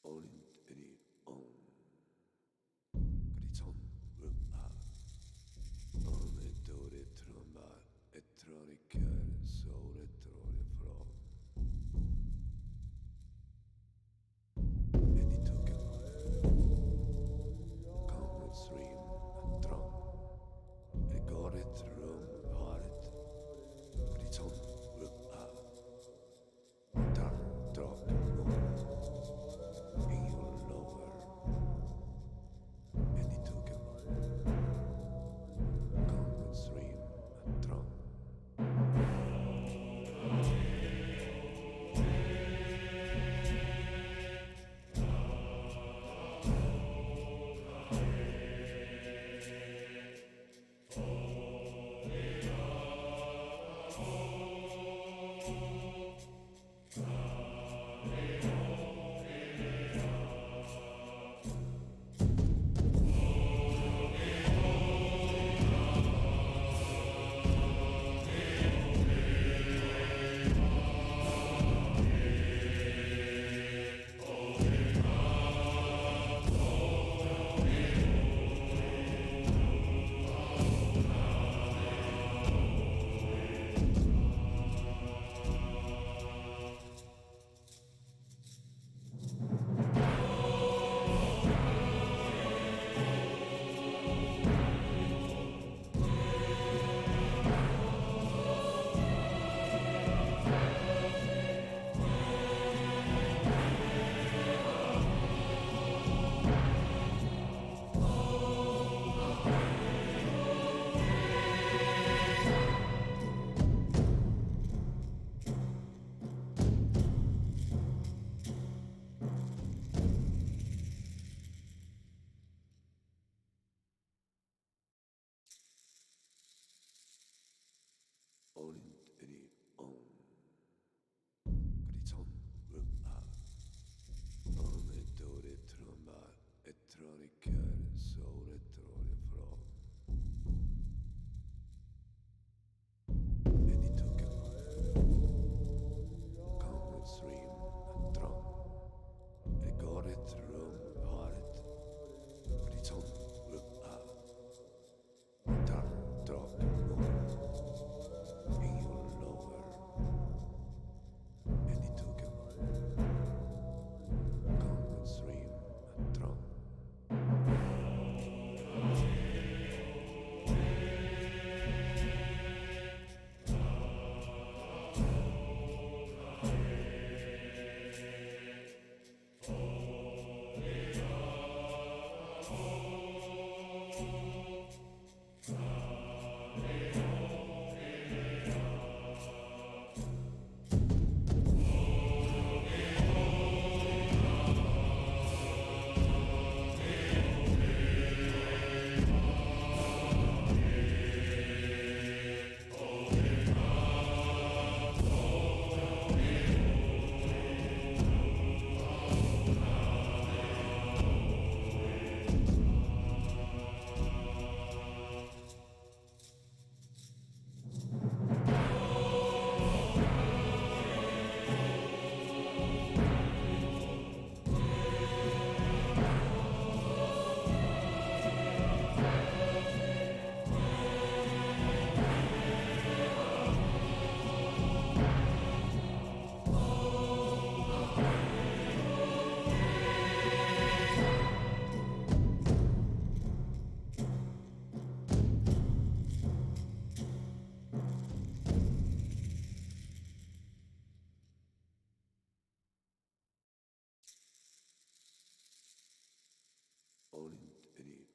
어린들이 그리 전부아 어느 돌에 트럼바 에트로니케를 소울에 트로리 프로 애니 토ken come with stream drum it got it room heart 그리 전부아 dark drop in your lower 애니 토ken come with stream drum 어린들이 그리 전부아 어느 돌에 트럼바 에트로니케를 소울에 트로리 프로 애니 토ken come with stream drum it got it room heart 그리 전부아 dark drop in your lower 애니 토ken come with stream drum 어린들이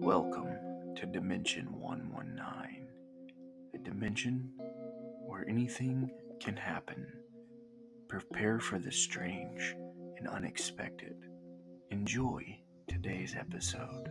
Welcome to Dimension 119, a dimension where anything can happen. Prepare for the strange and unexpected. Enjoy today's episode.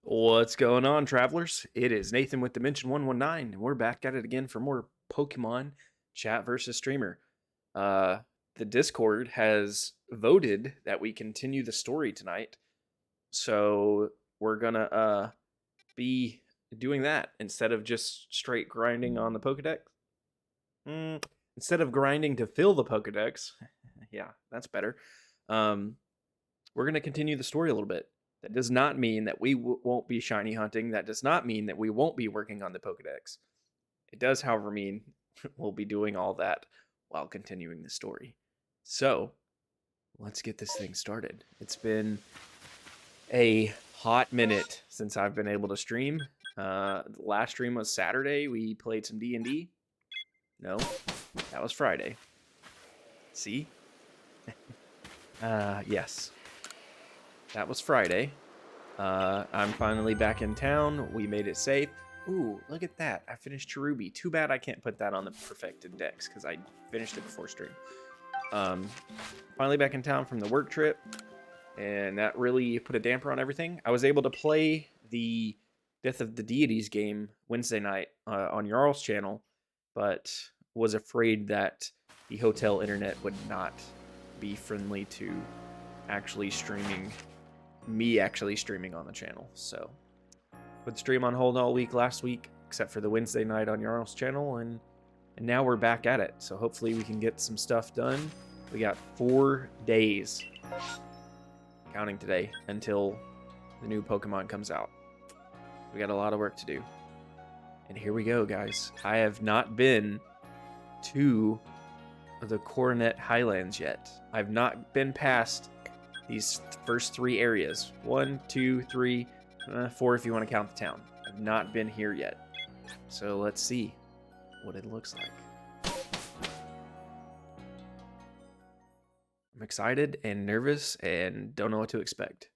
What's going on, travelers? It is Nathan with Dimension 119, and we're back at it again for more Pokemon Chat versus Streamer. the Discord has voted that we continue the story tonight. So we're gonna be doing that instead of just straight grinding on the Pokedex. Instead of grinding to fill the Pokedex, yeah, that's better. We're gonna continue the story a little bit. That does not mean that we won't be shiny hunting. That does not mean that we won't be working on the Pokedex. It does, however, mean we'll be doing all that while continuing the story. So, let's get this thing started. It's been a hot minute since I've been able to stream. The last stream was Saturday. We played some D&D. No, that was Friday. See? Yes. That was Friday. I'm finally back in town. We made it safe. Ooh, look at that. I finished Cherubi. Too bad I can't put that on the perfected dex because I finished it before stream. Finally back in town from the work trip, and that really put a damper on everything. I was able to play the Death of the Deities game Wednesday night on Jarl's channel, but was afraid that the hotel internet would not be friendly to actually streaming on the channel. So put the stream on hold all week last week, except for the Wednesday night on Jarl's channel, and now we're back at it. So hopefully we can get some stuff done. We got 4 days, counting today, until the new Pokemon comes out. We got a lot of work to do. And here we go, guys. I have not been to the Coronet Highlands yet. I've not been past these first 3 areas. 1, 2, 3, 4 if you want to count the town. I've not been here yet. So let's see what it looks like. I'm excited and nervous and don't know what to expect.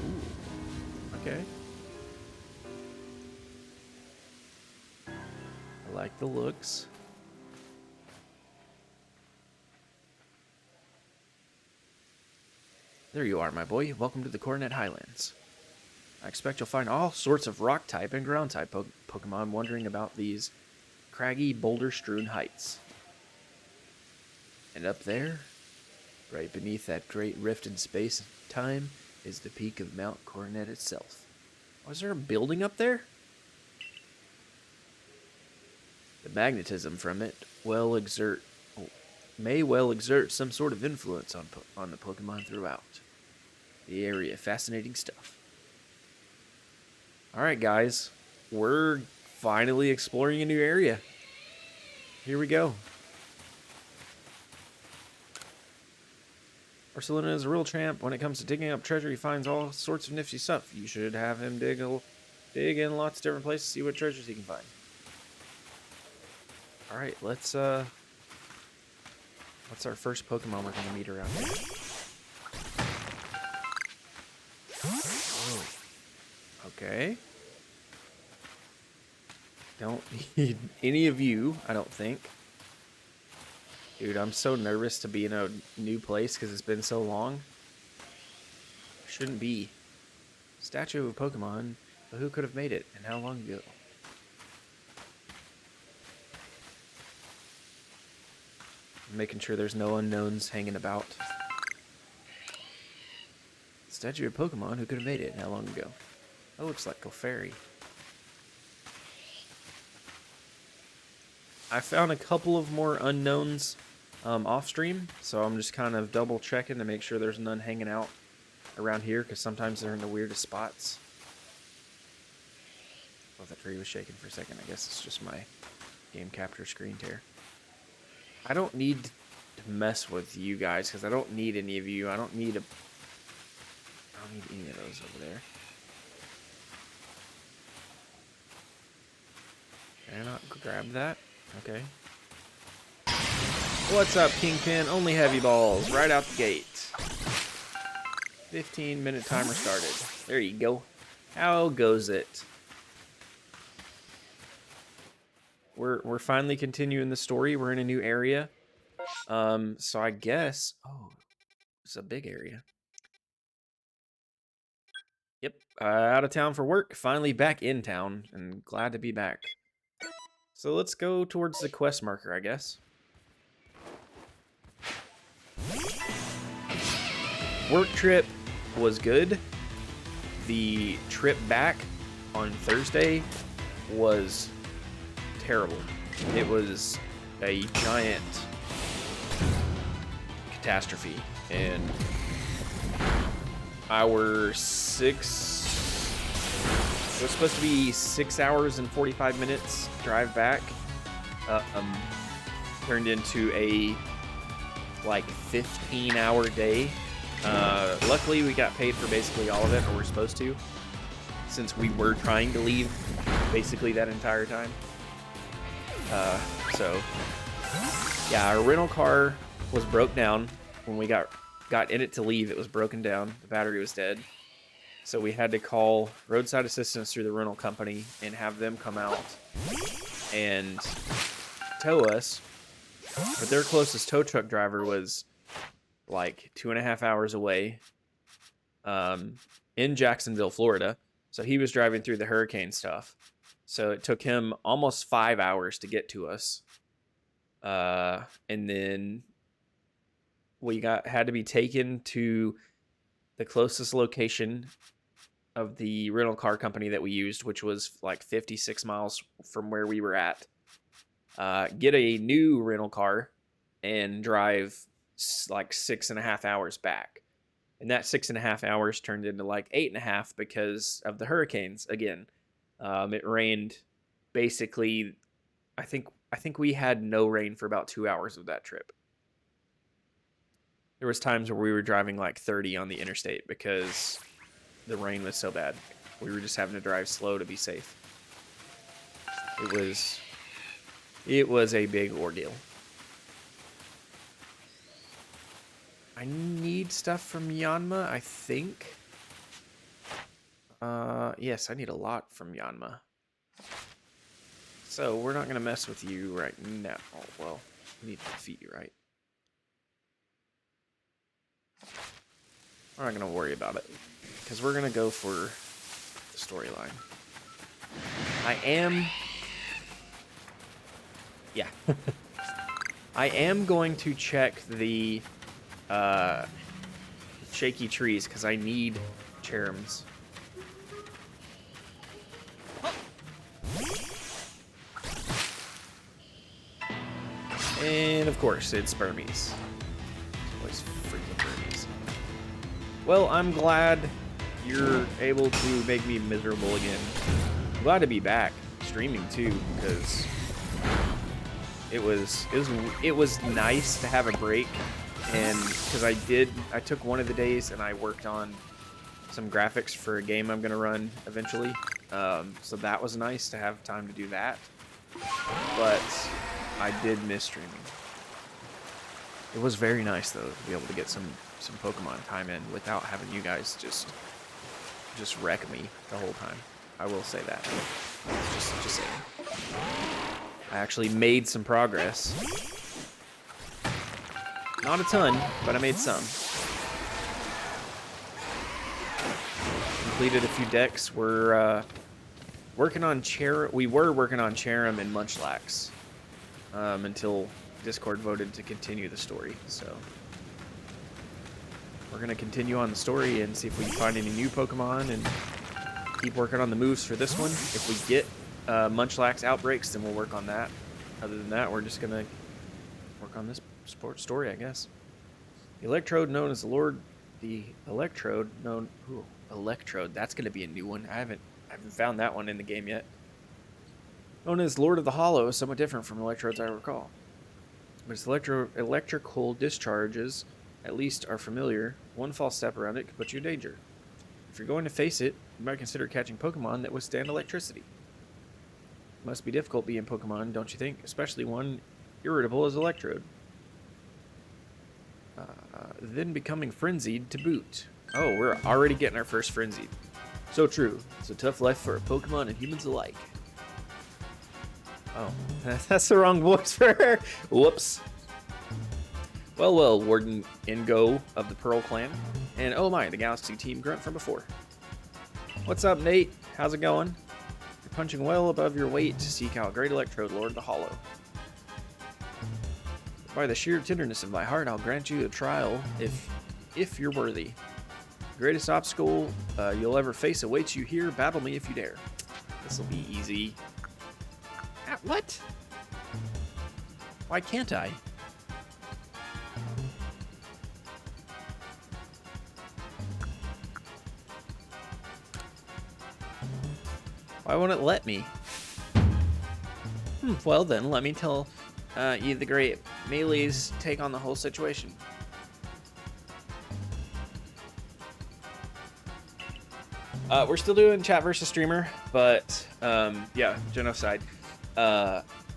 Ooh, okay. I like the looks. There you are, my boy. Welcome to the Coronet Highlands. I expect you'll find all sorts of rock-type and ground-type Pokemon wandering about these craggy, boulder-strewn heights. And up there, right beneath that great rift in space and time, is the peak of Mount Coronet itself. Was there a building up there? The magnetism from it may well exert some sort of influence on the Pokemon throughout the area. Fascinating stuff. All right, guys, we're finally exploring a new area. Here we go. Ursulina is a real champ. When it comes to digging up treasure, he finds all sorts of nifty stuff. You should have him dig in lots of different places to see what treasures he can find. All right, what's our first Pokemon we're gonna meet around here? Oh. Okay. Don't need any of you, I don't think. Dude, I'm so nervous to be in a new place because it's been so long. Shouldn't be. Statue of a Pokemon, but who could have made it and how long ago? I'm making sure there's no unknowns hanging about. Statue of a Pokemon, who could have made it and how long ago? That looks like Clefairy. I found a couple of more unknowns off stream, so I'm just kind of double checking to make sure there's none hanging out around here, because sometimes they're in the weirdest spots. Oh, that tree was shaking for a second. I guess it's just my game capture screen tear. I don't need to mess with you guys, because I don't need any of you. I don't need any of those over there. Can I not grab that? Okay. What's up, Kingpin? Only heavy balls. Right out the gate. 15-minute timer started. There you go. How goes it? We're finally continuing the story. We're in a new area. So I guess... Oh, it's a big area. Yep, out of town for work, finally back in town, and glad to be back. So let's go towards the quest marker, I guess. Work trip was good. The trip back on Thursday was terrible. It was a giant catastrophe, and our 6 it was supposed to be 6 hours and 45 minutes drive back, turned into a like 15-hour day. Luckily we got paid for basically all of it, or we're supposed to, since we were trying to leave basically that entire time. So yeah, our rental car was broke down when we got in it to leave. It was broken down, the battery was dead, so we had to call roadside assistance through the rental company and have them come out and tow us. But their closest tow truck driver was like 2.5 hours away, in Jacksonville, Florida. So he was driving through the hurricane stuff. So it took him almost 5 hours to get to us. And then we had to be taken to the closest location of the rental car company that we used, which was like 56 miles from where we were at. Get a new rental car and drive like 6.5 hours back. And that 6.5 hours turned into like 8.5 because of the hurricanes again. It rained basically, I think we had no rain for about 2 hours of that trip. There was times where we were driving like 30 on the interstate because the rain was so bad. We were just having to drive slow to be safe. It was a big ordeal. I need stuff from Yanma, I think. Yes, I need a lot from Yanma. So we're not gonna mess with you right now. Oh, well, we need to defeat you, right? We're not gonna worry about it, because we're gonna go for the storyline. Yeah. I am going to check the shaky trees, because I need cherums. And of course, it's Burmese. Always freaking Burmese. Well, I'm glad you're able to make me miserable again. I'm glad to be back streaming too, because it was nice to have a break, and because I took one of the days and I worked on some graphics for a game I'm gonna run eventually. So that was nice to have time to do that. But I did miss streaming. It was very nice though to be able to get some Pokemon time in without having you guys just wreck me the whole time. I will say that. Just saying. I actually made some progress. Not a ton, but I made some. Completed a few decks. We're working on we were working on Cherim and Munchlax until Discord voted to continue the story. So we're gonna continue on the story and see if we can find any new Pokemon and keep working on the moves for this one. If we get Munchlax outbreaks, then we'll work on that. Other than that, we're just gonna work on this sports story, I guess. The Electrode known as the Electrode known. Ooh, Electrode. That's gonna be a new one. I haven't found that one in the game yet. Known as Lord of the Hollow is somewhat different from Electrodes I recall. But its electrical discharges, at least, are familiar. One false step around it could put you in danger. If you're going to face it, you might consider catching Pokemon that withstand electricity. It must be difficult being Pokemon, don't you think? Especially one irritable as Electrode. Then becoming frenzied to boot. Oh, we're already getting our first frenzied. So true. It's a tough life for Pokemon and humans alike. Oh, that's the wrong voice for her. Whoops. Well, Warden Ingo of the Pearl Clan. And oh my, the Galaxy Team Grunt from before. What's up, Nate? How's it going? You're punching well above your weight to seek out Great Electrode Lord the Hollow. By the sheer tenderness of my heart, I'll grant you a trial if you're worthy. The greatest obstacle you'll ever face awaits you here. Battle me if you dare. This will be easy. What? Why can't I? Why won't it let me? Well then, let me tell you the great Melee's take on the whole situation. We're still doing chat versus streamer, but yeah, genocide.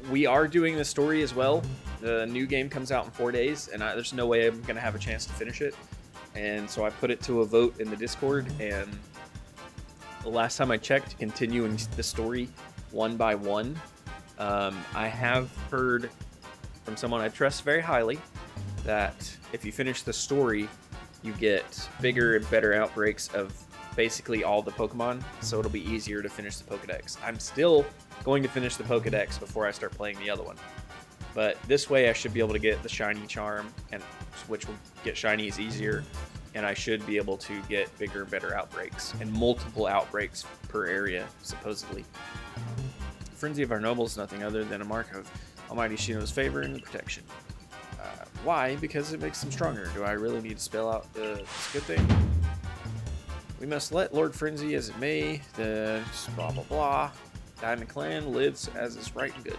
We are doing the story as well. The new game comes out in 4 days, and there's no way I'm gonna have a chance to finish it. And so I put it to a vote in the Discord, and the last time I checked, continuing the story one by one. I have heard from someone I trust very highly that if you finish the story, you get bigger and better outbreaks of basically all the Pokemon, so it'll be easier to finish the Pokedex. I'm still going to finish the Pokedex before I start playing the other one. But this way I should be able to get the shiny charm, and which will get shinies easier, and I should be able to get bigger and better outbreaks, and multiple outbreaks per area, supposedly. Frenzy of our nobles is nothing other than a mark of Almighty Shino's favor and protection. Why? Because it makes them stronger. Do I really need to spell out this good thing? We must let Lord Frenzy as it may, the blah blah blah. Diamond Clan lives as is right and good.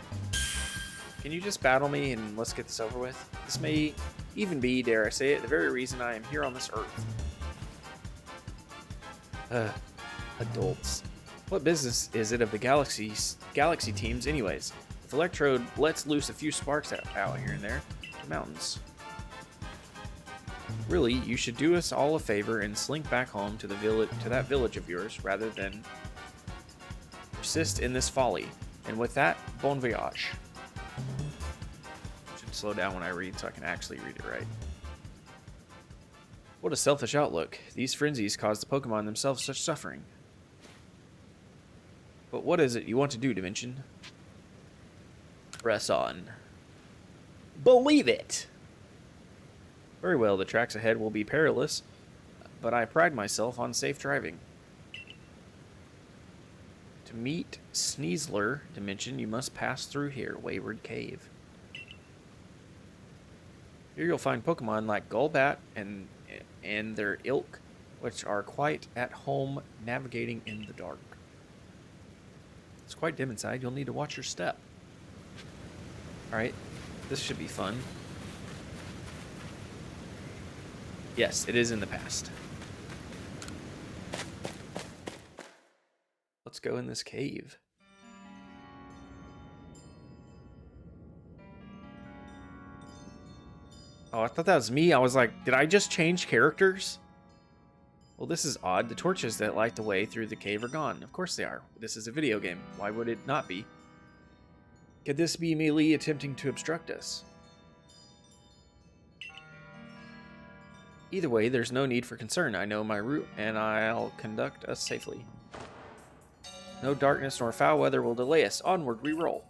Can you just battle me and let's get this over with? This may even be, dare I say it, the very reason I am here on this earth. Adults. What business is it of the galaxy teams anyways? If Electrode lets loose a few sparks out here and there, the mountains. Really, you should do us all a favor and slink back home to that village of yours rather than persist in this folly. And with that, bon voyage. Should slow down when I read so I can actually read it right. What a selfish outlook. These frenzies cause the Pokemon themselves such suffering. But what is it you want to do, Dimension? Press on. Believe it! Very well, the tracks ahead will be perilous, but I pride myself on safe driving. To meet Sneasler, Dimension, you must pass through here, Wayward Cave. Here you'll find Pokemon like Golbat and their ilk, which are quite at home navigating in the dark. It's quite dim inside. You'll need to watch your step. Alright, this should be fun. Yes, it is in the past. Let's go in this cave. Oh, I thought that was me. I was like, did I just change characters? Well, this is odd. The torches that light the way through the cave are gone. Of course they are. This is a video game. Why would it not be? Could this be Melee attempting to obstruct us? Either way, there's no need for concern. I know my route, and I'll conduct us safely. No darkness nor foul weather will delay us. Onward we roll.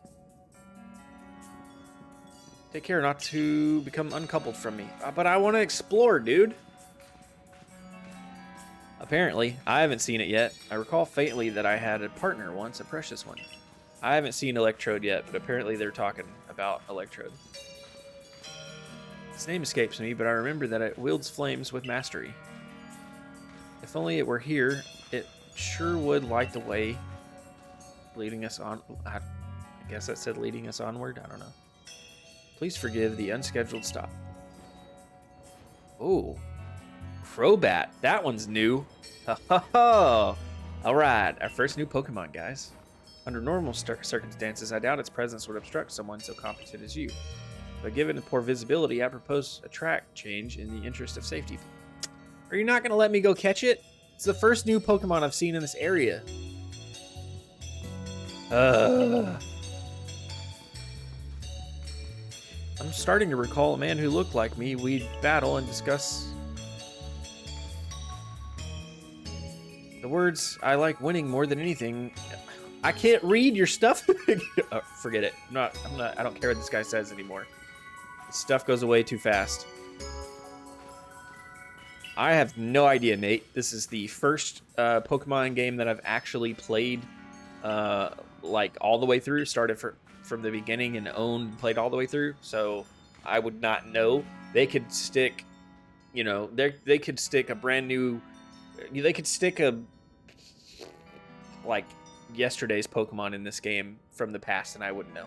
Take care not to become uncoupled from me. But I want to explore, dude. Apparently, I haven't seen it yet. I recall faintly that I had a partner once, a precious one. I haven't seen Electrode yet, but apparently they're talking about Electrode. Its name escapes me, but I remember that it wields flames with mastery. If only it were here, it sure would light the way, leading us on. I guess that said leading us onward. I don't know. Please forgive the unscheduled stop. Oh, Crobat. That one's new. Ha ha ha! All right, our first new Pokemon, guys. Under normal circumstances, I doubt its presence would obstruct someone so competent as you. But given the poor visibility, I propose a track change in the interest of safety. Are you not going to let me go catch it? It's the first new Pokemon I've seen in this area. I'm starting to recall a man who looked like me. We'd battle and discuss The words I like winning more than anything. I can't read your stuff. Oh, forget it. I don't care what this guy says anymore. Stuff goes away too fast. I have no idea, Nate. This is the first Pokemon game that I've actually played like all the way through. Started from the beginning and played all the way through. So I would not know. They could stick, you know, they could stick a brand new. They could stick a like yesterday's Pokemon in this game from the past, and I wouldn't know.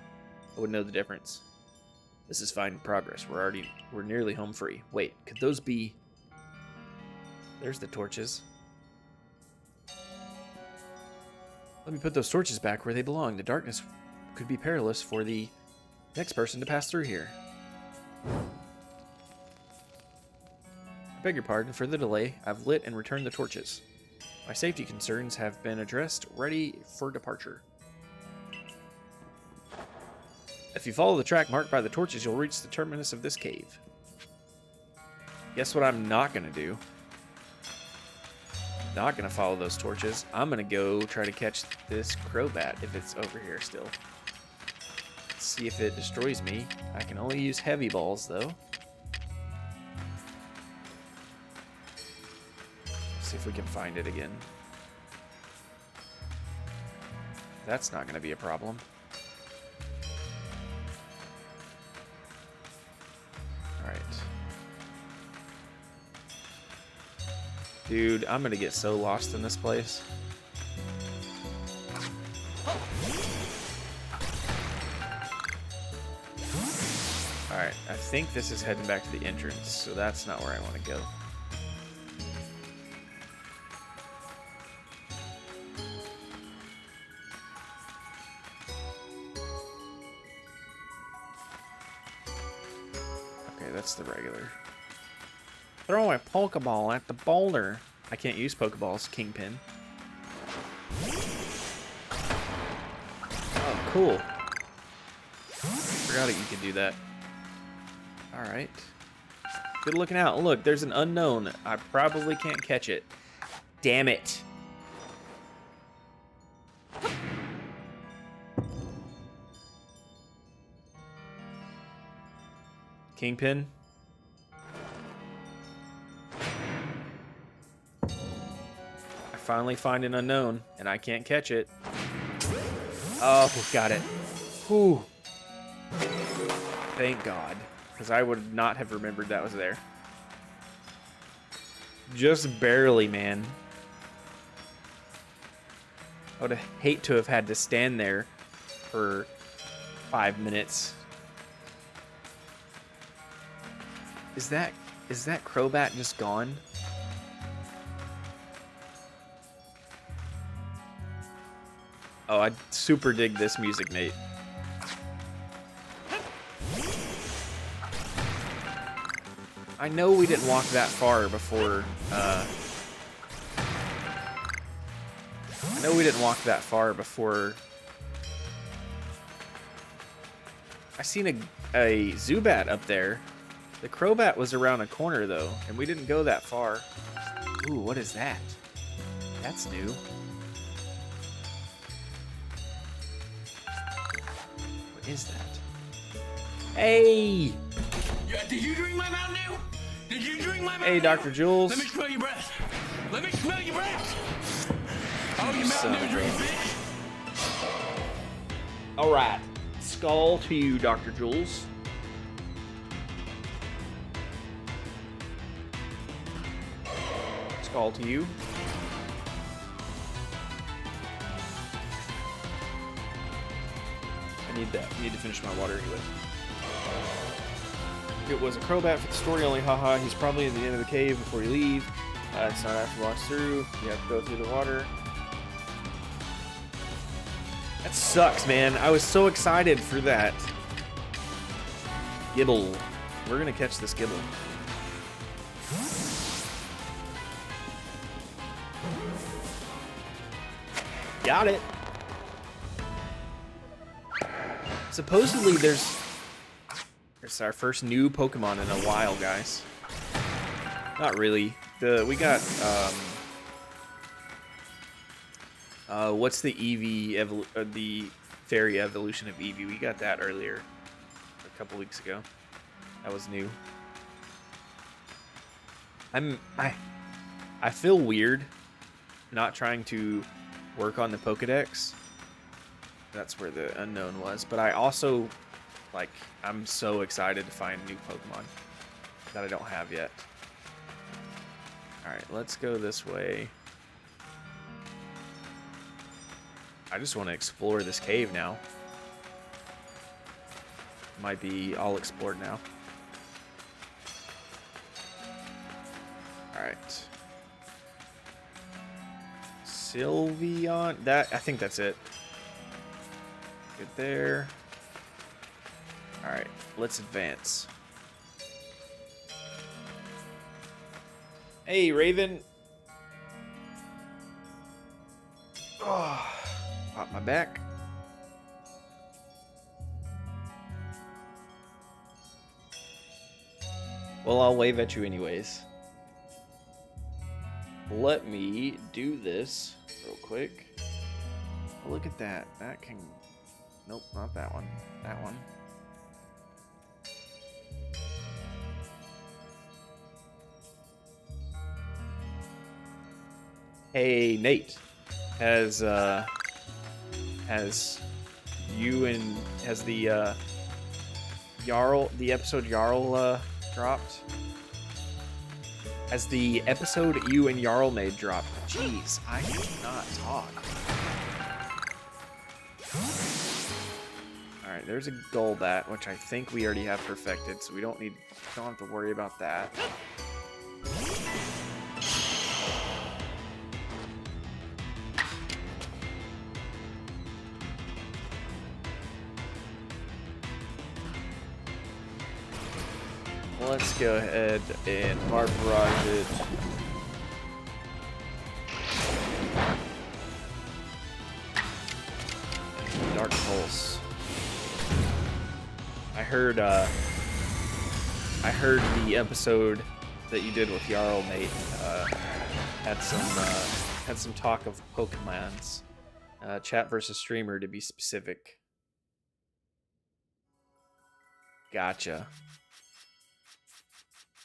I wouldn't know the difference. This is fine progress. We're nearly home free. Wait, could those be? There's the torches. Let me put those torches back where they belong. The darkness could be perilous for the next person to pass through here. I beg your pardon for the delay. I've lit and returned the torches. My safety concerns have been addressed, ready for departure. If you follow the track marked by the torches, you'll reach the terminus of this cave. Guess what I'm not going to do? Not going to follow those torches. I'm going to go try to catch this Crobat if it's over here still. Let's see if it destroys me. I can only use heavy balls, though. See if we can find it again. That's not going to be a problem. Alright. Dude, I'm going to get so lost in this place. Alright, I think this is heading back to the entrance, so that's not where I want to go. That's the regular. Throw a Pokeball at the boulder. I can't use Pokeballs, Kingpin. Oh, cool. Forgot that you could do that. Alright. Good looking out. Look, there's an unknown. I probably can't catch it. Damn it. Kingpin. I finally find an unknown, and I can't catch it. Oh, got it. Whew. Thank God, because I would not have remembered that was there. Just barely, man. I would hate to have had to stand there for 5 minutes. Is that Crobat just gone? Oh, I super dig this music, Nate. I know we didn't walk that far before, I seen a Zubat up there. The Crobat was around a corner, though, and we didn't go that far. Ooh, what is that? That's new. What is that? Hey! Yeah, did you drink my Mountain Dew? Did you drink my Mountain Hey, Dew? Dr. Jules. Let me smell your breath. Let me smell your breath. Oh, you Son Mountain of Dew a- drinking bitch. Alright. Skull to you, Dr. Jules. Skull to you. I need that. I need to finish my water anyway. It was a Crobat for the story only, haha. He's probably at the end of the cave before you leave. It's not after you walk through. You have to go through the water. That sucks, man. I was so excited for that. Gibble. We're gonna catch this Gibble. Got it. Supposedly there's our first new Pokemon in a while, guys. Not really. We got What's the the fairy evolution of Eevee? We got that earlier, a couple weeks ago. That was new. I feel weird not trying to work on the Pokedex. That's where the unknown was. But I also, like, I'm so excited to find new Pokemon that I don't have yet. Alright, let's go this way. I just want to explore this cave now. Might be all explored now. Alright. Sylveon. I think that's it. Good there. Alright, let's advance. Hey, Raven. Oh, pop my back. Well, I'll wave at you anyways. Let me do this real quick. Oh, look at that. That can... Nope, not that one. That one. Hey, Nate. Has the episode Jarl dropped? Has the episode you and Jarl made dropped? Jeez, I cannot talk. Alright, there's a Golbat, which I think we already have perfected, so we don't have to worry about that. Let's go ahead and Barbarage it. Dark Pulse. I heard the episode that you did with Jarl, Nate, had some talk of Pokemons. Chat versus streamer, to be specific. Gotcha.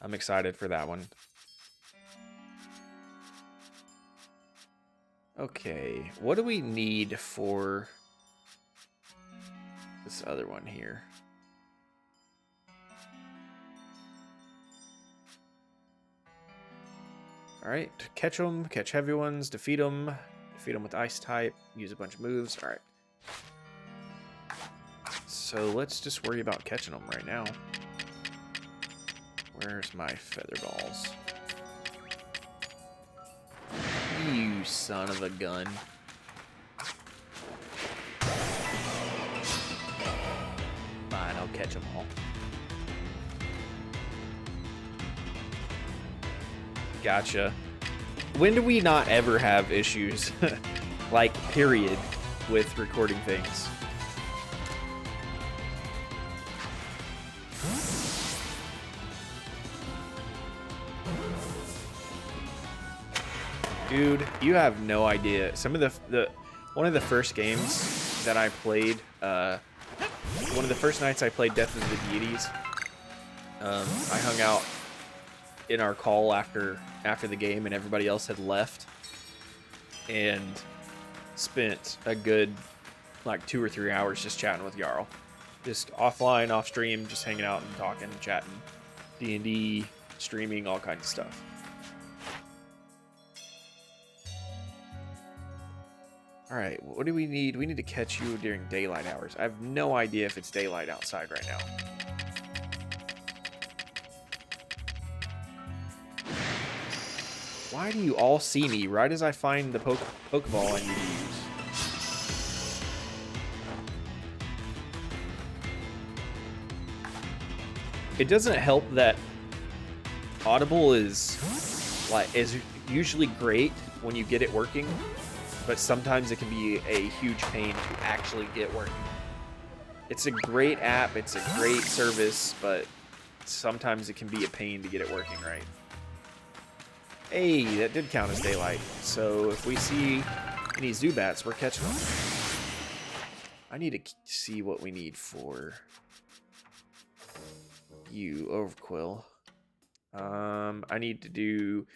I'm excited for that one. Okay, what do we need for this other one here? Alright, catch them, catch heavy ones, defeat them with ice type, use a bunch of moves. Alright. So let's just worry about catching them right now. Where's my feather balls? You son of a gun. Fine, I'll catch them all. Gotcha. When do we not ever have issues, like, period, with recording things? Dude, you have no idea. Some of one of the first games that I played, one of the first nights I played Death of the Deities, I hung out in our call after the game and everybody else had left, and spent a good, like, 2 or 3 hours just chatting with Jarl. Just offline, off stream, just hanging out and talking, chatting, D&D, streaming, all kinds of stuff. Alright, what do we need? We need to catch you during daylight hours. I have no idea if it's daylight outside right now. Why do you all see me right as I find the Pokeball I need to use? It doesn't help that Audible is usually great when you get it working, but sometimes it can be a huge pain to actually get working. It's a great app, it's a great service, but sometimes it can be a pain to get it working right. Hey, that did count as daylight. So if we see Any Zubats, we're catching them. I need to see what we need for you, Overquill. I need to do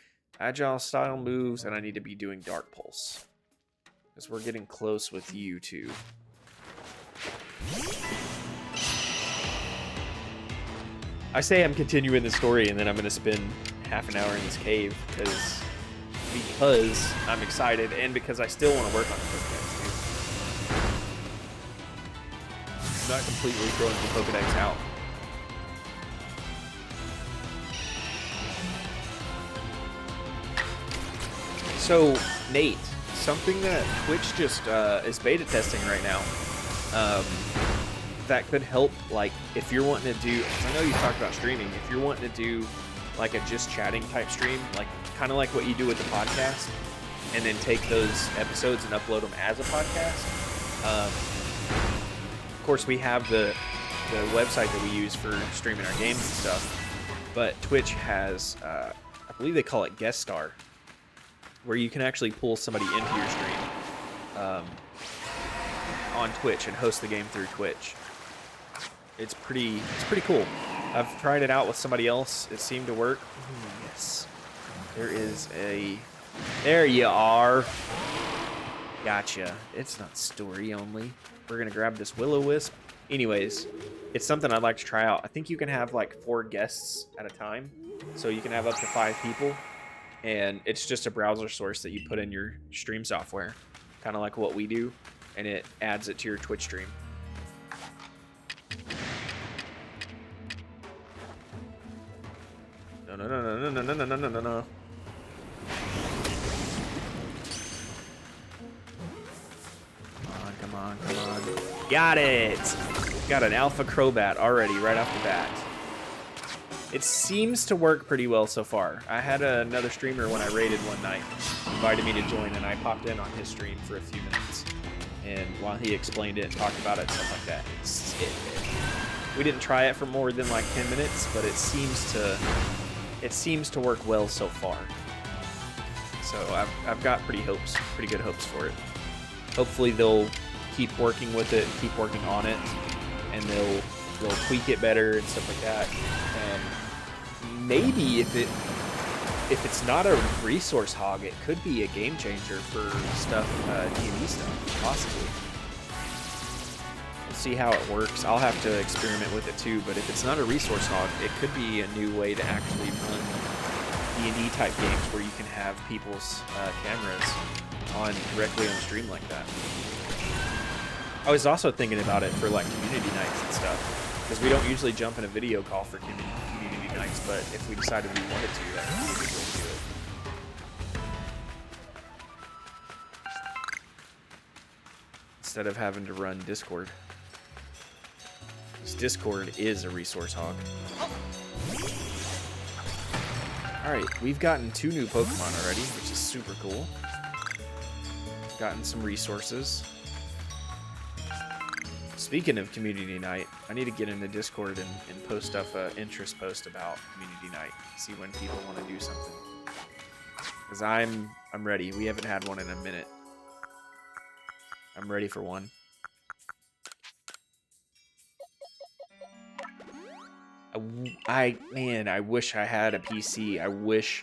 agile style moves, and I need to be doing Dark Pulse. Because we're getting close with you two. I say I'm continuing the story, and then I'm going to spend half an hour in this cave because I'm excited, and because I still want to work on the Pokedex too. I'm not completely throwing the Pokedex out. So, Nate, something that Twitch just is beta testing right now, that could help, like, if you're wanting to do, I know you talked about streaming, if you're wanting to do, like, a just chatting type stream, like, kind of like what you do with the podcast, and then take those episodes and upload them as a podcast. Of course, we have the website that we use for streaming our games and stuff, but Twitch has, I believe they call it Guest Star, where you can actually pull somebody into your stream on Twitch and host the game through Twitch. It's pretty cool. I've tried it out with somebody else. It seemed to work. Ooh, yes. There you are. Gotcha. It's not story only. We're gonna grab this Will-O-Wisp. Anyways, it's something I'd like to try out. I think you can have like 4 guests at a time. So you can have up to 5 people. And it's just a browser source that you put in your stream software. Kind of like what we do. And it adds it to your Twitch stream. No. Come on. Got it! Got an Alpha Crobat already, right off the bat. It seems to work pretty well so far. I had another streamer when I raided one night, invited me to join, and I popped in on his stream for a few minutes. And while he explained it and talked about it, stuff like that, we didn't try it for more than like 10 minutes, but it seems to work well so far. So I've got pretty good hopes for it. Hopefully they'll keep working with it, keep working on it, and they'll tweak it better and stuff like that. And maybe if it's not a resource hog, it could be a game changer for stuff, D&D stuff, possibly. We'll see how it works. I'll have to experiment with it too, but if it's not a resource hog, it could be a new way to actually run D&D type games where you can have people's cameras on directly on stream like that. I was also thinking about it for like community nights and stuff, because we don't usually jump in a video call for community nights, but if we decided we wanted to, that would be a good way to do it. Instead of having to run Discord. Because Discord is a resource hog. Alright, we've gotten 2 new Pokemon already, which is super cool. Gotten some resources. Speaking of community night, I need to get into Discord and post up an interest post about community night. See when people want to do something. Because I'm ready. We haven't had one in a minute. I'm ready for one. Man, I wish I had a PC. I wish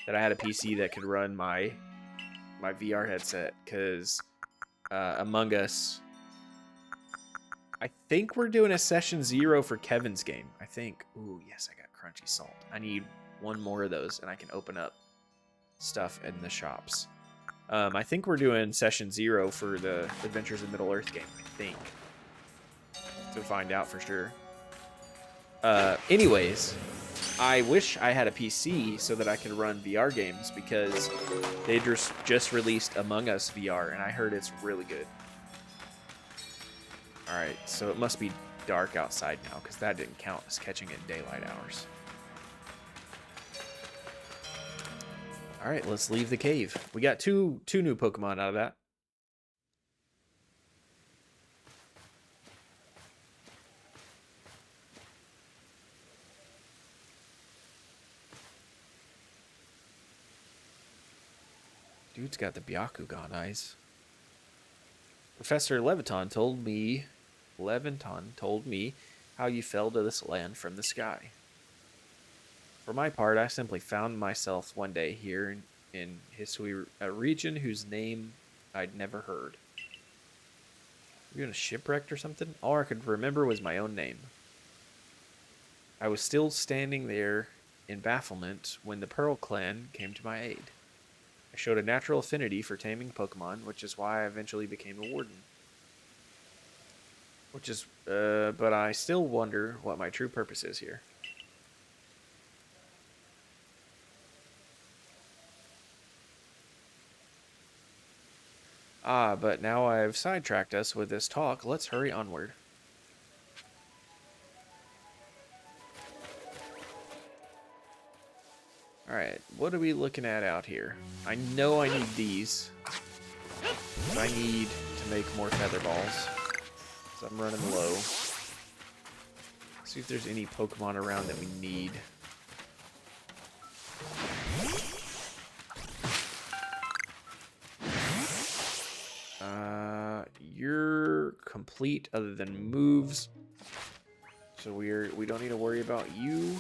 that I had a PC that could run my VR headset, because Among Us, I think we're doing a session 0 for Kevin's game. I think. Ooh, yes, I got crunchy salt. I need 1 more of those, and I can open up stuff in the shops. I think we're doing session 0 for the Adventures in Middle-earth game, I think. To find out for sure. Anyways, I wish I had a PC so that I could run VR games, because they just released Among Us VR, and I heard it's really good. Alright, so it must be dark outside now, because that didn't count as catching it in daylight hours. Alright, let's leave the cave. We got two new Pokemon out of that. Dude's got the Byakugan eyes. Professor Leviton told me how you fell to this land from the sky. For my part, I simply found myself one day here in Hisui, a region whose name I'd never heard. Were you in a shipwreck or something? All I could remember was my own name. I was still standing there in bafflement when the Pearl Clan came to my aid. I showed a natural affinity for taming Pokemon, which is why I eventually became a warden. But I still wonder what my true purpose is here. Ah, but now I've sidetracked us with this talk. Let's hurry onward. Alright, what are we looking at out here? I know I need these. But I need to make more feather balls. So I'm running low. See if there's any Pokemon around that we need. You're complete other than moves. So we don't need to worry about you.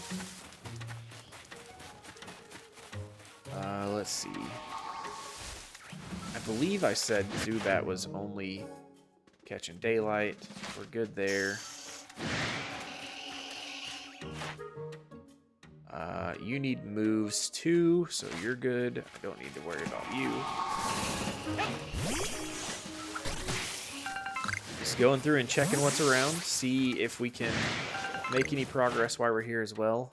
Let's see. I believe I said Zubat was only catching daylight. We're good there. You need moves too, so you're good. I don't need to worry about you. Just going through and checking what's around, see if we can make any progress while we're here as well.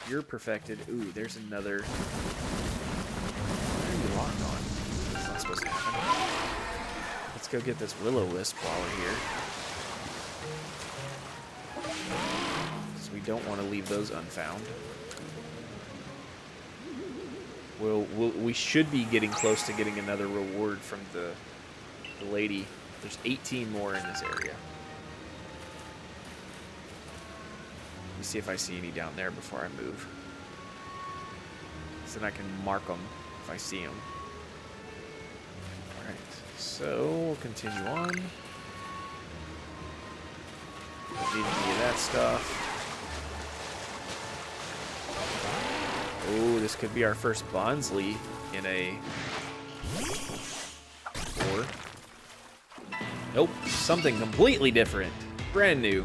You're perfected. Ooh, there's another. Why are you locked on? That's not supposed to happen. Let's go get this Will-O-Wisp while we're here. Because we don't want to leave those unfound. We should be getting close to getting another reward from the lady. There's 18 more in this area. Let me see if I see any down there before I move. So then I can mark them if I see them. Alright, so we'll continue on. Don't need any of that stuff. Oh, this could be our first Bonsly in a war. Nope, something completely different. Brand new.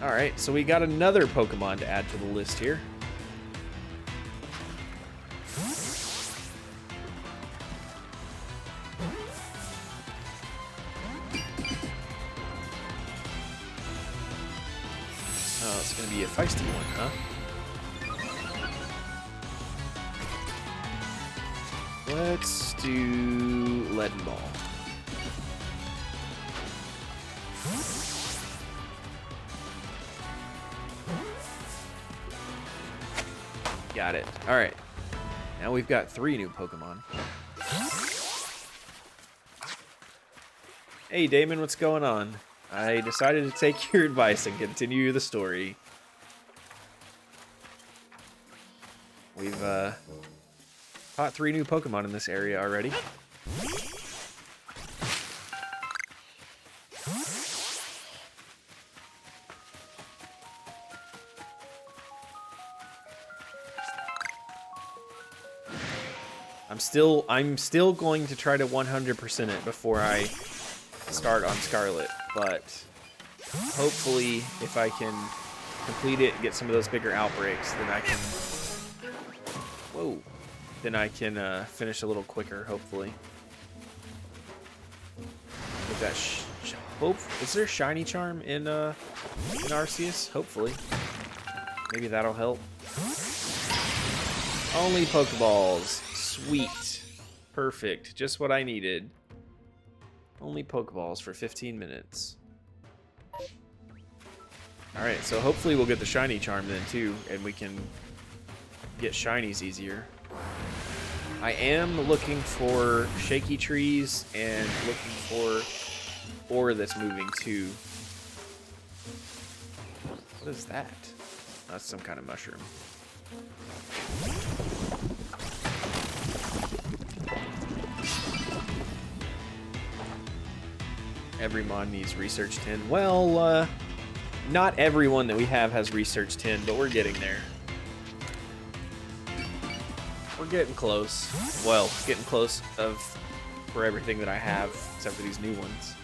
Alright, so we got another Pokemon to add to the list here. Oh, it's gonna be a feisty one, huh? Let's do Lead and Ball. Got it. Alright. Now we've got 3 new Pokemon. Hey Damon, what's going on? I decided to take your advice and continue the story. We've caught 3 new Pokemon in this area already. I'm still going to try to 100% it before I start on Scarlet, but hopefully if I can complete it and get some of those bigger outbreaks, then I can finish a little quicker, hopefully. With that is there Shiny Charm in Arceus? Hopefully. Maybe that'll help. Only Pokeballs. Sweet. Perfect. Just what I needed. Only Pokeballs for 15 minutes. Alright, so hopefully we'll get the Shiny Charm then too, and we can get Shinies easier. I am looking for shaky trees and looking for ore that's moving too. What is that? That's some kind of mushroom. Every mod needs Research 10. Well, not everyone that we have has Research 10, but we're getting there. We're getting close. Well, getting close for everything that I have, except for these new ones.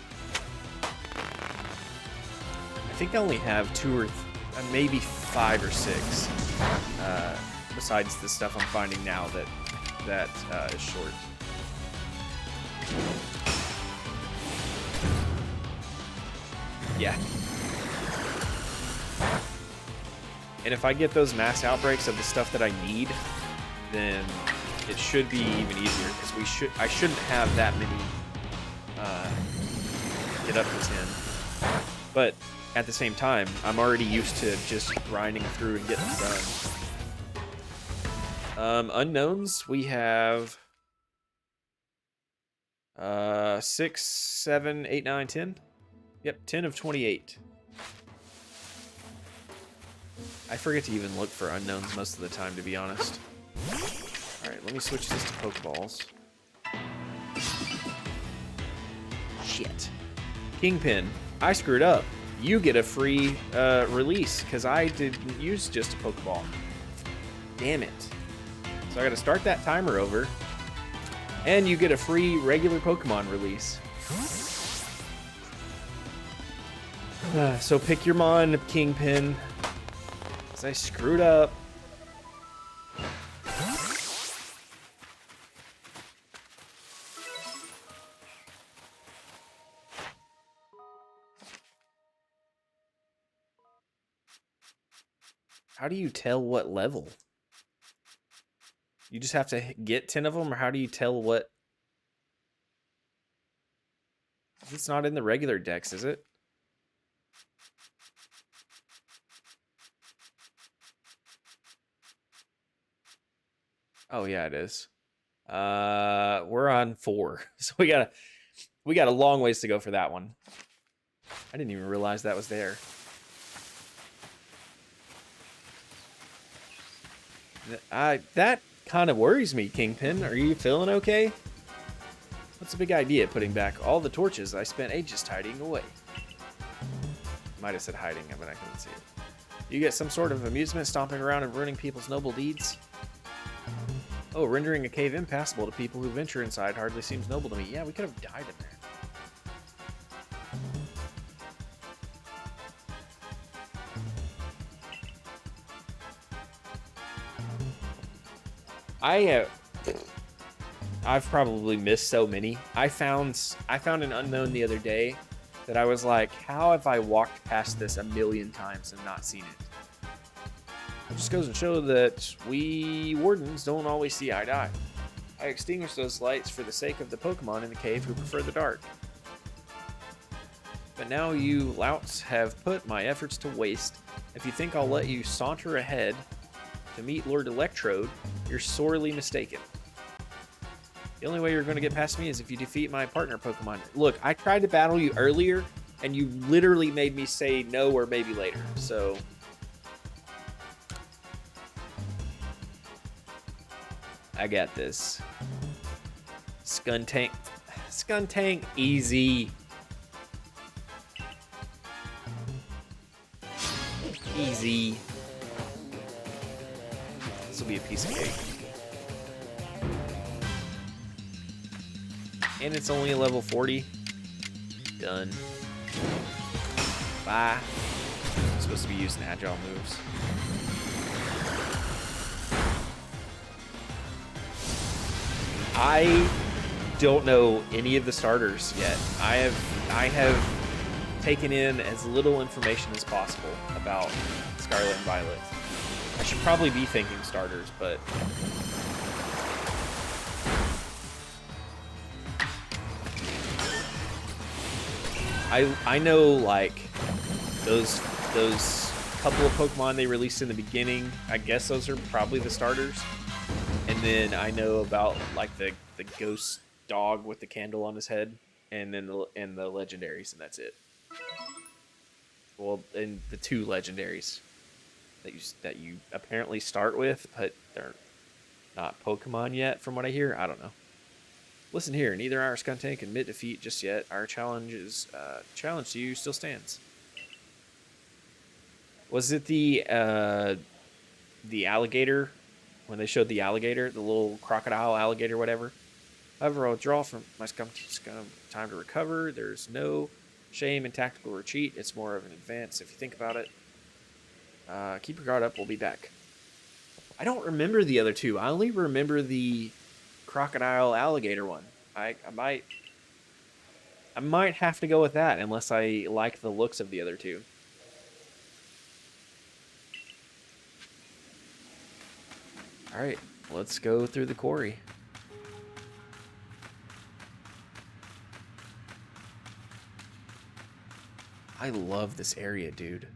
I think I only have 2 or maybe 5 or 6, besides the stuff I'm finding now that is short. Yeah. And if I get those mass outbreaks of the stuff that I need, then it should be even easier, because I shouldn't have that many get up to 10. But at the same time, I'm already used to just grinding through and getting done. Unknowns, we have 6, 7, 8, 9, 10. Yep, 10 of 28. I forget to even look for unknowns most of the time, to be honest. Alright, let me switch this to Pokeballs. Shit. Kingpin, I screwed up. You get a free release, because I didn't use just a Pokeball. Damn it. So I gotta start that timer over. And you get a free regular Pokemon release. So pick your Mon, Kingpin. Because I screwed up. How do you tell what level? You just have to get 10 of them, or how do you tell what? It's not in the regular dex, is it? Oh yeah, it is. We're on 4, so we got a long ways to go for that one. I didn't even realize that was there. That kind of worries me, Kingpin. Are you feeling okay? What's the big idea putting back all the torches I spent ages tidying away? Might have said hiding, but I couldn't see it. You get some sort of amusement stomping around and ruining people's noble deeds? Oh, rendering a cave impassable to people who venture inside hardly seems noble to me. Yeah, we could have died in there. I've probably missed so many. I found an unknown the other day that I was like, how have I walked past this a million times and not seen it? It just goes to show that we wardens don't always see eye to eye. I extinguished those lights for the sake of the Pokemon in the cave who prefer the dark. But now you louts have put my efforts to waste. If you think I'll let you saunter ahead to meet Lord Electrode, you're sorely mistaken. The only way you're going to get past me is if you defeat my partner Pokemon. Look, I tried to battle you earlier, and you literally made me say no or maybe later, so... I got this. Skuntank. Skuntank, easy. Easy. This will be a piece of cake. And it's only a level 40. Done. Bye. I'm supposed to be using agile moves. I don't know any of the starters yet. I have taken in as little information as possible about Scarlet and Violet. I should probably be thinking starters, but I know, like, those couple of Pokemon they released in the beginning. I guess those are probably the starters. And then I know about, like, the ghost dog with the candle on his head, and then the legendaries, and that's it. Well, and the 2 legendaries that you apparently start with, but they're not Pokemon yet, from what I hear. I don't know. Listen here, neither our Skuntank can admit defeat just yet. Our challenge to you still stands. Was it the alligator when they showed the alligator, the little crocodile alligator, whatever? However, I'll withdraw from my scum time to recover. There's no shame in tactical retreat. It's more of an advance if you think about it. Keep your guard up. We'll be back. I don't remember the other two. I only remember the crocodile alligator one. I might have to go with that unless I like the looks of the other two. All right, let's go through the quarry. I love this area, dude.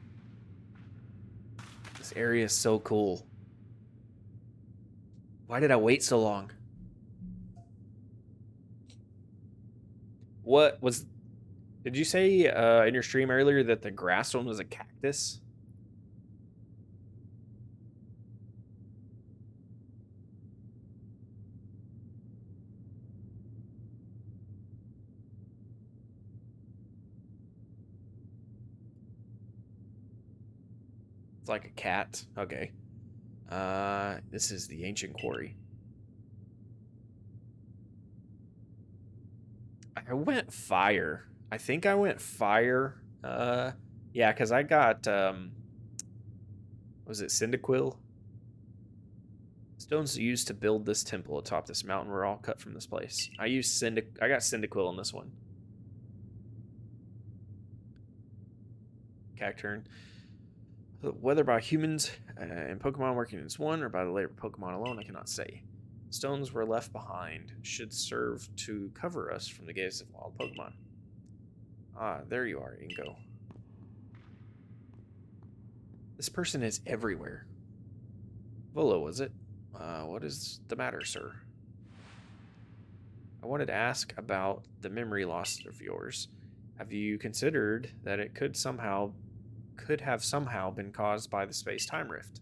This area is so cool. Why did I wait so long? What was... Did you say in your stream earlier that the grass one was a cactus? It's like a cat. Okay. This is the ancient quarry. I went fire. I think I went fire. Yeah, because I got, was it Cyndaquil? Stones used to build this temple atop this mountain were all cut from this place. I got Cyndaquil in this one. Cacturn. Whether by humans and Pokemon working as one or by the later Pokemon alone, I cannot say. Stones were left behind should serve to cover us from the gaze of wild Pokemon. Ah, there you are, Ingo. This person is everywhere. Volo, was it? What is the matter, sir? I wanted to ask about the memory loss of yours. Have you considered that it could have somehow been caused by the space-time rift?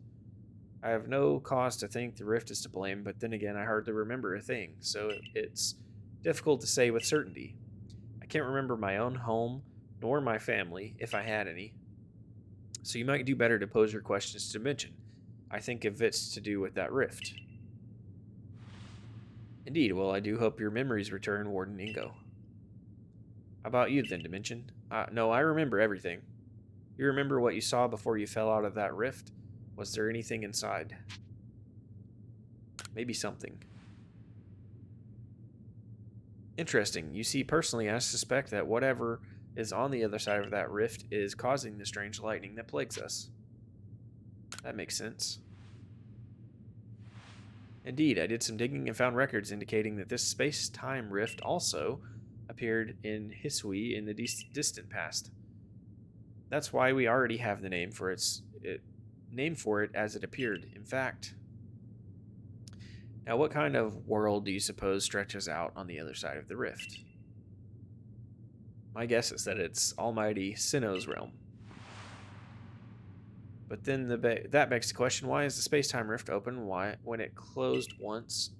I have no cause to think the rift is to blame, but then again, I hardly remember a thing, so it's difficult to say with certainty. I can't remember my own home, nor my family, if I had any. So you might do better to pose your questions to Dimension. I think if it's to do with that rift. Indeed, well, I do hope your memories return, Warden Ingo. How about you then, Dimension? No, I remember everything. You remember what you saw before you fell out of that rift? Was there anything inside? Maybe something. Interesting. You see, personally, I suspect that whatever is on the other side of that rift is causing the strange lightning that plagues us. That makes sense. Indeed, I did some digging and found records indicating that this space-time rift also appeared in Hisui in the distant past. That's why we already have the name for it as it appeared. In fact, now what kind of world do you suppose stretches out on the other side of the rift? My guess is that it's almighty Sinnoh's realm. But then that begs the question, why is the space-time rift open when it closed once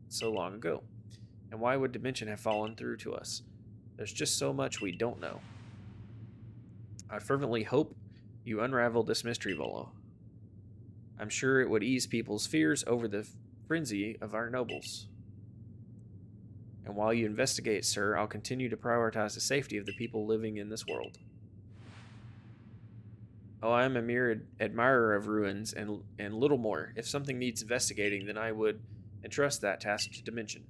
so long ago? And why would Dimension have fallen through to us? There's just so much we don't know. I fervently hope you unravel this mystery, Volo. I'm sure it would ease people's fears over the frenzy of our nobles. And while you investigate, sir, I'll continue to prioritize the safety of the people living in this world. Oh, I am a mere admirer of ruins and little more. If something needs investigating, then I would entrust that task to Dimension.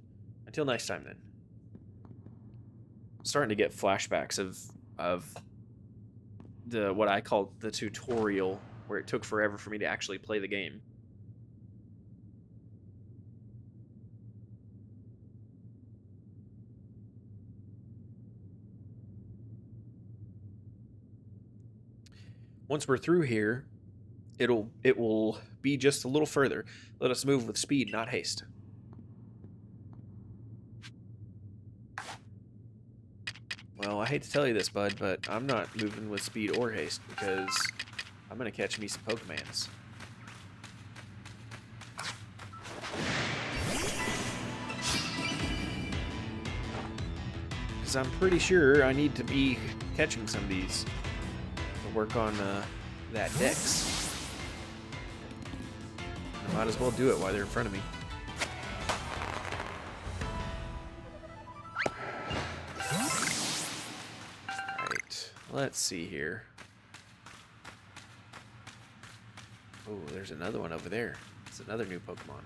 Until next time, then. I'm starting to get flashbacks of the what I call the tutorial, where it took forever for me to actually play the game. Once we're through here, it will be just a little further. Let us move with speed, not haste. Well, I hate to tell you this, bud, but I'm not moving with speed or haste because I'm going to catch me some Pokemans. because I'm pretty sure I need to be catching some of these to work on that dex. I might as well do it while they're in front of me. Alright, let's see here. Oh, there's another one over there. It's another new Pokemon.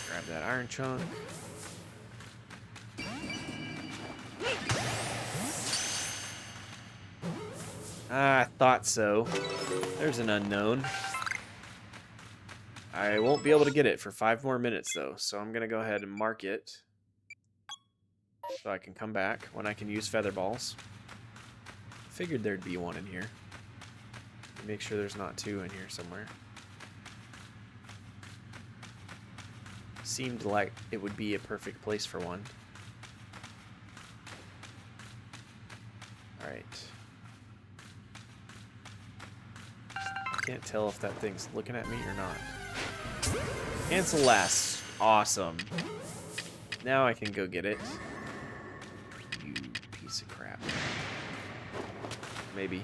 Grab that iron chunk. Ah, I thought so. There's an unknown. I won't be able to get it for 5 more minutes, though, so I'm going to go ahead and mark it so I can come back when I can use feather balls. Figured there'd be one in here. Make sure there's not 2 in here somewhere. Seemed like it would be a perfect place for one. Alright. I can't tell if that thing's looking at me or not. Cancel last. Awesome. Now I can go get it. You piece of crap. Maybe.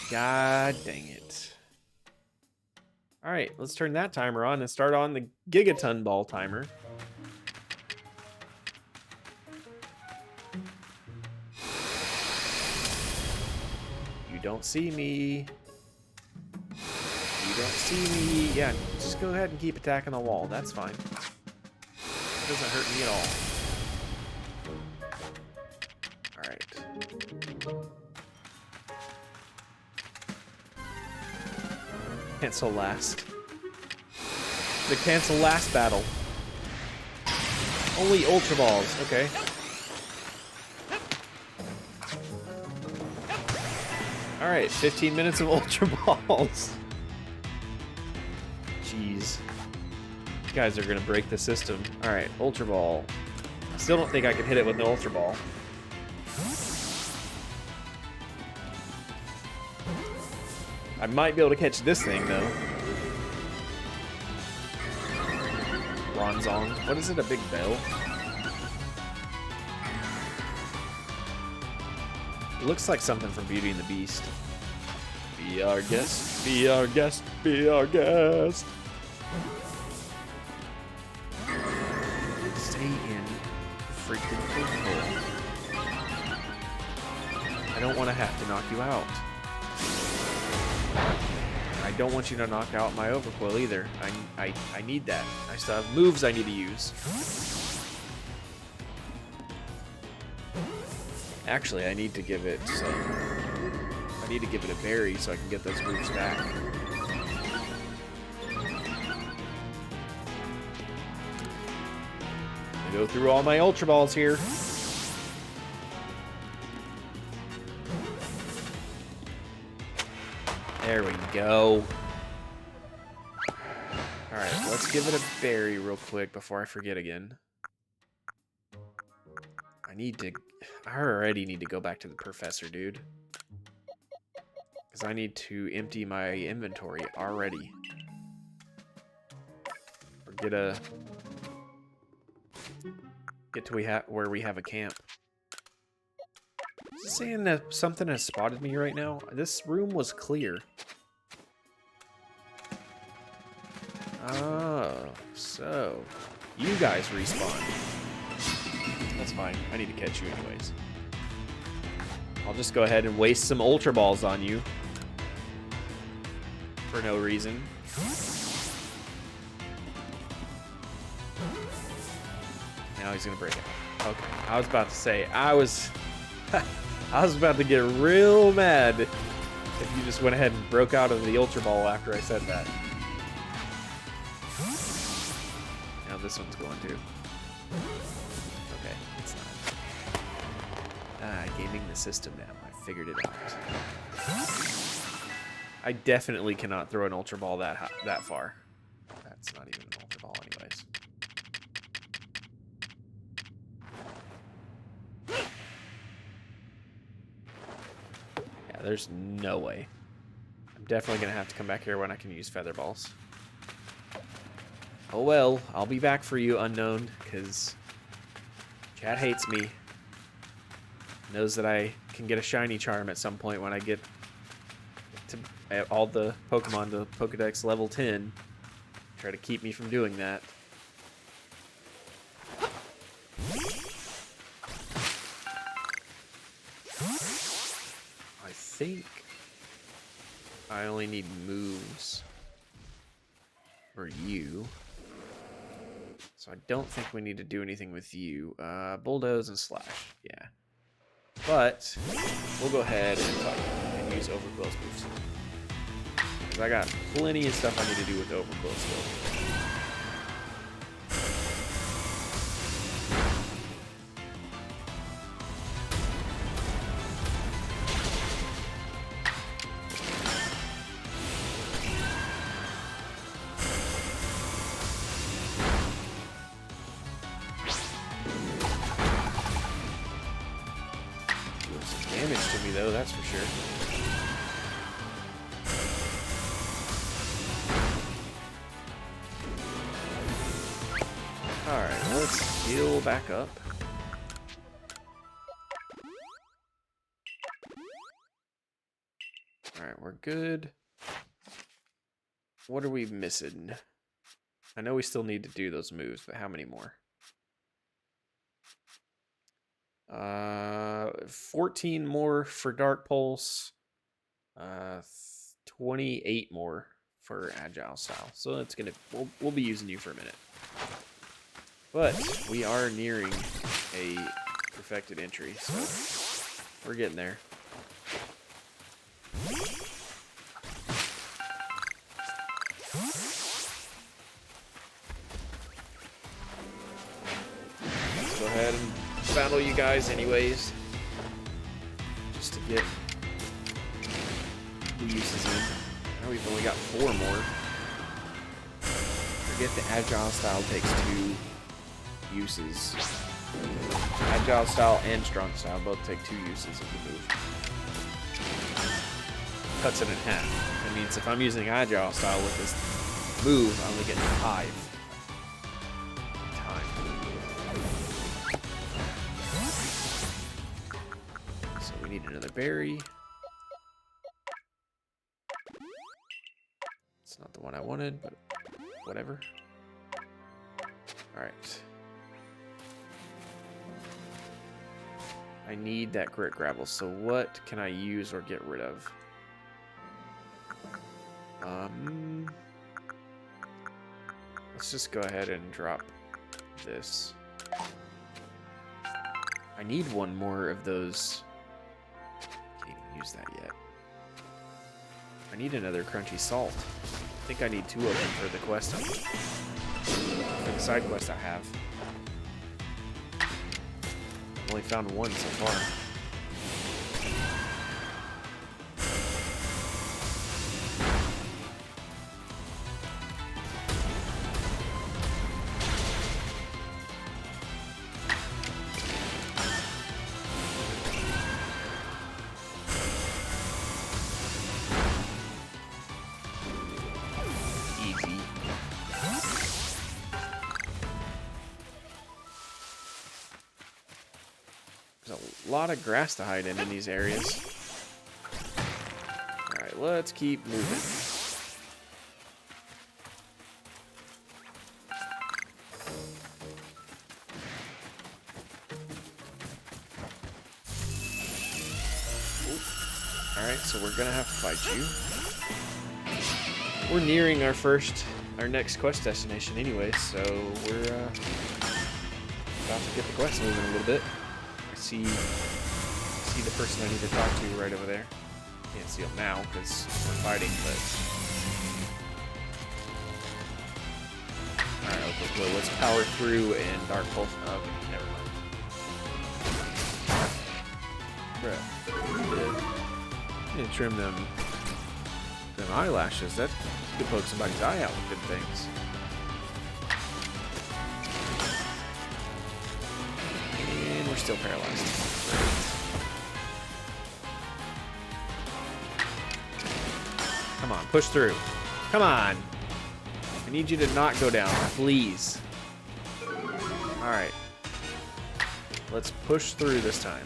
God dang it. Alright, let's turn that timer on and start on the Gigaton Ball timer. You don't see me. You don't see me. Yeah, just go ahead and keep attacking the wall. That's fine. It doesn't hurt me at all. Alright. Cancel last. The cancel last battle. Only Ultra Balls. Okay. Alright, 15 minutes of Ultra Balls. Jeez. You guys are gonna break the system. Alright, Ultra Ball. I still don't think I can hit it with an Ultra Ball. I might be able to catch this thing, though. Bronzong. What is it, a big bell? It looks like something from Beauty and the Beast. Be our guest, be our guest, be our guest. Stay in the freaking Pokeball. I don't want to have to knock you out. I don't want you to knock out my Overcoil either. I need that. I still have moves I need to use. Actually, I need to give it some... I need to give it a berry so I can get those moves back. I go through all my Ultra Balls here. There we go. Alright, let's give it a berry real quick before I forget again. I already need to go back to the professor, dude. Because I need to empty my inventory already. Or get to where we have a camp. Is it saying that something has spotted me right now? This room was clear. Oh, so you guys respawn. That's fine. I need to catch you anyways. I'll just go ahead and waste some Ultra Balls on you. For no reason. Now he's gonna break it. Okay, I was about to say, I was about to get real mad if you just went ahead and broke out of the Ultra Ball after I said that. Now this one's going to. Okay, it's not. Gaming the system now. I figured it out. I definitely cannot throw an Ultra Ball that far. That's not even an Ultra Ball anyways. Yeah, there's no way. I'm definitely going to have to come back here when I can use Feather Balls. Oh well, I'll be back for you, Unknown, because chat hates me. Knows that I can get a shiny charm at some point when I get to all the Pokemon to Pokedex level 10. Try to keep me from doing that. I think I only need moves for you. So I don't think we need to do anything with you. Bulldoze and Slash, yeah. But we'll go ahead and use Overquill's moves. Because I got plenty of stuff I need to do with Overquill still. Damage to me though, that's for sure. Alright, let's heal back up. Alright, we're good. What are we missing? I know we still need to do those moves, but how many more? 14 more for Dark Pulse, 28 more for Agile Style. So it's gonna we'll be using you for a minute, but we are nearing a perfected entry, so we're getting there. Let's go ahead and battle you guys anyways, just to get the uses in. Now we've only got 4 more. Forget the Agile Style takes 2 uses. Agile Style and Strong Style both take 2 uses of the move. Cuts it in half. That means if I'm using Agile Style with this move, I only get 5. Need another berry. It's not the one I wanted, but whatever. Alright. I need that Grit Gravel, so what can I use or get rid of? Let's just go ahead and drop this. I need one more of those. Use that yet. I need another crunchy salt. I think I need 2 of them for the quest. For the side quest I have. I've only found 1 so far. A lot of grass to hide in these areas. Alright, let's keep moving. Alright, so we're gonna have to fight you. We're nearing our next quest destination anyway, so we're about to get the quest moving a little bit. See the person I need to talk to right over there. Can't see him now because we're fighting, but alright, okay, let's power through and Dark Pulse. Oh, never mind. Bruh. You need to trim them eyelashes. That could poke somebody's eye out with good things. And we're still paralyzed. Come on, push through. Come on. I need you to not go down, please. Alright. Let's push through this time.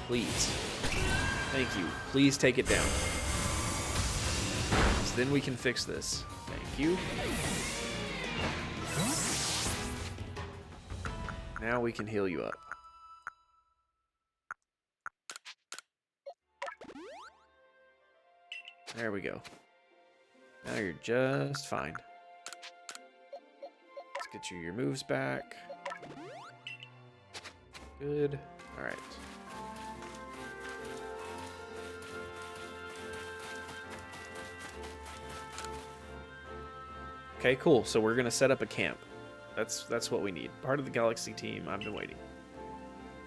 Please. Thank you. Please take it down. So then we can fix this. Thank you. Now we can heal you up. There we go. Now you're just fine. Let's get you your moves back. Good. Alright. Okay, cool. So we're gonna set up a camp. That's what we need. Part of the Galaxy team. I've been waiting.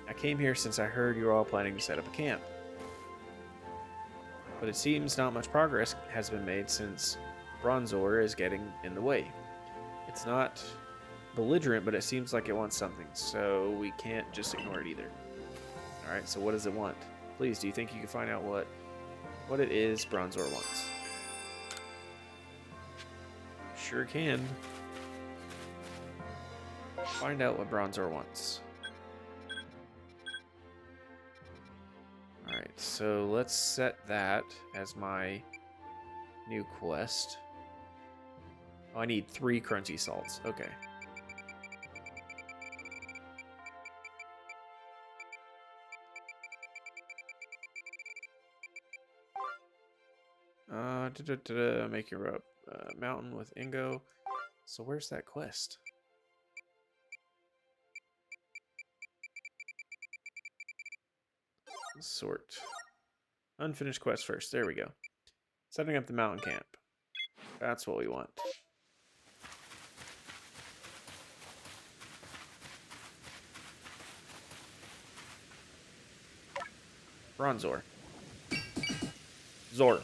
I came here since I heard you were all planning to set up a camp. But it seems not much progress has been made since Bronzor is getting in the way. It's not belligerent, but it seems like it wants something, so we can't just ignore it either. Alright, so what does it want? Please, do you think you can find out what it is Bronzor wants? Sure can. Find out what Bronzor wants. Alright, so let's set that as my new quest. Oh, I need 3 crunchy salts. Okay. Make your mountain with Ingo. So where's that quest? Sort. Unfinished quest first. There we go. Setting up the mountain camp. That's what we want. Bronzor. Zor.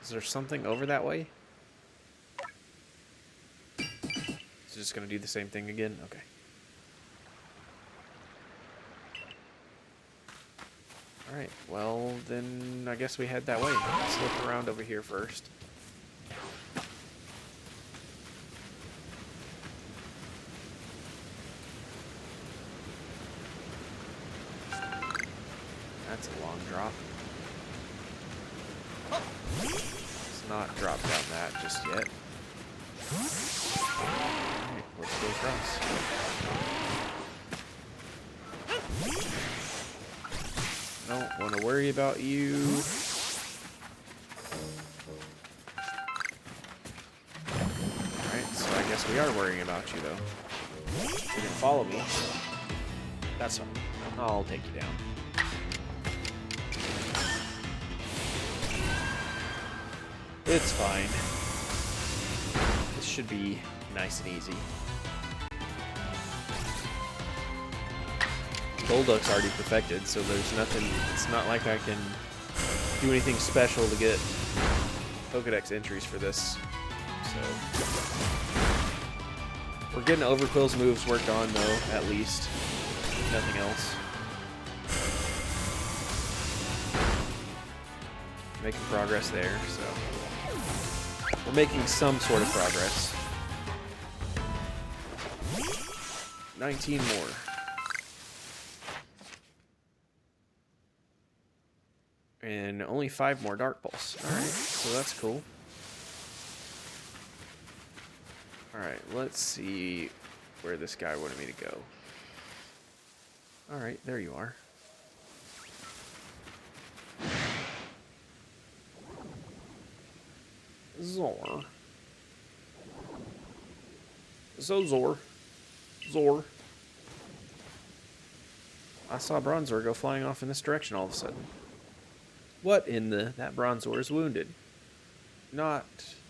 Is there something over that way? Is it just gonna do the same thing again? Okay. Alright, well then I guess we head that way. Let's look around over here first. That's a long drop. Let's not drop down that just yet. Alright, let's go across. Don't want to worry about you. Alright, so I guess we are worrying about you though. You can follow me. That's fine. I'll take you down. It's fine. This should be nice and easy. Golduck's already perfected, so there's nothing. It's not like I can do anything special to get Pokedex entries for this. So we're getting Overquill's moves worked on, though, at least. Nothing else. Making progress there, so we're making some sort of progress. 19 more. And only 5 more Dark Pulse. Alright, so that's cool. Alright, let's see where this guy wanted me to go. Alright, there you are. Zor. Zor. I saw Bronzor go flying off in this direction all of a sudden. What in the... That Bronzor is wounded.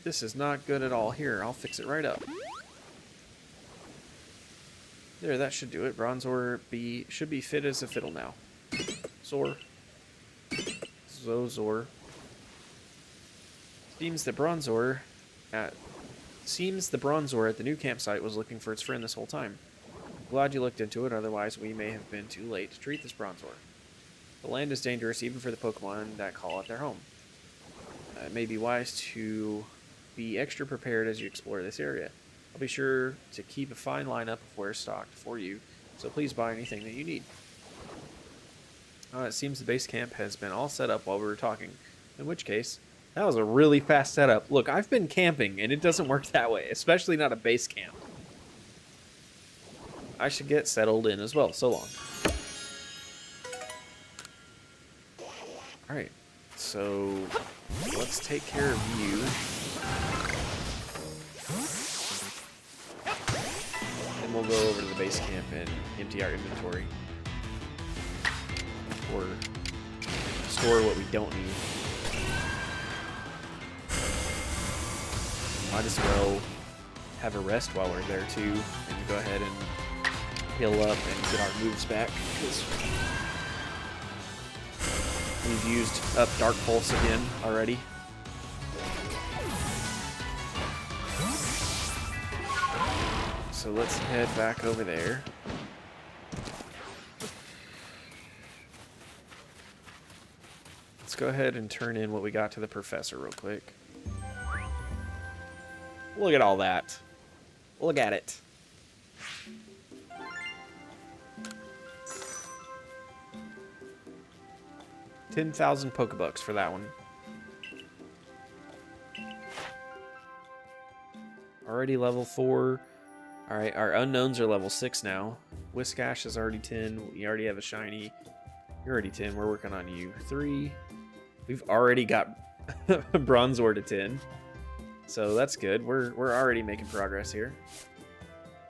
This is not good at all. Here, I'll fix it right up. There, that should do it. Bronzor should be fit as a fiddle now. Zor. Zor. Seems the Bronzor at the new campsite was looking for its friend this whole time. Glad you looked into it, otherwise we may have been too late to treat this Bronzor. The land is dangerous even for the Pokemon that call it their home. It may be wise to be extra prepared as you explore this area. I'll be sure to keep a fine lineup of wares stocked for you, so please buy anything that you need. It seems the base camp has been all set up while we were talking, in which case, that was a really fast setup. Look, I've been camping, and it doesn't work that way, especially not a base camp. I should get settled in as well. So long. Alright, so let's take care of you. Then we'll go over to the base camp and empty our inventory. Or store what we don't need. Might as well have a rest while we're there too, and go ahead and heal up and get our moves back, because we've used up Dark Pulse again already. So let's head back over there. Let's go ahead and turn in what we got to the professor real quick. Look at all that. Look at it. $10,000 Pokebucks for that one. Already level 4. Alright, our unknowns are level 6 now. Whiskash is already 10. We already have a shiny. You're already 10. We're working on you. 3. We've already got Bronzor to 10. So that's good. We're already making progress here.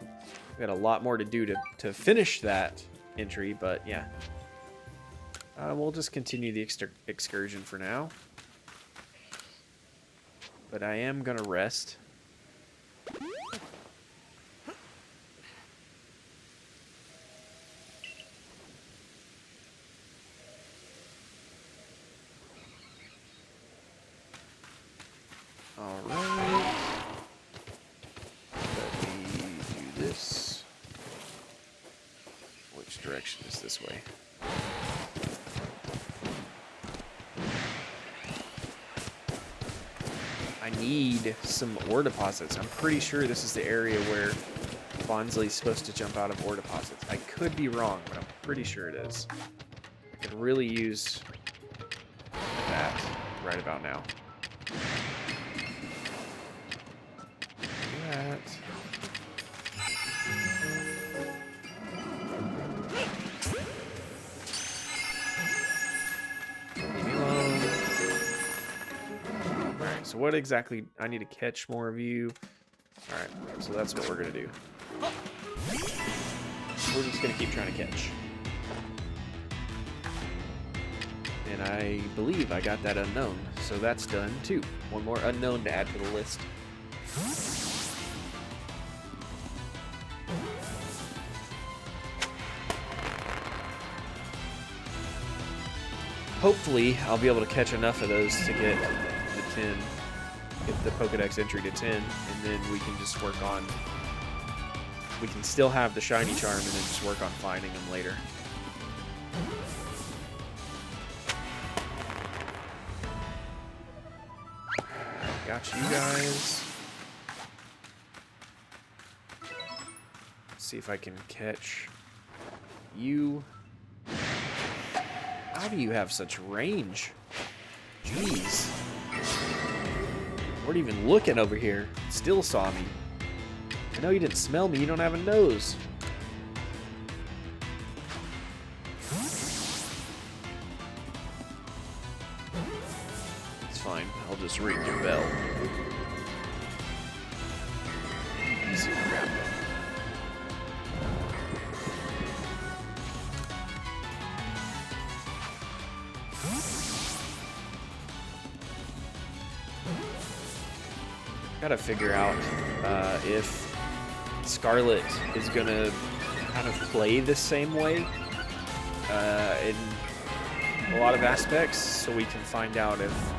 We've got a lot more to do to finish that entry, but yeah. We'll just continue the excursion for now. But I am going to rest. Alright. Let me do this. Which direction is this way? I need some ore deposits. I'm pretty sure this is the area where Bonsley's supposed to jump out of ore deposits. I could be wrong, but I'm pretty sure it is. I could really use that right about now. That. Leave me alone. Alright, so what exactly? I need to catch more of you. Alright, so that's what we're going to do. We're just going to keep trying to catch. And I believe I got that unknown, so that's done too. One more unknown to add to the list. Hopefully, I'll be able to catch enough of those to get the 10, get the Pokedex entry to 10, and then we can just work on, we can still have the shiny charm and then just work on finding them later. Got you guys. Let's see if I can catch you. How do you have such range? Jeez. Weren't even looking over here. Still saw me. I know you didn't smell me. You don't have a nose. It's fine. I'll just ring your bell. Easy crap. Gotta figure out if Scarlet is gonna kind of play the same way in a lot of aspects, so we can find out if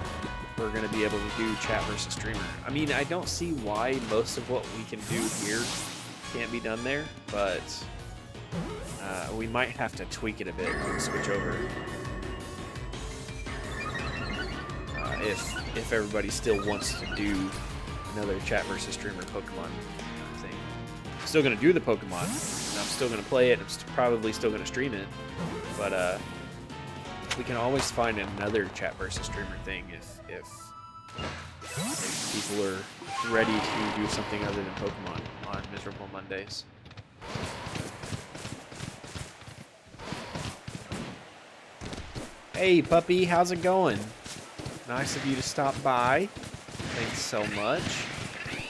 we're gonna be able to do chat versus streamer. I mean, I don't see why most of what we can do here can't be done there, but we might have to tweak it a bit and switch over. if everybody still wants to do another chat versus streamer Pokemon thing. I'm still gonna do the Pokemon, and I'm still gonna play it. I'm probably still gonna stream it, but we can always find another chat versus streamer thing if people are ready to do something other than Pokemon on Miserable Mondays. Hey puppy, how's it going? Nice of you to stop by. Thanks so much.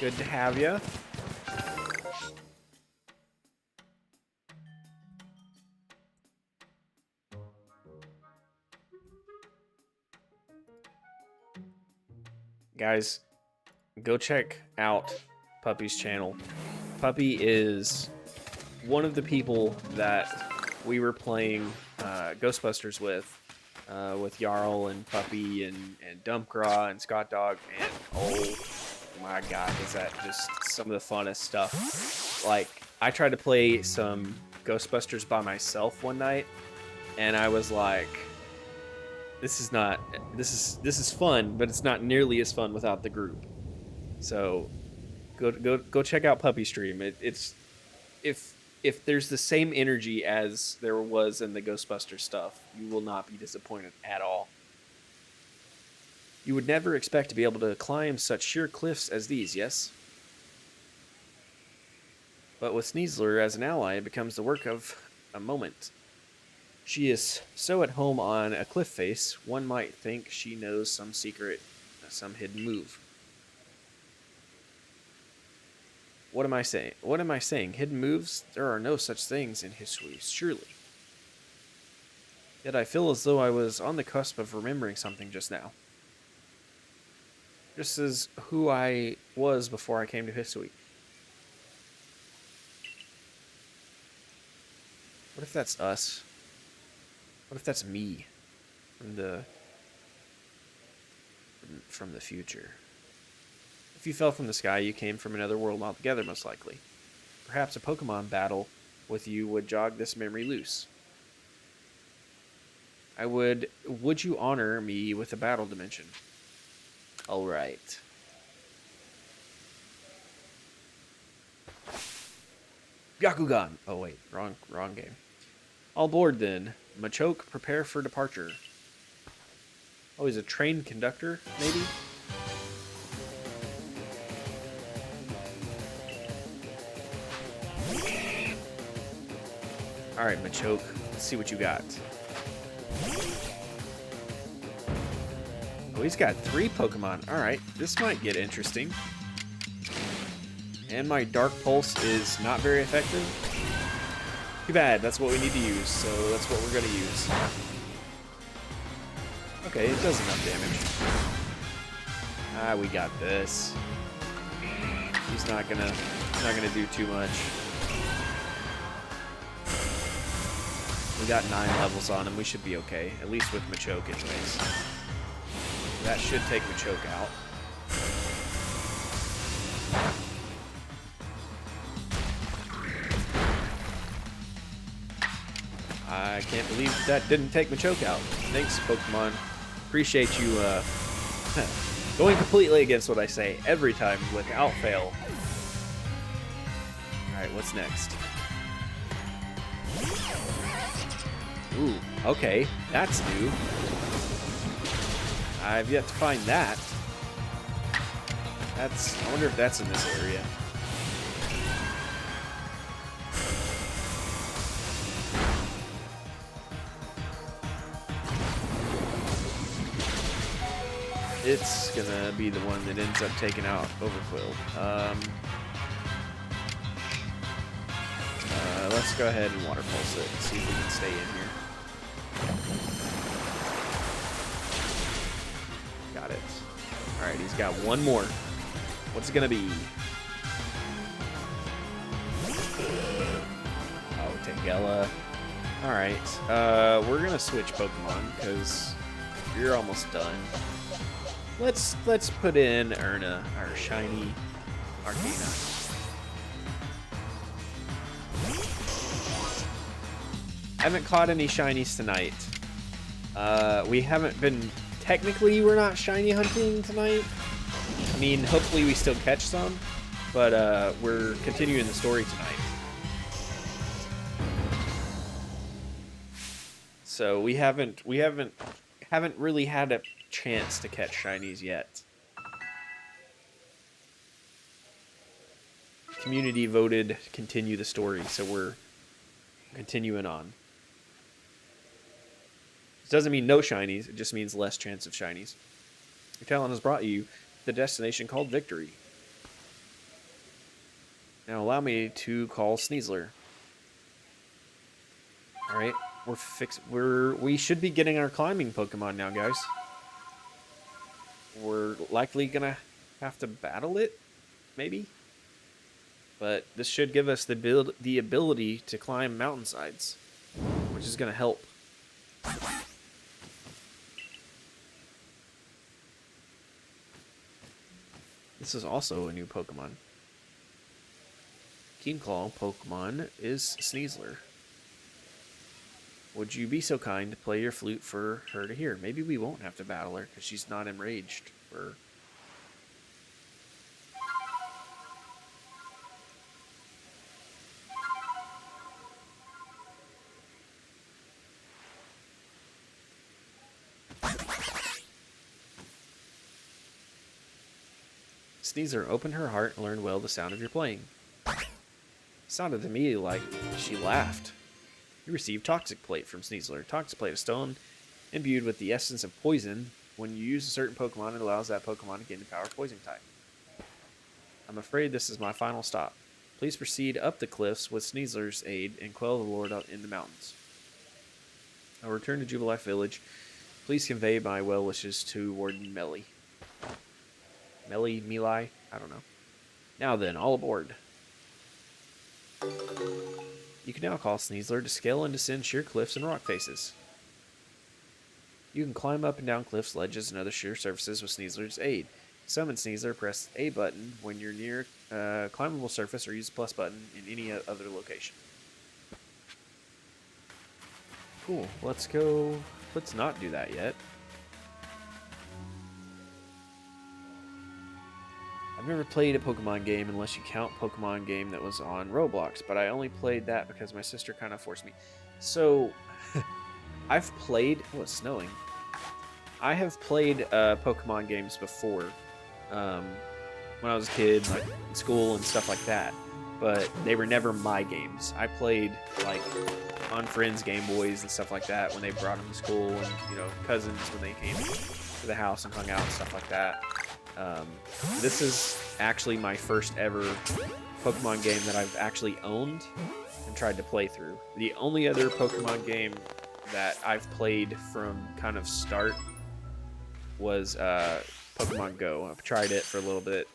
Good to have you. Guys, go check out Puppy's channel. Puppy is one of the people that we were playing Ghostbusters with Jarl and Puppy and Dumpgraw and Scott Dog, and oh my god, is that just some of the funnest stuff. Like, I tried to play some Ghostbusters by myself one night, and I was like, this is fun, but it's not nearly as fun without the group. So go check out Puppy Stream. It's if there's the same energy as there was in the Ghostbusters stuff, you will not be disappointed at all. You would never expect to be able to climb such sheer cliffs as these, yes? But with Sneasler as an ally, it becomes the work of a moment. She is so at home on a cliff face, one might think she knows some secret, some hidden move. What am I saying? What am I saying? Hidden moves? There are no such things in history, surely. Yet I feel as though I was on the cusp of remembering something just now. Just as who I was before I came to Hisui. What if that's us? What if that's me from the future? If you fell from the sky, you came from another world altogether, most likely. Perhaps a Pokemon battle with you would jog this memory loose. Would you honor me with a battle dimension? Alright. Byakugan! Oh wait, wrong game. All aboard then. Machoke, prepare for departure. Oh, he's a train conductor, maybe? Alright, Machoke, let's see what you got. Oh, he's got 3 Pokemon. Alright, this might get interesting. And my Dark Pulse is not very effective. Too bad, that's what we need to use, so that's what we're gonna use. Okay, it does enough damage. Ah, we got this. He's not gonna do too much. We got 9 levels on him, we should be okay. At least with Machoke anyways. That should take Machoke out. I can't believe that didn't take Machoke out. Thanks, Pokemon. Appreciate you going completely against what I say every time without fail. Alright, what's next? Ooh, okay. That's new. I've yet to find that. I wonder if that's in this area. It's gonna be the one that ends up taking out Overquill. Let's go ahead and Water Pulse it and see if we can stay in here. Got it. Alright, he's got one more. What's it gonna be? Oh, Tangela. Alright, we're gonna switch Pokemon because you're almost done. Let's put in Erna, our shiny Arcana. I haven't caught any shinies tonight. We haven't been technically we're not shiny hunting tonight. I mean, hopefully we still catch some, but we're continuing the story tonight. So we haven't really had a chance to catch shinies yet. Community voted to continue the story, so we're continuing on. This doesn't mean no shinies, it just means less chance of shinies. Your talent has brought you to the destination called Victory. Now allow me to call Sneasler. Alright, we should be getting our climbing Pokemon now, guys. We're likely gonna have to battle it, maybe? But this should give us the ability to climb mountainsides, which is gonna help. This is also a new Pokemon. Keenclaw Pokemon is Sneasler. Would you be so kind to play your flute for her to hear? Maybe we won't have to battle her because she's not enraged. Sneasler opened her heart and learned well the sound of your playing. It sounded to me like she laughed. You received Toxic Plate from Sneasler. Toxic Plate is stone imbued with the essence of poison. When you use a certain Pokemon, it allows that Pokemon to gain the power of Poison type. I'm afraid this is my final stop. Please proceed up the cliffs with Sneasler's aid and quell the Lord out in the mountains. I'll return to Jubilife Village. Please convey my well wishes to Warden Melly. Meli? I don't know. Now then, all aboard. You can now call Sneasler to scale and descend sheer cliffs and rock faces. You can climb up and down cliffs, ledges, and other sheer surfaces with Sneasler's aid. To summon Sneasler, press A button when you're near a climbable surface or use the plus button in any other location. Cool. Let's go. Let's not do that yet. I've never played a Pokemon game unless you count Pokemon game that was on Roblox, but I only played that because my sister kind of forced me. So, I've played... Oh, it's snowing. I have played Pokemon games before, when I was a kid, like in school and stuff like that, but they were never my games. I played, like, on friends' Game Boys and stuff like that when they brought them to school, and, you know, cousins when they came to the house and hung out and stuff like that. This is actually my first ever Pokemon game that I've actually owned and tried to play through. The only other Pokemon game that I've played from kind of start was Pokemon Go. I've tried it for a little bit.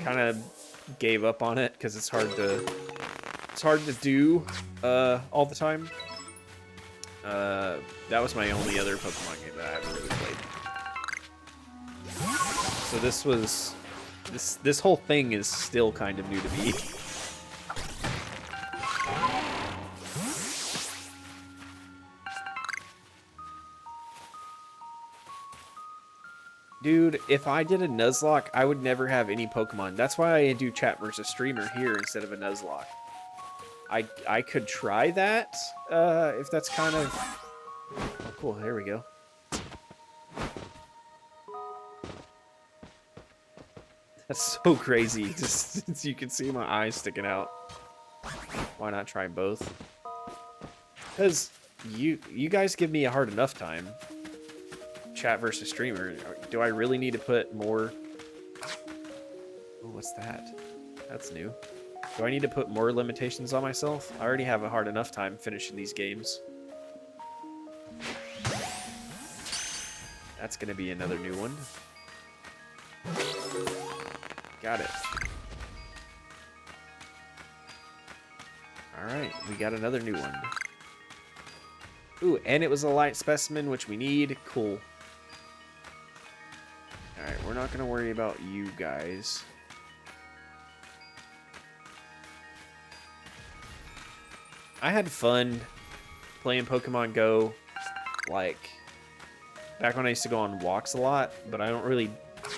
Kind of gave up on it because it's hard to do all the time. That was my only other Pokemon game that I ever really played. So this whole thing is still kind of new to me. Dude, if I did a Nuzlocke, I would never have any Pokemon. That's why I do chat versus streamer here instead of a Nuzlocke. I could try that, if that's kind of... Oh, cool, there we go. That's so crazy, just you can see my eyes sticking out. Why not try both? Because you guys give me a hard enough time. Chat versus streamer. Do I really need to put more... Oh, what's that? That's new. Do I need to put more limitations on myself? I already have a hard enough time finishing these games. That's gonna be another new one. Got it. Alright, we got another new one. Ooh, and it was a light specimen, which we need. Cool. Alright, we're not going to worry about you guys. I had fun playing Pokemon Go, like, back when I used to go on walks a lot, but I don't really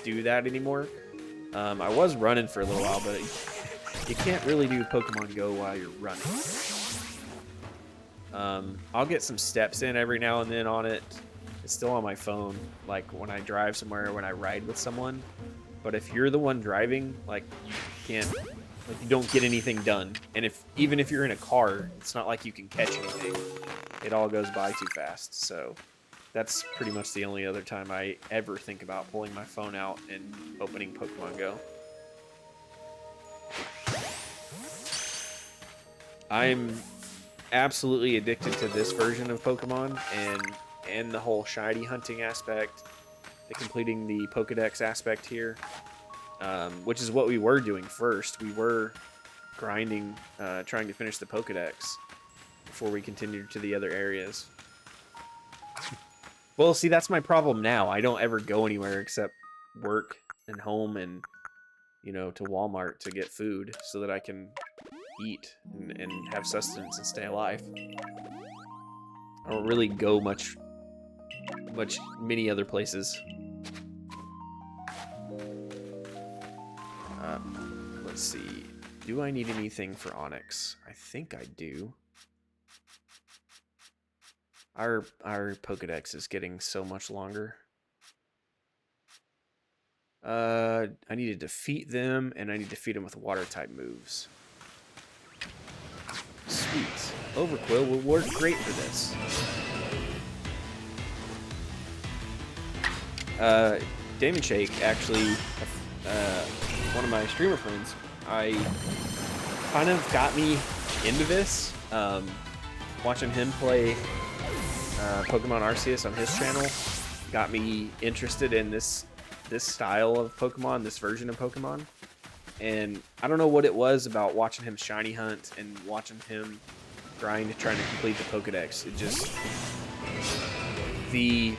do that anymore. I was running for a little while, but you can't really do Pokemon Go while you're running. I'll get some steps in every now and then on it. It's still on my phone, like when I drive somewhere, when I ride with someone. But if you're the one driving, like you can't, like you don't get anything done. And even if you're in a car, it's not like you can catch anything. It all goes by too fast. So that's pretty much the only other time I ever think about pulling my phone out and opening Pokemon Go. I'm absolutely addicted to this version of Pokemon and the whole shiny hunting aspect, the completing the Pokedex aspect here, which is what we were doing first. We were grinding, trying to finish the Pokedex before we continued to the other areas. Well, see, that's my problem now. I don't ever go anywhere except work and home and, you know, to Walmart to get food so that I can eat and have sustenance and stay alive. I don't really go many other places. Let's see. Do I need anything for Onyx? I think I do. Our Pokedex is getting so much longer. I need to defeat them, and I need to defeat them with water-type moves. Sweet. Overquill will work great for this. Damon Shake, actually, one of my streamer friends, kind of got me into this. Watching him play Pokemon Arceus on his channel got me interested in this style of Pokemon, this version of Pokemon. And I don't know what it was about watching him shiny hunt and watching him trying to complete the Pokedex. It just, the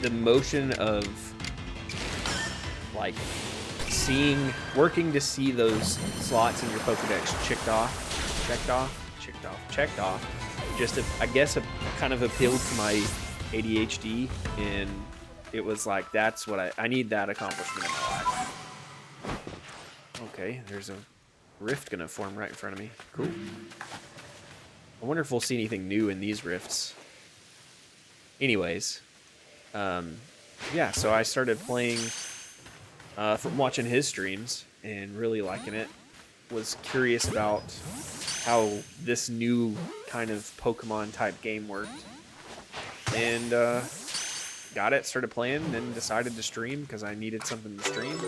motion of like working to see those slots in your Pokedex checked off, just I guess kind of appealed to my ADHD, and it was like, that's what I need that accomplishment in my life. Okay, there's a rift gonna form right in front of me. Cool. I wonder if we'll see anything new in these rifts. Anyways, yeah, so I started playing from watching his streams and really liking it. Was curious about how this new kind of Pokemon type game worked, and got it, started playing, then decided to stream because I needed something to stream,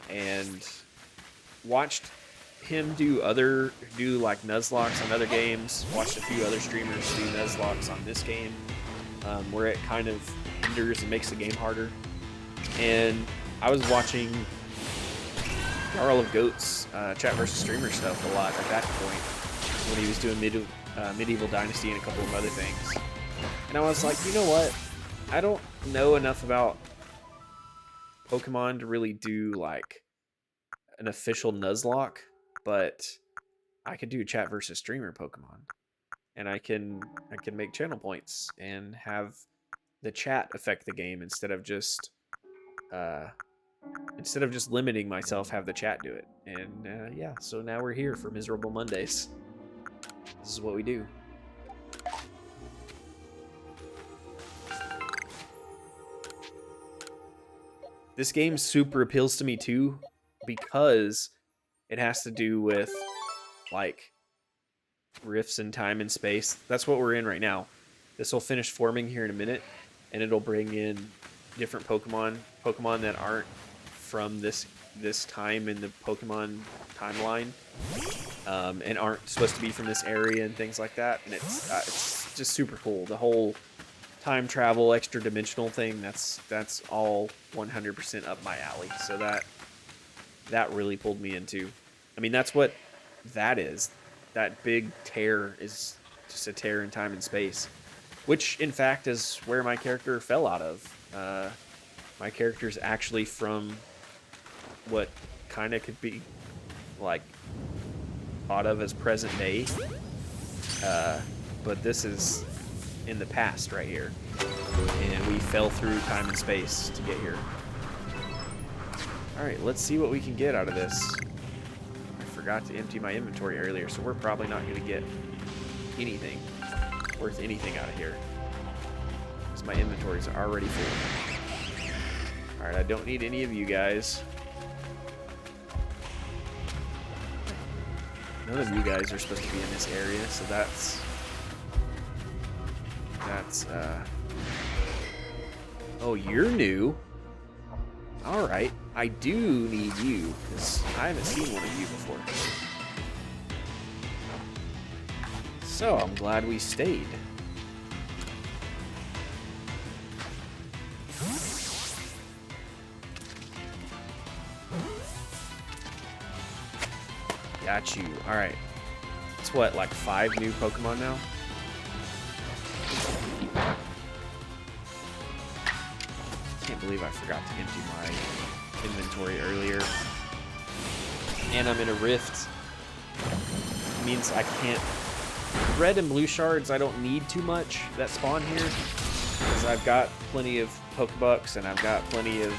and watched him do like Nuzlocke on other games, watched a few other streamers do Nuzlocke on this game, where it kind of hinders and makes the game harder. And I was watching Jarl of Goat's chat versus streamer stuff a lot at that point, when he was doing Medieval Dynasty and a couple of other things. And I was like, you know what? I don't know enough about Pokemon to really do like an official Nuzlocke, but I could do chat versus streamer Pokemon, and I can make channel points and have the chat affect the game instead of just limiting myself, have the chat do it. And yeah, so now we're here for Miserable Mondays. This is what we do. This game super appeals to me too, because it has to do with like rifts in time and space. That's what we're in right now. This will finish forming here in a minute, and it'll bring in different Pokemon that aren't from this time in the Pokemon timeline, and aren't supposed to be from this area and things like that. And it's just super cool. The whole time travel, extra dimensional thing, that's all 100% up my alley. So that really pulled me into. I mean, that's what that is. That big tear is just a tear in time and space, which in fact is where my character fell out of. My character's actually from what kind of could be like thought of as present day, but this is in the past right here. And we fell through time and space to get here. Alright, let's see what we can get out of this. I forgot to empty my inventory earlier, so we're probably not going to get anything worth anything out of here. Because my inventories are already full. Alright, I don't need any of you guys. None of you guys are supposed to be in this area, so that's oh, you're new. Alright, I do need you, because I haven't seen one of you before. So, I'm glad we stayed. Got you. Alright. It's what, like 5 new Pokemon now? Can't believe I forgot to empty my inventory earlier. And I'm in a rift. It means I can't... Red and blue shards, I don't need too much that spawn here. Because I've got plenty of Pokebucks, and I've got plenty of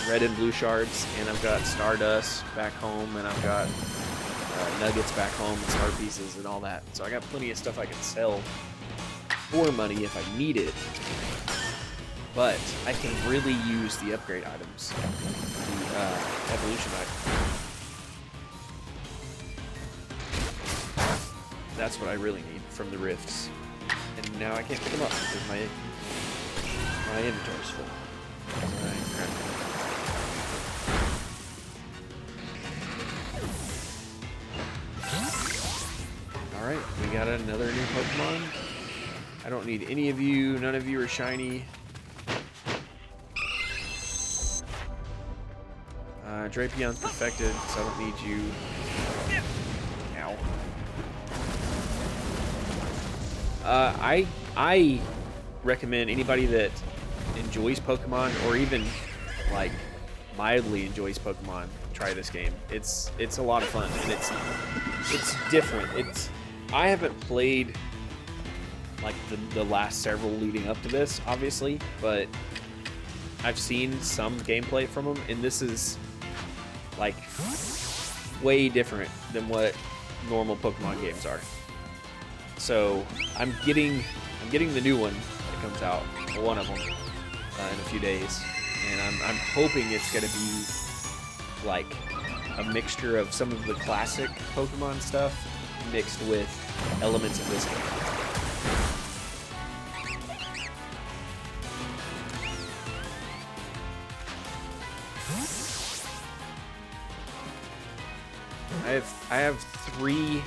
red and blue shards, and I've got Stardust back home, and I've got nuggets back home, and star pieces, and all that. So I got plenty of stuff I can sell for money if I need it. But I can really use the upgrade items, the evolution items. That's what I really need from the rifts. And now I can't pick them up because my inventory's full. Alright, we got another new Pokemon. I don't need any of you. None of you are shiny. Drapeon's perfected, so I don't need you. Ow. I recommend anybody that enjoys Pokemon, or even like mildly enjoys Pokemon, try this game. It's a lot of fun, and it's different. I haven't played like the last several leading up to this, obviously, but I've seen some gameplay from them, and this is like way different than what normal Pokemon games are. So I'm getting the new one that comes out, one of them, in a few days, and I'm hoping it's gonna be like a mixture of some of the classic Pokemon stuff mixed with elements of this game. I have 3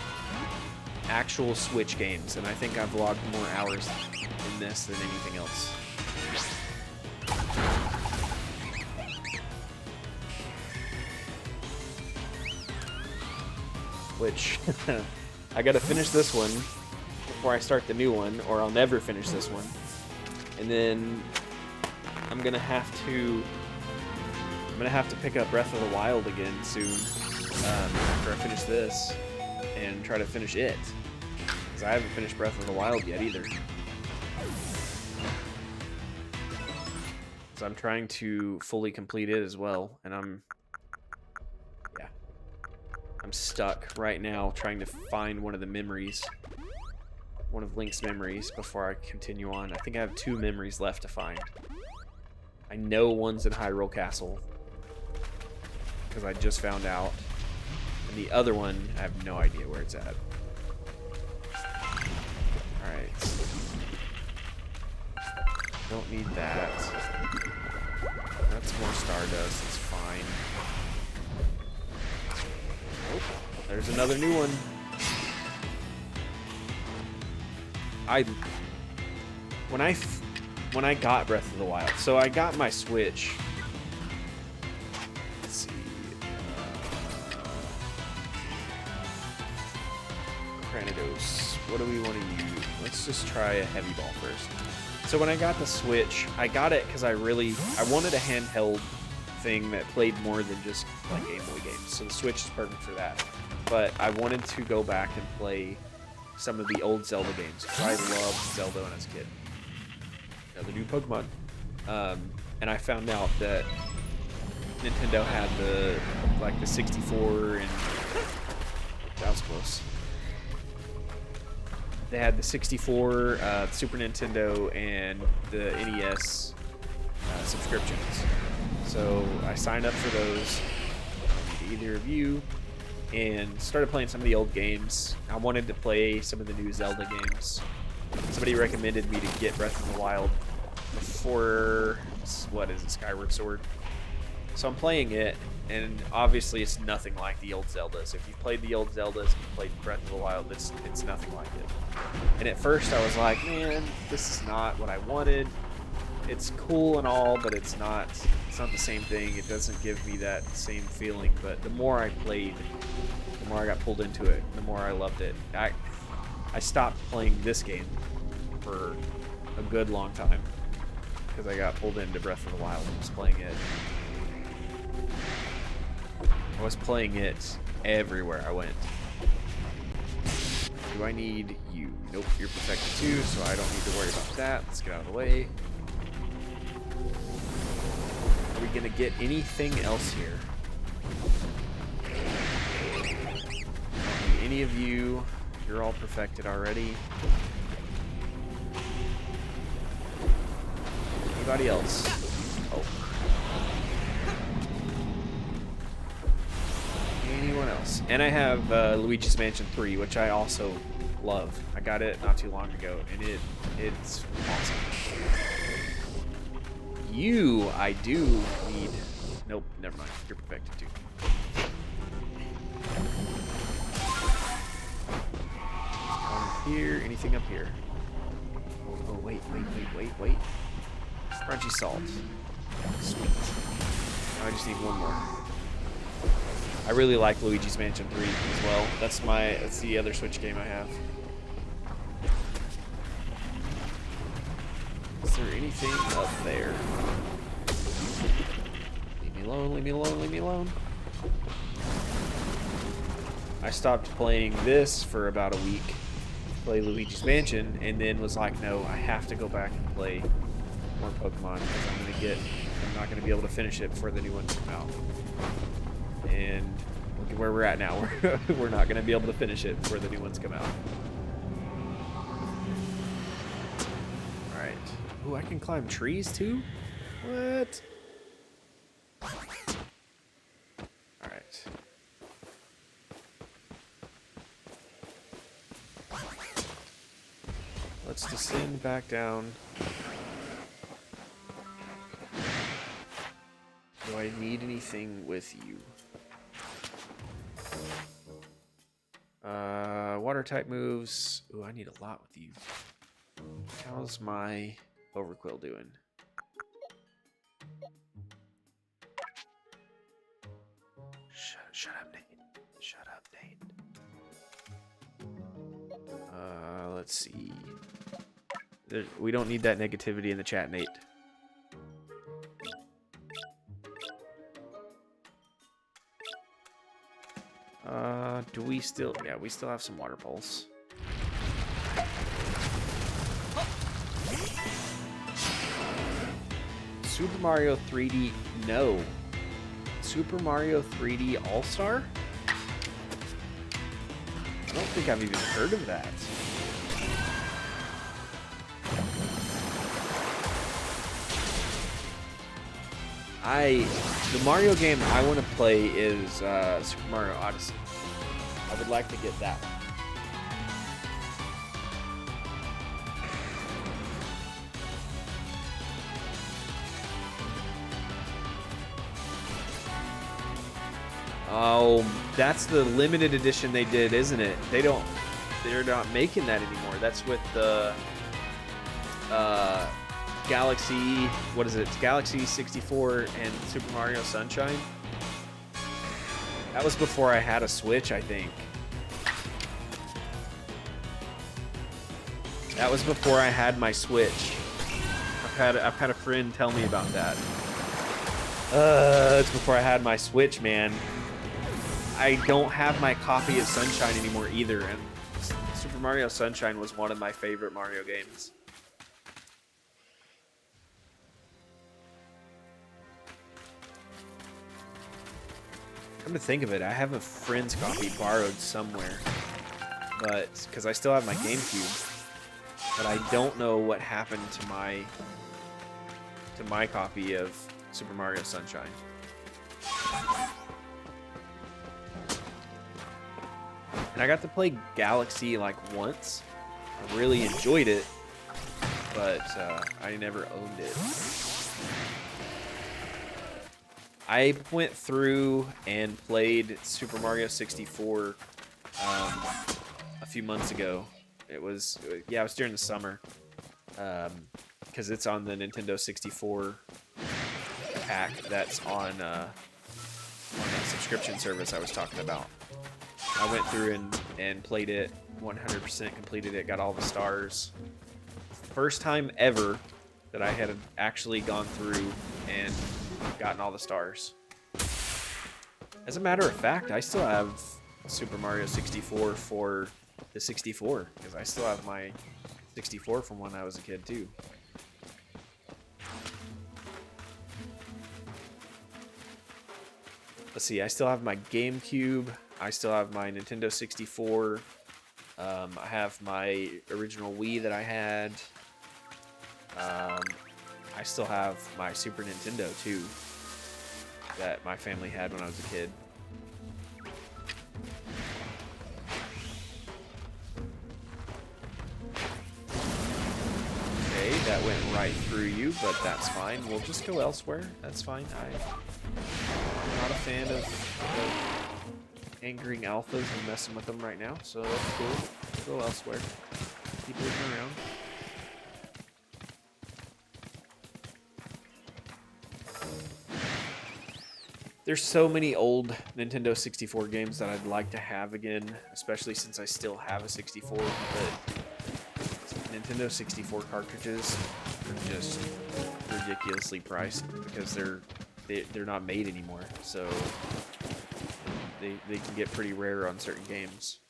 actual Switch games, and I think I've logged more hours in this than anything else. Which, I gotta finish this one before I start the new one, or I'll never finish this one. And then I'm gonna have to pick up Breath of the Wild again soon, after I finish this, and try to finish it, because I haven't finished Breath of the Wild yet either. So I'm trying to fully complete it as well, and I'm stuck right now trying to find one of the memories, one of Link's memories, before I continue on. I think I have 2 memories left to find. I know one's in Hyrule Castle, because I just found out. And the other one, I have no idea where it's at. Alright. Don't need that. That's more Stardust, it's fine. Oh, there's another new one. When I got Breath of the Wild, so I got my Switch. Let's see. Granados. What do we want to use? Let's just try a heavy ball first. So when I got the Switch, I got it because I wanted a handheld thing that played more than just like Game Boy games. So the Switch is perfect for that. But I wanted to go back and play some of the old Zelda games. 'Cause I loved Zelda when I was a kid. You know, the new Pokemon. And I found out that Nintendo had the 64 and that was close. They had the 64, Super Nintendo, and the NES subscriptions. So I signed up for those, either of you, and started playing some of the old games. I wanted to play some of the new Zelda games. Somebody recommended me to get Breath of the Wild before, what is it, Skyward Sword? So I'm playing it, and obviously it's nothing like the old Zeldas. If you've played the old Zeldas, if you've played Breath of the Wild, it's nothing like it. And at first I was like, man, this is not what I wanted. It's cool and all, but it's not the same thing. It doesn't give me that same feeling. But the more I played, the more I got pulled into it, the more I loved it. I stopped playing this game for a good long time because I got pulled into Breath of the Wild and was playing it. I was playing it everywhere I went. Do I need you? Nope, you're perfected too, so I don't need to worry about that. Let's get out of the way. Are we gonna get anything else here? I don't need any of you. You're all perfected already. Anybody else? Oh. Anyone else? And I have Luigi's Mansion 3, which I also love. I got it not too long ago, and it's awesome. You, I do need... Nope, never mind. You're perfected too. Here, anything up here? Oh, wait. Crunchy salt. Sweet. Now I just need one more. I really like Luigi's Mansion 3 as well. That's the other Switch game I have. Is there anything up there? Leave me alone, leave me alone, leave me alone. I stopped playing this for about a week, play Luigi's Mansion, and then was like, no, I have to go back and play more Pokemon because I'm not gonna be able to finish it before the new ones come out. And look at where we're at now. We're not gonna be able to finish it before the new ones come out. Alright. Ooh, I can climb trees too? What? Alright. Let's descend back down. Do I need anything with you? Water type moves. Ooh, I need a lot with you. How's my Overquill doing? Shut up, Nate. Shut up, Nate. Let's see. We don't need that negativity in the chat, Nate. Do we still... Yeah, we still have some water pulse. Super Mario 3D... No. Super Mario 3D All-Star? I don't think I've even heard of that. The Mario game I want to play is Super Mario Odyssey. I would like to get that one. Oh, that's the limited edition they did, isn't it? They're not making that anymore. That's with the Galaxy, what is it? It's Galaxy 64 and Super Mario Sunshine. That was before I had a Switch, I think. That was before I had my Switch. I've had a friend tell me about that. It's before I had my Switch, man. I don't have my copy of Sunshine anymore either, and Super Mario Sunshine was one of my favorite Mario games. Come to think of it, I have a friend's copy borrowed somewhere, but because I still have my GameCube, but I don't know what happened to my copy of Super Mario Sunshine. And I got to play Galaxy like once. I really enjoyed it, but I never owned it. I went through and played Super Mario 64 a few months ago. It was during the summer, because it's on the Nintendo 64 pack that's on that subscription service I was talking about. I went through and played it 100%, completed it, got all the stars. First time ever that I had actually gone through and gotten all the stars. As a matter of fact, I still have Super Mario 64 for the 64, because I still have my 64 from when I was a kid too. Let's see, I still have my GameCube, I still have my Nintendo 64, I have my original Wii that I had, I still have my Super Nintendo too, that my family had when I was a kid. Okay, that went right through you, but that's fine. We'll just go elsewhere. That's fine. I'm not a fan of angering alphas and messing with them right now, so that's cool. We'll go elsewhere. Keep moving around. There's so many old Nintendo 64 games that I'd like to have again, especially since I still have a 64, but Nintendo 64 cartridges are just ridiculously priced because they're not made anymore, so they can get pretty rare on certain games.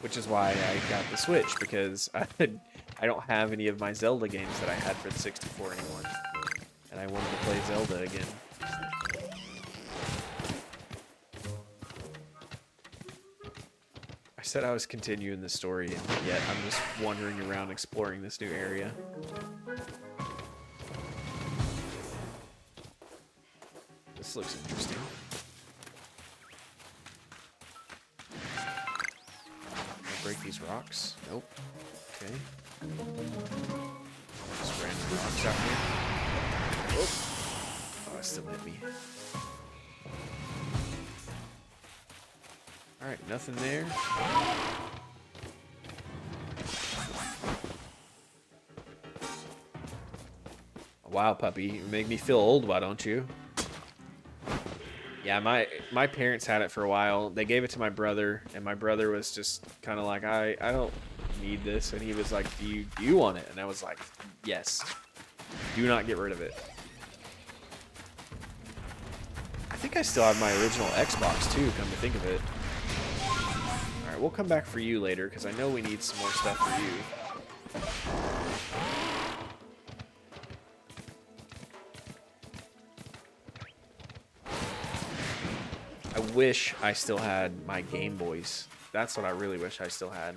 Which is why I got the Switch, because I don't have any of my Zelda games that I had for the 64 anymore. And I wanted to play Zelda again. I said I was continuing the story, and yet I'm just wandering around exploring this new area. This looks interesting. Can I break these rocks? Nope. Okay. Just random rocks out here. Oh, it still hit me. Alright, nothing there. Wow, puppy. You make me feel old, why don't you? Yeah, my parents had it for a while. They gave it to my brother, and my brother was just kind of like, I don't need this. And he was like, do you want it? And I was like, yes. Do not get rid of it. I think I still have my original Xbox too, come to think of it. Alright, we'll come back for you later, because I know we need some more stuff for you. I wish I still had my Game Boys. That's what I really wish I still had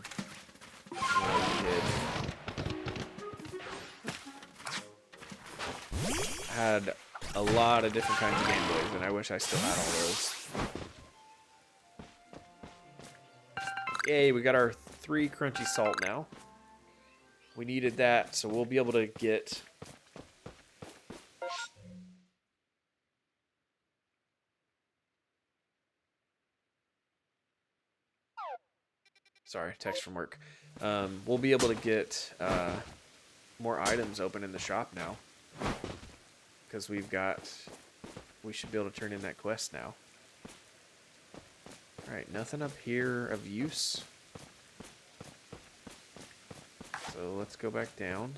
when I was a kid. I had a lot of different kinds of Game Boys, and I wish I still had all those. Yay, we got our 3 crunchy salt now. We needed that, so we'll be able to get... Sorry, text from work. We'll be able to get more items open in the shop now. Because we should be able to turn in that quest now. Alright, nothing up here of use. So let's go back down.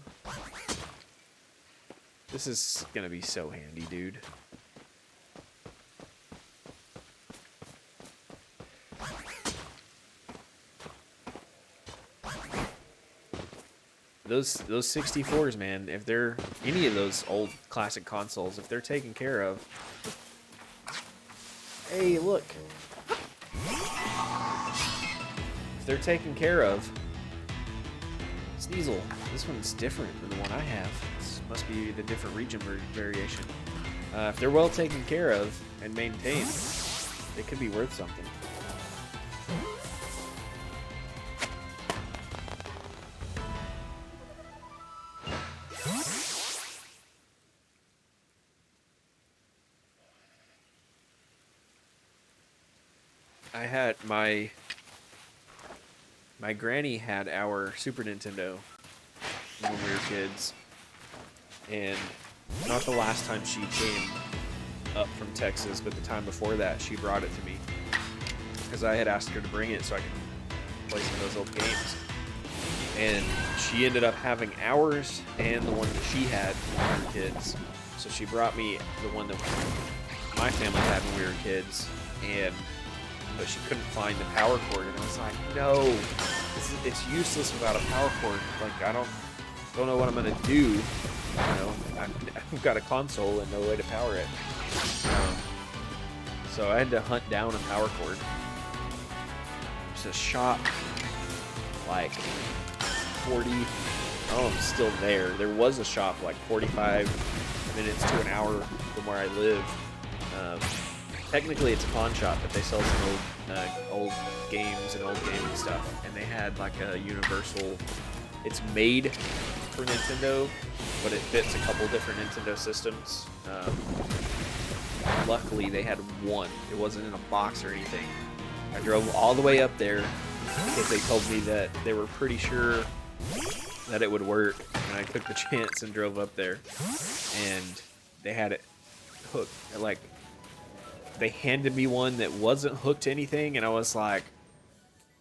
This is gonna be so handy, dude. those 64s, man, if they're any of those old classic consoles, if they're taken care of. Hey, look. If they're taken care of, Sneasel, this one's different than the one I have. This must be the different region variation. If they're well taken care of and maintained, they could be worth something. I had my granny had our Super Nintendo when we were kids, and not the last time she came up from Texas, but the time before that, she brought it to me because I had asked her to bring it so I could play some of those old games. And she ended up having ours and the one that she had when we were kids. So she brought me the one that my family had when we were kids, but she couldn't find the power cord, and I was like, no, it's useless without a power cord. Like, I don't know what I'm gonna do. You know, I've got a console and no way to power it. So I had to hunt down a power cord. There's a shop like 40. Oh, I'm still there. There was a shop like 45 minutes to an hour from where I live. Technically, it's a pawn shop, but they sell some old games and old gaming stuff. And they had like a universal. It's made for Nintendo, but it fits a couple different Nintendo systems. Luckily, they had one. It wasn't in a box or anything. I drove all the way up there because they told me that they were pretty sure that it would work, and I took the chance and drove up there, and they had it hooked. Like, they handed me one that wasn't hooked to anything, and I was like,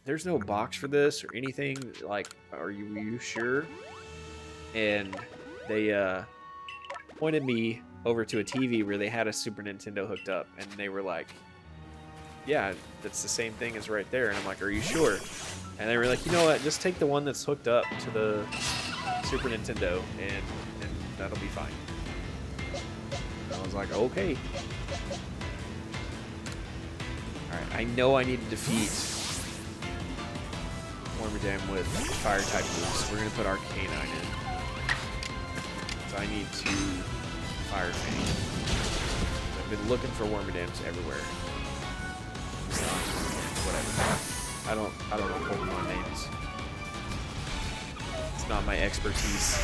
there's no box for this or anything. Like, are you sure? And they pointed me over to a TV where they had a Super Nintendo hooked up, and they were like, yeah, that's the same thing as right there. And I'm like, are you sure? And they were like, you know what, just take the one that's hooked up to the Super Nintendo, and that'll be fine. And I was like, okay. Alright, I know I need to defeat Wormadam with fire type moves. We're gonna put Arcanine in. So I need to Fire Fang. I've been looking for Wormadams everywhere. Whatever. I don't know Pokemon names. It's not my expertise.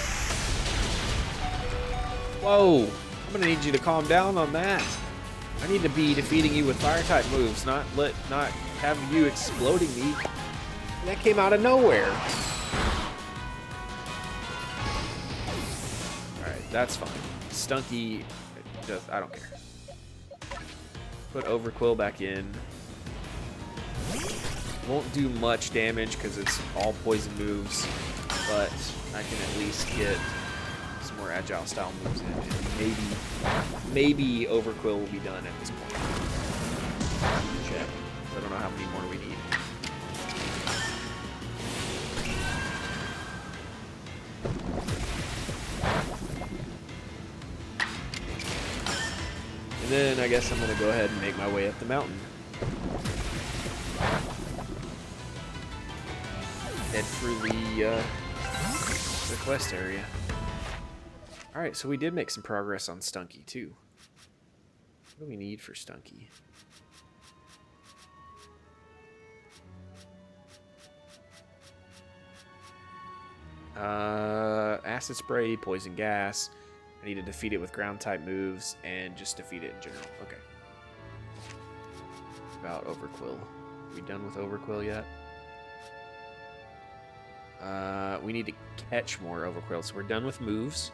Whoa! I'm gonna need you to calm down on that. I need to be defeating you with fire type moves, not have you exploding me. That came out of nowhere. Alright, that's fine. Stunky, I don't care. Put Overquill back in. Won't do much damage because it's all poison moves, but I can at least get some more agile style moves in, and maybe Overquill will be done at this point. Check. I don't know how many more we need. And then I guess I'm gonna go ahead and make my way up the mountain. Head through the quest area. Alright, so we did make some progress on Stunky, too. What do we need for Stunky? Acid Spray, Poison Gas. I need to defeat it with ground-type moves, and just defeat it in general. Okay. About Overquill. Are we done with Overquill yet? We need to catch more Overquill, so we're done with moves.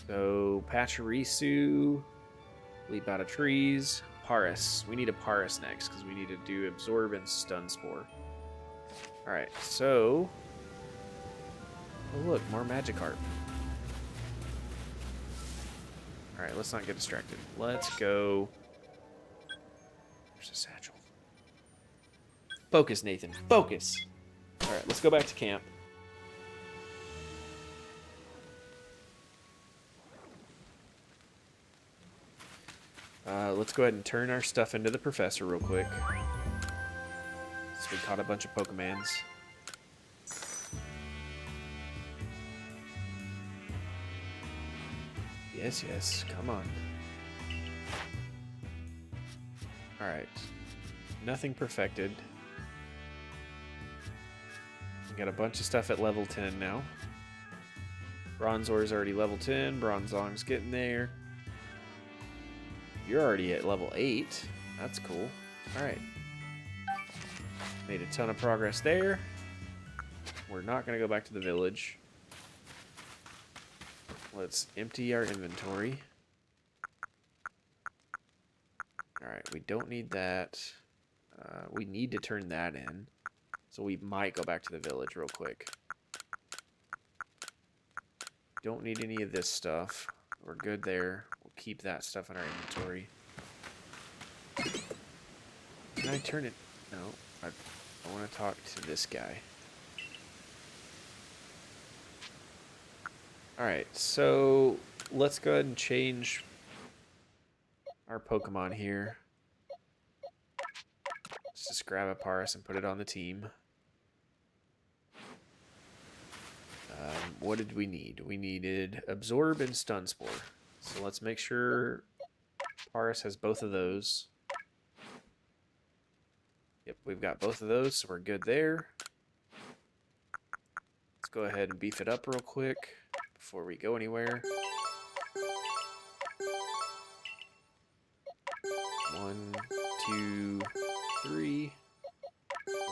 So, Pachirisu, Leap Out of Trees, Paris. We need a Paris next, because we need to do Absorb and Stun Spore. Alright, so... Oh look, more Magikarp. Alright, let's not get distracted. Let's go... There's a satchel. Focus, Nathan. Focus! Alright, let's go back to camp. Let's go ahead and turn our stuff into the professor real quick. So we caught a bunch of Pokemons. Yes, yes, come on. Alright. Nothing perfected. We got a bunch of stuff at level 10 now. Bronzor's already level 10. Bronzong's getting there. You're already at level 8. That's cool. Alright. Made a ton of progress there. We're not going to go back to the village. Let's empty our inventory. Alright, we don't need that. We need to turn that in. So we might go back to the village real quick. Don't need any of this stuff. We're good there. We'll keep that stuff in our inventory. Can I turn it? No. I want to talk to this guy. Alright, so let's go ahead and change our Pokemon here. Let's just grab a Paris and put it on the team. What did we need? We needed Absorb and Stun Spore. So let's make sure Paris has both of those. Yep, we've got both of those, so we're good there. Let's go ahead and beef it up real quick before we go anywhere. 1, 2, 3.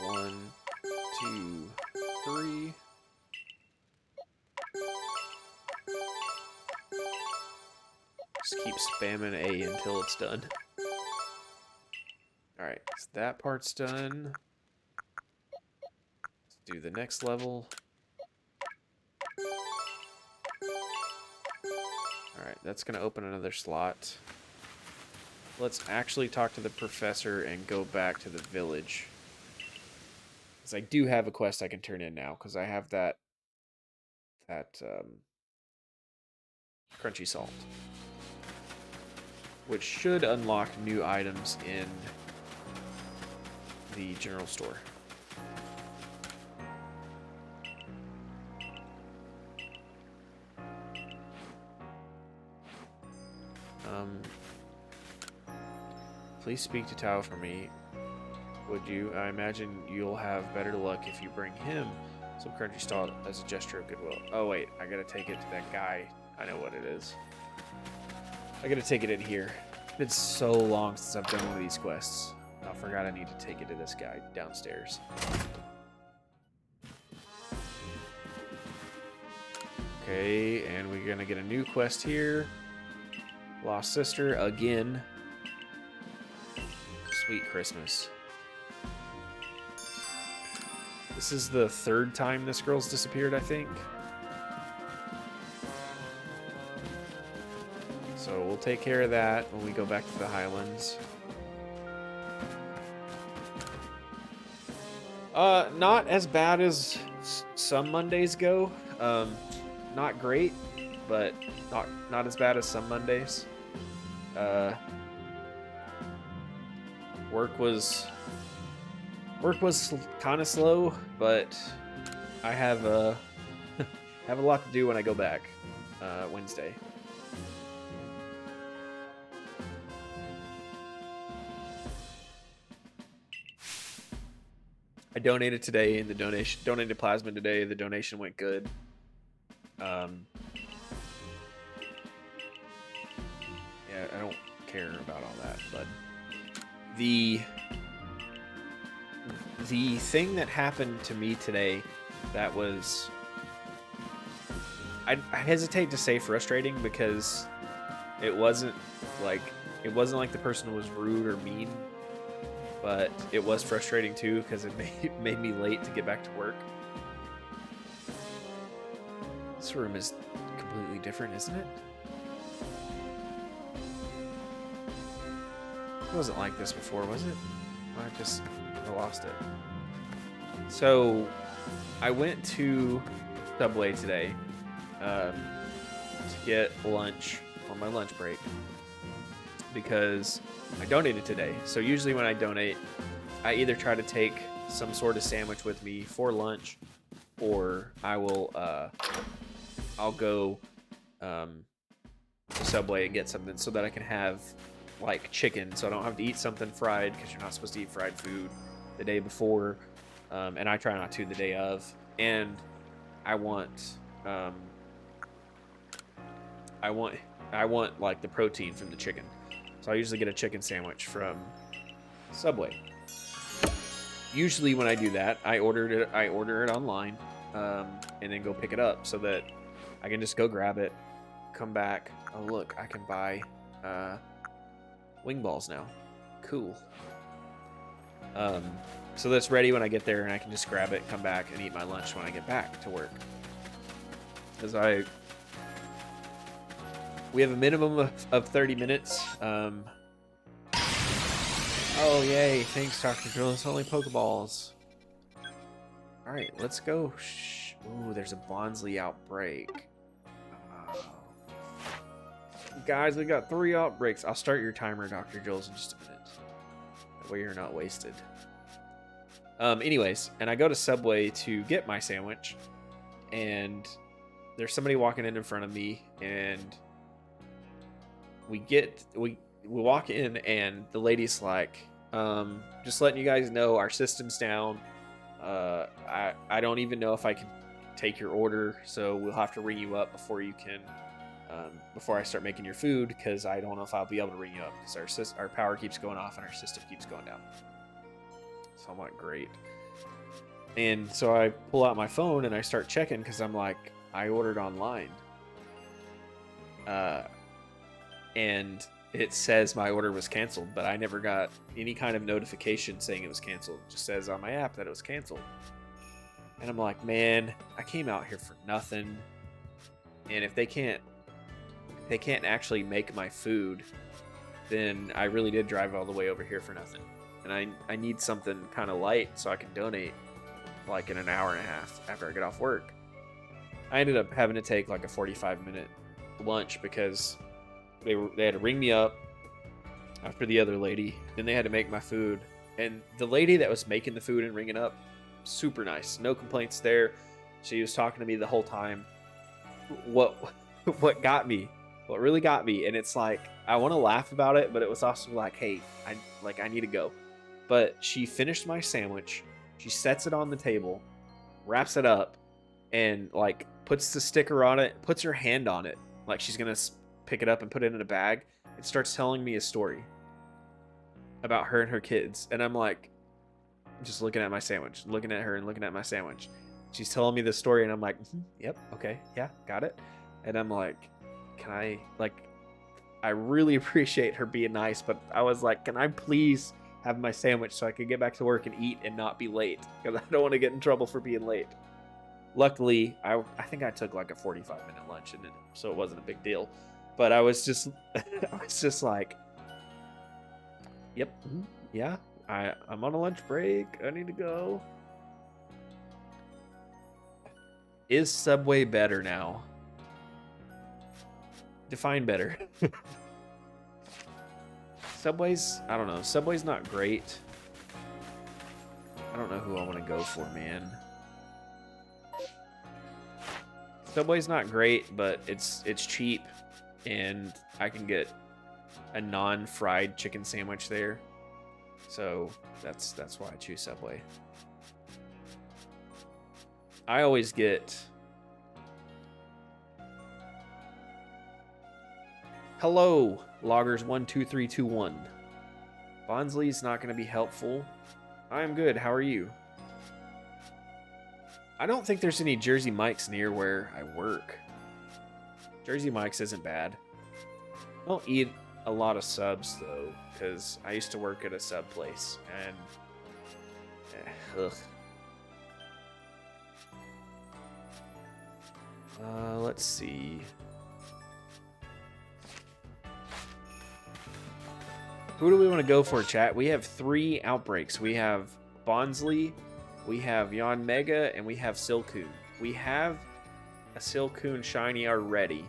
1, 2, 3. Just keep spamming A until it's done. Alright, so that part's done. Let's do the next level. Alright, that's going to open another slot. Let's actually talk to the professor and go back to the village. Because I do have a quest I can turn in now, because I have that crunchy salt, which should unlock new items in the general store. Please speak to Tao for me. Would you? I imagine you'll have better luck if you bring him some crunchy salt as a gesture of goodwill. Oh wait, I gotta take it to that guy. I know what it is. I gotta take it in here. It's been so long since I've done one of these quests. I forgot I need to take it to this guy downstairs. Okay, and we're gonna get a new quest here. Lost Sister again. Sweet Christmas. This is the third time this girl's disappeared, I think. So we'll take care of that when we go back to the Highlands. Not as bad as some Mondays go. Not great, but not as bad as some Mondays. Work was kind of slow, but I have have a lot to do when I go back Wednesday. I donated today, and donated plasma today. The donation went good. Yeah, I don't care about all that, but the thing that happened to me today that was, I hesitate to say frustrating, because it wasn't like the person was rude or mean, but it was frustrating too, because it made me late to get back to work. This room is completely different, isn't it? It wasn't like this before, was it? I lost it. So, I went to Subway today to get lunch on my lunch break. because I donated today. So usually when I donate, I either try to take some sort of sandwich with me for lunch, or I will I'll go to Subway and get something so that I can have like chicken, so I don't have to eat something fried, because you're not supposed to eat fried food the day before, and I try not to the day of. And I want like the protein from the chicken, so I usually get a chicken sandwich from Subway. Usually when I do that, I order it online, and then go pick it up so that I can just go grab it, come back. Oh look, I can buy wing balls now. Cool. So that's ready when I get there, and I can just grab it, come back, and eat my lunch when I get back to work. Because we have a minimum of 30 minutes. Oh, yay. Thanks, Dr. Drill. It's only Pokeballs. All right, let's go. Ooh, there's a Bonsley outbreak. Guys, we got 3 outbreaks. I'll start your timer, Dr. Jules, in just a minute. That way you're not wasted. Anyways, and I go to Subway to get my sandwich, and there's somebody walking in front of me, and we walk in, and the lady's like, just letting you guys know our system's down. I don't even know if I can take your order, so we'll have to ring you up before you can, before I start making your food, because I don't know if I'll be able to ring you up, because our power keeps going off and our system keeps going down. So I'm like, great. And so I pull out my phone and I start checking, because I'm like, I ordered online. And it says my order was canceled, but I never got any kind of notification saying it was canceled. It just says on my app that it was canceled. And I'm like, man, I came out here for nothing. And if they can't actually make my food, then I really did drive all the way over here for nothing. And I need something kind of light so I can donate like in an hour and a half after I get off work. I ended up having to take like a 45-minute lunch, because they had to ring me up after the other lady. Then they had to make my food. And the lady that was making the food and ringing up, super nice. No complaints there. She was talking to me the whole time. What really got me, and it's like, I want to laugh about it, but it was also like, hey, I need to go. But she finished my sandwich. She sets it on the table, wraps it up, and like puts the sticker on it, puts her hand on it, like she's gonna pick it up and put it in a bag. It starts telling me a story about her and her kids, and I'm like, just looking at my sandwich, looking at her and looking at my sandwich. She's telling me this story, and I'm like, yep, okay, yeah, got it. And I'm like, can I, like, I really appreciate her being nice, but I was like, can I please have my sandwich so I can get back to work and eat and not be late? Because I don't want to get in trouble for being late. Luckily, I think I took like a 45-minute lunch, and so it wasn't a big deal. But I was just, like, yep, yeah, I'm on a lunch break. I need to go. Is Subway better now? Define better. Subway's, I don't know. Subway's not great. I don't know who I want to go for, man. Subway's not great, but it's cheap, and I can get a non-fried chicken sandwich there. So that's why I choose Subway. I always get... Hello, Loggers12321. Bonsley's not going to be helpful. I'm good. How are you? I don't think there's any Jersey Mike's near where I work. Jersey Mike's isn't bad. I don't eat a lot of subs, though, because I used to work at a sub place, and... ugh. Let's see... Who do we want to go for, chat? We have 3 outbreaks. We have Bonsley, we have Yon Mega, and we have Silcoon. We have a Silcoon shiny already.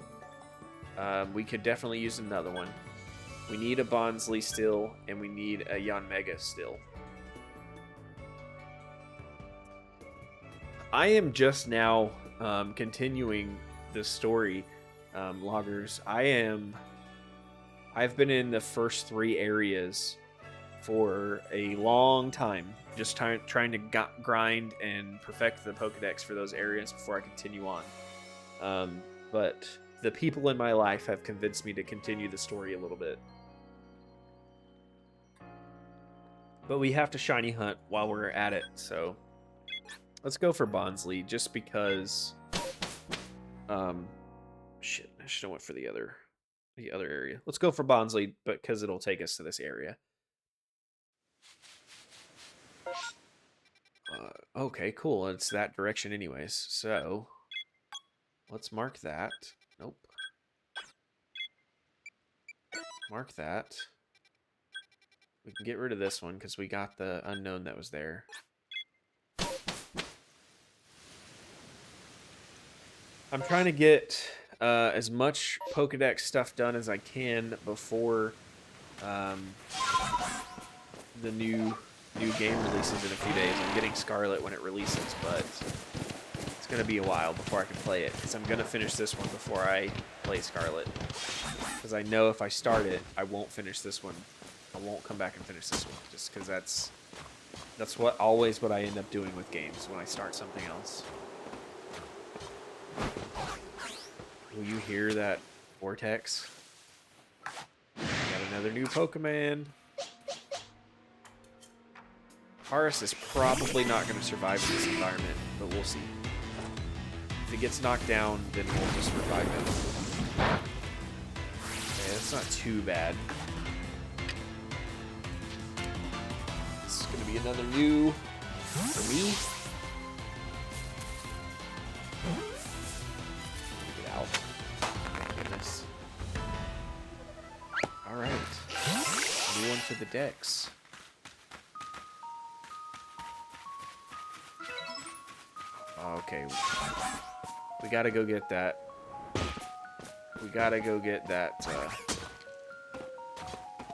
We could definitely use another one. We need a Bonsly still, and we need a Yanmega still. I am just now continuing the story, loggers. I've been in the first 3 areas for a long time, just trying to grind and perfect the Pokedex for those areas before I continue on. But the people in my life have convinced me to continue the story a little bit. But we have to shiny hunt while we're at it, so let's go for Bonsly, just because... shit, I should have went for the other area. Let's go for Bonsly, but because it'll take us to this area. Okay, cool. It's that direction anyways. So, let's mark that. Nope. Mark that. We can get rid of this one because we got the unknown that was there. I'm trying to get as much Pokedex stuff done as I can before the new game releases in a few days. I'm getting Scarlet when it releases, but it's going to be a while before I can play it, because I'm going to finish this one before I play Scarlet. Because I know if I start it, I won't finish this one. I won't come back and finish this one, just because that's always what I end up doing with games when I start something else. Will you hear that vortex? Got another new Pokemon. Arceus is probably not going to survive in this environment, but we'll see. If it gets knocked down, then we'll just revive him. Okay, that's not too bad. This is going to be another new for me. Get out. Goodness. Alright. New one for the Dex. Okay, we gotta go get that. We gotta go get that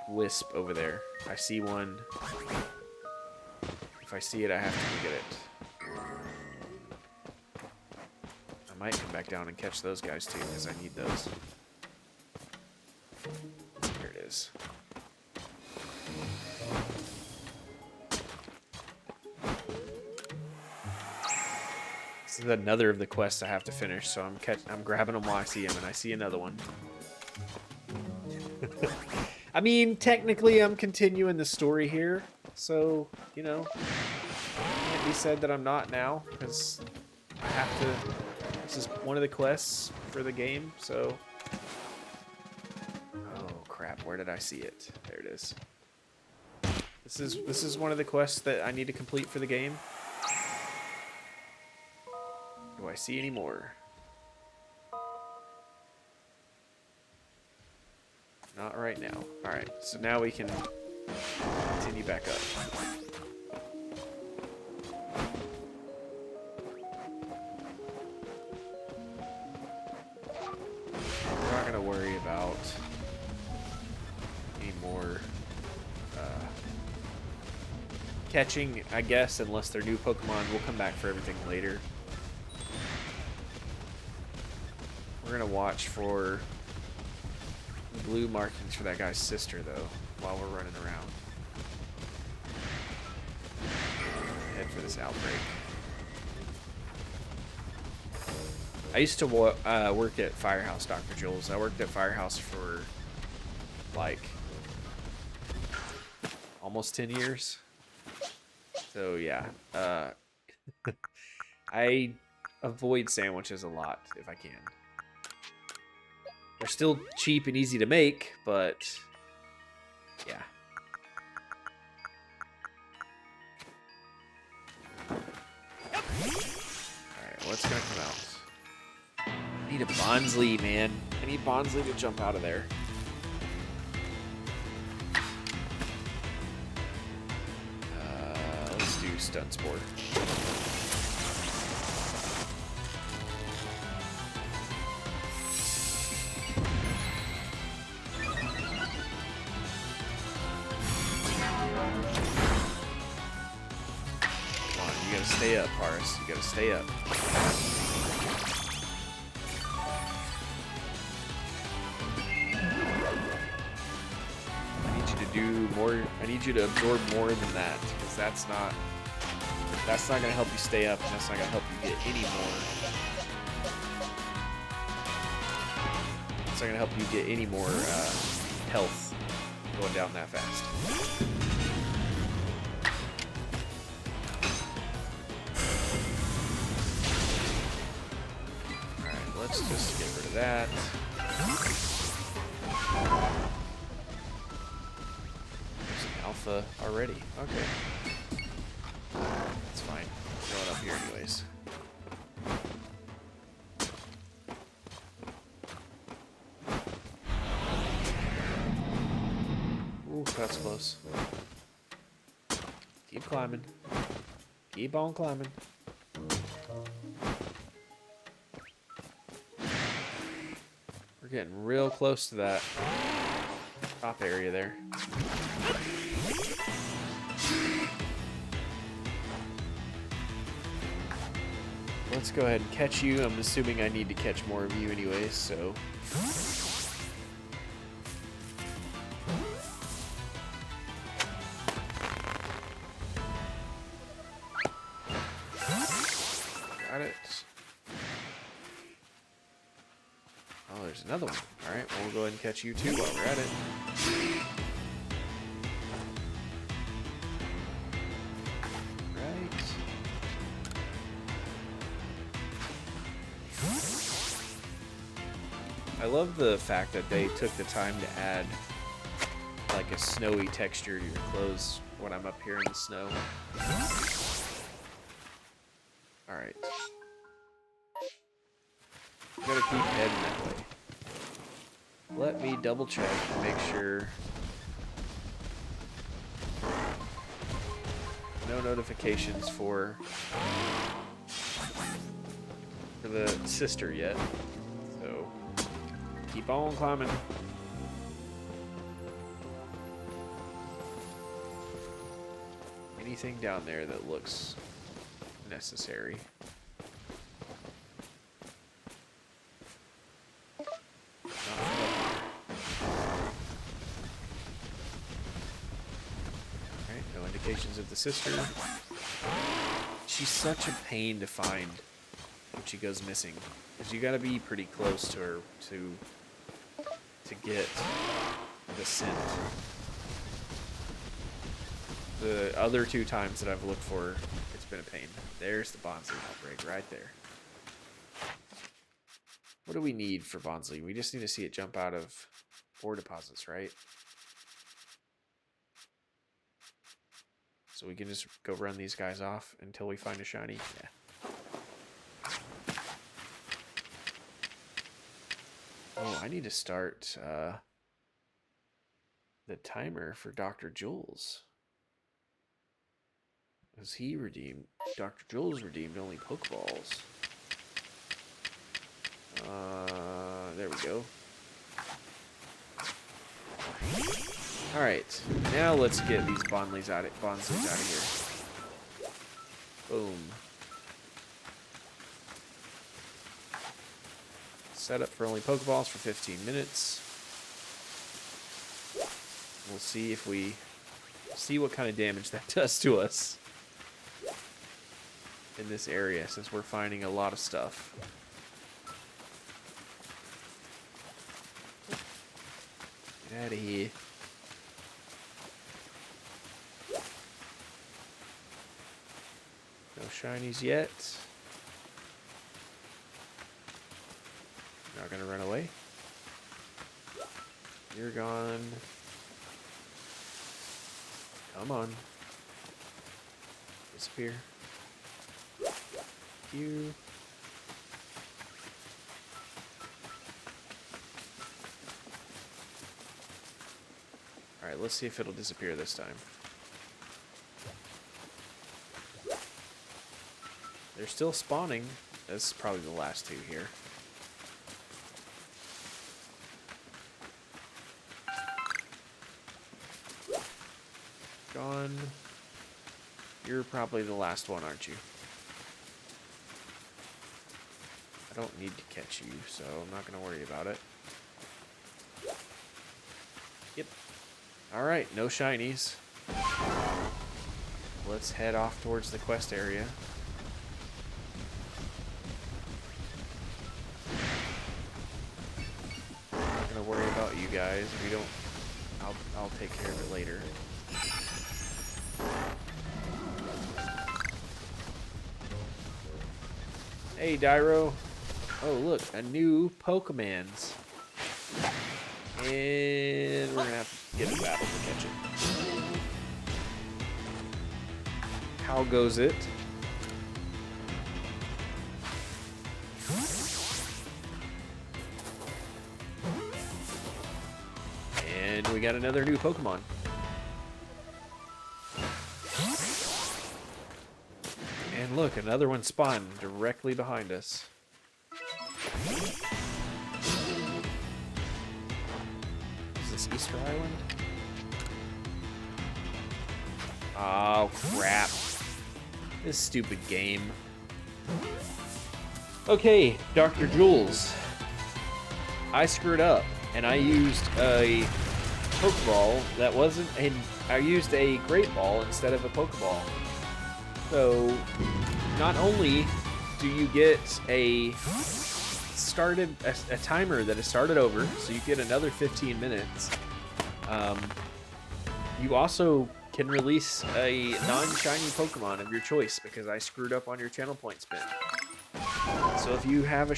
wisp over there. I see one. If I see it, I have to go get it. I might come back down and catch those guys too, because I need those. Here it is. This is another of the quests I have to finish, so I'm grabbing them while I see them, and I see another one. I mean, technically I'm continuing the story here, so, you know, it can't be said that I'm not now, because I have to, this is one of the quests for the game, so. Oh crap, where did I see it? There it is. This is one of the quests that I need to complete for the game. Do I see any more? Not right now. Alright, so now we can continue back up. We're not going to worry about any more catching, I guess, unless they're new Pokemon. We'll come back for everything later. We're going to watch for the blue markings for that guy's sister, though, while we're running around. Head for this outbreak. I used to work at Firehouse, Dr. Jules. I worked at Firehouse for, like, almost 10 years. So, yeah. I avoid sandwiches a lot, if I can. They're still cheap and easy to make, but yeah. Alright, what's gonna come out? I need a Bonsly, man. I need Bonsly to jump out of there. Let's do Stun Spore. Come on, you gotta stay up, Paris. You gotta stay up. I need you to do more. I need you to absorb more than that, because that's not gonna help you stay up, and that's not gonna help you get any more. It's not gonna help you get any more health going down that fast. Alright, let's just get rid of that. There's an alpha already. Okay. That's fine. I'm going up here anyways. Ooh, that's close. Keep climbing. Keep on climbing. We're getting real close to that top area there. Let's go ahead and catch you. I'm assuming I need to catch more of you anyways, so... Got it. Oh, there's another one. Alright, well, we'll go ahead and catch you too while we're at it. Right. I love the fact that they took the time to add like a snowy texture to your clothes when I'm up here in the snow. Alright. Gotta keep heading that way. Let me double check and make sure no notifications for the sister yet. So keep on climbing. Anything down there that looks necessary? Of the sister. She's such a pain to find when she goes missing, because you got to be pretty close to her to get the scent. The other two times that I've looked for her, it's been a pain. There's the Bonsly outbreak right there. What do we need for Bonsly? We just need to see it jump out of ore deposits, right? So we can just go run these guys off until we find a shiny? Yeah. Oh, I need to start the timer for Dr. Jules. Because he redeemed... Dr. Jules redeemed only Pokeballs. There we go. Alright, now let's get these Bonsleys out of here. Boom. Set up for only Pokeballs for 15 minutes. We'll see if we see what kind of damage that does to us in this area, since we're finding a lot of stuff. Get out of here. No shinies yet. Not gonna run away. You're gone. Come on. Disappear. You. Alright, let's see if it'll disappear this time. They're still spawning. This is probably the last two here. gone. You're probably the last one, aren't you? I don't need to catch you, so I'm not going to worry about it. Yep. Alright, no shinies. Let's head off towards the quest area. Not going to worry about you guys. We don't... I'll take care of it later. Hey, Dyro. Oh, look, a new Pokemans. And we're gonna have to get a battle to catch it. How goes it? And we got another new Pokemon. And look, another one spawned directly behind us. Is this Easter Island? Oh, crap. This stupid game. Okay, Dr. Jules. I screwed up, and I used a Pokeball that wasn't a... I used a Great Ball instead of a Pokeball. So, not only do you get a timer that is started over, so you get another 15 minutes, you also can release a non-shiny Pokemon of your choice, because I screwed up on your channel point spin. So if you have a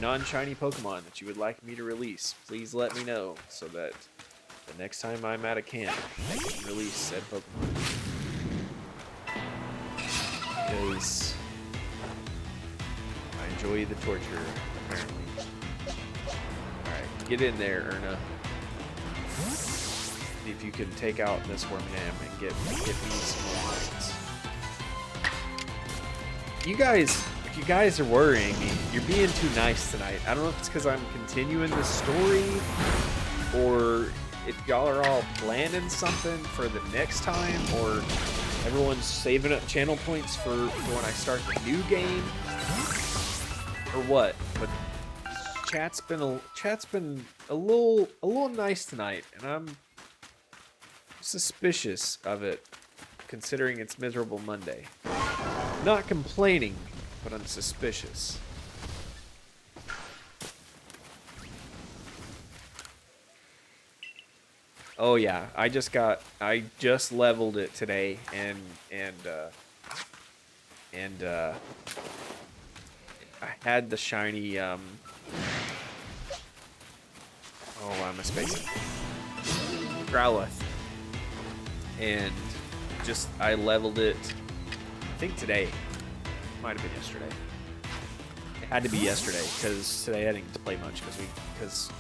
non-shiny Pokemon that you would like me to release, please let me know, so that the next time I'm at a camp, I can release said Pokemon. Because I enjoy the torture, apparently. Alright, get in there, Erna. See if you can take out this Wormham and get me some more points. You guys are worrying me. You're being too nice tonight. I don't know if it's because I'm continuing the story, or if y'all are all planning something for the next time, or everyone's saving up channel points for when I start the new game, or what? But chat's been a little nice tonight, and I'm suspicious of it, considering it's Miserable Monday. Not complaining, but I'm suspicious. Oh yeah, I just leveled it today, and I had the shiny oh, I'm spacing. Growlithe. And I leveled it, I think today. Might have been yesterday. It had to be yesterday, because today I didn't get to play much, because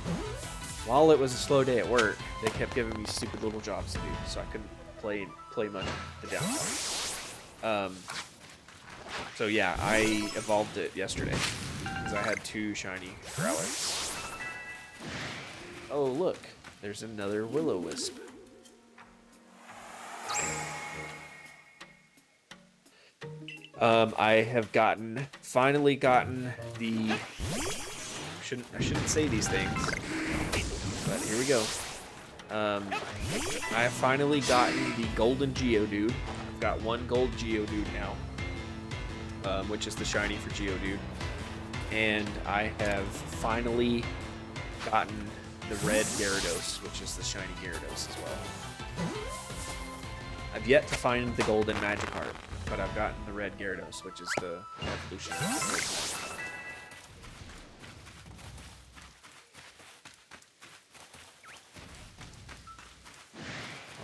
while it was a slow day at work, they kept giving me stupid little jobs to do, so I couldn't play much the downtime. So yeah, I evolved it yesterday, because I had 2 shiny Growlithes. Oh look, there's another Will-O-Wisp. I have finally gotten the... I shouldn't say these things, but here we go. I have finally gotten the Golden Geodude. I've got 1 gold Geodude now, which is the shiny for Geodude. And I have finally gotten the red Gyarados, which is the shiny Gyarados as well. I've yet to find the golden Magikarp, but I've gotten the red Gyarados, which is the evolution of the red Magikarp.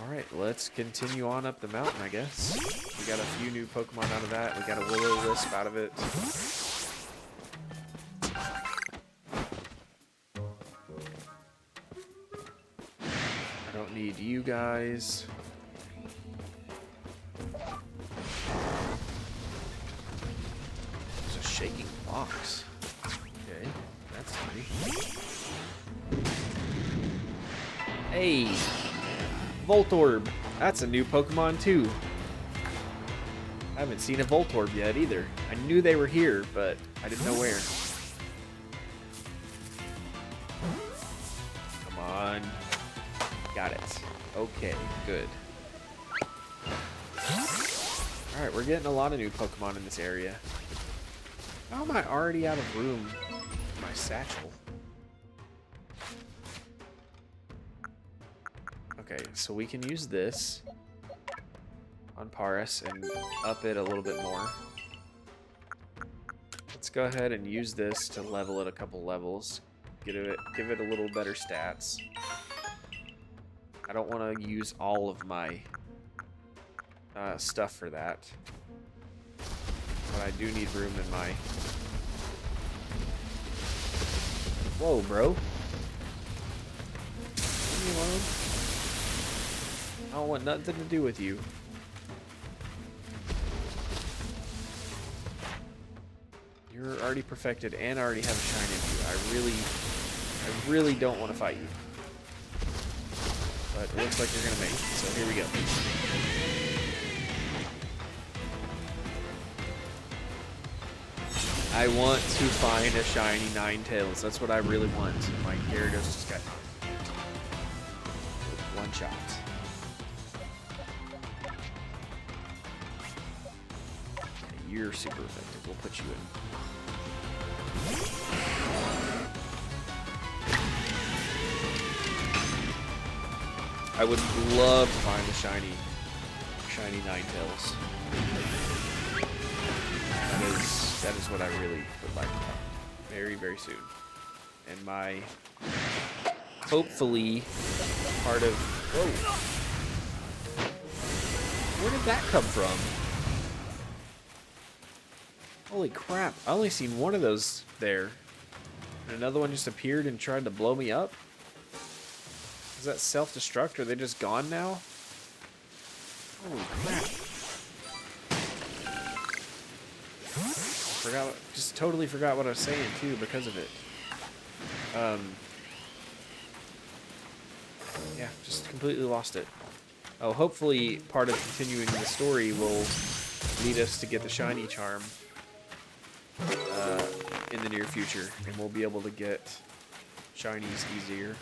Alright, let's continue on up the mountain, I guess. We got a few new Pokemon out of that. We got a Will-O-Wisp out of it. I don't need you guys. There's a shaking box. Okay, that's funny. Hey! Voltorb! That's a new Pokemon too. I haven't seen a Voltorb yet either. I knew they were here, but I didn't know where. Come on. Got it. Okay, good. Alright, we're getting a lot of new Pokemon in this area. How am I already out of room for my satchel? Okay, so we can use this on Paris and up it a little bit more. Let's go ahead and use this to level it a couple levels. Give it a little better stats. I don't want to use all of my stuff for that. But I do need room in my... Whoa, bro. Leave me alone. I don't want nothing to do with you. You're already perfected and I already have a shine in you. I really don't want to fight you. But it looks like you're gonna make it, so here we go. I want to find a shiny Ninetales. That's what I really want. My Gyarados just got one shot. Okay, you're super effective. We'll put you in. I would love to find a shiny Ninetales. That is what I really would like to find very, very soon. And my hopefully part of where did that come from? Holy crap! I only seen one of those there, and another one just appeared and tried to blow me up. Is that self-destruct? Are they just gone now? Holy crap. Just totally forgot what I was saying too because of it. Yeah, just completely lost it. Oh, hopefully part of continuing the story will lead us to get the shiny charm in the near future, and we'll be able to get shinies easier.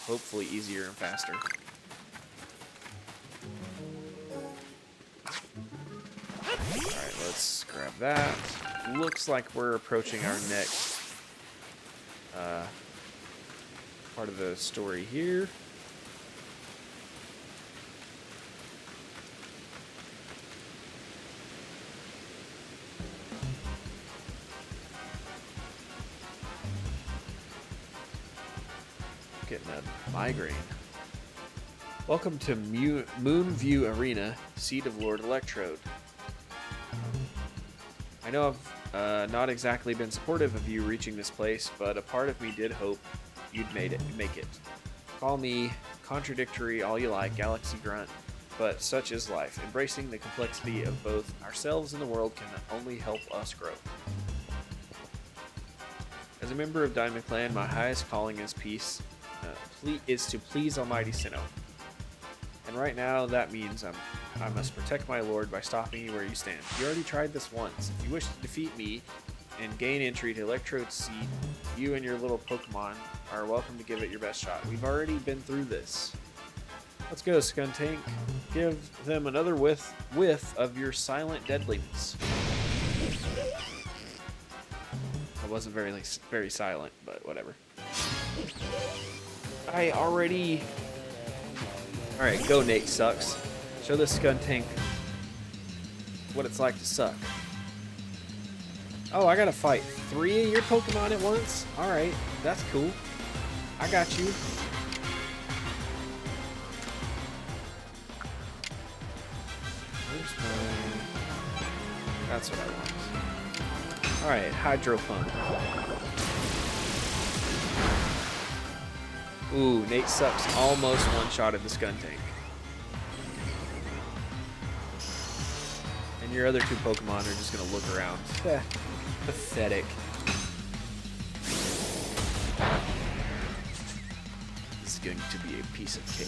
Hopefully easier and faster. Alright, let's grab that. Looks like we're approaching our next part of the story here. Getting a migraine. Welcome to Moonview Arena, seat of Lord Electrode. I know I've not exactly been supportive of you reaching this place, but a part of me did hope you'd make it. Call me contradictory all you like, Galaxy Grunt, but such is life. Embracing the complexity of both ourselves and the world can only help us grow. As a member of Diamond Clan, my highest calling is peace. Is to please Almighty Sinnoh. And right now, that means I must protect my lord by stopping you where you stand. You already tried this once. If you wish to defeat me and gain entry to Electrode's seat, you and your little Pokemon are welcome to give it your best shot. We've already been through this. Let's go, Skuntank. Give them another whiff of your silent deadliness. I wasn't very silent, but whatever. I already... Alright, go Nate sucks. Show this Skuntank what it's like to suck. Oh, I gotta fight 3 of your Pokemon at once? Alright, that's cool. I got you. Where's my... That's what I want. Alright, Hydro Pump. Ooh, Nate sucks almost one-shotted the Skuntank. And your other 2 Pokemon are just gonna look around. Pathetic. This is going to be a piece of cake.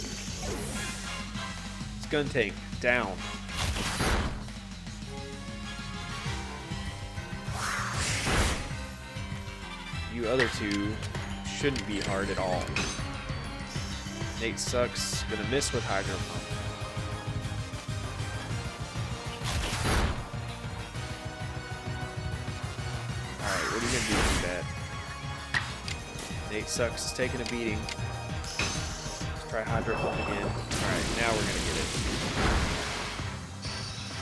Let's Skuntank, down. You other two shouldn't be hard at all. Nate sucks. Gonna miss with Hydro Pump. Alright, what are you gonna do with that? Nate sucks is taking a beating. Let's try Hydro Pump again. Alright, now we're gonna get it.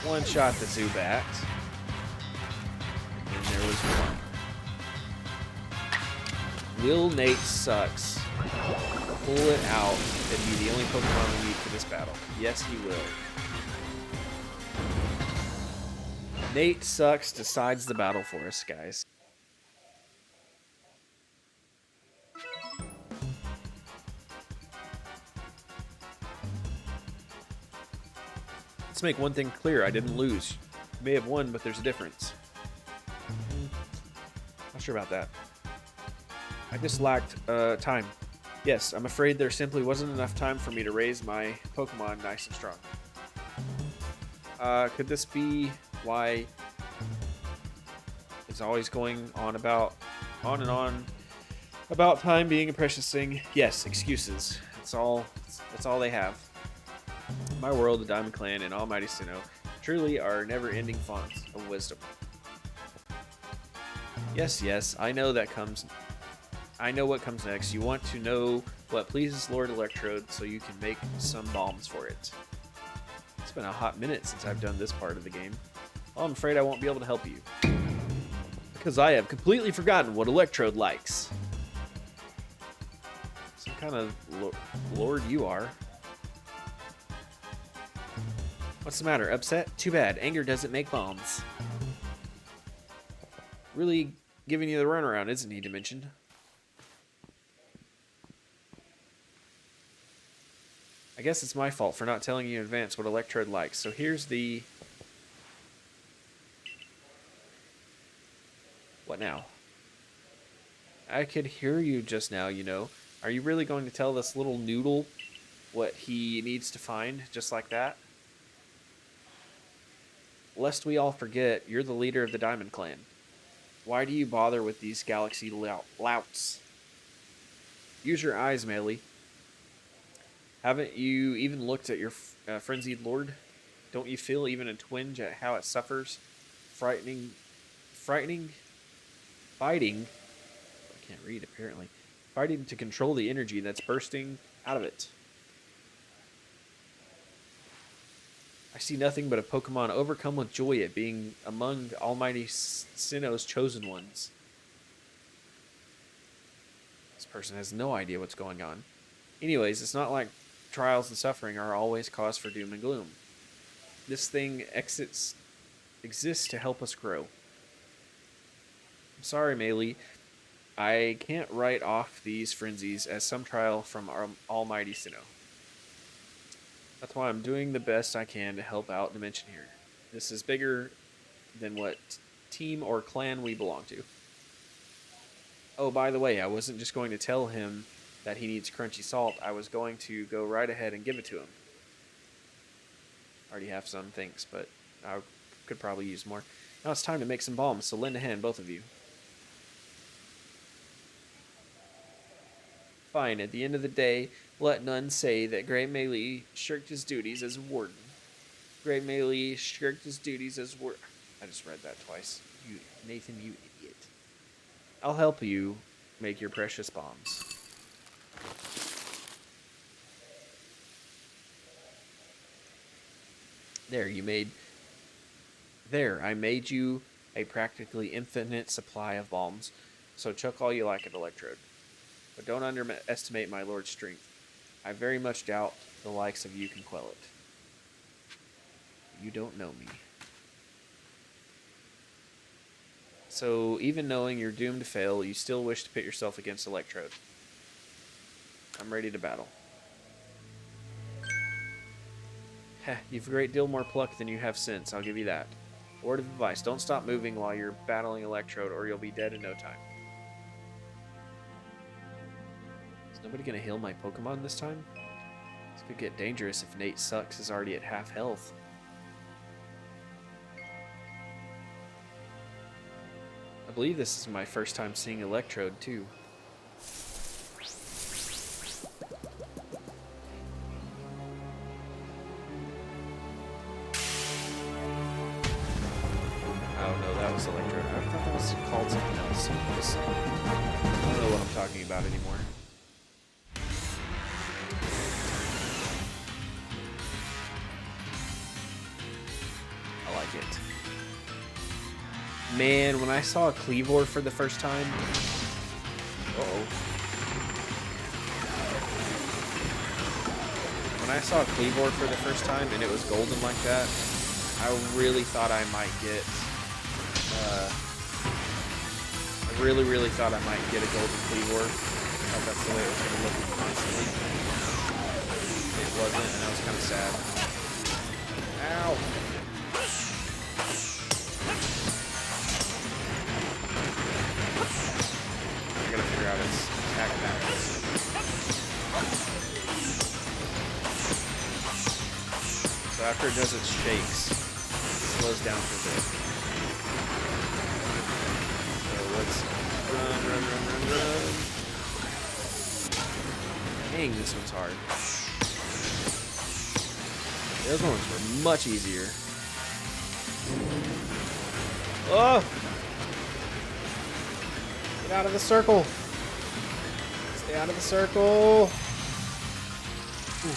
One shot the Zubat. And there was one. Will Nate sucks pull it out and be the only Pokemon we need for this battle? Yes, he will. Nate sucks decides the battle for us, guys. Let's make one thing clear. I didn't lose. You may have won, but there's a difference. Not sure about that. I just lacked time. Yes, I'm afraid there simply wasn't enough time for me to raise my Pokemon nice and strong. Could this be why it's always going on and on about time being a precious thing? Yes, excuses. That's all they have. My world, the Diamond Clan, and Almighty Sinnoh truly are never-ending fonts of wisdom. Yes, I know what comes next. You want to know what pleases Lord Electrode so you can make some bombs for it. It's been a hot minute since I've done this part of the game. Well, I'm afraid I won't be able to help you. Because I have completely forgotten what Electrode likes. Some kind of lord you are. What's the matter? Upset? Too bad. Anger doesn't make bombs. Really giving you the runaround, isn't he, Dimension? I guess it's my fault for not telling you in advance what Electrode likes. So here's the... What now? I could hear you just now, you know. Are you really going to tell this little noodle what he needs to find, just like that? Lest we all forget, you're the leader of the Diamond Clan. Why do you bother with these galaxy louts? Use your eyes, Melee. Haven't you even looked at your frenzied lord? Don't you feel even a twinge at how it suffers? Fighting, I can't read apparently. Fighting to control the energy that's bursting out of it. I see nothing but a Pokemon overcome with joy at being among Almighty Sinnoh's chosen ones. This person has no idea what's going on. Anyways, it's not like trials and suffering are always cause for doom and gloom. This thing exists to help us grow. I'm sorry, Melee. I can't write off these frenzies as some trial from our Almighty Sinnoh. That's why I'm doing the best I can to help out Dimension here. This is bigger than what team or clan we belong to. Oh, by the way, I wasn't just going to tell him that he needs crunchy salt. I was going to go right ahead and give it to him. I already have some, thanks, but I could probably use more. Now it's time to make some bombs, so lend a hand, both of you. Fine, at the end of the day, let none say that Great Melee shirked his duties as warden. Great Melee shirked his duties as warden. I just read that twice. You, Nathan, you idiot. I'll help you make your precious bombs. I made you a practically infinite supply of bombs, so chuck all you like at Electrode. But don't underestimate my lord's strength. I very much doubt the likes of you can quell it. You don't know me. So, even knowing you're doomed to fail, you still wish to pit yourself against Electrode. I'm ready to battle. Heh, you've a great deal more pluck than you have sense, I'll give you that. Word of advice, don't stop moving while you're battling Electrode or you'll be dead in no time. Is nobody gonna heal my Pokemon this time? This could get dangerous if Nate Sucks is already at half health. I believe this is my first time seeing Electrode, too. Oh no, that was Electrode. I thought that was called something else. I don't know what I'm talking about anymore. I like it. Man, when I saw a Cleavor for the first time... Uh-oh. When I saw a Cleavor for the first time and it was golden like that, I really thought I might get... I really thought I might get a golden Cleavor. I thought that's the way it was going to look constantly. It wasn't, and I was kind of sad. Ow! I gotta figure out its attack patterns. So after it does its shakes, it slows down for a bit. So let's run. Dang, this one's hard. The other ones were much easier. Oh! Get out of the circle! Stay out of the circle! Ooh.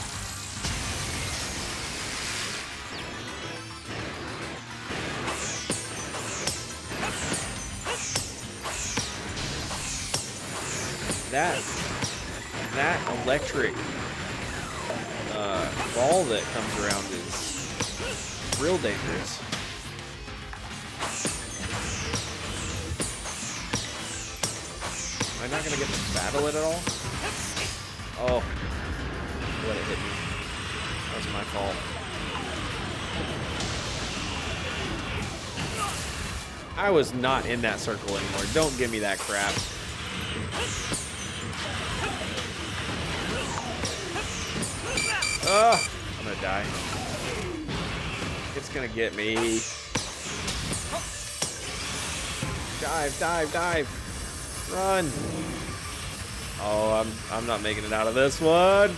That electric ball that comes around is real dangerous. Am I not gonna get to battle it at all? Oh, let it hit me. That was my fault. I was not in that circle anymore. Don't give me that crap. Oh, I'm gonna die. It's gonna get me. Dive. Run. Oh, I'm not making it out of this one.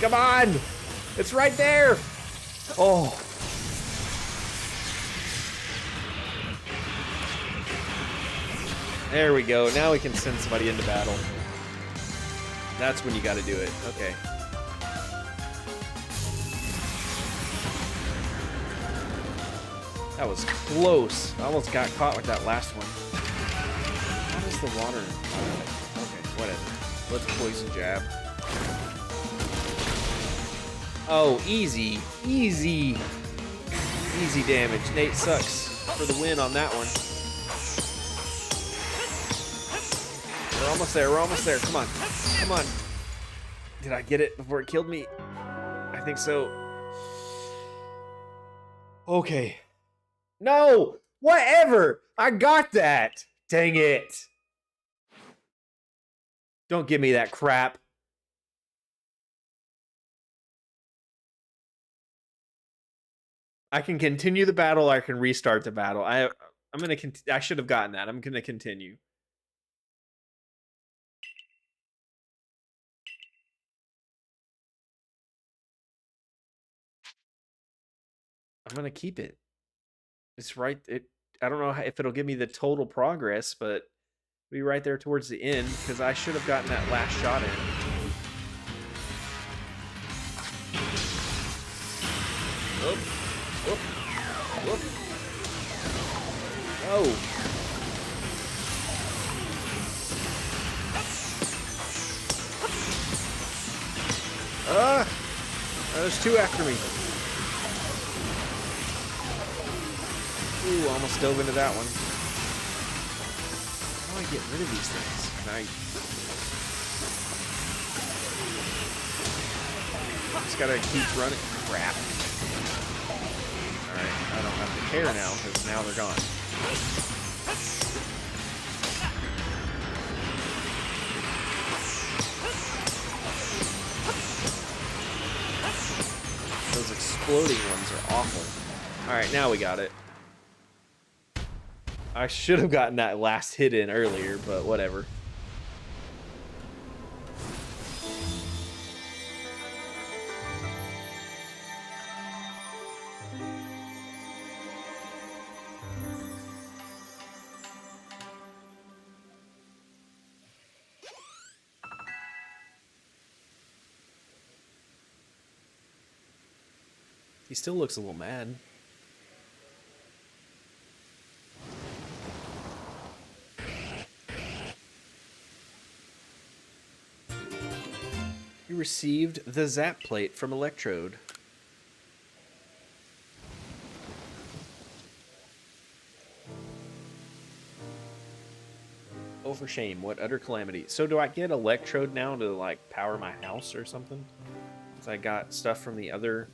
Come on. It's right there. Oh. There we go. Now we can send somebody into battle. That's when you got to do it. Okay. That was close. I almost got caught with that last one. How does the water... Okay, whatever. Let's poison jab. Oh, easy. Easy damage. Nate Sucks for the win on that one. We're almost there. Come on. Did I get it before it killed me? I think so. Okay. No! Whatever! I got that! Dang it! Don't give me that crap. I can continue the battle, or I can restart the battle. I should have gotten that. I'm gonna continue. I'm gonna keep it. It's right. I don't know if it'll give me the total progress, but it'll be right there towards the end because I should have gotten that last shot in. Whoop. Oh. There's two after me. Ooh, almost dove into that one. How do I get rid of these things? Can I... Just gotta keep running. Crap. Alright, I don't have to care now, because now they're gone. Those exploding ones are awful. Alright, now we got it. I should have gotten that last hit in earlier, but whatever. He still looks a little mad. You received the Zap Plate from Electrode. Oh, for shame. What utter calamity. So do I get Electrode now to, like, power my house or something? Because I got stuff from the other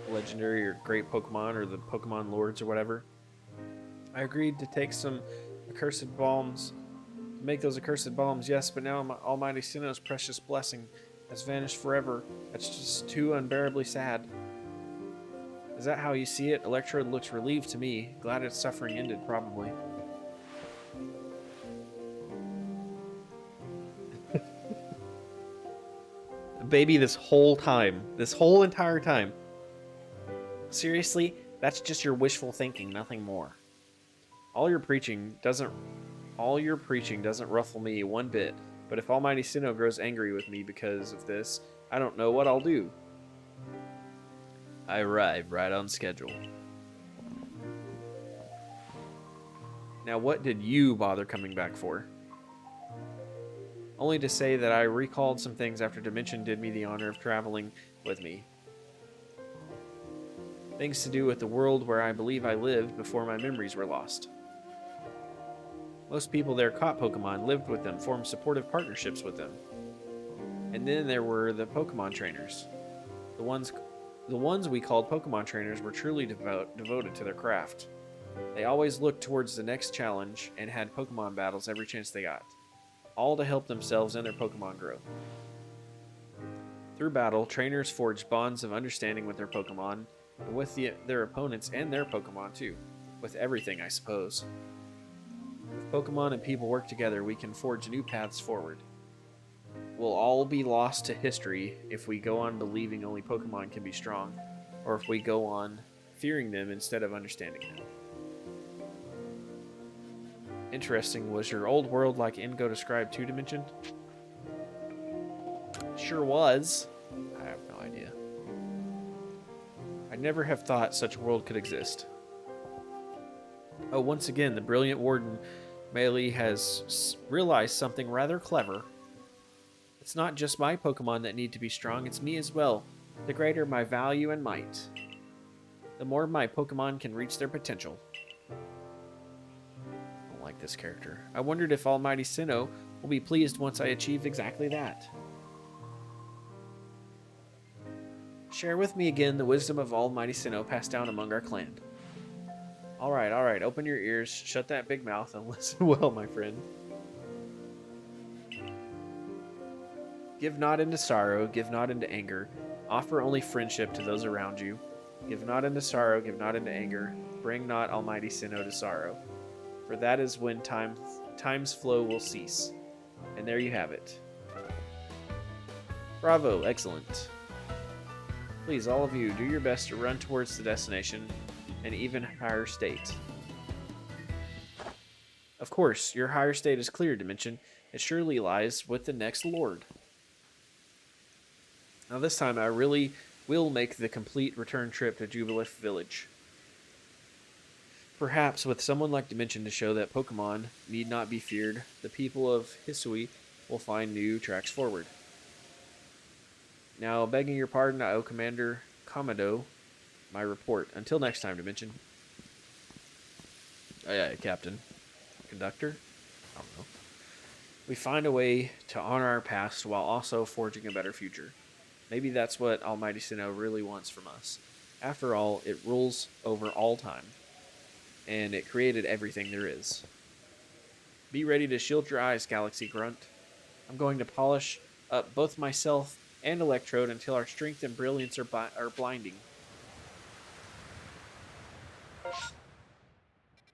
legendary or great Pokemon or the Pokemon Lords or whatever. I agreed to take some accursed bombs. To make those accursed bombs, yes, but now my Almighty Sinnoh's precious blessing has vanished forever. That's just too unbearably sad. Is that how you see it? Electrode looks relieved to me. Glad its suffering ended, probably. Baby, this whole entire time. Seriously, that's just your wishful thinking, nothing more. All your preaching doesn't ruffle me one bit, but if Almighty Sinnoh grows angry with me because of this, I don't know what I'll do. I arrived right on schedule. Now what did you bother coming back for? Only to say that I recalled some things after Dimension did me the honor of traveling with me. Things to do with the world where I believe I lived before my memories were lost. Most people there caught Pokemon, lived with them, formed supportive partnerships with them. And then there were the Pokemon trainers. The ones we called Pokemon trainers were truly devoted to their craft. They always looked towards the next challenge and had Pokemon battles every chance they got, all to help themselves and their Pokemon grow. Through battle, trainers forged bonds of understanding with their Pokemon, and with their opponents and their Pokemon too. With everything, I suppose. If Pokemon and people work together, we can forge new paths forward. We'll all be lost to history if we go on believing only Pokemon can be strong, or if we go on fearing them instead of understanding them. Interesting. Was your old world like Ingo described 2 Dimension? Sure was. I have no idea. I'd never have thought such a world could exist. Oh, once again, the brilliant Warden Melee has realized something rather clever. It's not just my Pokemon that need to be strong, it's me as well. The greater my value and might, the more my Pokemon can reach their potential. I don't like this character. I wondered if Almighty Sinnoh will be pleased once I achieve exactly that. Share with me again the wisdom of Almighty Sinnoh passed down among our clan. Alright, open your ears, shut that big mouth, and listen well, my friend. Give not into sorrow, give not into anger. Offer only friendship to those around you. Give not into sorrow, give not into anger. Bring not Almighty Sinnoh to sorrow. For that is when time's flow will cease. And there you have it. Bravo, excellent. Please, all of you, do your best to run towards the destination, an even higher state. Of course, your higher state is clear, Dimension. It surely lies with the next Lord. Now this time I really will make the complete return trip to Jubilife Village. Perhaps with someone like Dimension to show that Pokemon need not be feared, the people of Hisui will find new tracks forward. Now, begging your pardon, I owe Commander Komodo my report. Until next time, Dimension. Aye, aye, Captain. Conductor? I don't know. We find a way to honor our past while also forging a better future. Maybe that's what Almighty Sinnoh really wants from us. After all, it rules over all time, and it created everything there is. Be ready to shield your eyes, Galaxy Grunt. I'm going to polish up both myself and Electrode until our strength and brilliance are blinding.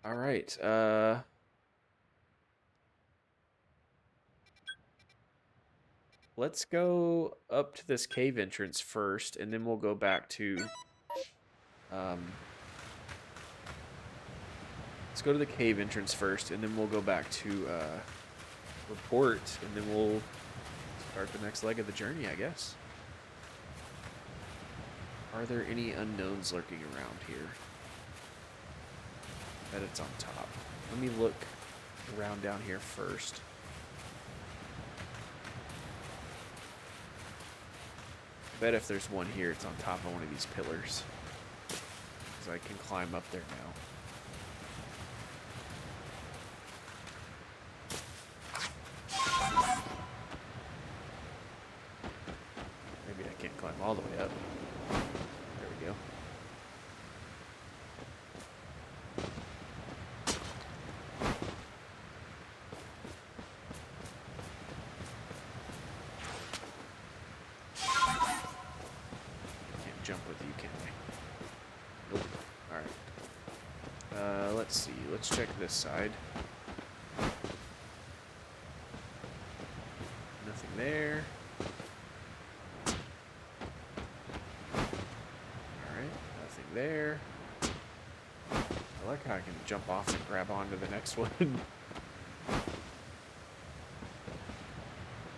All right. Let's go up to this cave entrance first, and then we'll go back to... let's go to the cave entrance first, and then we'll go back to report, and then we'll start the next leg of the journey, I guess. Are there any unknowns lurking around here? I bet it's on top. Let me look around down here first. I bet if there's one here, it's on top of one of these pillars. Because I can climb up there now. Maybe I can't climb all the way up. There we go. Can't jump with you, can I? Nope. Alright. Let's see. Let's check this side. Nothing there. Alright, nothing there. I like how I can jump off and grab onto the next one.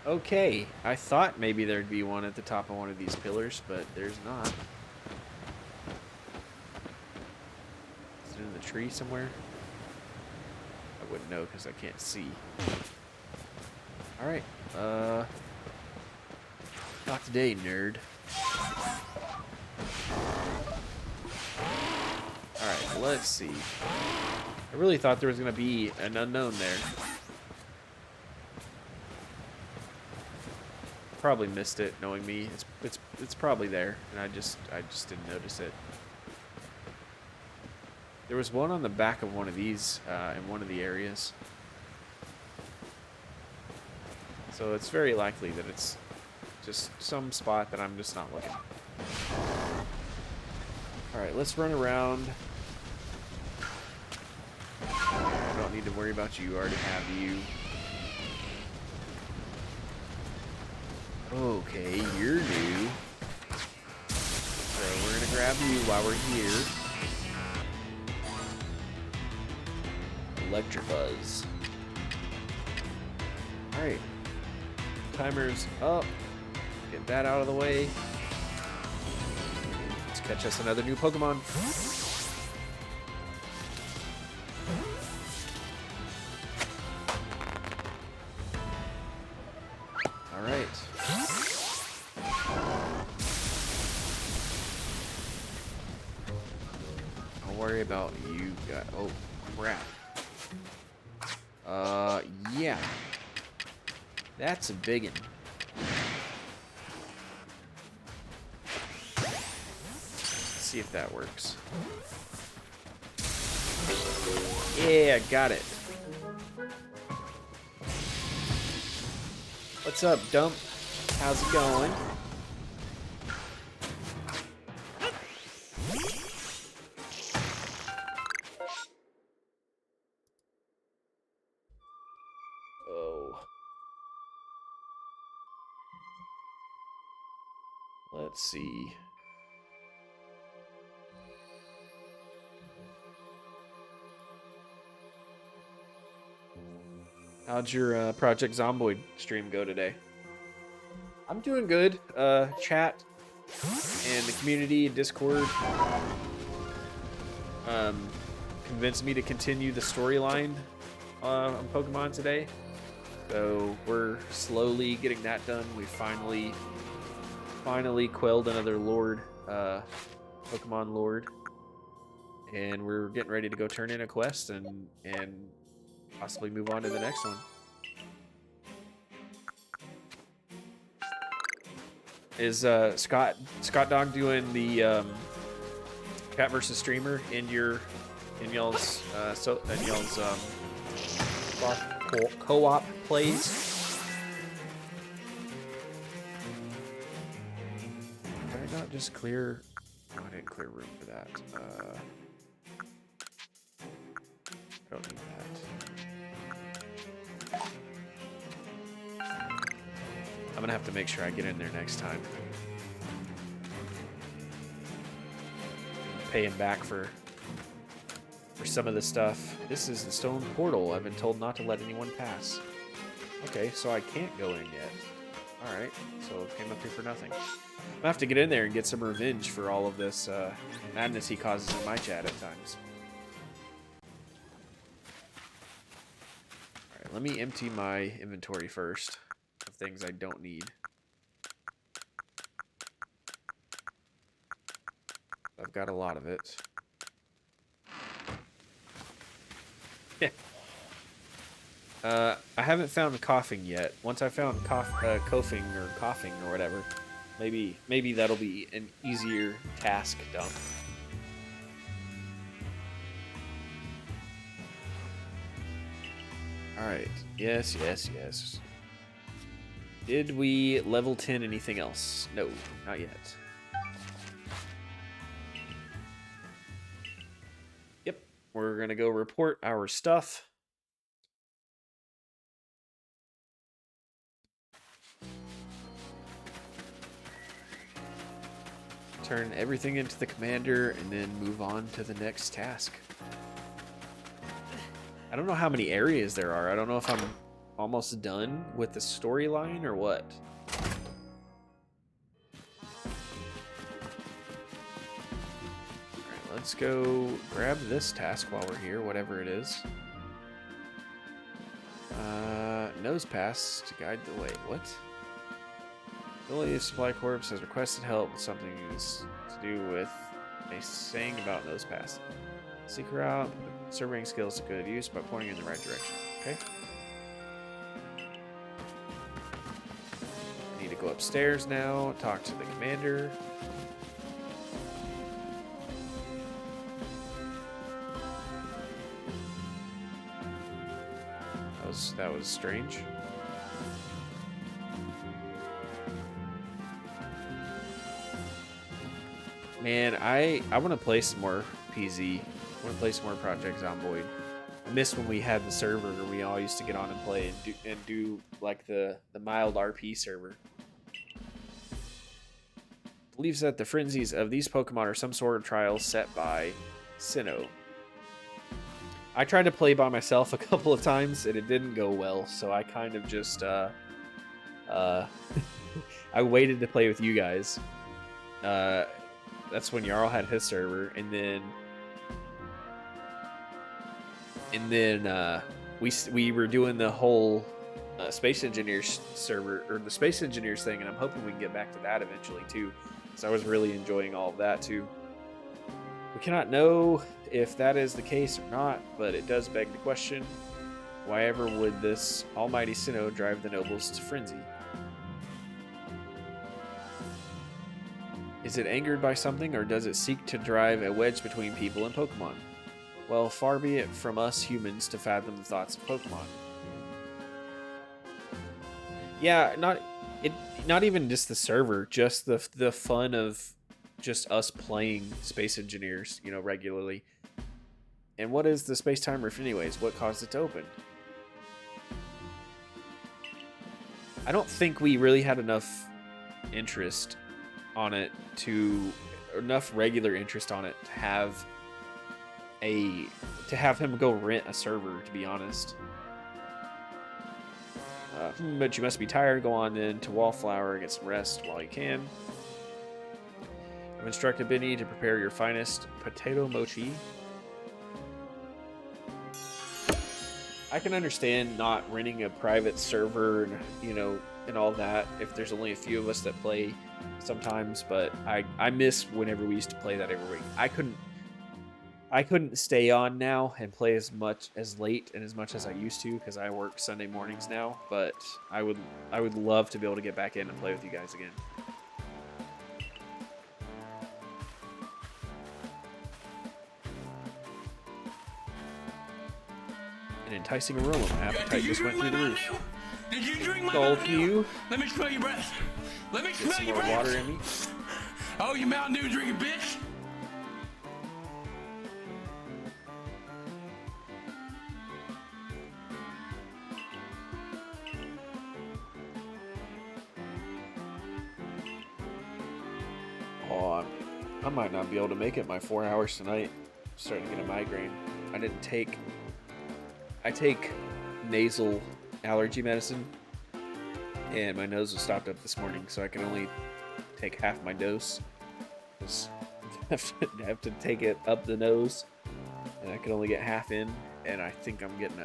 Okay, I thought maybe there'd be one at the top of one of these pillars, but there's not. Is it in the tree somewhere? I wouldn't know because I can't see. Alright, not today, nerd. Alright, let's see. I really thought there was going to be an unknown there. Probably missed it, knowing me. It's probably there, and I just didn't notice it. There was one on the back of one of these in one of the areas. So it's very likely that it's just some spot that I'm just not looking. Alright, let's run around. I don't need to worry about you. I already have you. Okay, you're new. So we're gonna grab you while we're here. Electrobuzz. Alright. Timer's up. Get that out of the way. Let's catch us another new Pokemon. Alright. Don't worry about you guys. Oh, crap. Yeah. That's a biggin'. Let's see if that works. Yeah, got it. What's up, Dump? How's it going? Oh. Let's see. How'd your Project Zomboid stream go today? I'm doing good. Chat and the community and Discord convinced me to continue the storyline on Pokemon today. So we're slowly getting that done. We finally quelled another Lord, Pokemon Lord. And we're getting ready to go turn in a quest and possibly move on to the next one. Is Scott Dog doing the cat versus streamer in y'all's co-op plays? I not just clear? Oh, I didn't clear room for that. I don't need that. I'm gonna have to make sure I get in there next time. Paying back for some of the stuff. This is the stone portal. I've been told not to let anyone pass. Okay, so I can't go in yet. Alright, so I came up here for nothing. I'm gonna have to get in there and get some revenge for all of this madness he causes in my chat at times. Alright, let me empty my inventory first of things I don't need. I've got a lot of it. I haven't found coughing yet. Once I found coughing or whatever, maybe that'll be an easier task dump. All right. Yes, yes, yes. Did we level 10 anything else? No, not yet. Yep, we're gonna go report our stuff. Turn everything into the commander and then move on to the next task. I don't know how many areas there are. I don't know if I'm almost done with the storyline or what. Alright, let's go grab this task while we're here, whatever it is. Nose pass to guide the way. What? Ability Supply Corps has requested help with something to do with a saying about nose pass. Seek her out. Surveying skills to good use by pointing in the right direction. Okay. I need to go upstairs now. Talk to the commander. That was strange. Man, I want to play some more PZ. I want to play some more Project Zomboid. I miss when we had the server where we all used to get on and play and do like the mild RP server. Believes that the frenzies of these Pokemon are some sort of trials set by Sinnoh. I tried to play by myself a couple of times and it didn't go well, so I kind of just I waited to play with you guys. That's when Jarl had his server, and then we were doing the whole Space Engineers server, or the Space Engineers thing, and I'm hoping we can get back to that eventually too. So I was really enjoying all of that too. We cannot know if that is the case or not, but it does beg the question: why ever would this almighty Sinnoh drive the nobles to frenzy? Is it angered by something, or does it seek to drive a wedge between people and Pokemon? Well, far be it from us humans to fathom the thoughts of Pokemon. Yeah, not even just the server, just the fun of just us playing Space Engineers, you know, regularly. And what is the space-time rift anyways? What caused it to open? I don't think we really had enough interest on it enough regular interest on it to have him go rent a server, to be honest. But you must be tired. Go on then to Wallflower, get some rest while you can. I've instructed Benny to prepare your finest potato mochi. I can understand not renting a private server and, you know, and all that if there's only a few of us that play sometimes, but I miss whenever we used to play that every week. I couldn't stay on now and play as late and as much as I used to because I work Sunday mornings now, but I would love to be able to get back in and play with you guys again. An enticing aroma. My appetite just went through the roof. Did you drink my Gold you. Let me smell your breath. Let me Get smell some your more breath. water in me. Oh, you Mountain Dew drinking bitch! Oh, I might not be able to make it my 4 hours tonight. I'm starting to get a migraine. I take nasal allergy medicine, and my nose was stopped up this morning, so I can only take half my dose. I have to take it up the nose, and I can only get half in, and I think I'm getting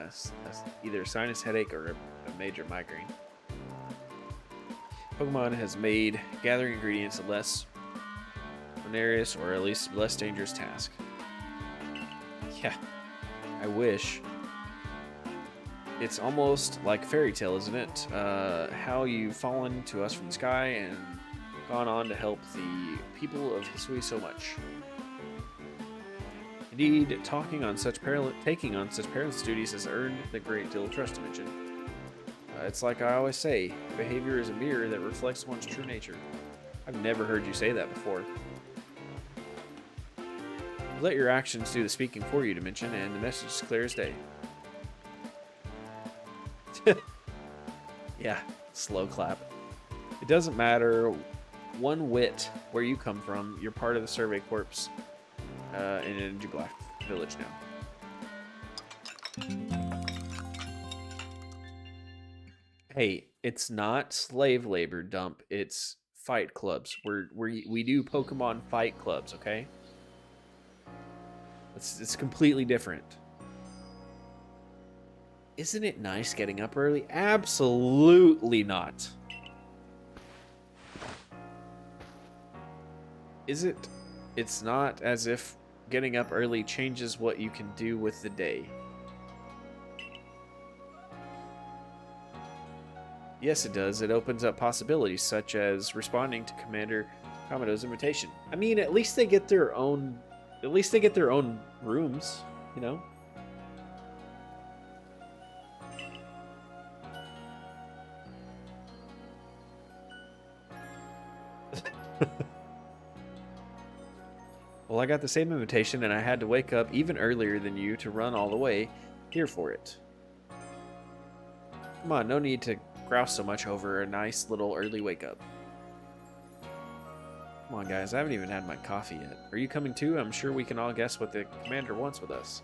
either a sinus headache or a major migraine. Pokemon has made gathering ingredients a less onerous, or at least less dangerous task. Yeah, I wish. It's almost like fairy tale, isn't it? How you've fallen to us from the sky and gone on to help the people of Hisui so much. Indeed, taking on such perilous duties has earned the great deal of trust to mention. It's like I always say, behavior is a mirror that reflects one's true nature. I've never heard you say that before. Let your actions do the speaking for you, to mention, and the message is clear as day. Yeah, slow clap. It doesn't matter one whit where you come from. You're part of the Survey Corps in Energy Black Village now. Hey, it's not slave labor dump. It's fight clubs. We do Pokemon fight clubs, okay? It's completely different. Isn't it nice getting up early? Absolutely not. Is it? It's not as if getting up early changes what you can do with the day. Yes, it does. It opens up possibilities, such as responding to Commander Kamado's invitation. I mean, at least they get their own... At least they get their own rooms, you know? Well, I got the same invitation, and I had to wake up even earlier than you to run all the way here for it. Come on, no need to grouse so much over a nice little early wake up. Come on, guys, I haven't even had my coffee yet. Are you coming too? I'm sure we can all guess what the commander wants with us.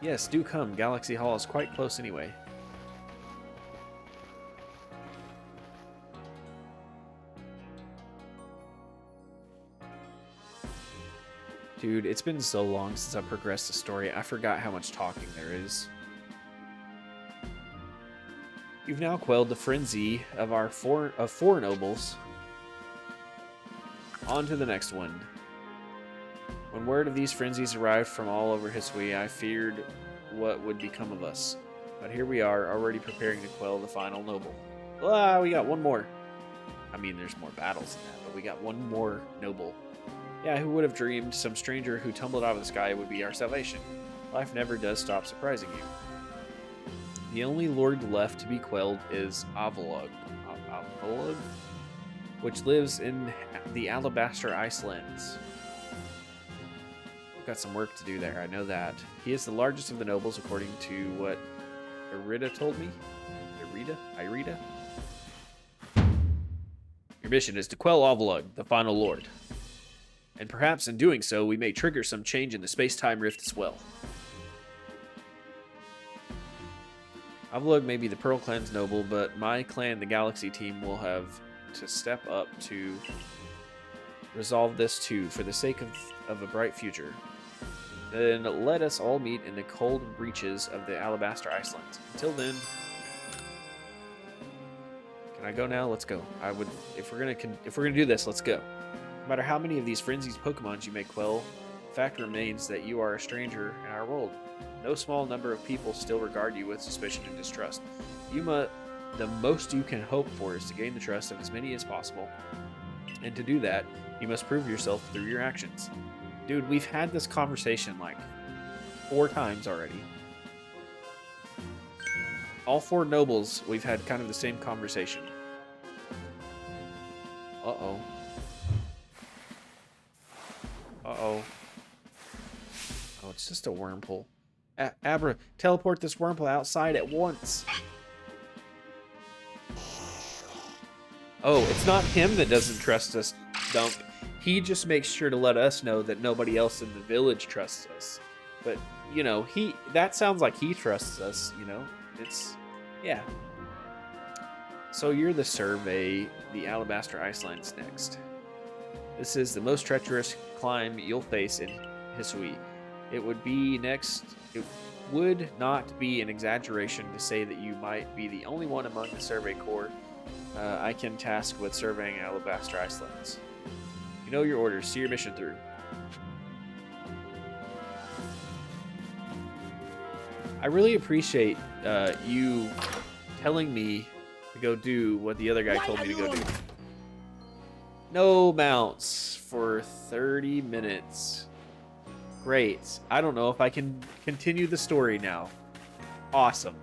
Yes, do come. Galaxy Hall is quite close anyway. Dude, it's been so long since I progressed the story, I forgot how much talking there is. You've now quelled the frenzy of our four nobles. On to the next one. When word of these frenzies arrived from all over Hisui, I feared what would become of us. But here we are, already preparing to quell the final noble. Ah, we got one more. I mean, there's more battles than that, but we got one more noble. Yeah, who would have dreamed some stranger who tumbled out of the sky would be our salvation? Life never does stop surprising you. The only lord left to be quelled is Avalug, which lives in the Alabaster Icelands. We've got some work to do there, I know that. He is the largest of the nobles, according to what Irida told me. Irida? Your mission is to quell Avalug, the final lord. And perhaps in doing so, we may trigger some change in the space-time rift as well. Avalug may be the Pearl Clan's noble, but my clan, the Galaxy team, will have to step up to resolve this too, for the sake of a bright future. Then let us all meet in the cold reaches of the Alabaster Icelands. Until then, can I go now? Let's go. I would, if we're gonna do this, let's go. No matter how many of these frenzied Pokemons you may quell, the fact remains that you are a stranger in our world. No small number of people still regard you with suspicion and distrust. The most you can hope for is to gain the trust of as many as possible. And to do that, you must prove yourself through your actions. Dude, we've had this conversation like 4 times already. All 4 nobles, we've had kind of the same conversation. Uh-oh. Uh-oh. Oh, it's just a wormhole. Abra, teleport this wormhole outside at once. Oh, it's not him that doesn't trust us, Dump. He just makes sure to let us know that nobody else in the village trusts us. But, you know, that sounds like he trusts us, you know? It's, yeah. So you're the survey. The Alabaster Iceland's next. This is the most treacherous climb you'll face in Hisui. It would not be an exaggeration to say that you might be the only one among the survey corps I can task with surveying Alabaster Icelands. You know your orders. See your mission through. I really appreciate you telling me to go do what the other guy told me to go do. No mounts for 30 minutes. Great. I don't know if I can continue the story now. Awesome.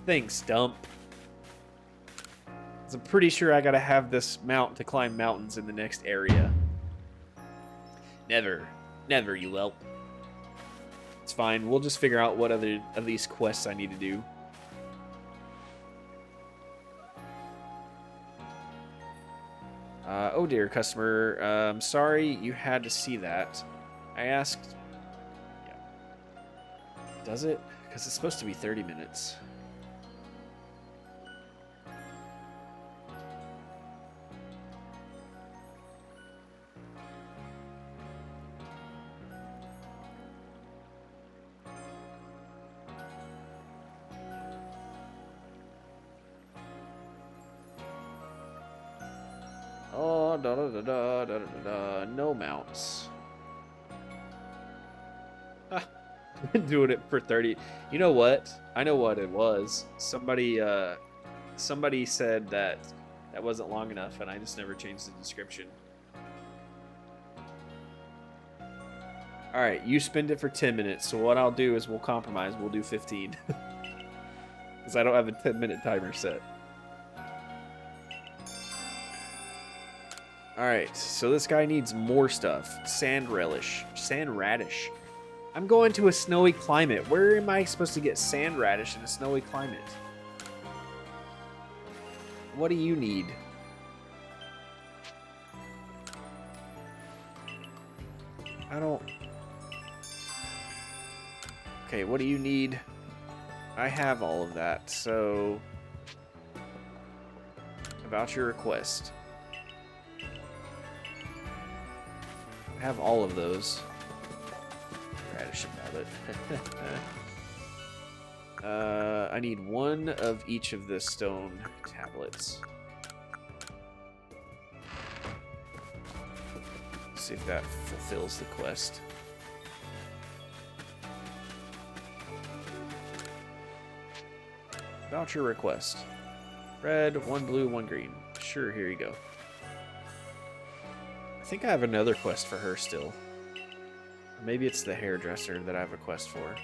Thanks, Dump. I'm pretty sure I gotta have this mount to climb mountains in the next area. Never. Never, you whelp. It's fine. We'll just figure out what other of these quests I need to do. Oh dear, customer. I'm sorry you had to see that. I asked... Yeah. Does it? Because it's supposed to be 30 minutes. Oh, no mounts. Ah, been doing it for 30. You know what? I know what it was. Somebody said that wasn't long enough, and I just never changed the description. All right, you spend it for 10 minutes. So what I'll do is we'll compromise. We'll do 15 because I don't have a 10-minute timer set. Alright, so this guy needs more stuff. Sand radish. I'm going to a snowy climate. Where am I supposed to get sand radish in a snowy climate? What do you need? I don't... Okay, what do you need? I have all of that, so... About your request. I have all of those. Radish about it. I need one of each of the stone tablets. See if that fulfills the quest. About your request. Red, one blue, one green. Sure, here you go. I think I have another quest for her still. Or maybe it's the hairdresser that I have a quest for.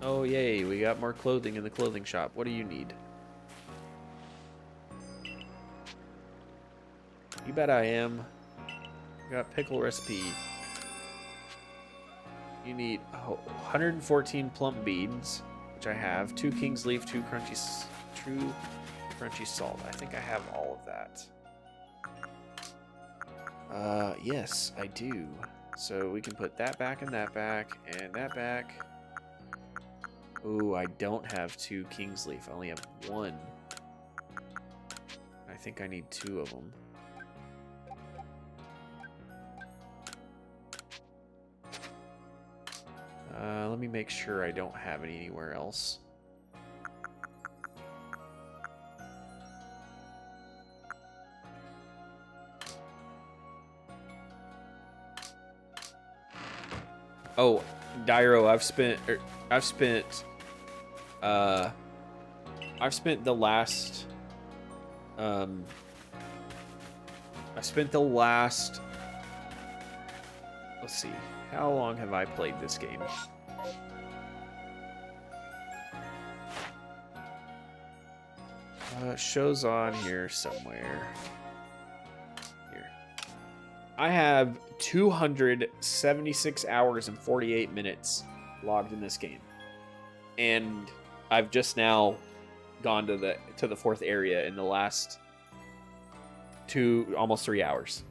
Oh yay, we got more clothing in the clothing shop. What do you need? You bet I am. We got pickle recipe. You need 114 plum beans, which I have. 2 king's leaf, 2 crunchy salt. I think I have all of that. Yes, I do. So we can put that back and that back and that back. Ooh, I don't have 2 king's leaf. I only have 1. I think I need 2 of them. Let me make sure I don't have it anywhere else. Oh, Dyro, I've spent the last let's see. How long have I played this game? Shows on here somewhere. Here. I have 276 hours and 48 minutes logged in this game. And I've just now gone to the fourth area in the last almost 3 hours.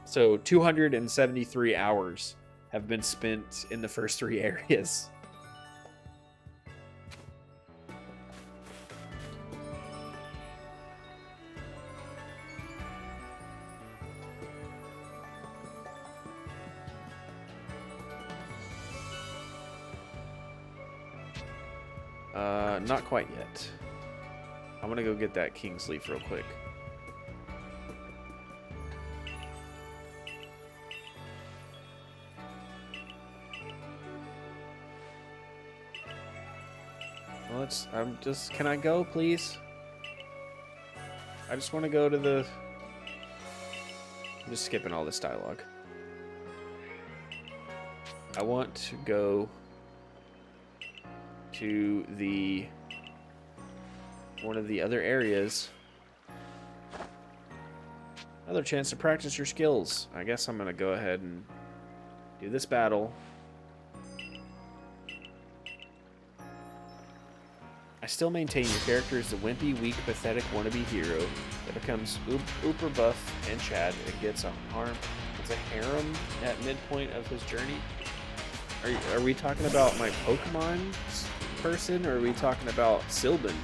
So 273 hours have been spent in the first 3 areas. Not quite yet. I'm gonna go get that King's Leaf real quick. Well, can I go, please? I just want to go to the... I'm just skipping all this dialogue. I want to go to one of the other areas. Another chance to practice your skills. I guess I'm gonna go ahead and do this battle. I still maintain your character is a wimpy, weak, pathetic wannabe hero that becomes uber buff and Chad and gets a harem at midpoint of his journey. Are we talking about my Pokemon person, or are we talking about Sylvan?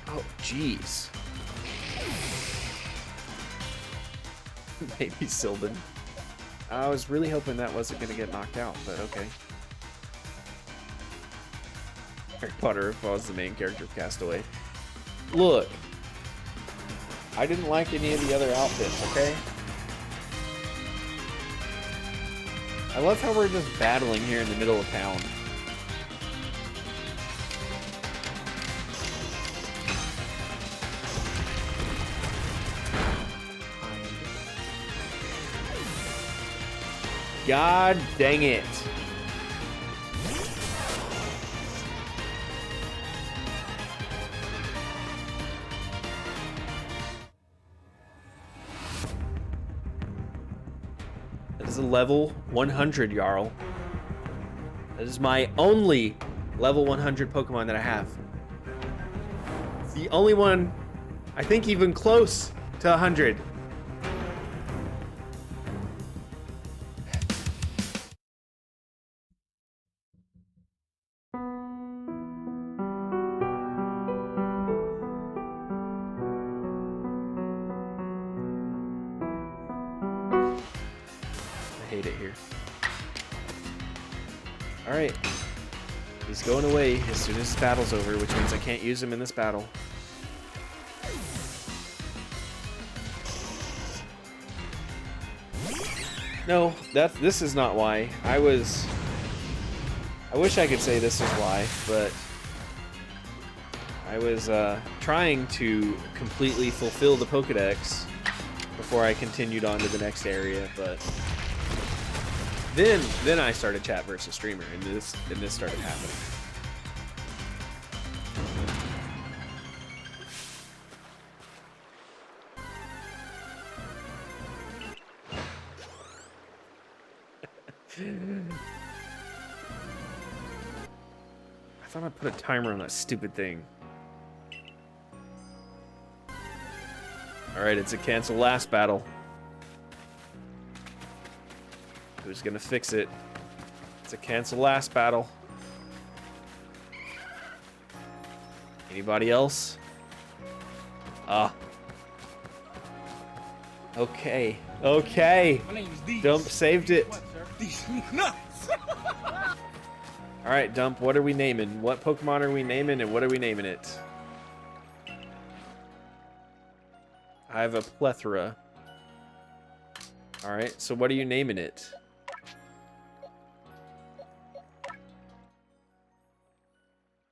Oh, jeez. Maybe Sylvan. I was really hoping that wasn't going to get knocked out, but okay. Harry Potter was the main character of Castaway. Look. I didn't like any of the other outfits, okay? I love how we're just battling here in the middle of town. God dang it. That is a level 100, Jarl. That is my only level 100 Pokemon that I have. It's the only one, I think, even close to 100. Hate it here. Alright. He's going away as soon as this battle's over, which means I can't use him in this battle. No, this is not why. I wish I could say this is why, but I was trying to completely fulfill the Pokedex before I continued on to the next area, but then I started chat versus streamer, and this started happening. I thought I put a timer on that stupid thing. Alright, it's a cancel last battle. Who's gonna fix it? It's a cancel last battle. Anybody else? Okay. Okay. My name is Deez. Dump saved it. What, sir? These nuts. Alright, Dump, what are we naming? What Pokemon are we naming, and what are we naming it? I have a plethora. Alright, so what are you naming it?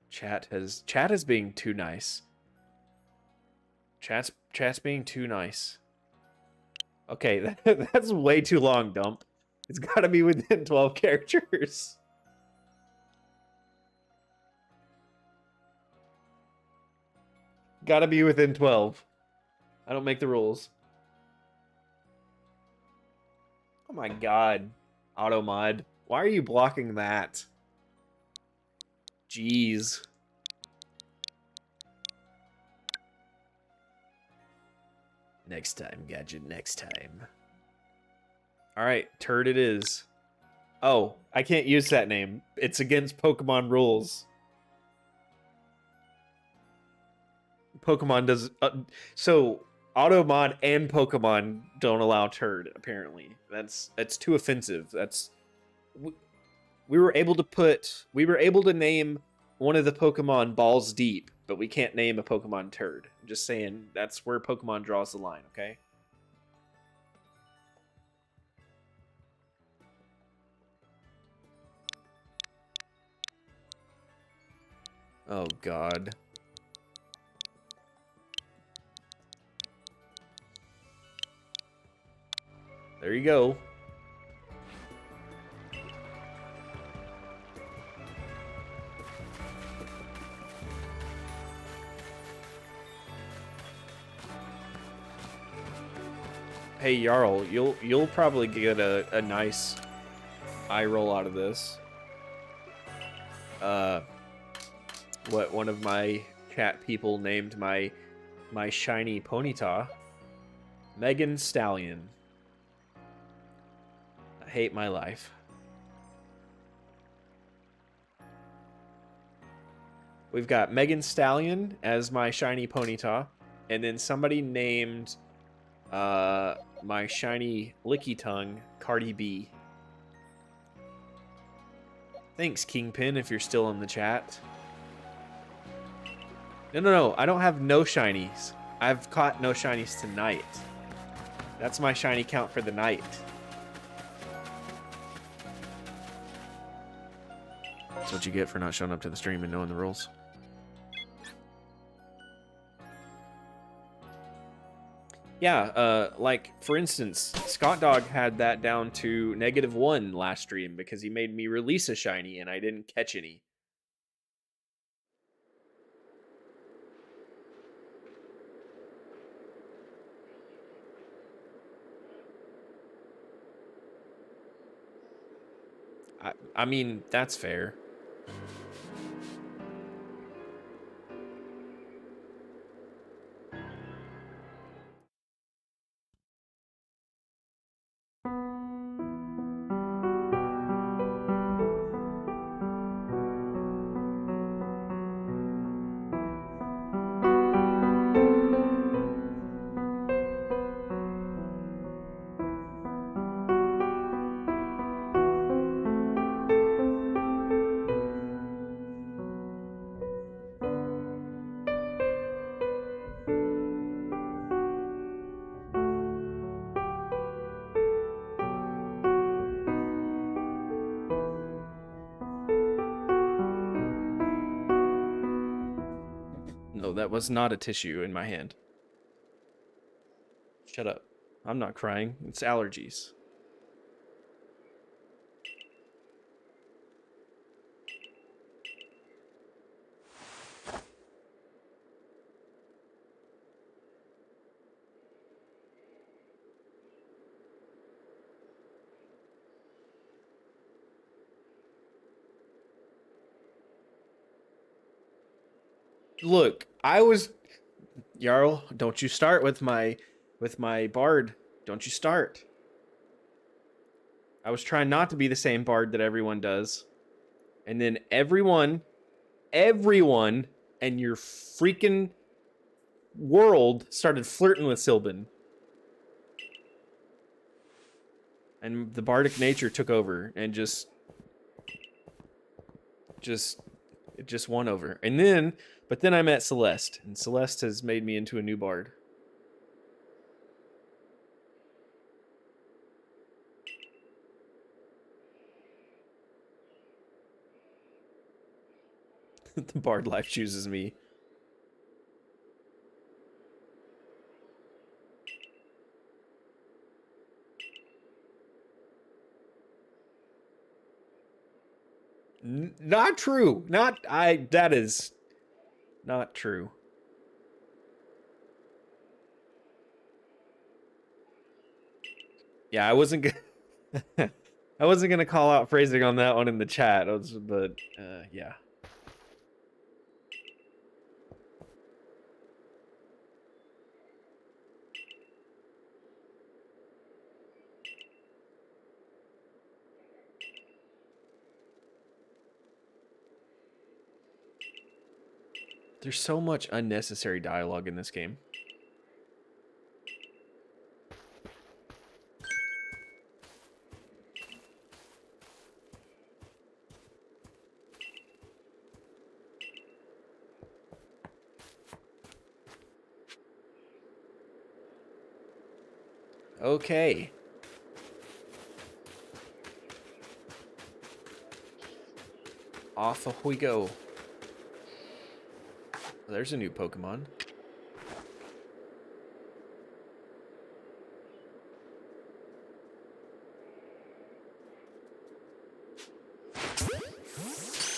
Chat is being too nice. Chat's being too nice. Okay, that's way too long, Dump. It's got to be within 12 characters. Got to be within 12. I don't make the rules. Oh my god. Automod. Why are you blocking that? Jeez. Next time, Gadget, next time. Alright, turd it is. Oh, I can't use that name. It's against Pokemon rules. Pokemon does... so, Automod and Pokemon don't allow turd, apparently. That's too offensive. That's... We were able to name one of the Pokemon Balls Deep, but we can't name a Pokemon turd. I'm just saying, that's where Pokemon draws the line, okay? Oh, God. There you go. Hey, Jarl, you'll probably get a nice eye roll out of this. What one of my chat people named my shiny Ponyta, Megan Stallion. I hate my life. We've got Megan Stallion as my shiny Ponyta, and then somebody named my shiny Licky Tongue Cardi B. Thanks, Kingpin, if you're still in the chat. No, I don't have no shinies. I've caught no shinies tonight. That's my shiny count for the night. That's what you get for not showing up to the stream and knowing the rules. Yeah, like, for instance, Scott Dog had that down to -1 last stream because he made me release a shiny and I didn't catch any. I mean, that's fair. No, that was not a tissue in my hand. Shut up. I'm not crying. It's allergies. Look, I was... Jarl, don't you start with my bard. Don't you start. I was trying not to be the same bard that everyone does. And then everyone and your freaking world started flirting with Sylvan. And the bardic nature took over and just won over. And then, but then I met Celeste, and Celeste has made me into a new bard. The bard life chooses me. Not true. That is not true. Yeah, I wasn't gonna I wasn't gonna call out phrasing on that one in the chat. But yeah. There's so much unnecessary dialogue in this game. Okay. Off we go. There's a new Pokemon.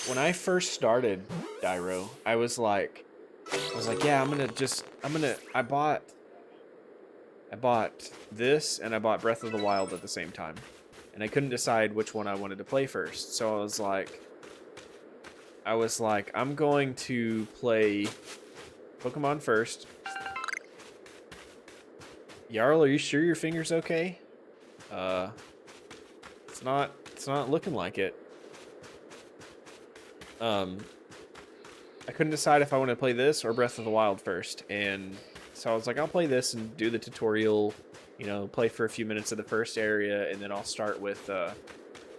When I first started Dyro, I was like, yeah, I bought this and I bought Breath of the Wild at the same time. And I couldn't decide which one I wanted to play first. So I was like, I'm going to play Pokemon first. Jarl, are you sure your finger's okay? It's not looking like it. I couldn't decide if I wanted to play this or Breath of the Wild first, and so I was like, I'll play this and do the tutorial, you know, play for a few minutes of the first area, and then I'll start with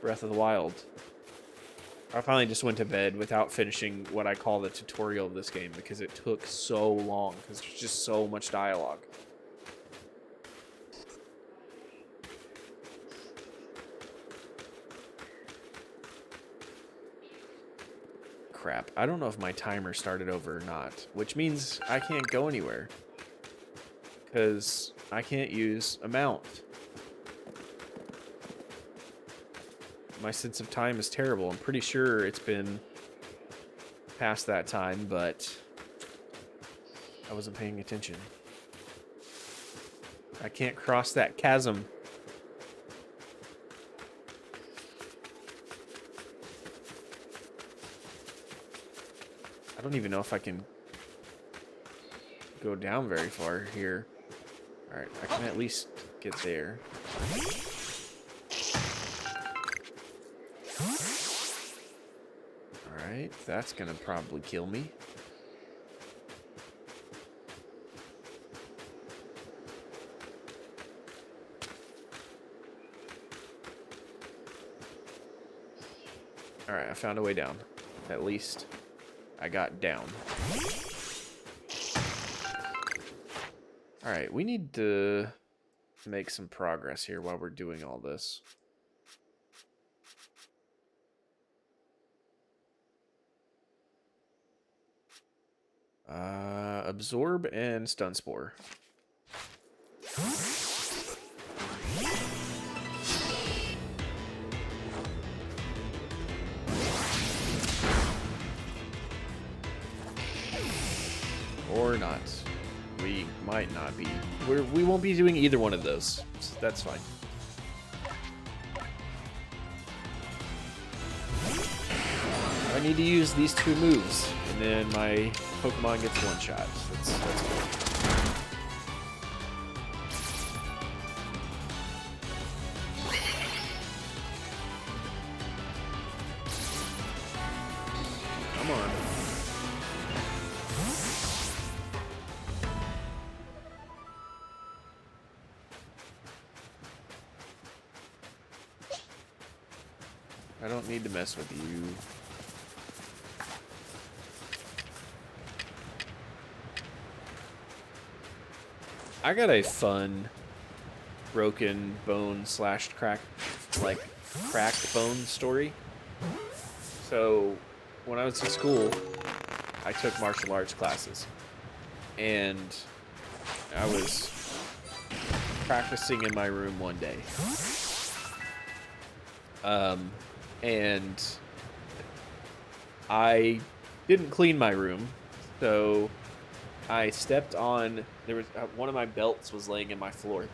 Breath of the Wild. I finally just went to bed without finishing what I call the tutorial of this game because it took so long, because there's just so much dialogue. Crap, I don't know if my timer started over or not, which means I can't go anywhere because I can't use a mount. My sense of time is terrible. I'm pretty sure it's been past that time, but I wasn't paying attention. I can't cross that chasm. I don't even know if I can go down very far here. Alright, I can at least get there. Alright, that's gonna probably kill me. Alright, I found a way down. At least I got down. Alright, we need to make some progress here while we're doing all this. Absorb and Stun Spore. Or not. We might not be. We won't be doing either one of those. So that's fine. I need to use these two moves, and then my Pokemon gets one shot. That's good. Come on. I don't need to mess with you. I got a fun broken bone / cracked bone story. So when I was in school, I took martial arts classes, and I was practicing in my room one day. And I didn't clean my room, so I stepped on, there was one of my belts was laying in my floor,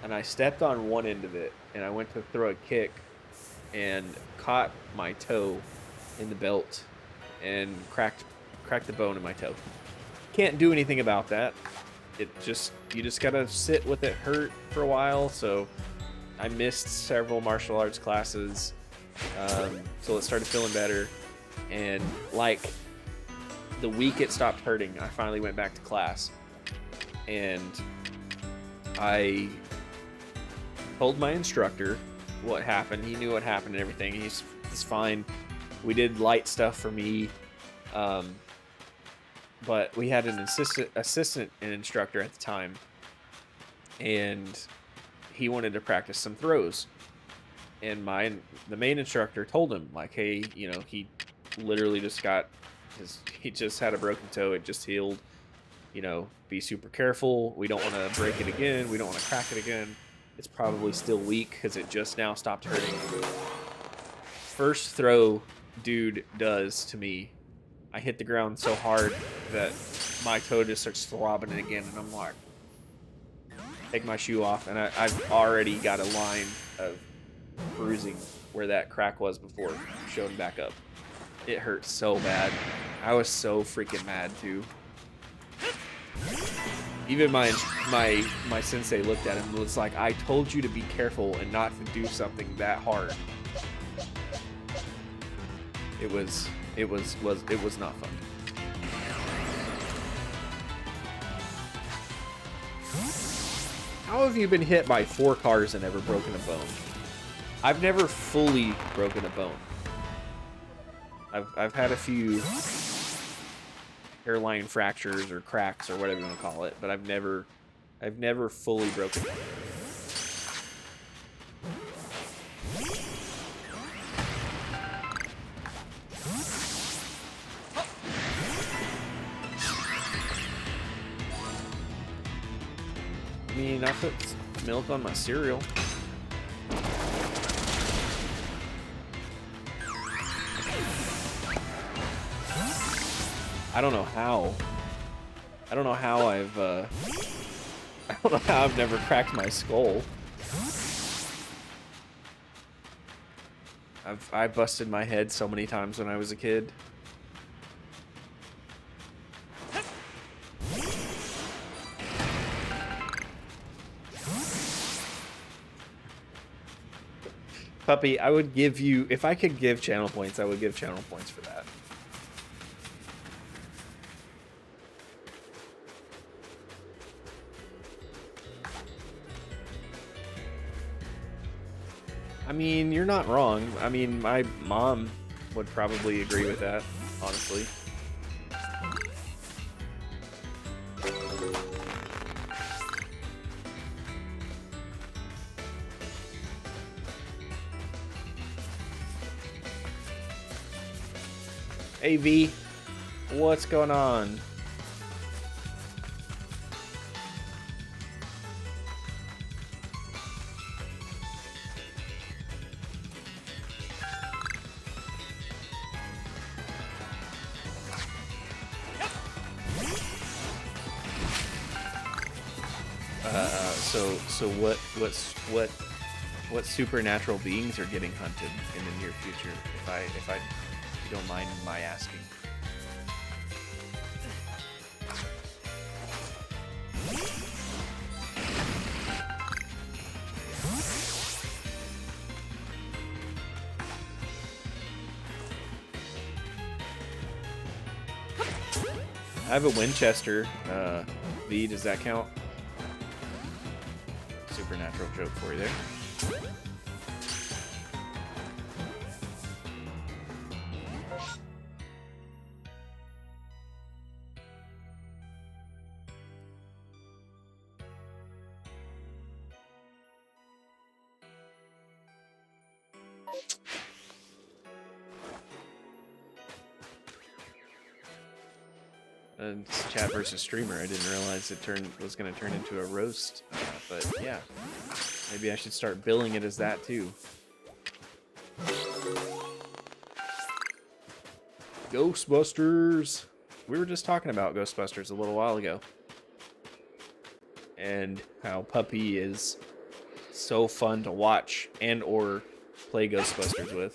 and I stepped on one end of it, and I went to throw a kick and caught my toe in the belt and cracked the bone in my toe. Can't do anything about that. You just gotta sit with it hurt for a while. So I missed several martial arts classes till it started feeling better, and like the week it stopped hurting, I finally went back to class, and I told my instructor what happened. He knew what happened and everything. He's fine. We did light stuff for me, but we had an assistant and instructor at the time, and he wanted to practice some throws. And the main instructor told him, like, hey, you know, he literally just he just had a broken toe. It just healed. You know, be super careful. We don't want to break it again. We don't want to crack it again. It's probably still weak because it just now stopped hurting. First throw dude does to me, I hit the ground so hard that my toe just starts throbbing again, and I'm like, take my shoe off, and I've already got a line of bruising where that crack was before showing back up. It hurt so bad. I was so freaking mad too. Even my sensei looked at him and was like, I told you to be careful and not to do something that hard. It was not fun. How have you been hit by 4 cars and never broken a bone? I've never fully broken a bone. I've had a few hairline fractures or cracks or whatever you want to call it, but I've never fully broken it. I mean, I put milk on my cereal. I don't know how. I don't know how I've never cracked my skull. I busted my head so many times when I was a kid. Puppy, I would give you, if I could give channel points, I would give channel points for that. I mean, you're not wrong. I mean, my mom would probably agree with that, honestly. Hey V, what's going on? So what supernatural beings are getting hunted in the near future? If you don't mind my asking. I have a Winchester. V, does that count? Supernatural joke for you there. And chat versus streamer, I didn't realize it was going to turn into a roast, but yeah, maybe I should start billing it as that too. Ghostbusters. We were just talking about Ghostbusters a little while ago. And how Puppy is so fun to watch and or play Ghostbusters with.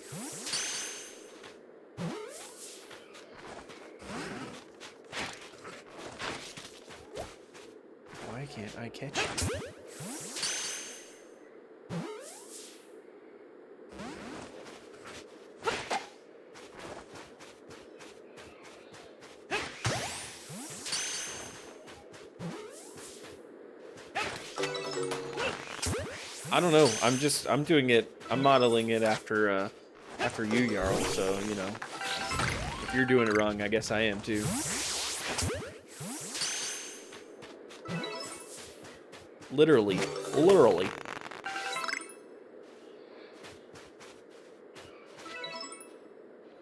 Why can't I catch you? I don't know. I'm doing it. I'm modeling it after you, Jarl. So, you know, if you're doing it wrong, I guess I am too. Literally.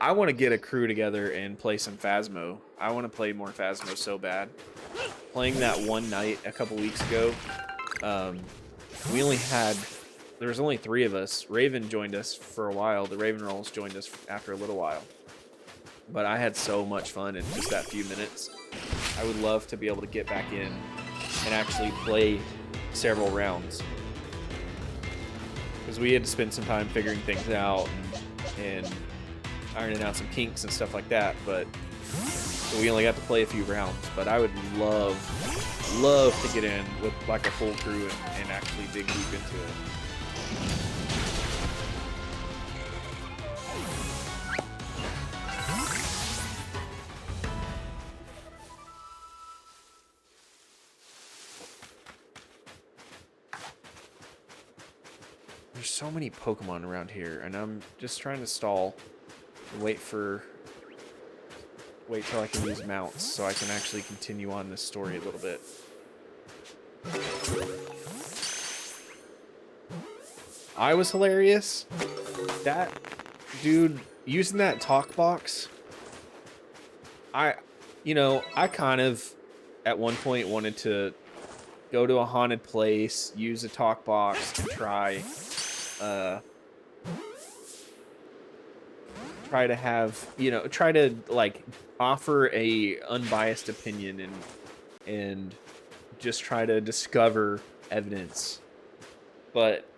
I want to get a crew together and play some Phasmo. I want to play more Phasmo so bad. Playing that one night a couple weeks ago, we only had, there was only 3 of us. Raven joined us for a while. The Raven Rolls joined us after a little while. But I had so much fun in just that few minutes. I would love to be able to get back in and actually play several rounds. Because we had to spend some time figuring things out and ironing out some kinks and stuff like that. But so we only got to play a few rounds. But I would love to get in with like a full crew and actually dig deep into it. There's so many Pokemon around here, and I'm just trying to stall and wait till I can use mounts so I can actually continue on this story a little bit. I was hilarious. That dude using that talk box. I kind of at one point wanted to go to a haunted place, use a talk box, and try to have, try to like offer a unbiased opinion and just try to discover evidence. But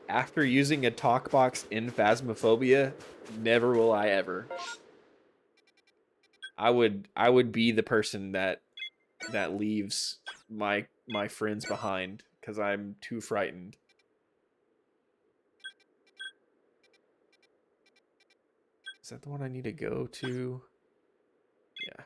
after using a talk box in Phasmophobia, never will I ever. I would be the person that leaves my friends behind because I'm too frightened. Is that the one I need to go to? Yeah.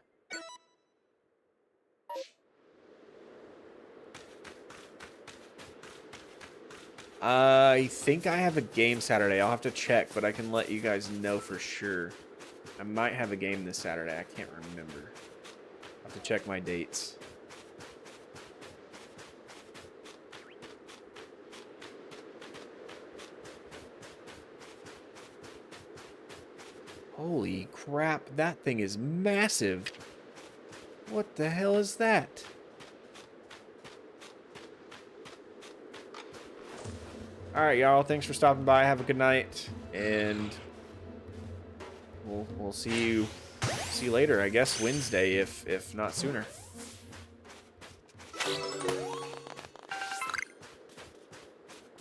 I think I have a game Saturday. I'll have to check, but I can let you guys know for sure. I might have a game this Saturday. I can't remember. I'll have to check my dates. Holy crap, that thing is massive. What the hell is that? Alright, y'all. Thanks for stopping by. Have a good night. And we'll see you later, I guess Wednesday, if not sooner.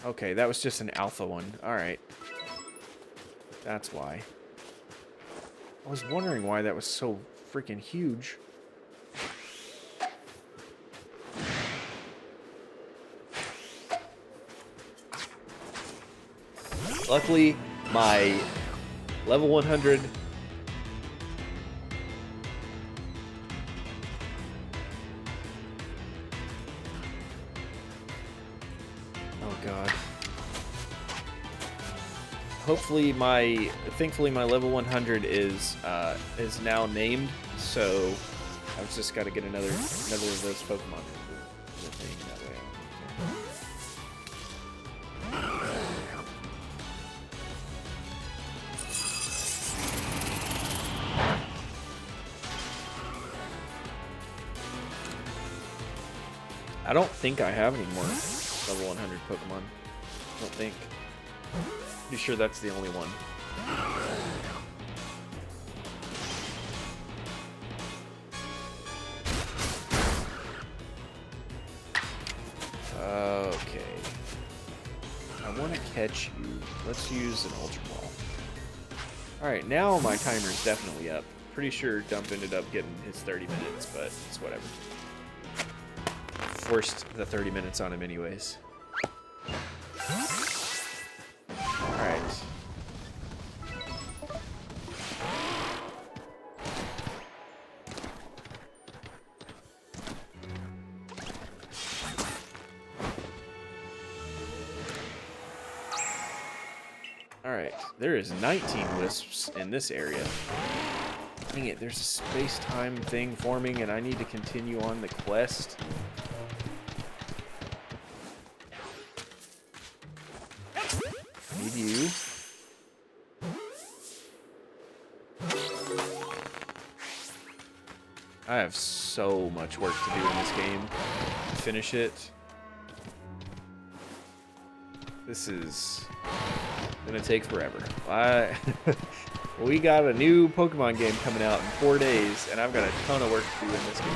Okay, that was just an alpha one. Alright. That's why. I was wondering why that was so freaking huge. Luckily, my level 100... Oh god. Thankfully my level 100 is now named, so I've just got to get another of those Pokemon. I don't think I have any more level 100 Pokemon. I don't think. Pretty sure that's the only one. Okay. I want to catch you. Let's use an Ultra Ball. Alright, now my timer is definitely up. Pretty sure Dump ended up getting his 30 minutes, but it's whatever. Forced the 30 minutes on him anyways. Alright. Alright, there is 19 wisps in this area. Dang it, there's a space-time thing forming and I need to continue on the quest. Need you. I have so much work to do in this game. Finish it. This is gonna take forever. We got a new Pokemon game coming out in 4 days, and I've got a ton of work to do in this game.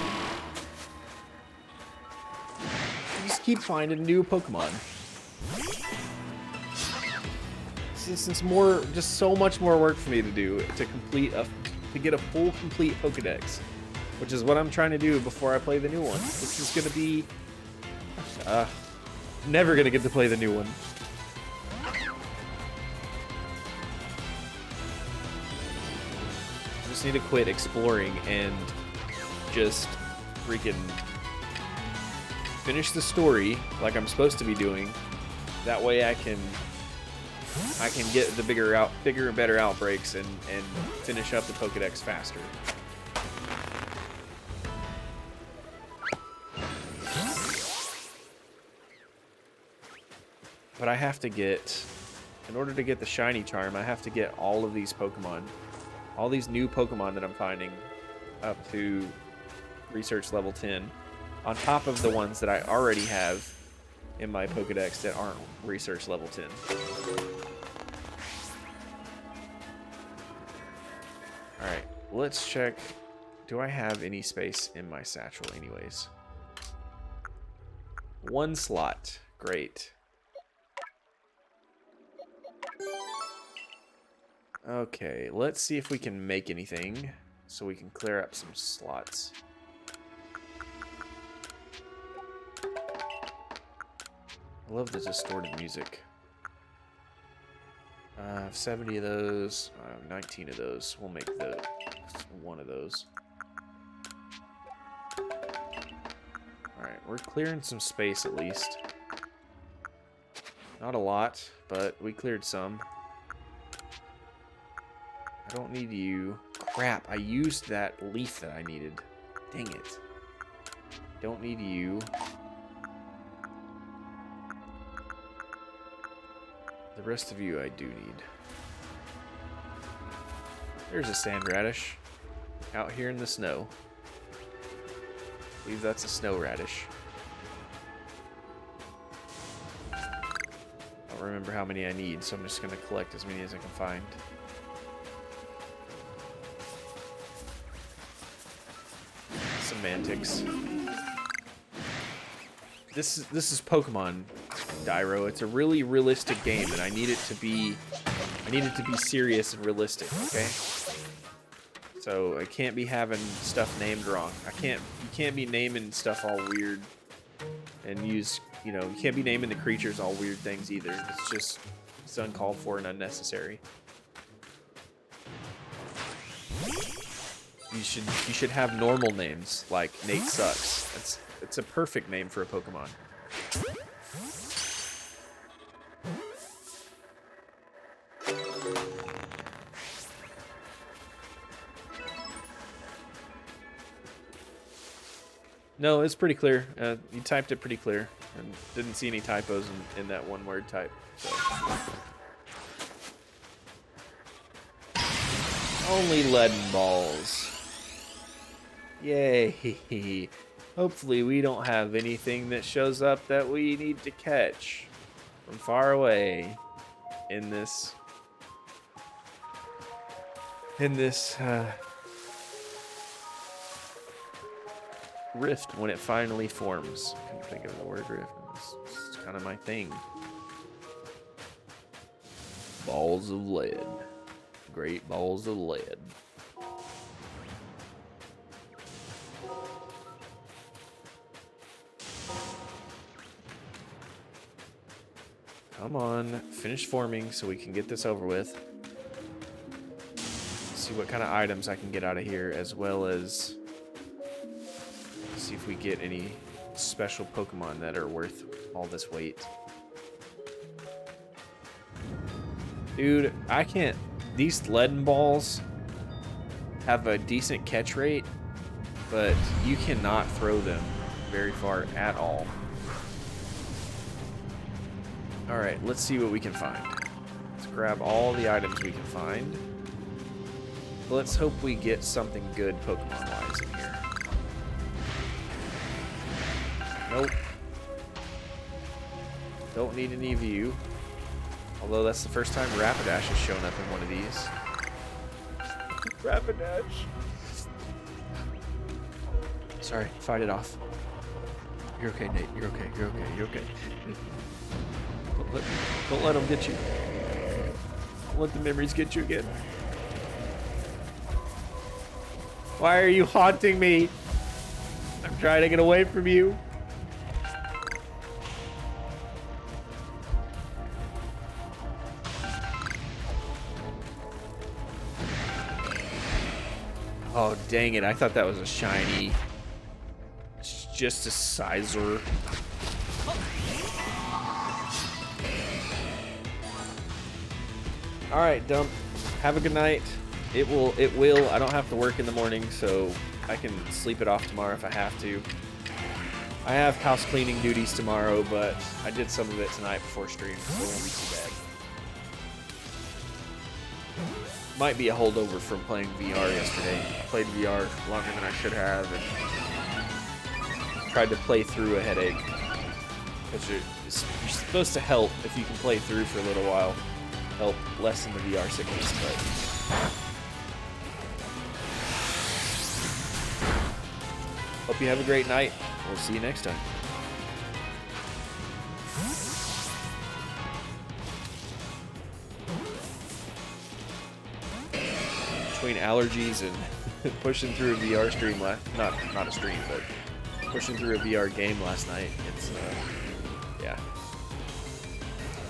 Just keep finding new Pokemon. It's more, just so much more work for me to do to get a full complete Pokedex, which is what I'm trying to do before I play the new one. This is gonna be never gonna get to play the new one. Need to quit exploring and just freaking finish the story like I'm supposed to be doing. That way I can get the bigger and better outbreaks and finish up the Pokedex faster. But I have to get, in order to get the shiny charm, I have to get all of these Pokemon. All these new Pokemon that I'm finding up to research level 10, on top of the ones that I already have in my Pokedex that aren't research level 10. Alright, let's check. Do I have any space in my satchel anyways? 1 slot. Great. Okay, let's see if we can make anything so we can clear up some slots. I love the distorted music. I have 70 of those, 19 of those. We'll make one of those. Alright, we're clearing some space at least. Not a lot, but we cleared some. I don't need you. Crap, I used that leaf that I needed. Dang it. Don't need you. The rest of you I do need. There's a sand radish. Out here in the snow. I believe that's a snow radish. I don't remember how many I need, so I'm just going to collect as many as I can find. Semantics. This is Pokemon, Dyro. It's a really realistic game, and I need it to be serious and realistic. Okay. So I can't be having stuff named wrong. You can't be naming stuff all weird, and you can't be naming the creatures all weird things either. It's uncalled for and unnecessary. You should have normal names like Nate Sucks. It's a perfect name for a Pokemon. No, it's pretty clear. You typed it pretty clear, and didn't see any typos in that one word type. So. Only leaden balls. Yay. Hopefully we don't have anything that shows up that we need to catch from far away in this rift when it finally forms. I couldn't think of the word rift. It's kind of my thing. Balls of lead. Great balls of lead. Come on, finish forming so we can get this over with. See what kind of items I can get out of here, as well as see if we get any special Pokemon that are worth all this weight. Dude, I can't... These leaden balls have a decent catch rate, but you cannot throw them very far at all. Alright, let's see what we can find. Let's grab all the items we can find. Let's hope we get something good Pokemon-wise in here. Nope. Don't need any of you. Although that's the first time Rapidash has shown up in one of these. Rapidash! Sorry, fight it off. You're okay, Nate. You're okay. You're okay. You're okay. Don't let them get you. Don't let the memories get you again. Why are you haunting me? I'm trying to get away from you. Oh, dang it. I thought that was a shiny. It's just a Sizor. Alright, Dump. Have a good night. It will. I don't have to work in the morning, so I can sleep it off tomorrow if I have to. I have house cleaning duties tomorrow, but I did some of it tonight before stream, so it won't be too bad. Might be a holdover from playing VR yesterday. I played VR longer than I should have, and tried to play through a headache. Because you're supposed to help if you can play through for a little while. Help lessen the VR sickness, but... Hope you have a great night. We'll see you next time. Between allergies and pushing through a VR stream not a stream, but pushing through a VR game last night, it's yeah.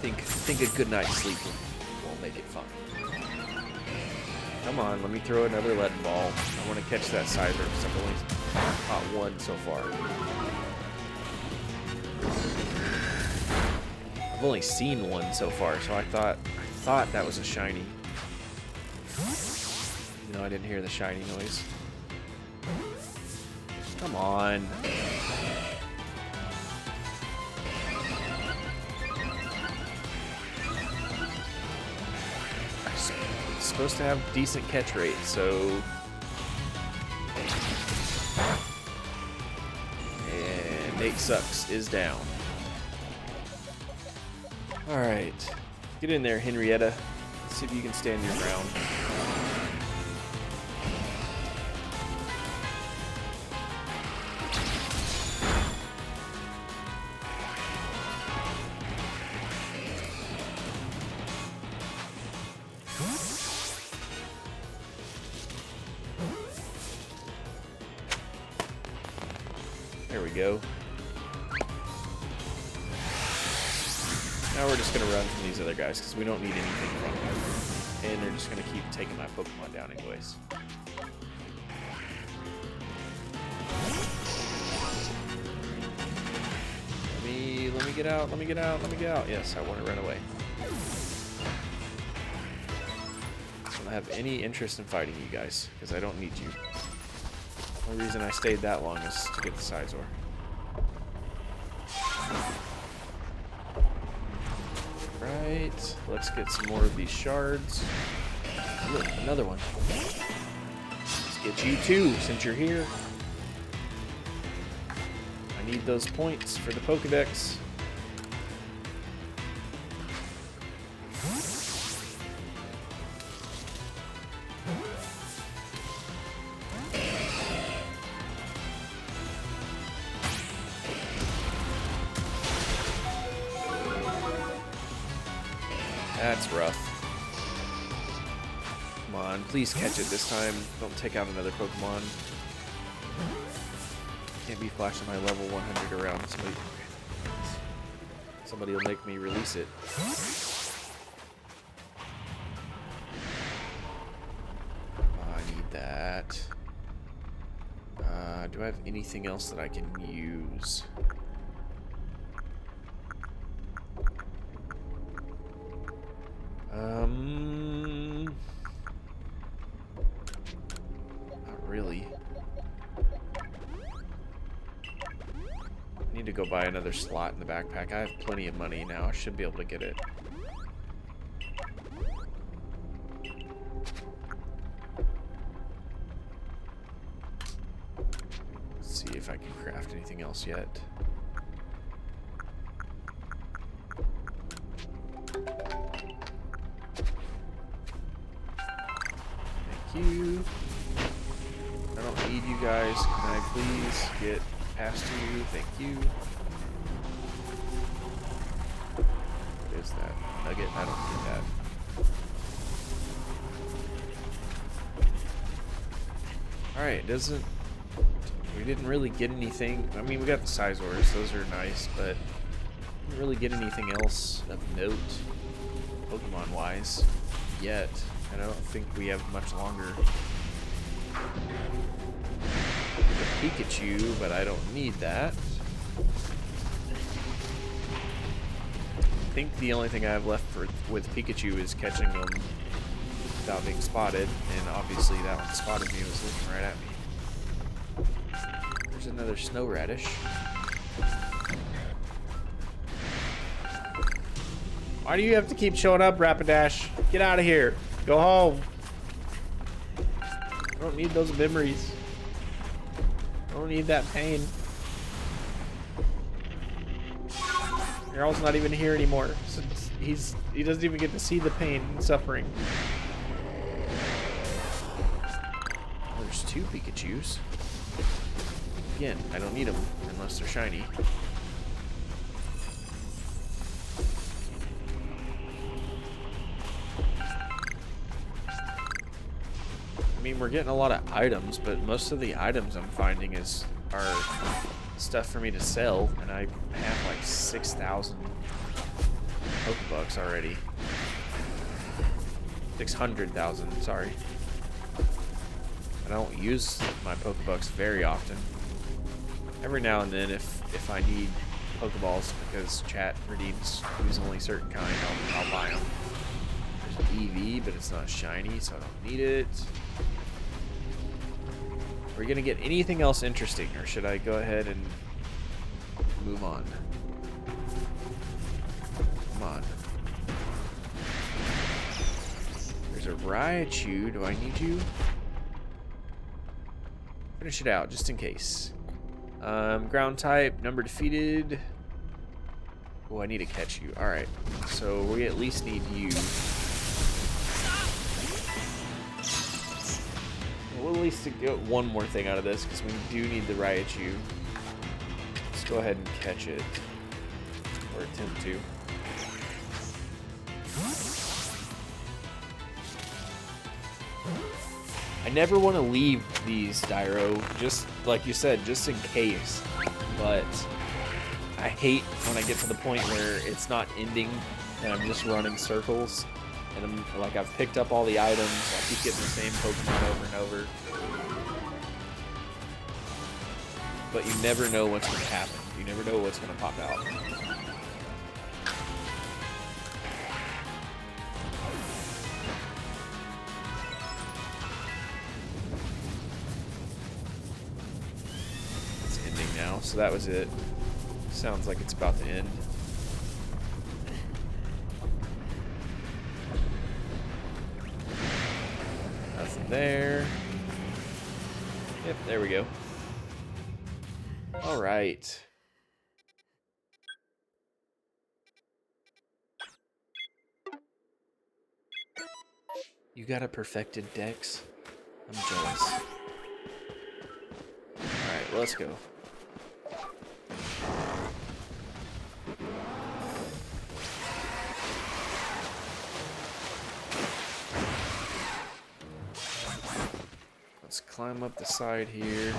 I think a good night's sleep will make it fun. Come on, let me throw another lead ball. I want to catch that Sizor because I've only caught one so far. I've only seen one so far, so I thought that was a shiny. No, I didn't hear the shiny noise. Come on. It's supposed to have decent catch rate, so... And Nate Sucks is down. Alright. Get in there, Henrietta. Let's see if you can stand your ground. There we go. Now we're just going to run from these other guys because we don't need anything from them. And they're just going to keep taking my Pokemon down anyways. Let me get out, let me get out, let me get out. Yes, I want to run away. I don't have any interest in fighting you guys because I don't need you. The only reason I stayed that long is to get the Sizor. Right, let's get some more of these shards. Look, another one. Let's get you too, since you're here. I need those points for the Pokedex. That's rough. Come on, please catch it this time. Don't take out another Pokemon. Can't be flashing my level 100 around. Somebody will make me release it. I need that. Do I have anything else that I can use? Not really. I need to go buy another slot in the backpack. I have plenty of money now. I should be able to get it. Let's see if I can craft anything else yet. Thank you. I don't need you guys. Can I please get past you? Thank you. What is that? Nugget? I don't need that. Alright, doesn't... We didn't really get anything. I mean, we got the Sizors. Those are nice, but didn't really get anything else of note, Pokemon-wise, yet. And I don't think we have much longer. The Pikachu, but I don't need that. I think the only thing I have left with Pikachu is catching them without being spotted, and obviously that one spotted me and was looking right at me. There's another snow radish. Why do you have to keep showing up, Rapidash? Get out of here. Go home. I don't need those memories. I don't need that pain. Yarl's not even here anymore. So he doesn't even get to see the pain and suffering. Oh, there's 2 Pikachus. Again, I don't need them unless they're shiny. I mean, we're getting a lot of items, but most of the items I'm finding are stuff for me to sell, and I have like 6,000 Pokebucks already. 600,000, sorry. I don't use my Pokebucks very often. Every now and then, if I need Pokeballs because chat redeems use only certain kind, I'll buy them. There's an EV, but it's not shiny, so I don't need it. Are we gonna get anything else interesting, or should I go ahead and move on? Come on. There's a Raichu. Do I need you? Finish it out, just in case. Ground type, number defeated. Oh, I need to catch you. Alright, so we at least need you. We'll at least get one more thing out of this, because we do need the Raichu. Let's go ahead and catch it. Or attempt to. I never want to leave these, Dyro, just like you said, just in case. But I hate when I get to the point where it's not ending and I'm just running circles. And I'm like, I've picked up all the items, I keep getting the same Pokemon over and over. But you never know what's going to happen. You never know what's going to pop out. It's ending now, so that was it. Sounds like it's about to end. Nothing there. Yep, there we go. All right. You got a perfected Dex? I'm jealous. All right, let's go. climb up the side here.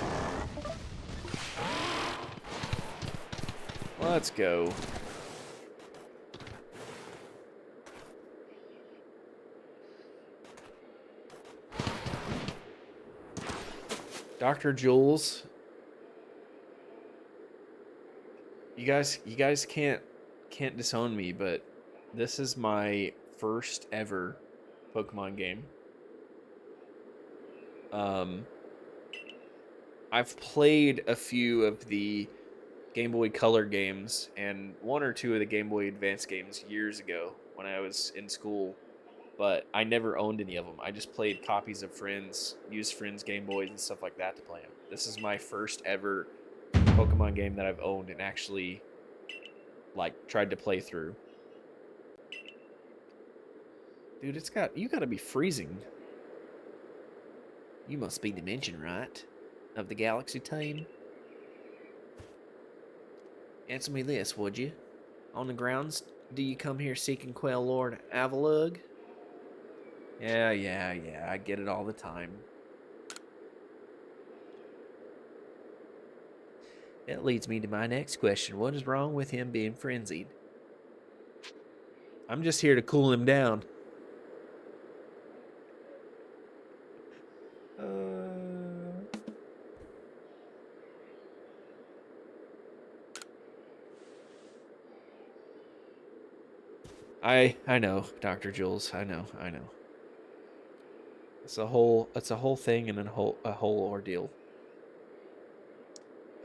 Let's go. Dr. Jules. You guys can't disown me, but this is my first ever Pokemon game. I've played a few of the Game Boy Color games and one or two of the Game Boy Advance games years ago when I was in school, but I never owned any of them. I just played copies of friends, used friends' Game Boys and stuff like that to play them. This is my first ever Pokemon game that I've owned and actually like tried to play through. Dude, you gotta be freezing. You must be Dimension, right? Of the Galaxy team? Answer me this, would you? On the grounds, do you come here seeking Quell Lord Avalugg? Yeah, I get it all the time. That leads me to my next question. What is wrong with him being frenzied? I'm just here to cool him down. I know, Dr. Jules. I know. It's a whole thing and a whole ordeal.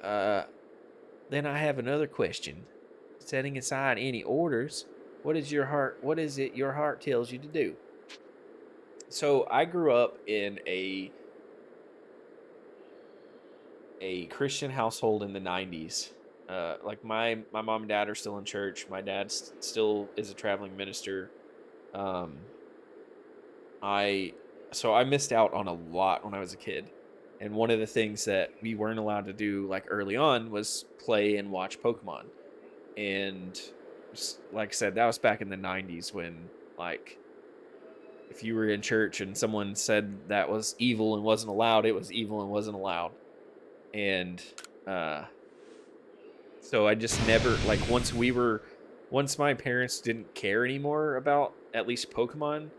Then I have another question. Setting aside any orders, what is it your heart tells you to do? So I grew up in a Christian household in the 90s. Like my mom and dad are still in church. My dad still is a traveling minister. I missed out on a lot when I was a kid. And one of the things that we weren't allowed to do like early on was play and watch Pokemon. And like I said, that was back in the 90s when like if you were in church and someone said that was evil and wasn't allowed, it was evil and wasn't allowed. And so I just never like once my parents didn't care anymore about at least Pokemon,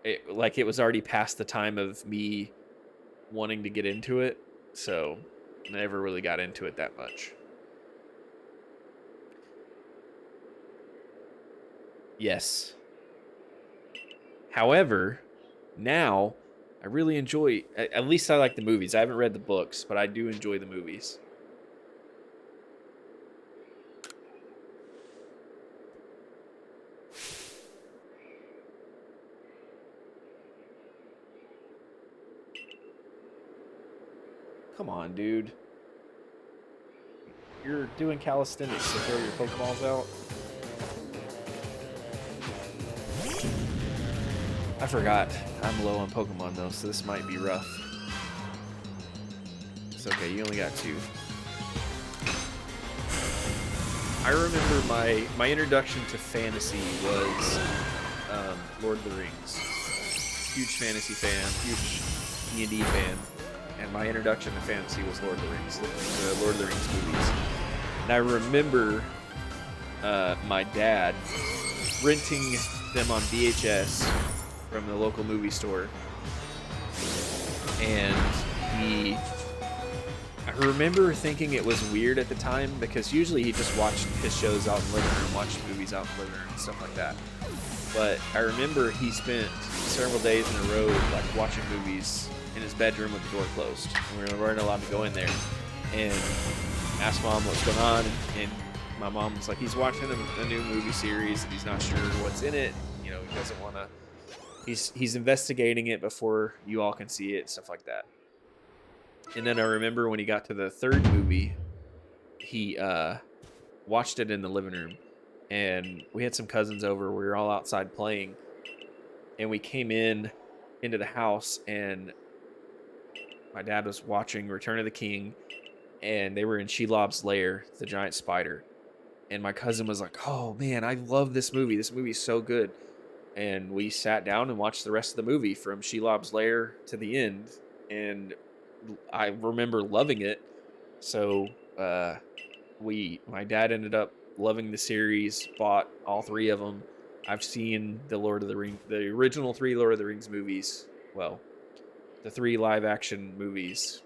it was already past the time of me wanting to get into it, so I never really got into it that much. Yes. However, now I really enjoy, at least I like the movies. I haven't read the books, but I do enjoy the movies. Come on, dude. You're doing calisthenics to throw your Pokeballs out? I forgot. I'm low on Pokemon though, so this might be rough. It's okay, you only got 2. I remember my introduction to fantasy was Lord of the Rings. Huge fantasy fan, huge D&D fan. And my introduction to fantasy was Lord of the Rings, the Lord of the Rings movies. And I remember my dad renting them on VHS from the local movie store. And I remember thinking it was weird at the time because usually he just watched his shows out in the living room, watched movies out in the living room and stuff like that. But I remember he spent several days in a row like watching movies in his bedroom with the door closed. And we weren't allowed to go in there. And asked Mom what's going on, and my mom was like, he's watching a new movie series and he's not sure what's in it. You know, he doesn't want to. He's investigating it before you all can see it, stuff like that. And then I remember when he got to the 3rd movie, he watched it in the living room, and we had some cousins over. We were all outside playing, and we came into the house, and my dad was watching Return of the King, and they were in Shelob's lair, the giant spider. And my cousin was like, "Oh man, I love this movie. This movie is so good." and we sat down and watched the rest of the movie from Shelob's Lair to the end, and I remember loving it. So my dad ended up loving the series, bought all 3 of them. I've seen the original 3 Lord of the Rings movies. Well, the 3 live action movies,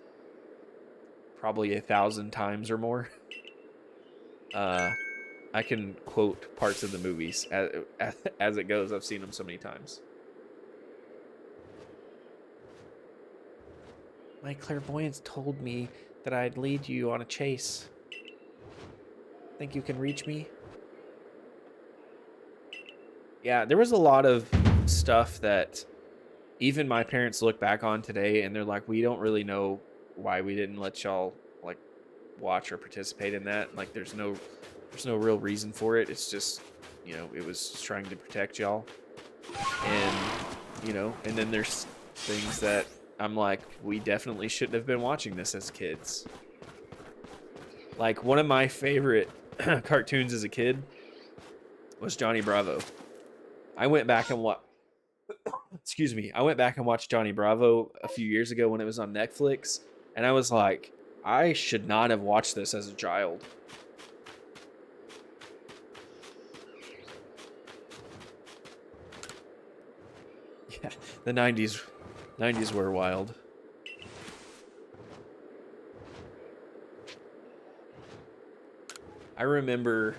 probably 1,000 times or more. I can quote parts of the movies as it goes. I've seen them so many times. My clairvoyance told me that I'd lead you on a chase. Think you can reach me? Yeah, there was a lot of stuff that even my parents look back on today, and they're like, we don't really know why we didn't let y'all like watch or participate in that. Like, there's no real reason for it. It's just, it was trying to protect y'all. And, and then there's things that I'm like, we definitely shouldn't have been watching this as kids. Like, one of my favorite cartoons as a kid was Johnny Bravo. I went back and I went back and watched Johnny Bravo a few years ago when it was on Netflix, and I was like, I should not have watched this as a child. Yeah, the 90s were wild. I remember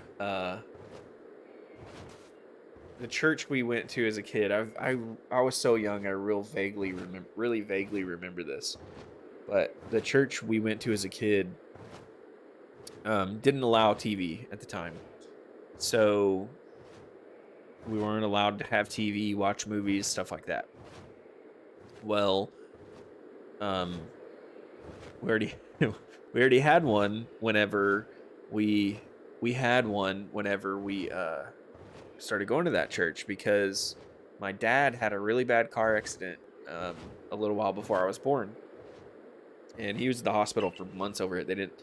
the church we went to as a kid. I was so young. I really vaguely remember this. But the church we went to as a kid didn't allow TV at the time, so we weren't allowed to have TV, watch movies, stuff like that. Well, we already we already had one whenever we started going to that church, because my dad had a really bad car accident a little while before I was born, and he was in the hospital for months over it. They didn't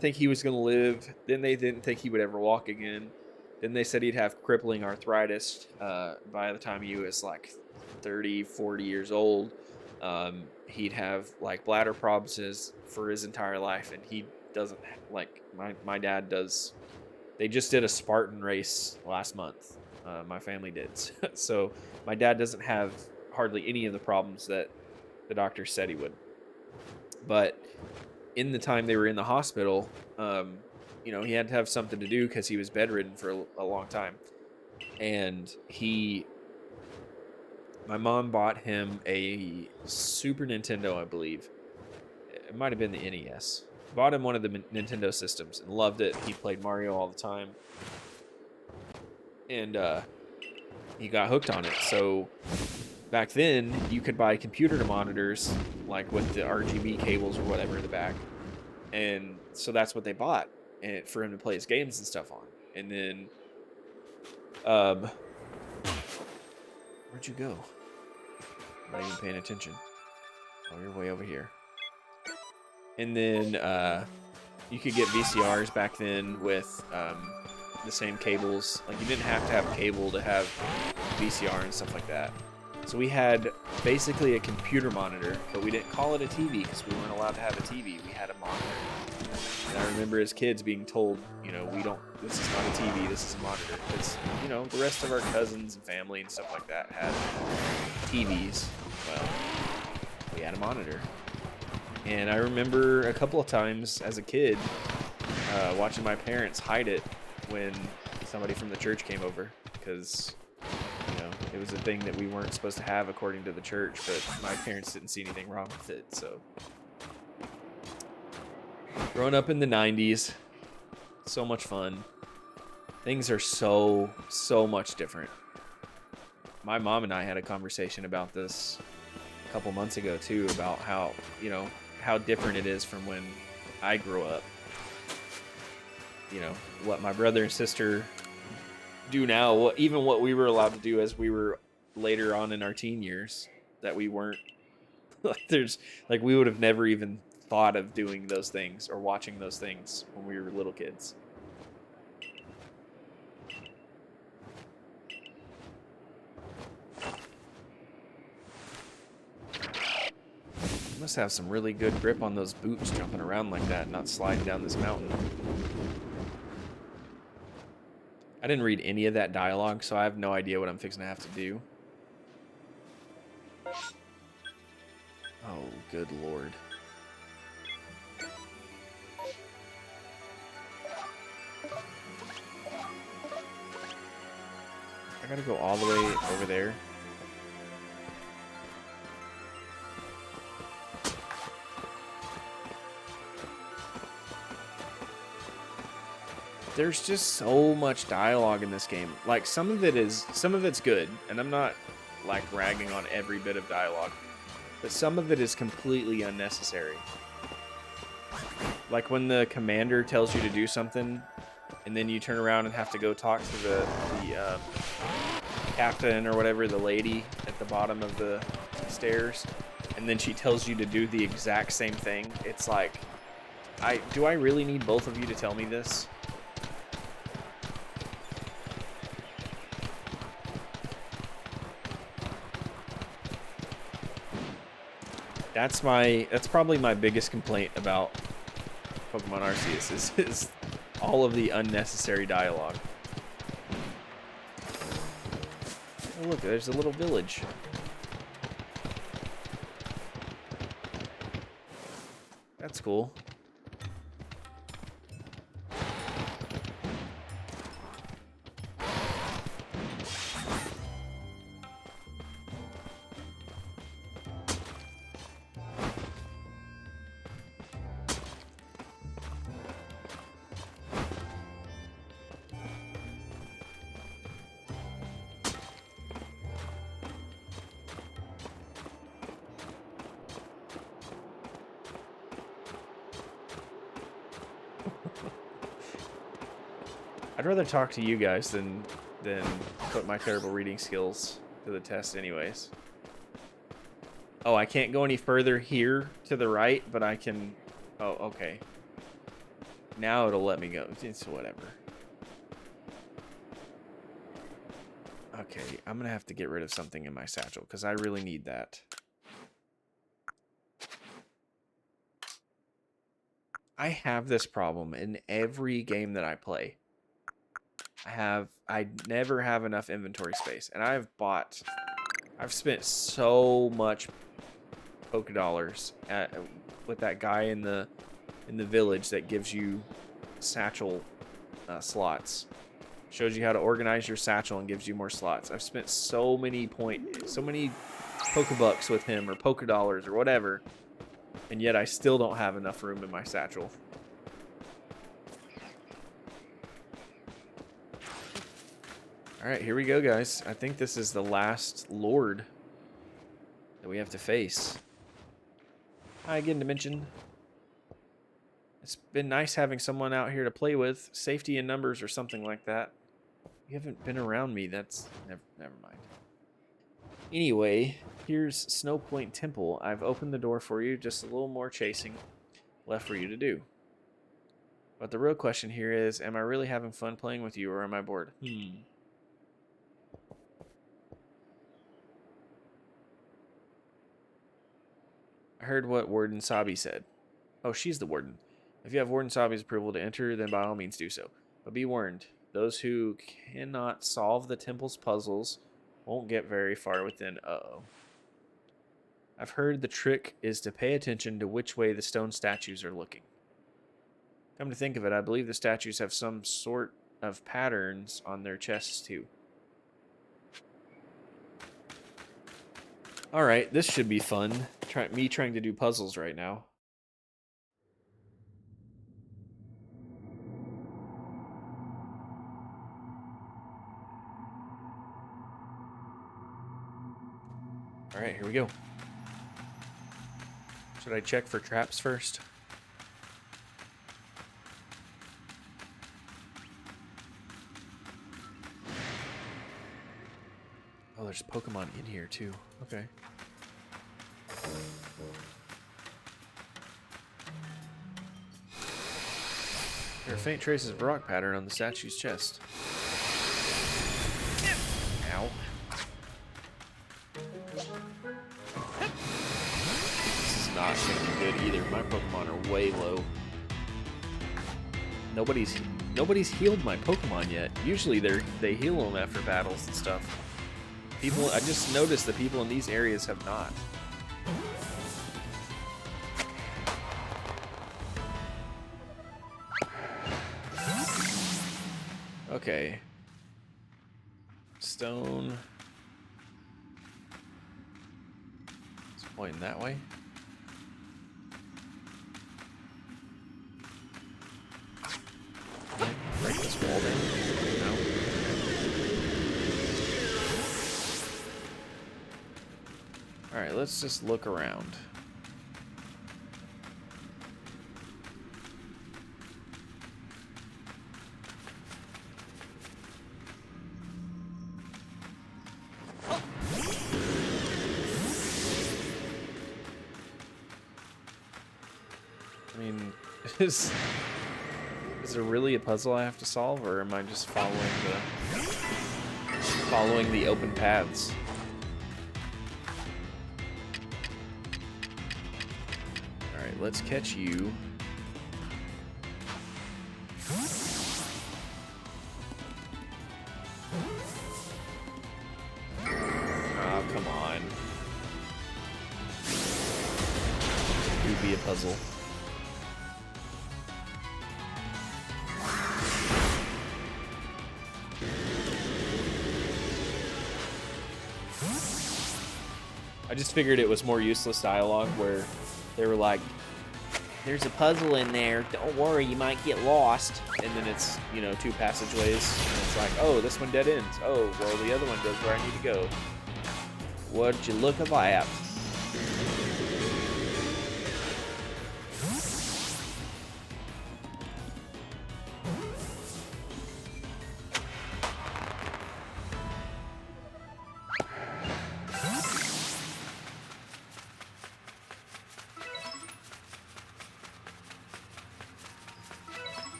think he was going to live. Then they didn't think he would ever walk again. Then they said he'd have crippling arthritis by the time he was like 30, 40 years old. He'd have like bladder problems for his entire life, and he doesn't, like my dad does. They just did a Spartan race last month. My family did. So my dad doesn't have hardly any of the problems that the doctor said he would. But in the time they were in the hospital, he had to have something to do because he was bedridden for a long time. And my mom bought him a Super Nintendo, I believe. It might have been the NES. Bought him one of the Nintendo systems and loved it. He played Mario all the time. And he got hooked on it. So back then, you could buy computer monitors, like with the RGB cables or whatever in the back. And so that's what they bought for him to play his games and stuff on. And then, where'd you go? I'm not even paying attention. Oh, you're way over here. And then you could get VCRs back then with the same cables. Like, you didn't have to have a cable to have VCR and stuff like that. So we had basically a computer monitor, but we didn't call it a TV because we weren't allowed to have a TV. We had a monitor. And I remember as kids being told, this is not a TV, this is a monitor. Because, the rest of our cousins and family and stuff like that had TVs. Well, we had a monitor. And I remember a couple of times as a kid watching my parents hide it when somebody from the church came over, because it was a thing that we weren't supposed to have according to the church, but my parents didn't see anything wrong with it. So growing up in the 90s, so much fun. Things are so much different. My mom and I had a conversation about this a couple months ago too, about how different it is from when I grew up. What my brother and sister do now, even what we were allowed to do as we were later on in our teen years, that we weren't. We would have never even thought of doing those things or watching those things when we were little kids. must have some really good grip on those boots jumping around like that, not sliding down this mountain. I didn't read any of that dialogue, so I have no idea what I'm fixing to have to do. Oh, good lord. I gotta go all the way over there. There's just so much dialogue in this game. Like, some of it's good, and I'm not like ragging on every bit of dialogue, but some of it is completely unnecessary. Like when the commander tells you to do something, and then you turn around and have to go talk to the captain or whatever, the lady at the bottom of the stairs, and then she tells you to do the exact same thing. It's like, do I really need both of you to tell me this? That's probably my biggest complaint about Pokemon Arceus is all of the unnecessary dialogue. Oh, look, there's a little village. That's cool. I'd rather talk to you guys than put my terrible reading skills to the test anyways. Oh, I can't go any further here to the right, but I can... Oh, okay. Now it'll let me go. It's whatever. Okay, I'm gonna have to get rid of something in my satchel, because I really need that. I have this problem in every game that I play. I never have enough inventory space, and I've spent so much Pokedollars with that guy in the village that gives you satchel slots. Shows you how to organize your satchel and gives you more slots. I've spent so many Pokebucks with him, or Pokedollars, or whatever, and yet I still don't have enough room in my satchel. Alright, here we go, guys. I think this is the last Lord that we have to face. Hi again, Dimension. It's been nice having someone out here to play with. Safety in numbers or something like that. You haven't been around me. That's... Never mind. Anyway, here's Snow Point Temple. I've opened the door for you. Just a little more chasing left for you to do. But the real question here is, am I really having fun playing with you, or am I bored? I heard what Warden Sabi said. Oh, she's the warden. If you have Warden Sabi's approval to enter, then by all means do so. But be warned, those who cannot solve the temple's puzzles won't get very far within. Uh-oh. I've heard the trick is to pay attention to which way the stone statues are looking. Come to think of it, I believe the statues have some sort of patterns on their chests too. Alright, this should be fun. Me trying to do puzzles right now. Alright, here we go. Should I check for traps first? Oh, there's Pokemon in here too. Okay. There are faint traces of rock pattern on the statue's chest. Ow. This is not nobody's healed my Pokemon yet. Usually they heal them after battles and stuff. I just noticed that people in these areas have not. Okay. Stone. It's pointing that way. Break this wall down. No. Alright, let's just look around. I mean, is there really a puzzle I have to solve, or am I just following the open paths? All right, let's catch you. Oh, come on. Do be a puzzle. I just figured it was more useless dialogue where they were like, there's a puzzle in there, don't worry, you might get lost. And then it's, you know, 2 passageways, and it's like, oh, this one dead ends. Oh, well, the other one goes where I need to go. Would you look at that?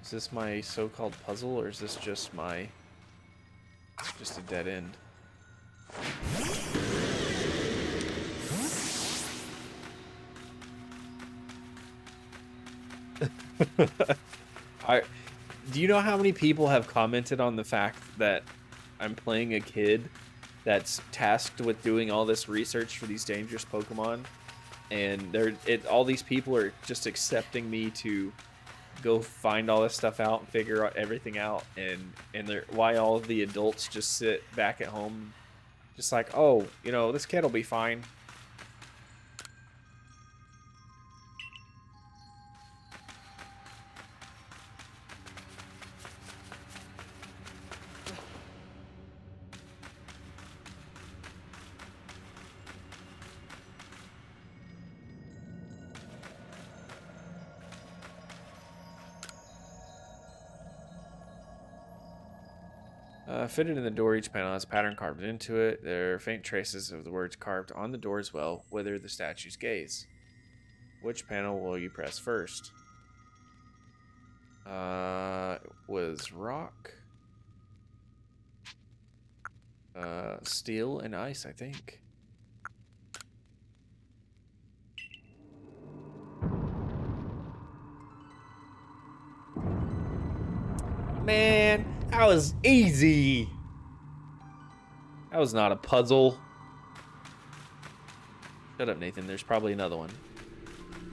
Is this my so-called puzzle, or is this just a dead end? Do you know how many people have commented on the fact that I'm playing a kid that's tasked with doing all this research for these dangerous Pokemon, and all these people are just accepting me to go find all this stuff out and figure out everything out, and why all of the adults just sit back at home just like, oh, you know, this kid will be fine. Fitted in the door, each panel has a pattern carved into it. There are faint traces of the words carved on the door as well, whither the statues gaze. Which panel will you press first? Was rock, steel, and ice, I think. Man, that was easy. That was not a puzzle. Shut up, Nathan. There's probably another one.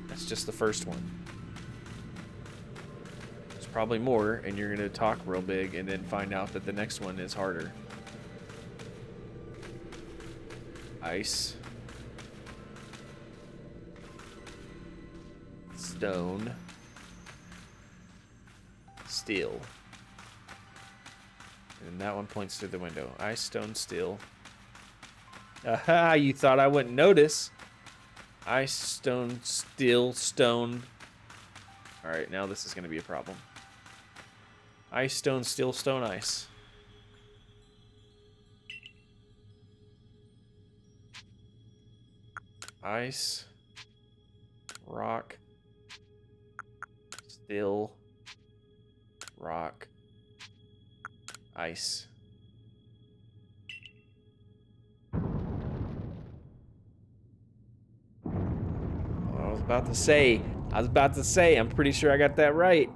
That's just the first one. There's probably more, and you're going to talk real big and then find out that the next one is harder. Ice. Stone. Steel. And that one points through the window. Ice, stone, steel. Aha, you thought I wouldn't notice. Ice, stone, steel, stone. Alright, now this is going to be a problem. Ice, stone, steel, stone, ice. Ice. Rock. Steel. Rock. Ice. was about to say, I'm pretty sure I got that right.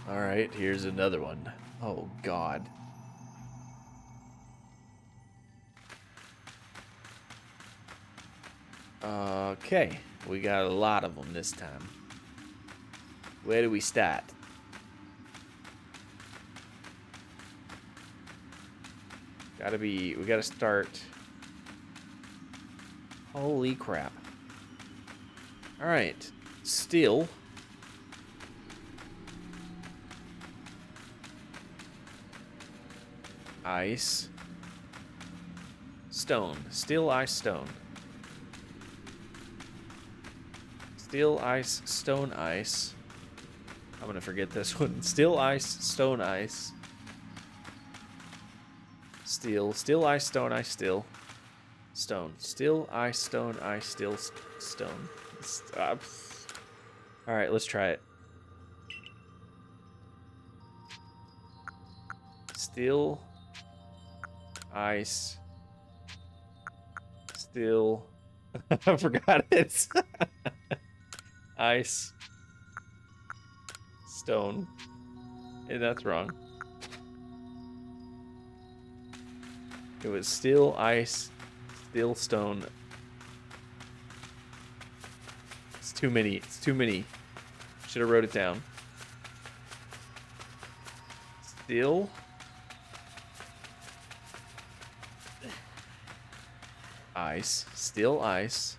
All right, here's another one. Oh, God. Okay, we got a lot of them this time. Where do we start? We gotta start. Holy crap. All right, steel. Ice. Stone. Steel, ice, stone. Steel, ice, stone, ice. I'm gonna forget this one. Steel, ice, stone, ice. Steel, steel, ice, stone, ice, steel. Stone. Steel, ice, stone, ice, steel, stone. Stop. All right, let's try it. Steel, ice, steel. I forgot it. Ice, stone. Hey, that's wrong. It was steel, ice, steel, stone. It's too many. It's too many. Should have wrote it down. Steel. Ice. Steel, ice.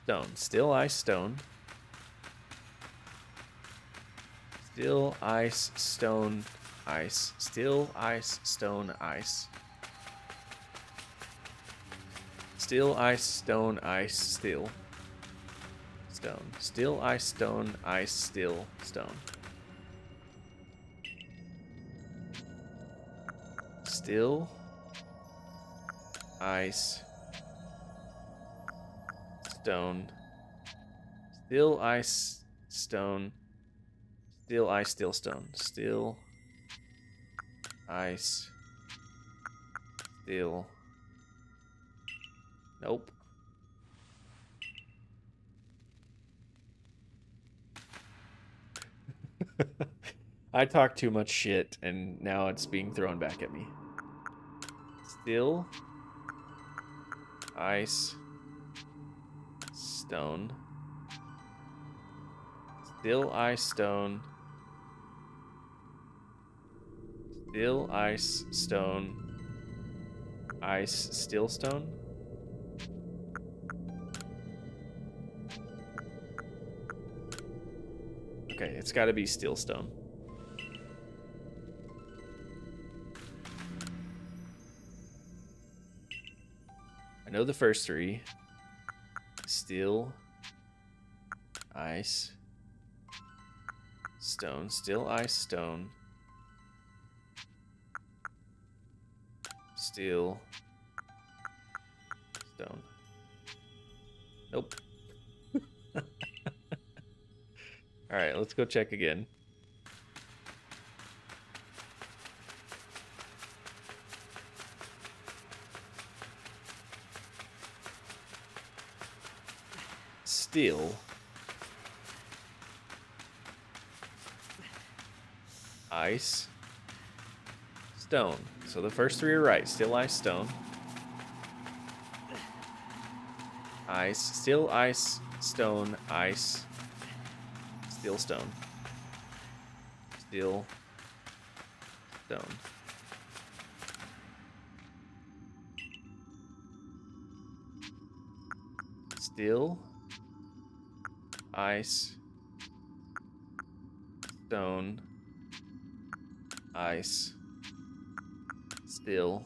Stone. Steel, ice, stone. Steel, ice, stone, ice. Steel, ice, stone, ice. Steel, ice, stone, ice, steel. Stone. Steel, ice, stone, ice, steel, stone. Steel, ice, stone. Steel, ice, stone. Steel, ice, steel, stone. Steel, ice, steel. Nope. I talk too much shit, and now it's being thrown back at me. Steel, ice, stone. Steel, ice, stone. Steel, ice, stone. Ice, steel, stone. Okay, it's got to be steel, stone. I know the first three. Steel, ice, stone. Steel, ice, stone. Steel, stone. Nope. All right, let's go check again. Steel, ice, stone. So the first three are right. Steel, ice, stone. Ice, steel, ice, stone, ice. Steel, stone. Steel, stone. Steel, ice, stone, ice, steel,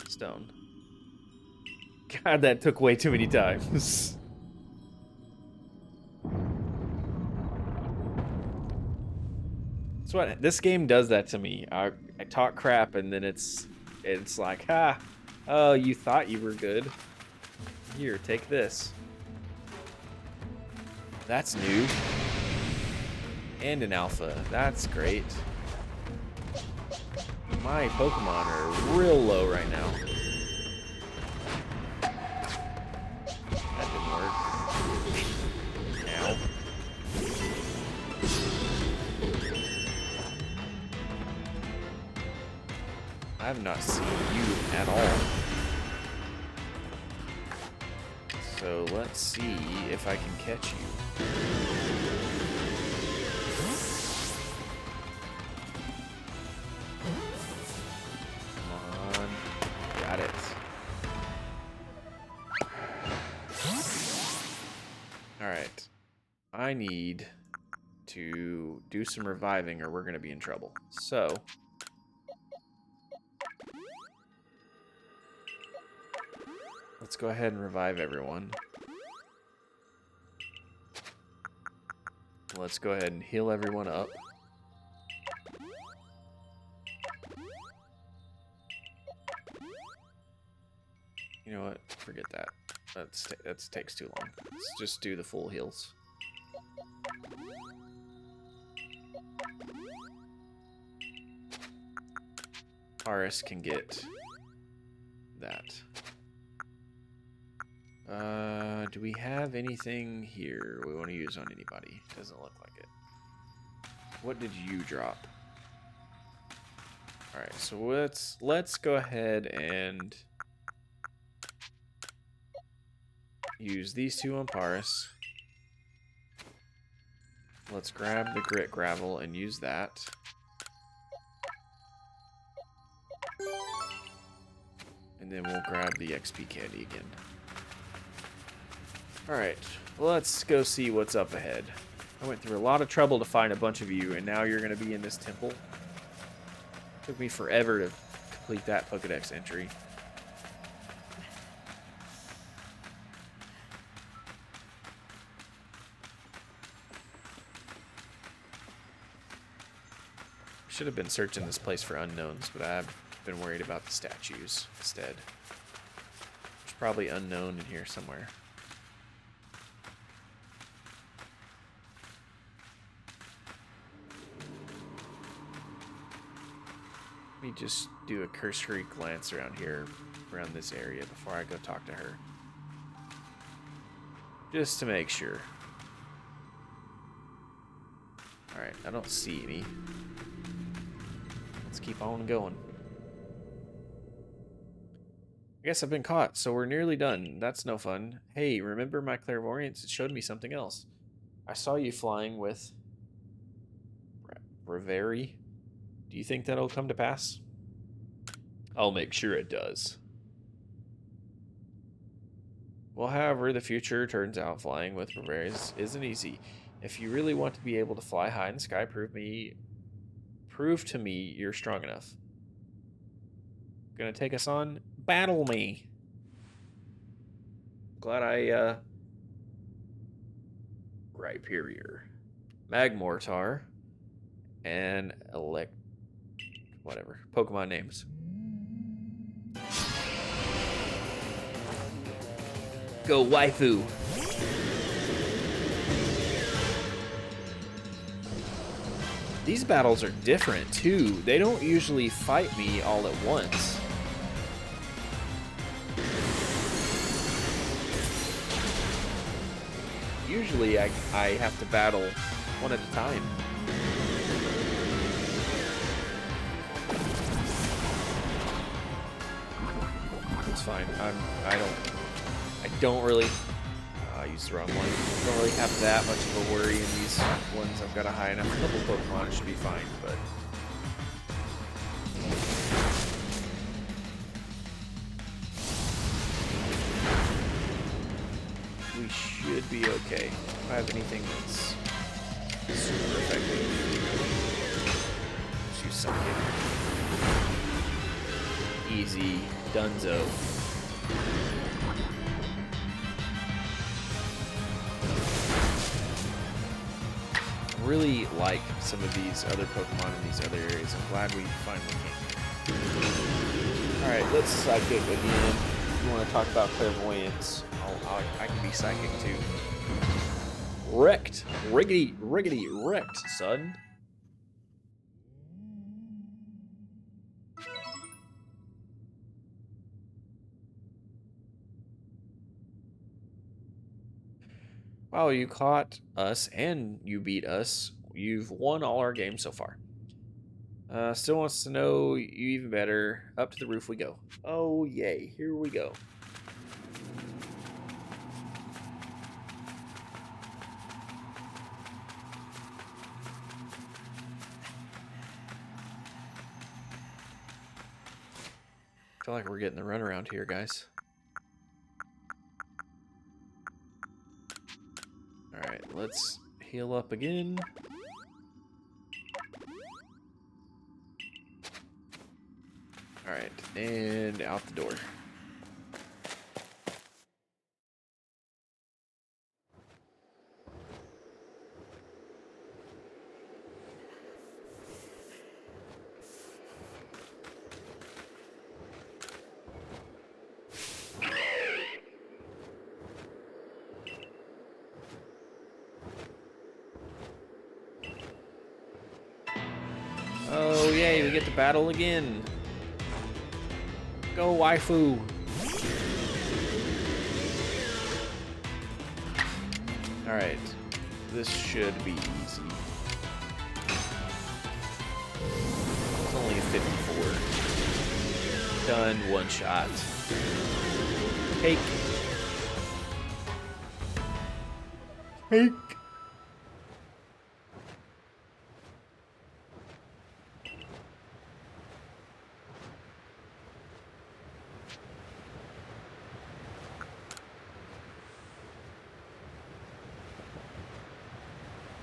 stone. God, that took way too many times. That's what this game does that to me. I talk crap and then it's like, ha, oh, you thought you were good. Here, take this. That's new. And an alpha. That's great. My Pokemon are real low right now. I have not seen you at all. So let's see if I can catch you. Come on. Got it. Alright. I need to do some reviving or we're going to be in trouble. So... let's go ahead and revive everyone. Let's go ahead and heal everyone up. You know what? Forget that. That takes too long. Let's just do the full heals. Aris can get that. Do we have anything here we want to use on anybody? Doesn't look like it. What did you drop? Alright, so let's go ahead and use these two on Paris. Let's grab the grit gravel and use that. And then we'll grab the XP candy again. Alright, let's go see what's up ahead. I went through a lot of trouble to find a bunch of you, and now you're going to be in this temple. Took me forever to complete that Pokedex entry. Should have been searching this place for unknowns, but I've been worried about the statues instead. There's probably unknown in here somewhere. Let me just do a cursory glance around here, around this area, before I go talk to her. Just to make sure. Alright, I don't see any. Let's keep on going. I guess I've been caught, so we're nearly done. That's no fun. Hey, remember my clairvoyance? It showed me something else. I saw you flying with... Reveri. Do you think that'll come to pass? I'll make sure it does. Well, however, the future turns out flying with Reveries isn't easy. If you really want to be able to fly high in the sky, prove to me you're strong enough. Gonna take us on? Battle me! Glad I, Rhyperior. Magmortar. And whatever. Pokemon names. Go waifu. These battles are different too. They don't usually fight me all at once. Usually I have to battle one at a time. It's fine. I don't really... I used the wrong one. I don't really have that much of a worry in these ones. I've got a high enough level Pokemon. It should be fine, but... we should be okay. If I have anything that's super effective. Shoot something. Easy. Dunzo. Really like some of these other Pokemon in these other areas. I'm glad we finally came. Alright, let's psychic again. If you want to talk about clairvoyance, I can be psychic too. Wrecked. Riggedy wrecked, son. Wow, you caught us and you beat us. You've won all our games so far. Still wants to know you even better. Up to the roof we go. Oh, yay. Here we go. I feel like we're getting the runaround here, guys. Alright, let's heal up again. Alright, and out the door. Oh, yay, we get to battle again. Go, waifu. Alright, this should be easy. It's only a 54. Done, one shot. Cake. Cake.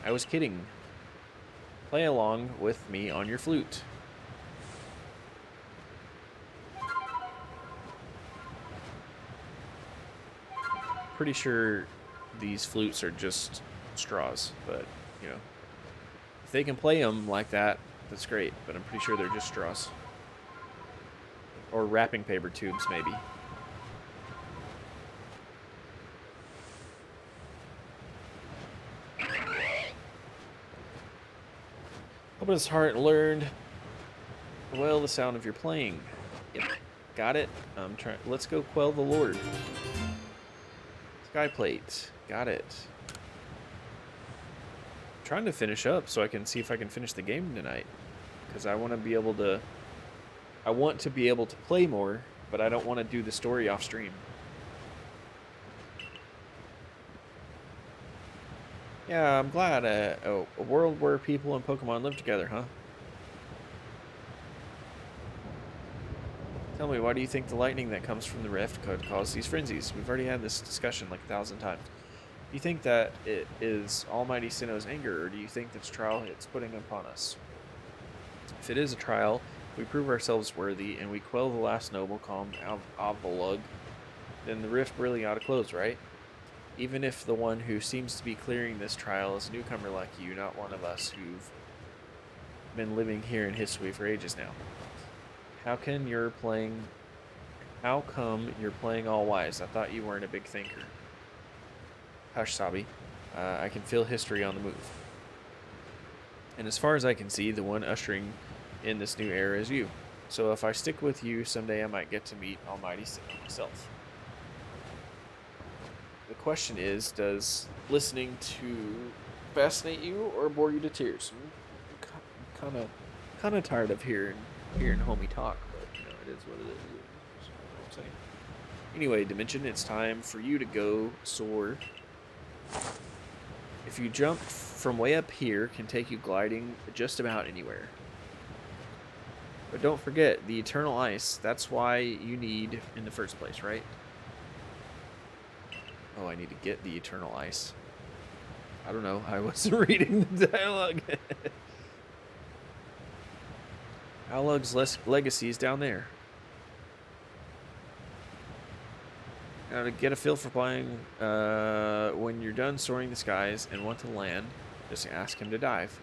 I was kidding. Play along with me on your flute. Pretty sure these flutes are just straws, but, you know, if they can play them like that, that's great, but I'm pretty sure they're just straws. Or wrapping paper tubes, maybe. Hope his heart learned well the sound of your playing. Yep. Got it. I'm trying. Let's go quell the Lord. Sky plate. Got it. I'm trying to finish up so I can see if I can finish the game tonight, because I want to be able to. I want to be able to play more, but I don't want to do the story off stream. Yeah, I'm glad. A world where people and Pokemon live together, huh? Tell me, why do you think the lightning that comes from the rift could cause these frenzies? We've already had this discussion like 1,000 times. Do you think that it is Almighty Sinnoh's anger, or do you think this trial it's putting upon us? If it is a trial, if we prove ourselves worthy, and we quell the last noble calm Avalug, then the rift really ought to close, right? Even if the one who seems to be clearing this trial is a newcomer like you, not one of us who've been living here in history for ages now. How come you're playing all wise? I thought you weren't a big thinker. Hush, Sabi. I can feel history on the move. And as far as I can see, the one ushering in this new era is you. So if I stick with you, someday I might get to meet Almighty Sinnoh himself. The question is, does listening to fascinate you or bore you to tears? I'm kind of tired of hearing homie talk, but you know, it is what it is. That's what I'm saying. Anyway, Dimension, it's time for you to go soar. If you jump from way up here, can take you gliding just about anywhere. But don't forget, the eternal ice, that's why you need in the first place, right? Oh, I need to get the eternal ice. I don't know. I wasn't reading the dialogue. Avalug's legacy is down there. Now, to get a feel for flying, when you're done soaring the skies and want to land, just ask him to dive.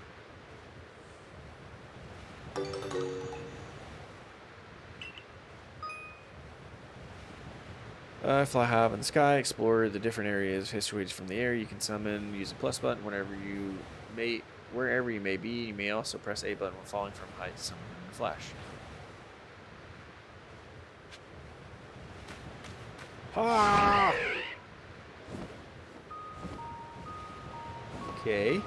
Fly high up in the sky, explore the different areas, histories from the air. You can summon, use the plus button wherever you may, wherever you may be. You may also press A button when falling from height to summon in a flash. Ah! Okay.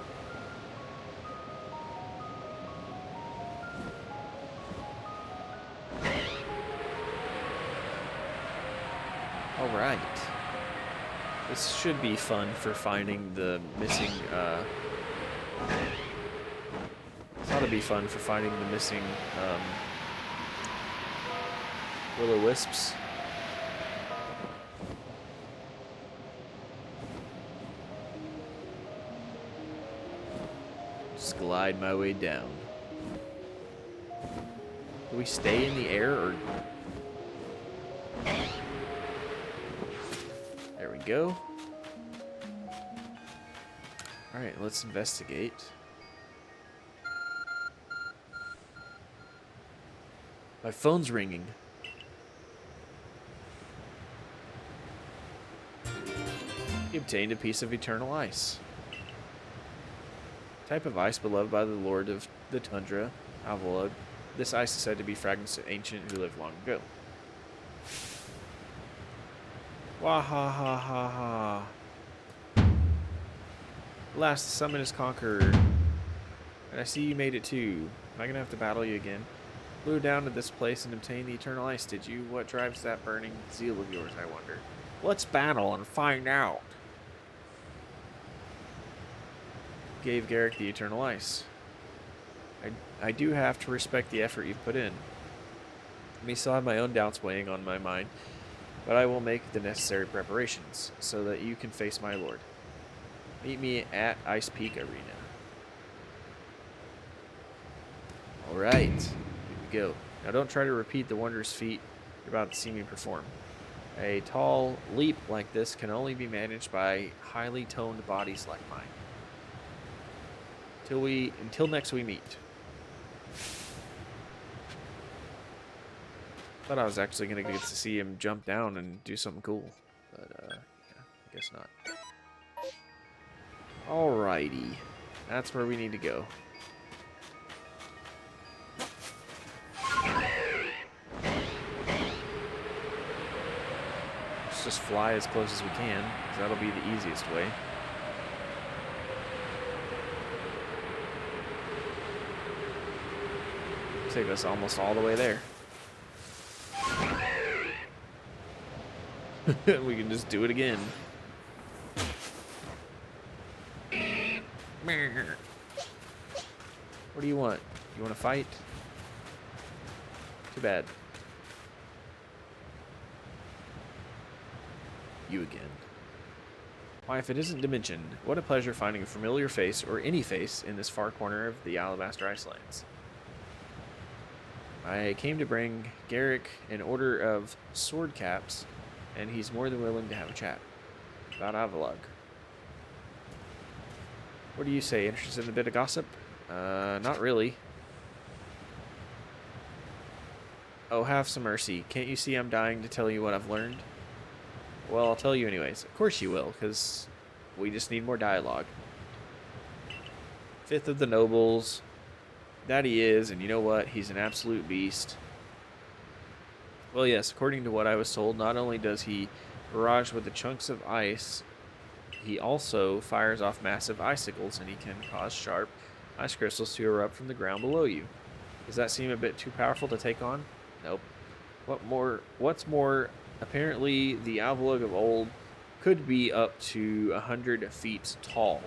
Alright. This should be fun for finding the missing, thought it'd be fun for finding the missing, will-o-wisps. Just glide my way down. Do we stay in the air, or... There we go. Alright, let's investigate. My phone's ringing. He obtained a piece of eternal ice. Type of ice beloved by the lord of the tundra, Avalug. This ice is said to be fragments of ancient who lived long ago. Wahahaha. Last, the summon is conquered. And I see you made it too. Am I gonna have to battle you again? Flew down to this place and obtained the eternal ice, did you? What drives that burning zeal of yours, I wonder? Let's battle and find out. Gave Garrick the eternal ice. I do have to respect the effort you've put in. I may still have my own doubts weighing on my mind, but I will make the necessary preparations so that you can face my lord. Meet me at Ice Peak Arena. Alright, here we go. Now don't try to repeat the wondrous feat you're about to see me perform. A tall leap like this can only be managed by highly toned bodies like mine. Until next we meet. Thought I was actually gonna get to see him jump down and do something cool, but yeah, I guess not. Alrighty, that's where we need to go. Let's just fly as close as we can, because that'll be the easiest way. Take us almost all the way there. We can just do it again. What do you want? You want to fight? Too bad. You again. Why, if it isn't Dimension, what a pleasure finding a familiar face, or any face, in this far corner of the Alabaster Icelands. I came to bring Garrick an order of sword caps, and he's more than willing to have a chat about Avalug. What do you say? Interested in a bit of gossip? Not really. Oh, have some mercy. Can't you see I'm dying to tell you what I've learned? Well, I'll tell you anyways. Of course you will, because we just need more dialogue. Fifth of the nobles. That he is, and you know what? He's an absolute beast. Well, yes, according to what I was told, not only does he barrage with the chunks of ice, he also fires off massive icicles, and he can cause sharp ice crystals to erupt from the ground below you. Does that seem a bit too powerful to take on? Nope. What's more, apparently the Avalug of old could be up to 100 feet tall.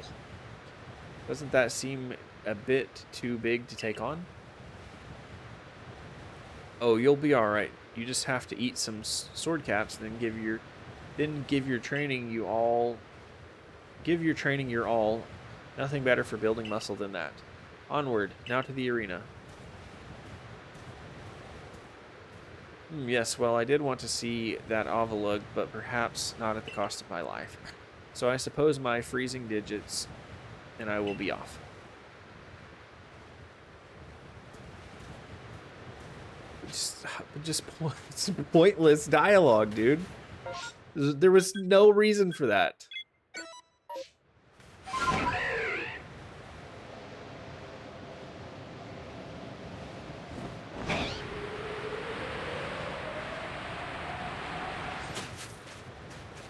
Doesn't that seem a bit too big to take on? Oh, you'll be all right. You just have to eat some sword caps, then give your training your all. Nothing better for building muscle than that. Onward, now to the arena. Yes, well, I did want to see that Avalug, but perhaps not at the cost of my life. So I suppose my freezing digits, and I will be off. Just it's pointless dialogue, dude. There was no reason for that.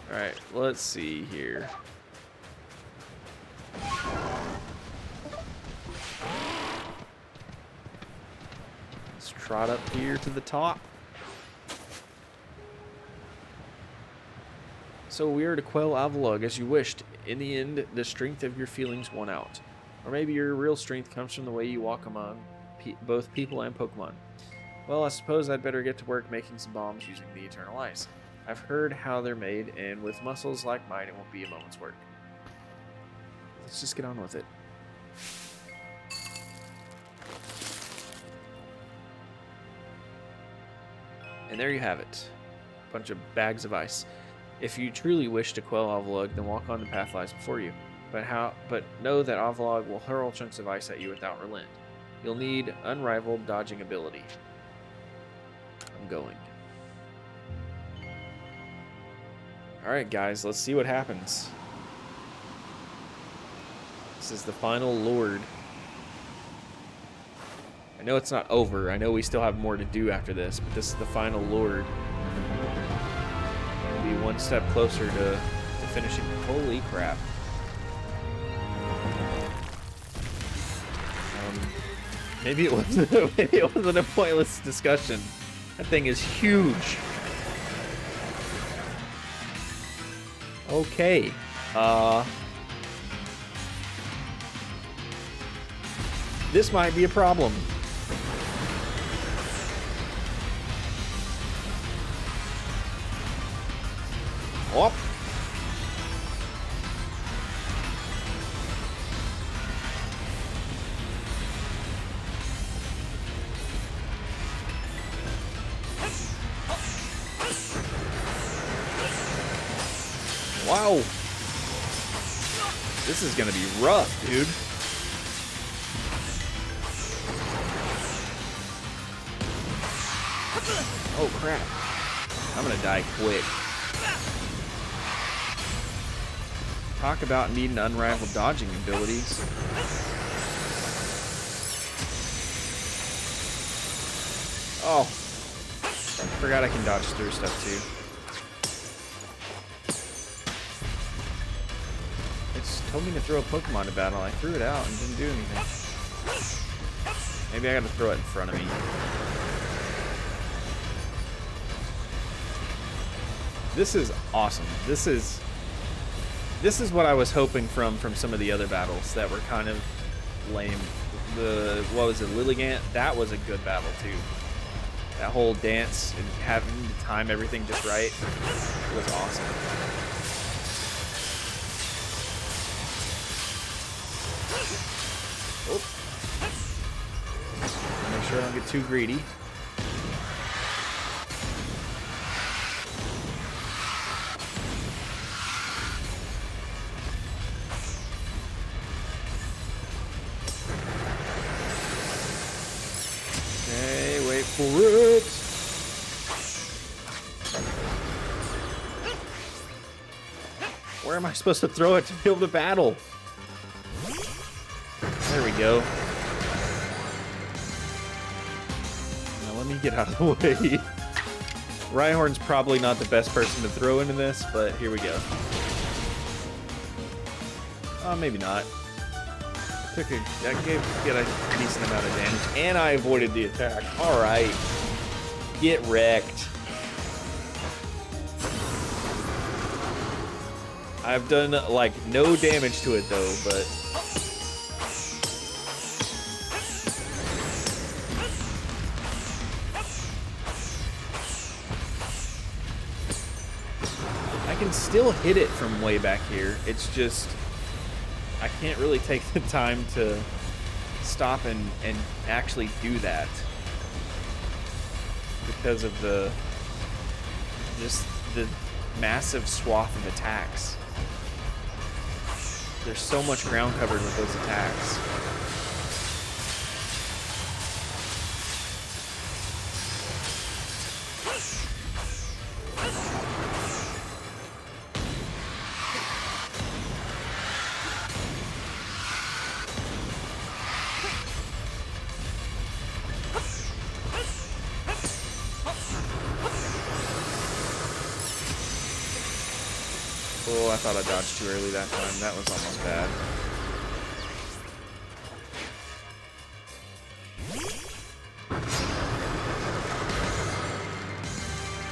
Alright, let's see here. Trot up here to the top. So we are to quell Avalugg as you wished. In the end, the strength of your feelings won out. Or maybe your real strength comes from the way you walk among both people and Pokemon. Well, I suppose I'd better get to work making some bombs using the Eternal Ice. I've heard how they're made, and with muscles like mine, it won't be a moment's work. Let's just get on with it. And there you have it. A bunch of bags of ice. If you truly wish to quell Avalugg, then walk on the path lies before you. But know that Avalugg will hurl chunks of ice at you without relent. You'll need unrivaled dodging ability. I'm going. Alright guys, let's see what happens. This is the final Lord. I know it's not over. I know we still have more to do after this, but this is the final Lord. We'll be one step closer to finishing. Holy crap. Maybe it wasn't a pointless discussion. That thing is huge. Okay. This might be a problem. Oh. Wow. This is gonna be rough, dude. Oh crap. I'm gonna die quick. Talk about needing unrivaled dodging abilities. Oh. Forgot I can dodge through stuff too. It's told me to throw a Pokemon to battle. I threw it out and didn't do anything. Maybe I gotta throw it in front of me. This is awesome. This is what I was hoping from some of the other battles that were kind of lame. What was it, Lilligant? That was a good battle too. That whole dance and having to time everything just right was awesome. Oh. Make sure I don't get too greedy. For it. Where am I supposed to throw it to be able to battle? There we go. Now let me get out of the way. Rhyhorn's probably not the best person to throw into this, but here we go. Maybe not. That gave a decent amount of damage, and I avoided the attack. All right, get wrecked. I've done like no damage to it though, but I can still hit it from way back here. It's just I can't really take the time to stop and actually do that because of the massive swath of attacks. There's so much ground covered with those attacks. Oh, I thought I dodged too early that time. That was almost bad.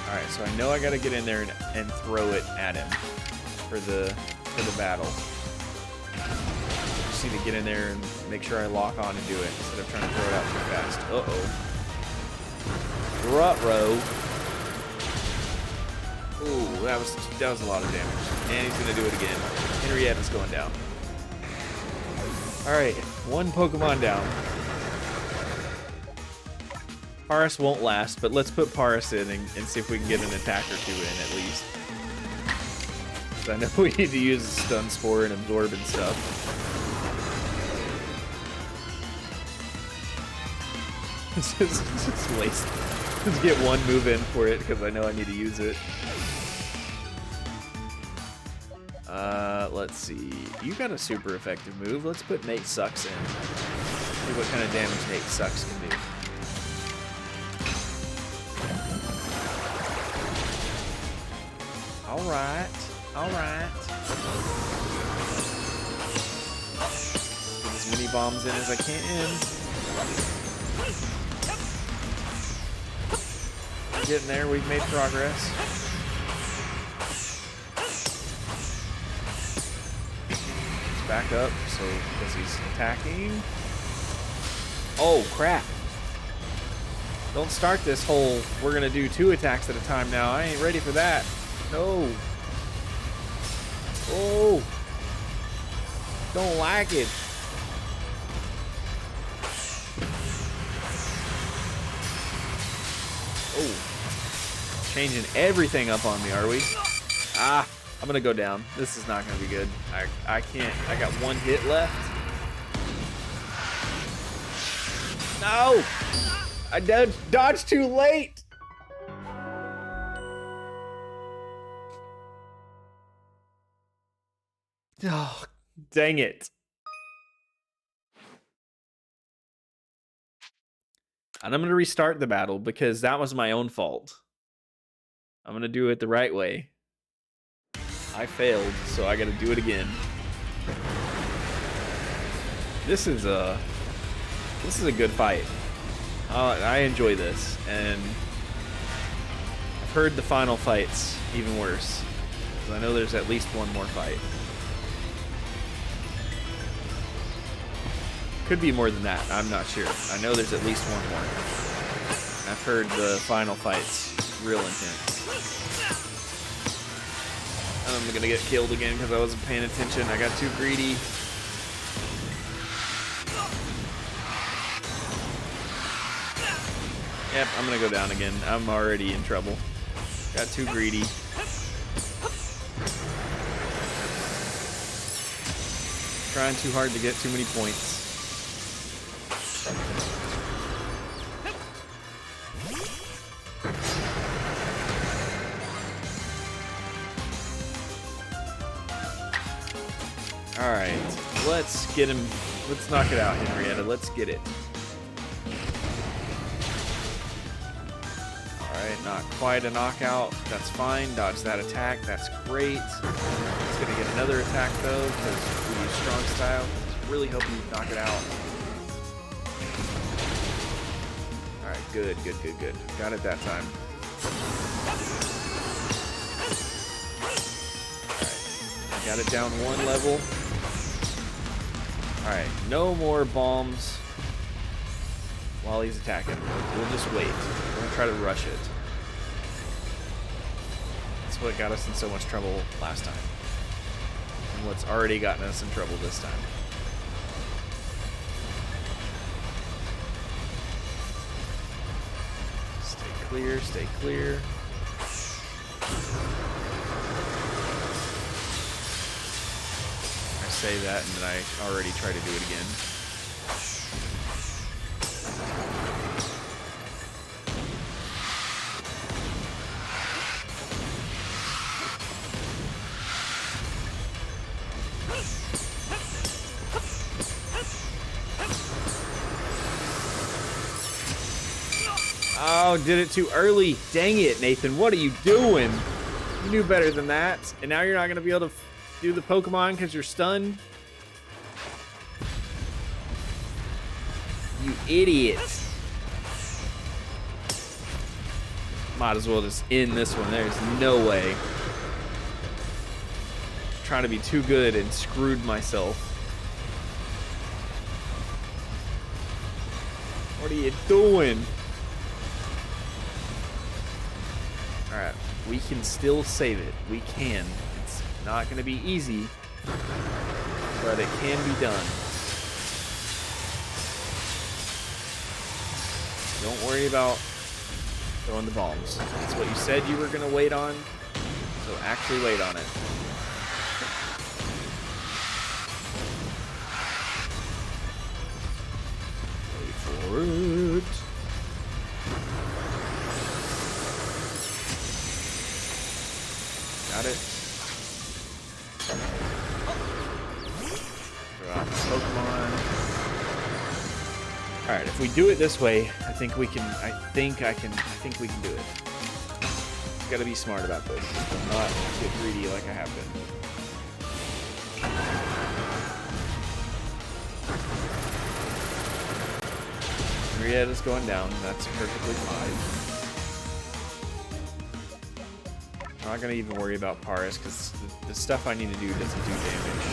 Alright, So I know I gotta get in there and throw it at him for the battle. Just need to get in there and make sure I lock on and do it instead of trying to throw it out too fast. Ruh-roh. Ooh, that was a lot of damage. And he's gonna do it again. Henrietta's going down. Alright, one Pokemon down. Paris won't last, but let's put Paris in and see if we can get an attack or two in at least. I know we need to use Stun Spore and Absorb and stuff. just waste. Let's get one move in for it because I know I need to use it. Let's see. You got a super effective move. Let's put Nate Sucks in. See what kind of damage Nate Sucks can do. Alright. Get as many bombs in as I can. Getting there, we've made progress. Let's back up, so because he's attacking. Oh crap. Don't start this whole, we're gonna do 2 attacks at a time now. I ain't ready for that. No. Oh. Don't like it. Oh. Changing everything up on me, are we? Ah, I'm gonna go down. This is not gonna be good. I can't. I got 1 hit left. No! I dodged too late! Oh, dang it. And I'm going to restart the battle because that was my own fault. I'm going to do it the right way. I failed, so I got to do it again. This is a good fight. I enjoy this, and I've heard the final fight's even worse. 'Cause I know there's at least one more fight. Could be more than that. I'm not sure. I know there's at least one more. I've heard the final fight's real intense. I'm gonna get killed again because I wasn't paying attention. I got too greedy. Yep, I'm gonna go down again. I'm already in trouble. Got too greedy. Trying too hard to get too many points. Alright, let's get him. Let's knock it out, Henrietta. Let's get it. Alright, not quite a knockout. That's fine. Dodge that attack. That's great. He's gonna get another attack though, because we use strong style. Just really hope you knock it out. Alright, good. Got it that time. Alright, got it down 1 level. Alright, no more bombs while he's attacking. We'll just wait. We're gonna try to rush it. That's what got us in so much trouble last time. And what's already gotten us in trouble this time. Stay clear, stay clear. Say that and then I already try to do it again. Oh, did it too early. Dang it, Nathan. What are you doing? You knew better than that. And now you're not going to be able to do the Pokemon because you're stunned? You idiot. Might as well just end this one. There's no way. Trying to be too good and screwed myself. What are you doing? Alright, we can still save it. We can. It's not going to be easy, but it can be done. Don't worry about throwing the bombs. That's what you said you were going to wait on, so actually wait on it. Wait for it. Got it. Throw out the Pokemon. Alright, if we do it this way, I think we can we can do it. Gotta be smart about this. Not get greedy like I have been. Rietta's going down. That's perfectly fine. I'm not gonna even worry about Paris because the stuff I need to do doesn't do damage.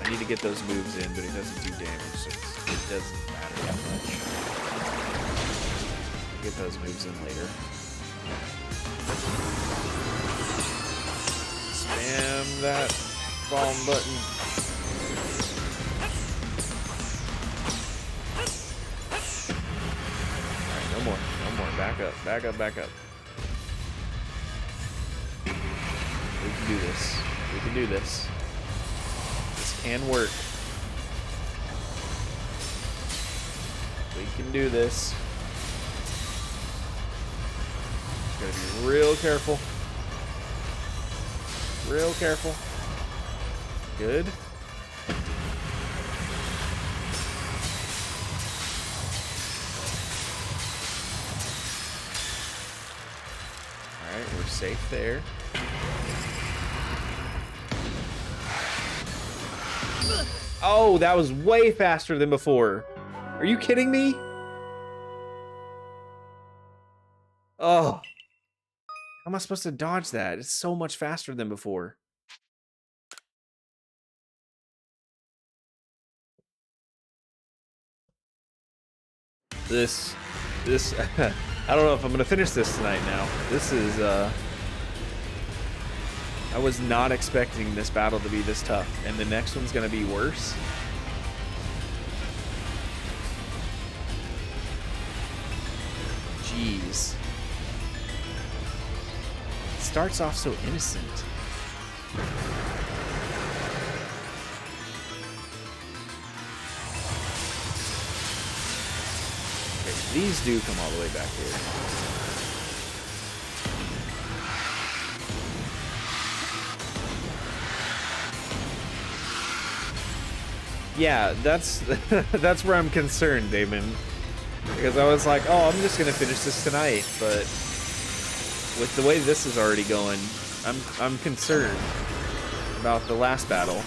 I need to get those moves in, but it doesn't do damage, so it doesn't matter that much. Get those moves in later. Spam that bomb button. Alright, no more. No more. Back up. Back up. Back up. We can do this. We can do this. This can work. We can do this. Gotta be real careful. Real careful. Good. Alright, we're safe there. Oh, that was way faster than before. Are you kidding me? Oh. How am I supposed to dodge that? It's so much faster than before. This, I don't know if I'm gonna finish this tonight now. This is, I was not expecting this battle to be this tough, and the next one's gonna be worse. Jeez. It starts off so innocent. Okay, these do come all the way back here. Yeah, that's that's where I'm concerned, Damon. Because I was like, oh, I'm just gonna finish this tonight, but with the way this is already going, I'm concerned about the last battle.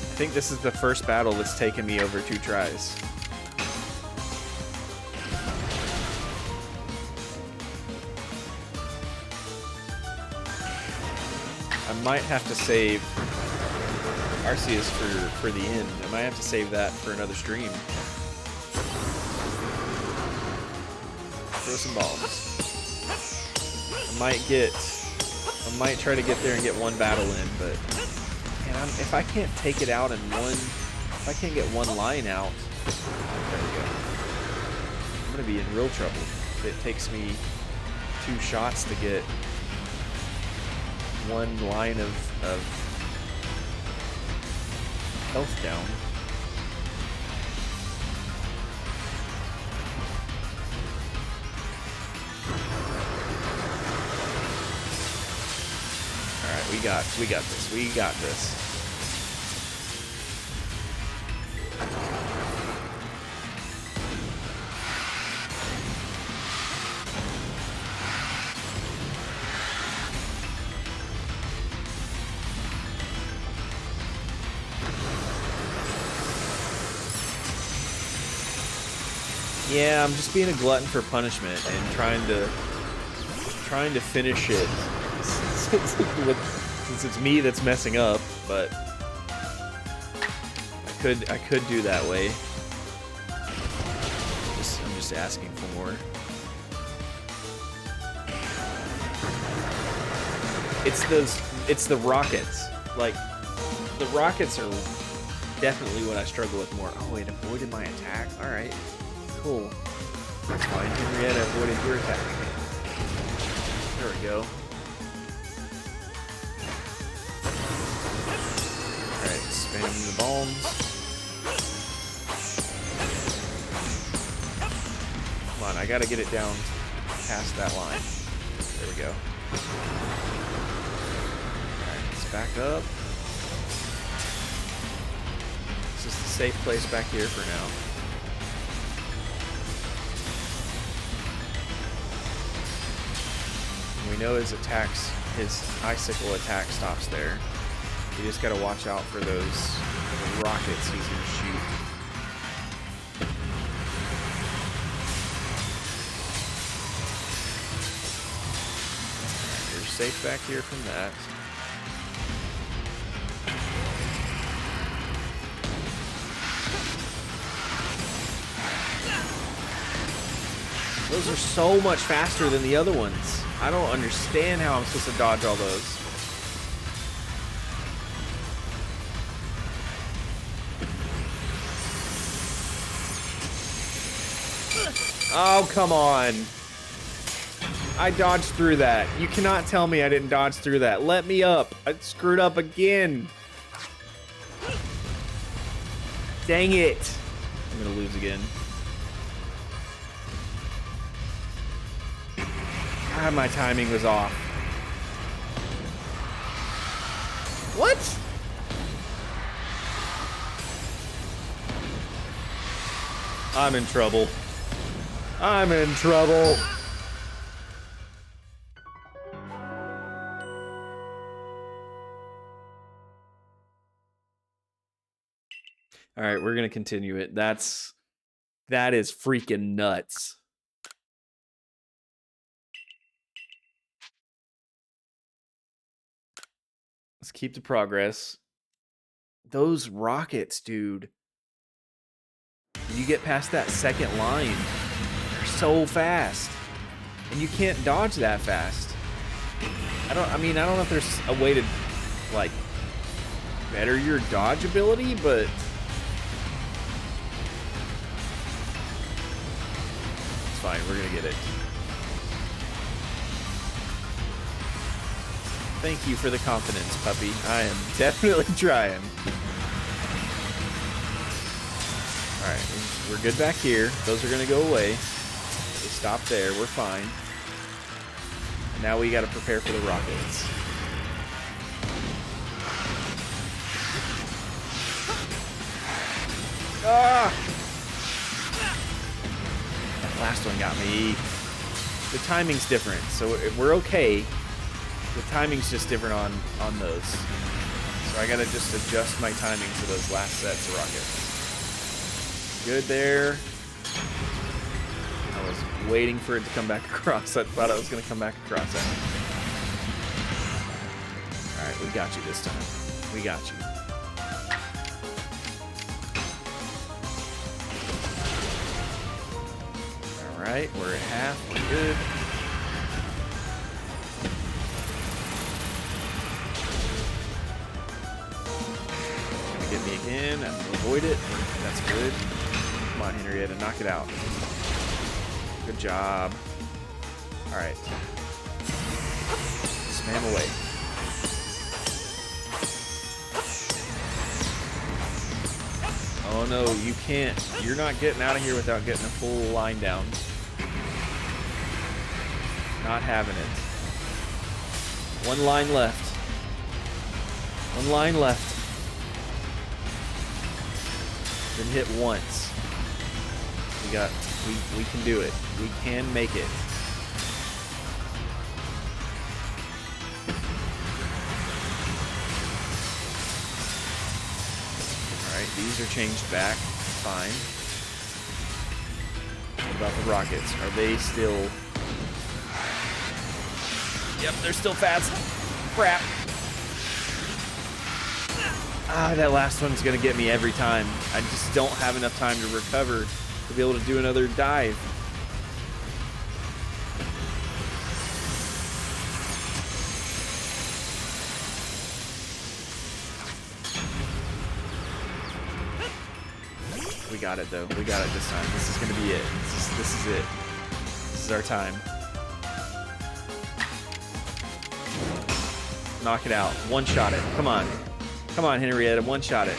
I think this is the first battle that's taken me over 2 tries. I might have to save Arceus for the end. I might have to save that for another stream. Throw some bombs. I might try to get there and get one battle in, but man, if I can't take it out in if I can't get one line out, there we go. I'm gonna be in real trouble. It takes me 2 shots to get one line of health down. Alright, we got this. We got this. Yeah, I'm just being a glutton for punishment and trying to finish it since it's me that's messing up, but I could do that way. I'm just asking for more. It's the rockets. Like, the rockets are definitely what I struggle with more. Oh, it avoided my attack? Alright. Cool. That's fine. Henrietta avoided your attack. There we go. Alright, spamming the bombs. Come on, I gotta get it down past that line. There we go. Alright, let's back up. This is the safe place back here for now. We know his icicle attack stops there. You just gotta watch out for those rockets he's gonna shoot. You're safe back here from that. Those are so much faster than the other ones. I don't understand how I'm supposed to dodge all those. Oh, come on. I dodged through that. You cannot tell me I didn't dodge through that. Let me up. I screwed up again. Dang it. I'm gonna lose again. God, my timing was off. What? I'm in trouble. I'm in trouble. All right, we're gonna continue it. That is freaking nuts. Let's keep the progress. Those rockets, dude. When you get past that second line, they're so fast. And you can't dodge that fast. I don't know if there's a way to, like, better your dodge ability, but it's fine, we're gonna get it. Thank you for the confidence, puppy. I am definitely trying. Alright, we're good back here. Those are gonna go away. They stop there, we're fine. And now we gotta prepare for the rockets. Ah! That last one got me. The timing's different, so we're okay. The timing's just different on those. So I gotta just adjust my timing for those last sets of rockets. Good there. I was waiting for it to come back across. I thought I was gonna come back across that. Alright, we got you this time. We got you. Alright, we're at half, we're good. Get me again. I'm gonna avoid it. That's good. Come on, Henrietta, knock it out. Good job. Alright. Spam away. Oh no, you can't. You're not getting out of here without getting a full line down. Not having it. One line left. One line left. Been hit once. We can do it. We can make it. Alright, these are changed back. Fine. about the rockets. Are they still... Yep, they're still fast. Crap. Ah, that last one's going to get me every time. I just don't have enough time to recover to be able to do another dive. We got it, though. We got it this time. This is going to be it. This is it. This is our time. Knock it out. One-shot it. Come on. Come on, Henrietta. One-shot it.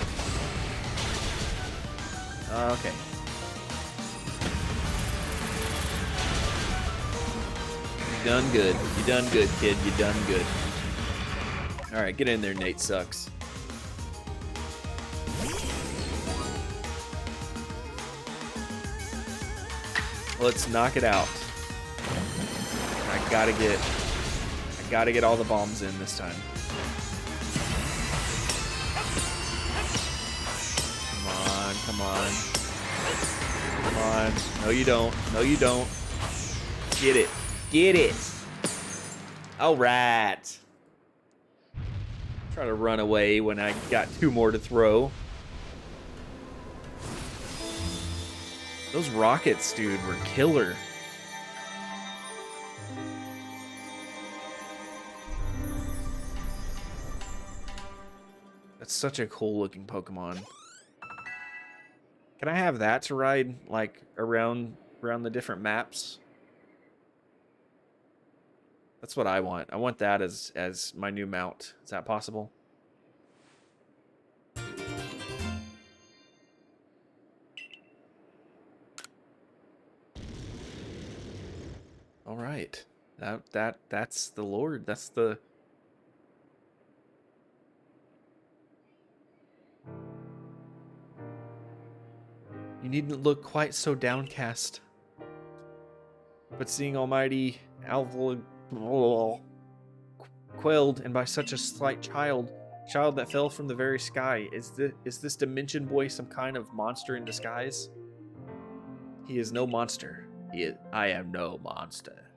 Okay. You done good. You done good, kid. You done good. Alright, get in there, Nate Sucks. Let's knock it out. I gotta get all the bombs in this time. Come on. Come on. No, you don't. No, you don't. Get it. Get it. All right. Try to run away when I got 2 more to throw. Those rockets, dude, were killer. That's such a cool looking Pokemon. Can I have that to ride like around the different maps? That's what I want. I want that as my new mount. Is that possible? All right. That's the Lord. That's the... You needn't look quite so downcast. But seeing Almighty Alval quelled, and by such a slight child that fell from the very sky, is this Dimension Boy some kind of monster in disguise? He is no monster. I am no monster.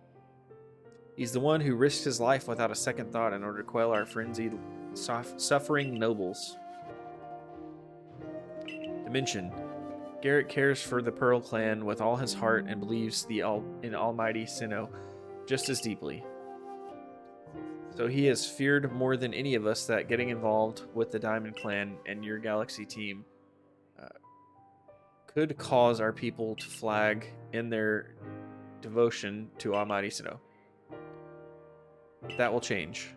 He's the one who risked his life without a second thought in order to quell our frenzied, suffering nobles. Dimension. Garrett cares for the Pearl Clan with all his heart and believes in Almighty Sinnoh just as deeply. So he has feared more than any of us that getting involved with the Diamond Clan and your Galaxy team could cause our people to flag in their devotion to Almighty Sinnoh. That will change.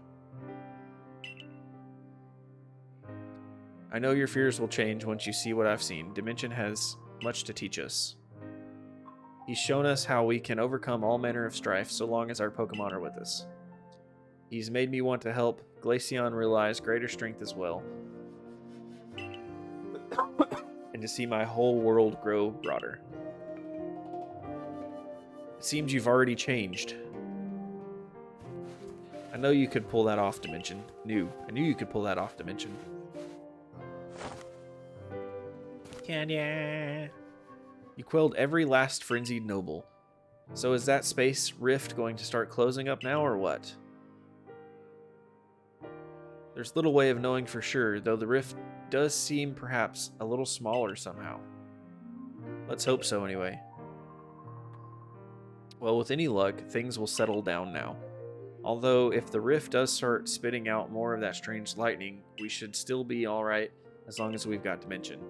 I know your fears will change once you see what I've seen. Dimension has much to teach us. He's shown us how we can overcome all manner of strife so long as our Pokemon are with us. He's made me want to help Glaceon realize greater strength as well. And to see my whole world grow broader. It seems you've already changed. I know you could pull that off, Dimension. I knew you could pull that off, Dimension. Can ya? You quelled every last frenzied noble. So is that space rift going to start closing up now, or what? There's little way of knowing for sure, though the rift does seem perhaps a little smaller somehow. Let's hope so anyway. Well, with any luck, things will settle down now. Although, if the rift does start spitting out more of that strange lightning, we should still be alright as long as we've got Dimension.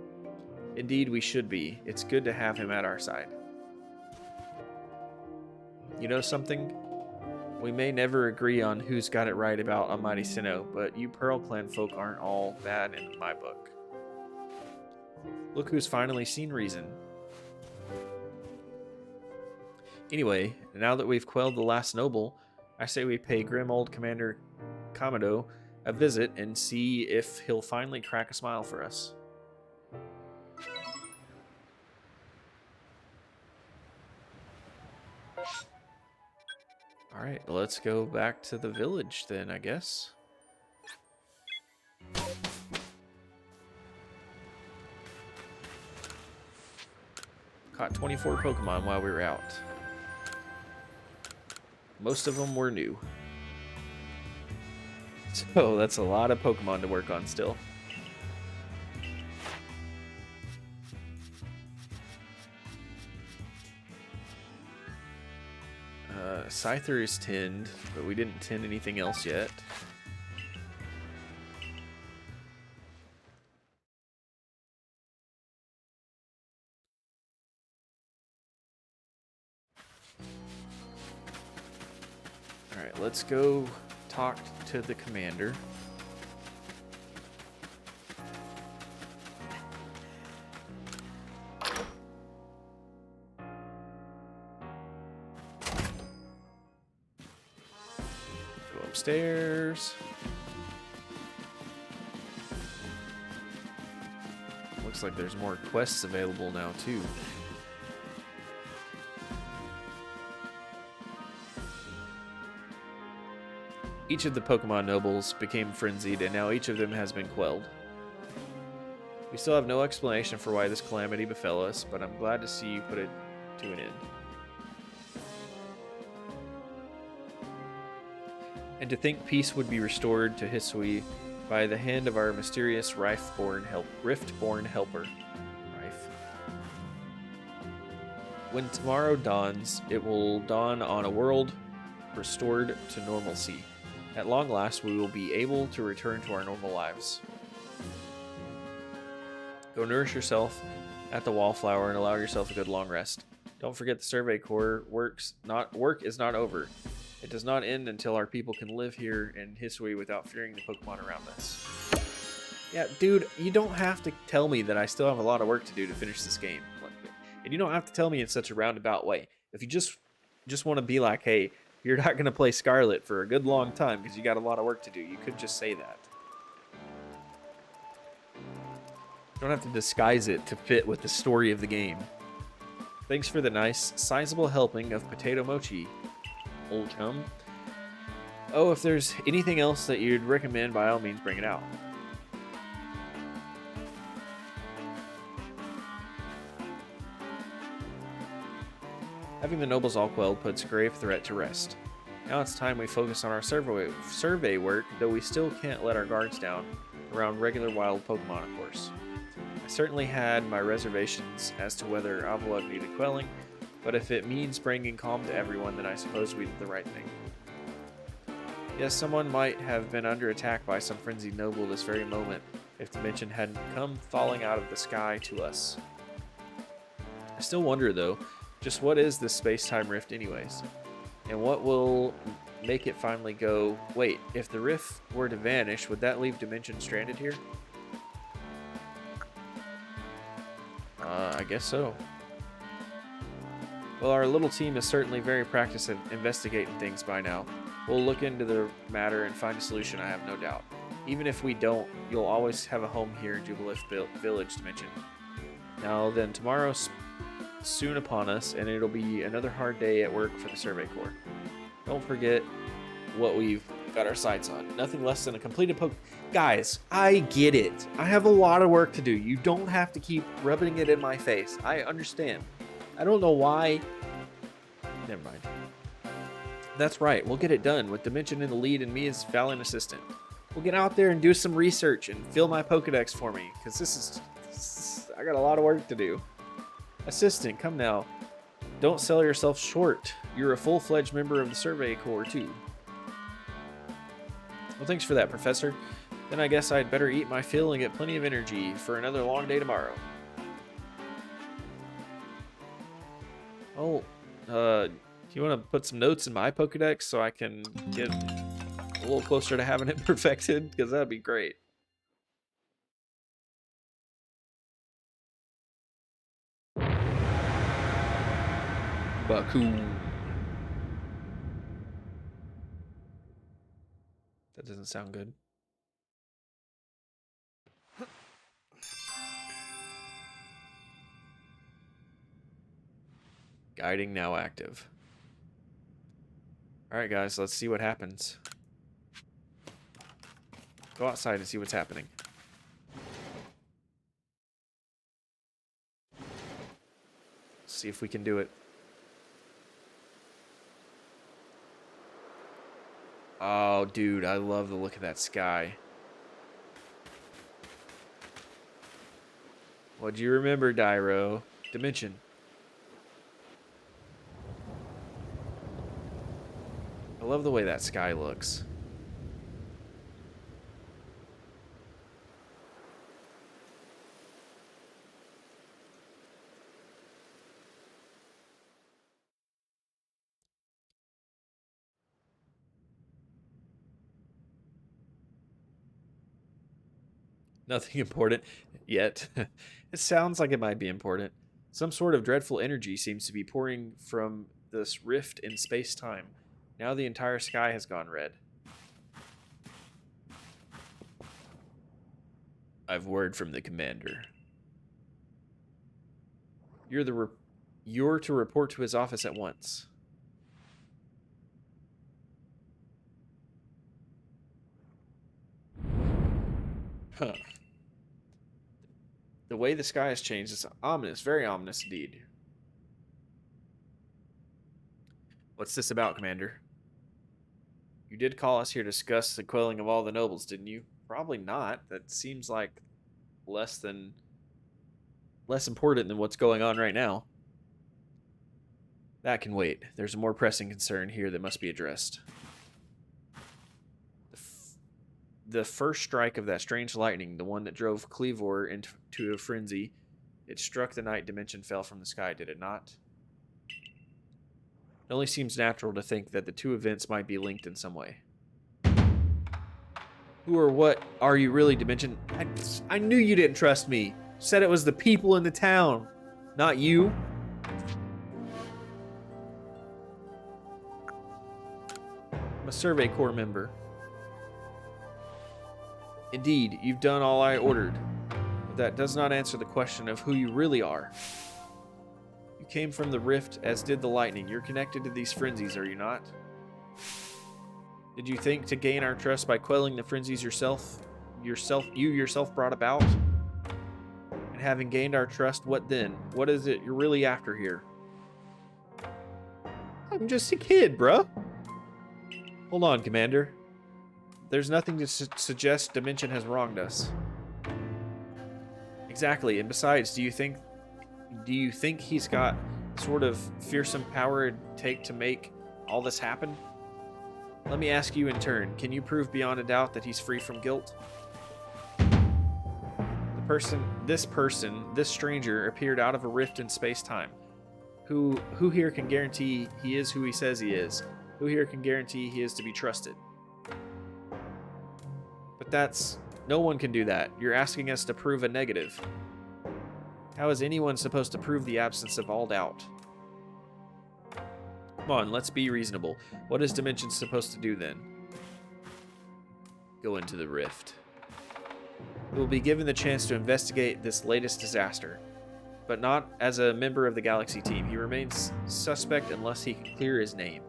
Indeed, we should be. It's good to have him at our side. You know something? We may never agree on who's got it right about Almighty Sinnoh, but you Pearl Clan folk aren't all bad in my book. Look who's finally seen reason. Anyway, now that we've quelled the last noble, I say we pay grim old Commander Kamado a visit and see if he'll finally crack a smile for us. Alright, let's go back to the village then, I guess. Caught 24 Pokemon while we were out. Most of them were new. So that's a lot of Pokemon to work on still. Scyther is tinned, but we didn't tin anything else yet. Alright, let's go talk to the commander. Go upstairs. Looks like there's more quests available now too. Each of the Pokemon nobles became frenzied, and now each of them has been quelled. We still have no explanation for why this calamity befell us, but I'm glad to see you put it to an end. And to think peace would be restored to Hisui by the hand of our mysterious Rift-born helper. Rife. When tomorrow dawns, it will dawn on a world restored to normalcy. At long last, we will be able to return to our normal lives. Go nourish yourself at the Wallflower and allow yourself a good long rest. Don't forget the Survey Corps work is not over. It does not end until our people can live here in Hisui without fearing the Pokemon around us. Yeah, dude, you don't have to tell me that I still have a lot of work to do to finish this game. And you don't have to tell me in such a roundabout way. If you just want to be like, hey, you're not going to play Scarlet for a good long time because you got a lot of work to do, you could just say that. You don't have to disguise it to fit with the story of the game. Thanks for the nice, sizable helping of potato mochi, old chum. Oh, if there's anything else that you'd recommend, by all means, bring it out. Having the nobles all quelled puts a grave threat to rest. Now it's time we focus on our survey work, though we still can't let our guards down around regular wild Pokemon, of course. I certainly had my reservations as to whether Avila needed quelling, but if it means bringing calm to everyone, then I suppose we did the right thing. Yes, someone might have been under attack by some frenzied noble this very moment if Dimension hadn't come falling out of the sky to us. I still wonder, though, just what is this space-time rift anyways? And what will make it finally go, wait, if the rift were to vanish, would that leave Dimension stranded here? I guess so. Well, our little team is certainly very practiced at investigating things by now. We'll look into the matter and find a solution, I have no doubt. Even if we don't, you'll always have a home here in Jubilife Village, Dimension. Now then, tomorrow's soon upon us, and it'll be another hard day at work for the Survey Corps. Don't forget what we've got our sights on. Nothing less than a completed Guys, I get it. I have a lot of work to do. You don't have to keep rubbing it in my face. I understand. I don't know why. Never mind. That's right. We'll get it done with Dimension in the lead and me as Valiant assistant. We'll get out there and do some research and fill my Pokedex for me, because this is I got a lot of work to do. Assistant, come now. Don't sell yourself short. You're a full-fledged member of the Survey Corps, too. Well, thanks for that, Professor. Then I guess I'd better eat my fill and get plenty of energy for another long day tomorrow. Oh, do you want to put some notes in my Pokedex so I can get a little closer to having it perfected? Because that'd be great. Baku. That doesn't sound good. Guiding now active. Alright guys, let's see what happens. Go outside and see what's happening. See if we can do it. Oh, dude, I love the look of that sky. What'd you remember, Dyro? Dimension. I love the way that sky looks. Nothing important yet. It sounds like it might be important. Some sort of dreadful energy seems to be pouring from this rift in space-time. Now the entire sky has gone red. I've word from the commander. You're to report to his office at once. Huh. The way the sky has changed is ominous, very ominous indeed. What's this about, Commander? You did call us here to discuss the quelling of all the nobles, didn't you? Probably not. That seems like less important than what's going on right now. That can wait. There's a more pressing concern here that must be addressed. The first strike of that strange lightning, the one that drove Cleavor into a frenzy, it struck the night dimension fell from the sky, did it not? It only seems natural to think that the two events might be linked in some way. Who or what are you really, Dimension? I knew you didn't trust me. Said it was the people in the town, not you. I'm a Survey Corps member. Indeed, you've done all I ordered, but that does not answer the question of who you really are. You came from the rift, as did the lightning. You're connected to these frenzies, are you not? Did you think to gain our trust by quelling the frenzies you yourself brought about? And having gained our trust, what then? What is it you're really after here? I'm just a kid, bruh. Hold on, Commander. There's nothing to suggest Dimension has wronged us. Exactly, and besides, do you think he's got sort of fearsome power it'd take to make all this happen? Let me ask you in turn, can you prove beyond a doubt that he's free from guilt? This stranger appeared out of a rift in space-time. Who here can guarantee he is who he says he is? Who here can guarantee he is to be trusted? But no one can do that. You're asking us to prove a negative. How is anyone supposed to prove the absence of all doubt? Come on, let's be reasonable. What is Dimension supposed to do then? Go into the rift. He will be given the chance to investigate this latest disaster, but not as a member of the Galaxy team. He remains suspect unless he can clear his name.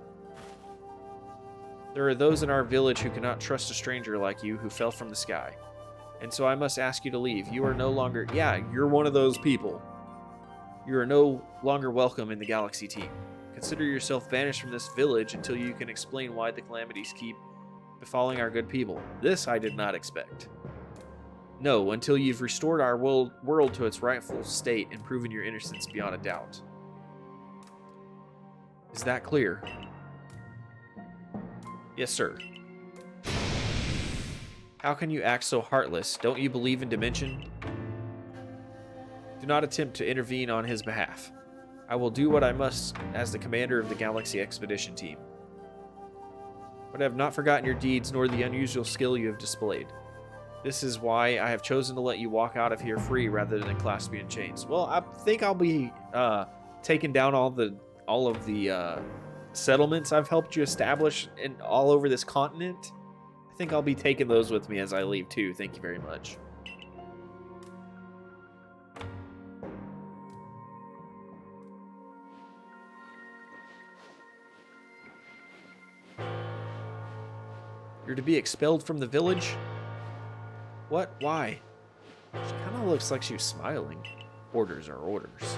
There are those in our village who cannot trust a stranger like you who fell from the sky. And so I must ask you to leave. You are no longer... Yeah, you're one of those people. You are no longer welcome in the Galaxy team. Consider yourself banished from this village until you can explain why the calamities keep befalling our good people. This I did not expect. No, until you've restored our world to its rightful state and proven your innocence beyond a doubt. Is that clear? Yes, sir. How can you act so heartless? Don't you believe in Dimension? Do not attempt to intervene on his behalf. I will do what I must as the commander of the Galaxy Expedition Team. But I have not forgotten your deeds nor the unusual skill you have displayed. This is why I have chosen to let you walk out of here free rather than clasp you in chains. Well, I think I'll be taking down all of the settlements I've helped you establish all over this continent. I think I'll be taking those with me as I leave too. Thank you very much. You're to be expelled from the village? What? Why? She kind of looks like she was smiling. Orders are orders.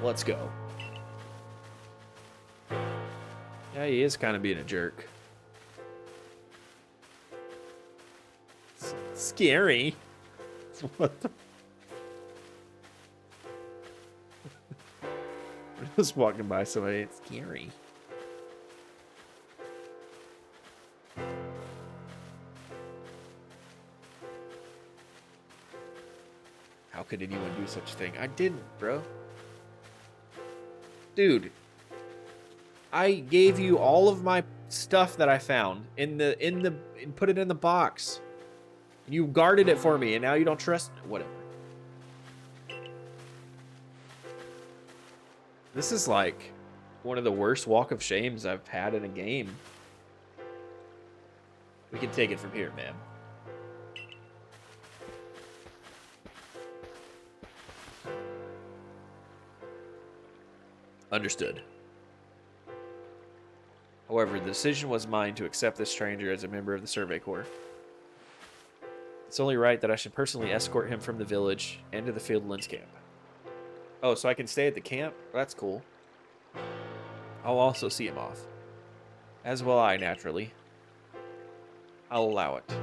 Let's go. Yeah, he is kind of being a jerk. It's scary. What the? I'm just walking by somebody. It's scary. How could anyone do such a thing? I didn't, bro. Dude, I gave you all of my stuff that I found and put it in the box. You guarded it for me, and now you don't trust me. Whatever. This is like one of the worst walk of shames I've had in a game. We can take it from here, man. Understood. However, the decision was mine to accept this stranger as a member of the Survey Corps. It's only right that I should personally escort him from the village and to the Fieldlands camp. Oh, so I can stay at the camp? That's cool. I'll also see him off. As will I, naturally. I'll allow it.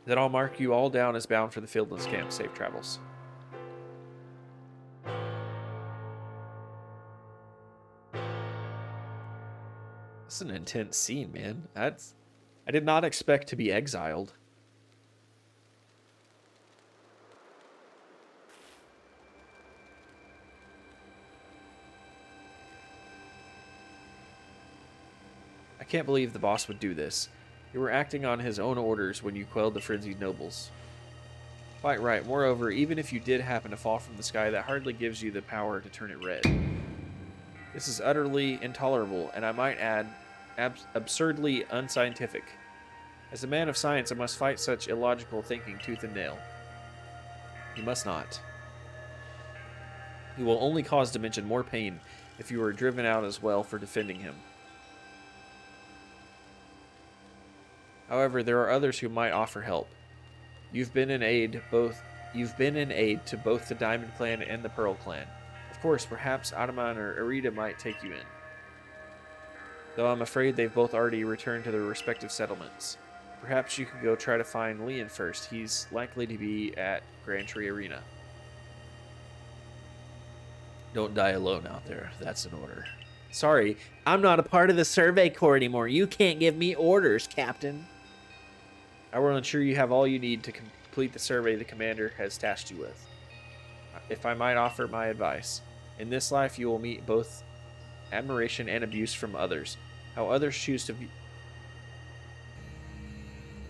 Then I'll mark you all down as bound for the Fieldlands camp. Safe travels. That's an intense scene, man. I did not expect to be exiled. I can't believe the boss would do this. You were acting on his own orders when you quelled the frenzied nobles. Quite right. Moreover, even if you did happen to fall from the sky, that hardly gives you the power to turn it red. This is utterly intolerable, and I might add, absurdly unscientific. As a man of science, I must fight such illogical thinking tooth and nail. You must not. You will only cause Dimension more pain if you are driven out as well for defending him. However, there are others who might offer help. You've been an aid to both the Diamond Clan and the Pearl Clan. Of course, perhaps Ataman or Arita might take you in. Though I'm afraid they've both already returned to their respective settlements. Perhaps you could go try to find Leon first. He's likely to be at Grand Tree Arena. Don't die alone out there. That's an order. Sorry, I'm not a part of the Survey Corps anymore. You can't give me orders, Captain. I will ensure you have all you need to complete the survey the commander has tasked you with. If I might offer my advice, in this life you will meet both admiration and abuse from others. How others choose to view...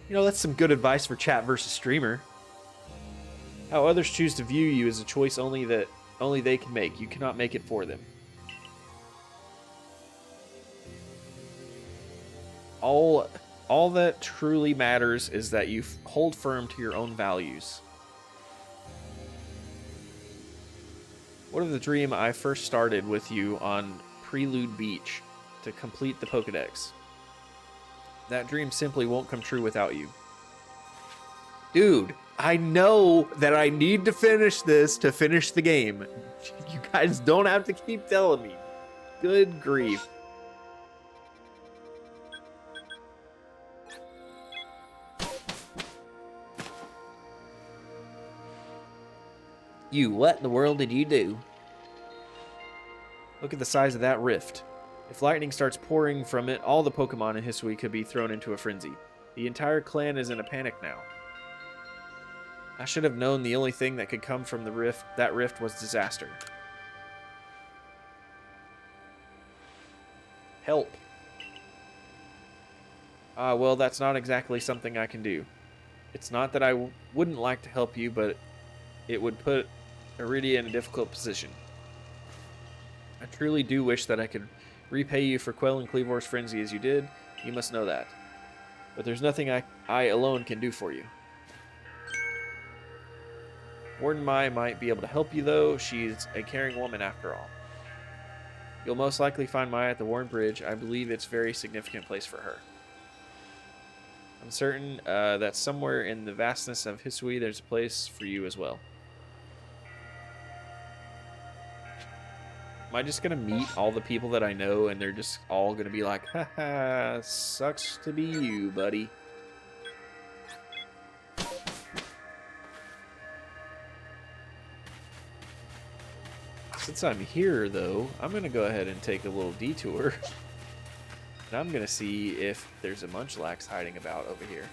You know, that's some good advice for chat versus streamer. How others choose to view you is a choice only they can make. You cannot make it for them. All that truly matters is that you hold firm to your own values. What of the dream I first started with you on Prelude Beach to complete the Pokedex? That dream simply won't come true without you. Dude, I know that I need to finish this to finish the game. You guys don't have to keep telling me. Good grief. You, what in the world did you do? Look at the size of that rift. If lightning starts pouring from it, all the Pokemon in Hisui could be thrown into a frenzy. The entire clan is in a panic now. I should have known the only thing that could come from that rift was disaster. Help. Well, that's not exactly something I can do. It's not that I wouldn't like to help you, but it would put Iridia in a difficult position. I truly do wish that I could repay you for quelling Kleavor's frenzy as you did. You must know that. But there's nothing I alone can do for you. Warden Mai might be able to help you, though. She's a caring woman after all. You'll most likely find Mai at the Warren Bridge. I believe it's a very significant place for her. I'm certain that somewhere in the vastness of Hisui, there's a place for you as well. I just gonna meet all the people that I know and they're just all gonna be like, haha, sucks to be you, buddy. Since I'm here, though, I'm gonna go ahead and take a little detour. And I'm gonna see if there's a Munchlax hiding about over here.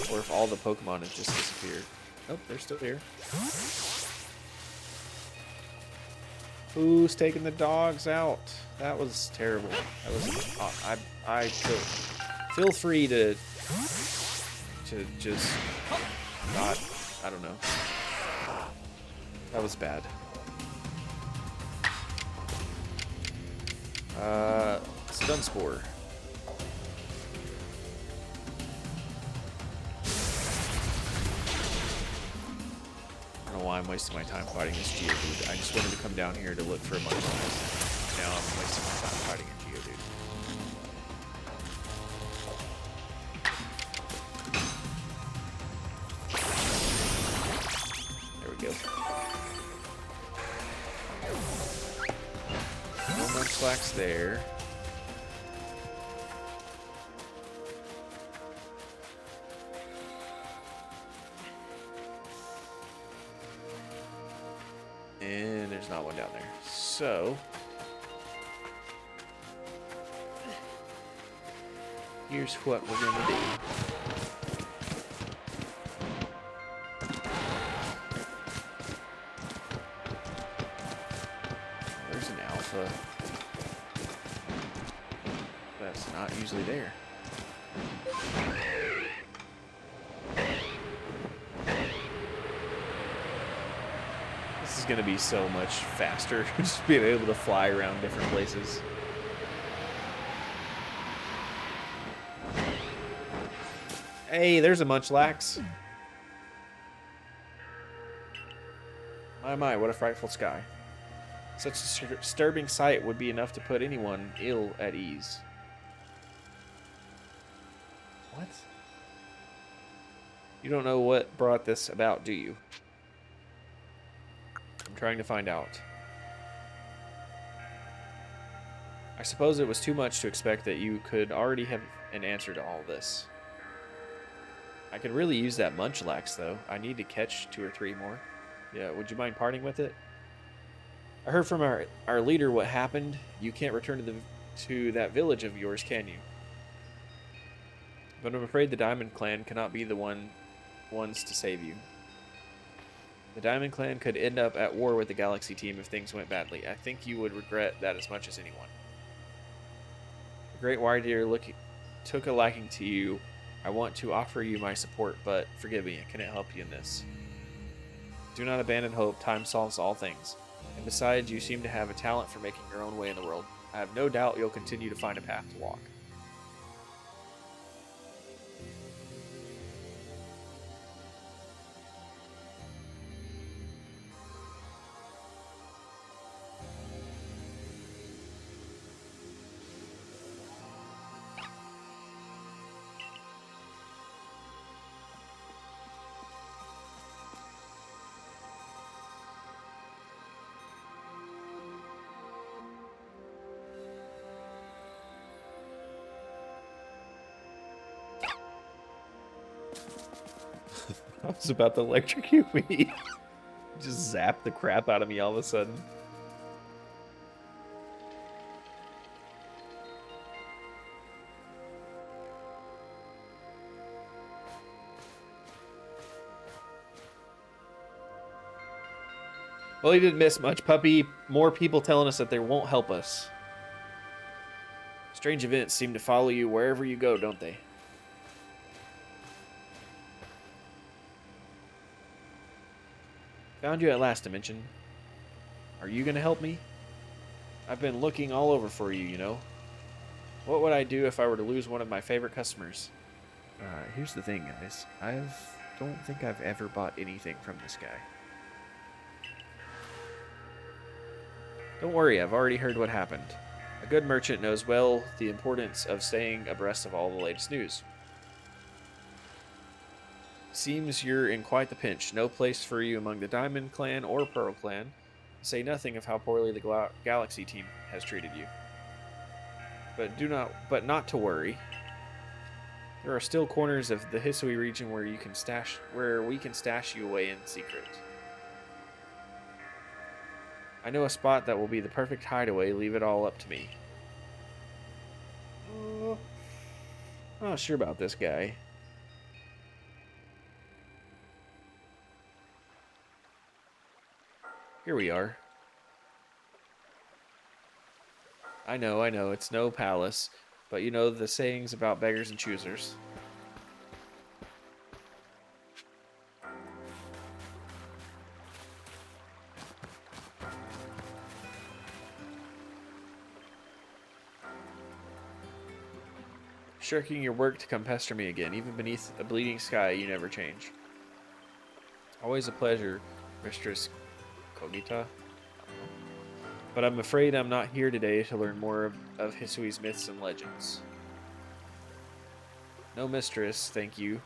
Or if all the Pokemon have just disappeared. Nope, they're still here. Who's taking the dogs out? That was terrible. That was I could feel free to just not, I don't know. That was bad. Sunspore. I don't know why I'm wasting my time fighting this Geodude. I just wanted to come down here to look for a Munchlax. Now I'm wasting my time fighting a Geodude. There we go. No Munchlax there. And there's not one down there. So here's what we're gonna do. There's an alpha. That's not usually there. This is gonna be so much faster, just being able to fly around different places. Hey, there's a Munchlax. My, what a frightful sky. Such a disturbing sight would be enough to put anyone ill at ease. What? You don't know what brought this about, do you? I'm trying to find out. I suppose it was too much to expect that you could already have an answer to all this. I could really use that Munchlax, though. I need to catch 2 or 3 more. Yeah, would you mind parting with it? I heard from our leader what happened. You can't return to that village of yours, can you? But I'm afraid the Diamond Clan cannot be the ones to save you. The Diamond Clan could end up at war with the Galaxy team if things went badly. I think you would regret that as much as anyone. The Great White-Ear took a liking to you. I want to offer you my support, but forgive me, I cannot help you in this. Do not abandon hope. Time solves all things. And besides, you seem to have a talent for making your own way in the world. I have no doubt you'll continue to find a path to walk. I was about to electrocute me. Just zap the crap out of me all of a sudden. Well, he didn't miss much, puppy. More people telling us that they won't help us. Strange events seem to follow you wherever you go, don't they? Found you at last, Dimension. Are you going to help me? I've been looking all over for you, you know. What would I do if I were to lose one of my favorite customers? Here's the thing, guys. I don't think I've ever bought anything from this guy. Don't worry, I've already heard what happened. A good merchant knows well the importance of staying abreast of all the latest news. Seems you're in quite the pinch. No place for you among the Diamond Clan or Pearl Clan. say nothing of how poorly the Galaxy team has treated you. But not to worry. There are still corners of the Hisui region where we can stash you away in secret. I know a spot that will be the perfect hideaway. Leave it all up to me. I'm not sure about this guy. Here we are. I know, it's no palace, but you know the sayings about beggars and choosers. Shirking your work to come pester me again. Even beneath a bleeding sky, you never change. Always a pleasure, Mistress Kogita. But I'm afraid I'm not here today to learn more of Hisui's myths and legends. No mistress, thank you.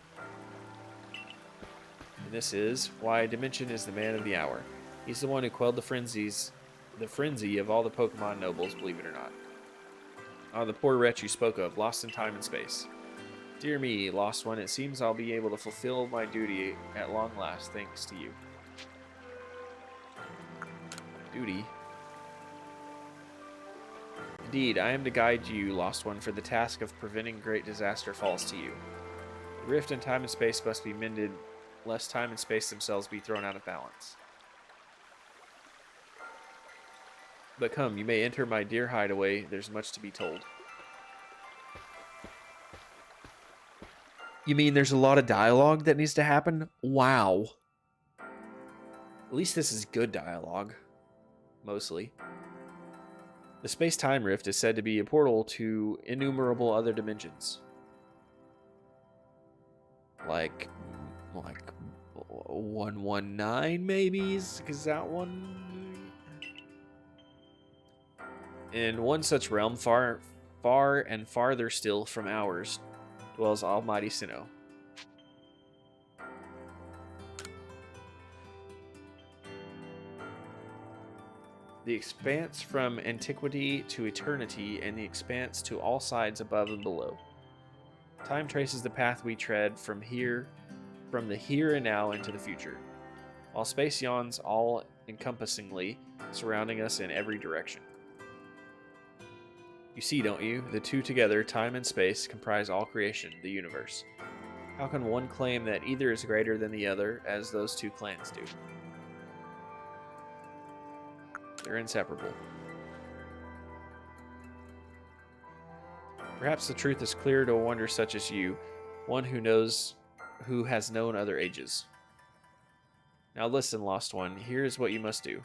And this is why Dimension is the man of the hour. He's the one who quelled the frenzy of all the Pokemon nobles, believe it or not. Ah, the poor wretch you spoke of, lost in time and space. Dear me, lost one, it seems I'll be able to fulfill my duty at long last, thanks to you. Duty? Indeed, I am to guide you, lost one, for the task of preventing great disaster falls to you. The rift in time and space must be mended, lest time and space themselves be thrown out of balance. But come, you may enter my dear hideaway. There's much to be told. You mean there's a lot of dialogue that needs to happen? Wow. At least this is good dialogue. Mostly. The space-time rift is said to be a portal to innumerable other dimensions. Like 119 maybe? Is that one? In one such realm, far and farther still from ours, dwells Almighty Sinnoh. The expanse from antiquity to eternity, and the expanse to all sides above and below. Time traces the path we tread from the here and now into the future, while space yawns all-encompassingly, surrounding us in every direction. You see, don't you? The two together, time and space, comprise all creation, the universe. How can one claim that either is greater than the other, as those two clans do? They're inseparable. Perhaps the truth is clear to a wonder such as you, one who has known other ages. Now listen, Lost One, here's what you must do.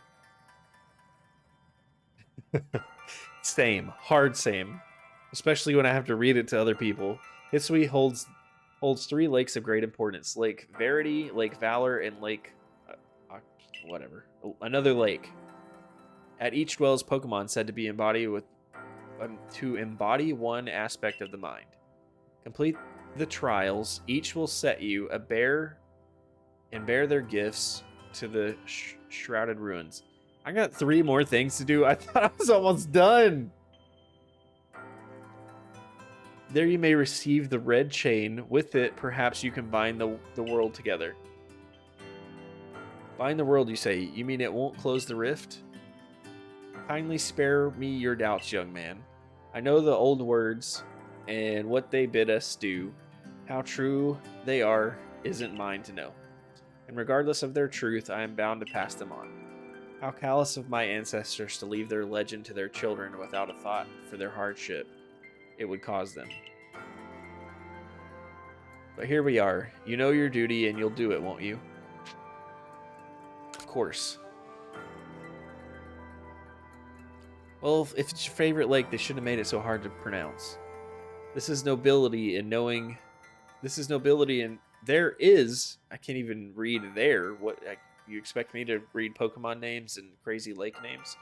Same. Hard same. Especially when I have to read it to other people. Hisui holds 3 lakes of great importance. Lake Verity, Lake Valor, and Lake... whatever. Another lake. At each dwells Pokemon said to be to embody one aspect of the mind. Complete the trials. Each will set you a bear and bear their gifts to the shrouded ruins. I got 3 more things to do. I thought I was almost done. There you may receive the red chain. With it, perhaps you can bind the world together. Bind the world, you say? You mean it won't close the rift? Kindly spare me your doubts, young man. I know the old words and what they bid us do. How true they are isn't mine to know. And regardless of their truth, I am bound to pass them on. How callous of my ancestors to leave their legend to their children without a thought for their hardship it would cause them. But here we are. You know your duty and you'll do it, won't you? Of course. Well, if it's your favorite lake, they shouldn't have made it so hard to pronounce. This is nobility in knowing... There is... I can't even read there. You expect me to read Pokemon names and crazy lake names?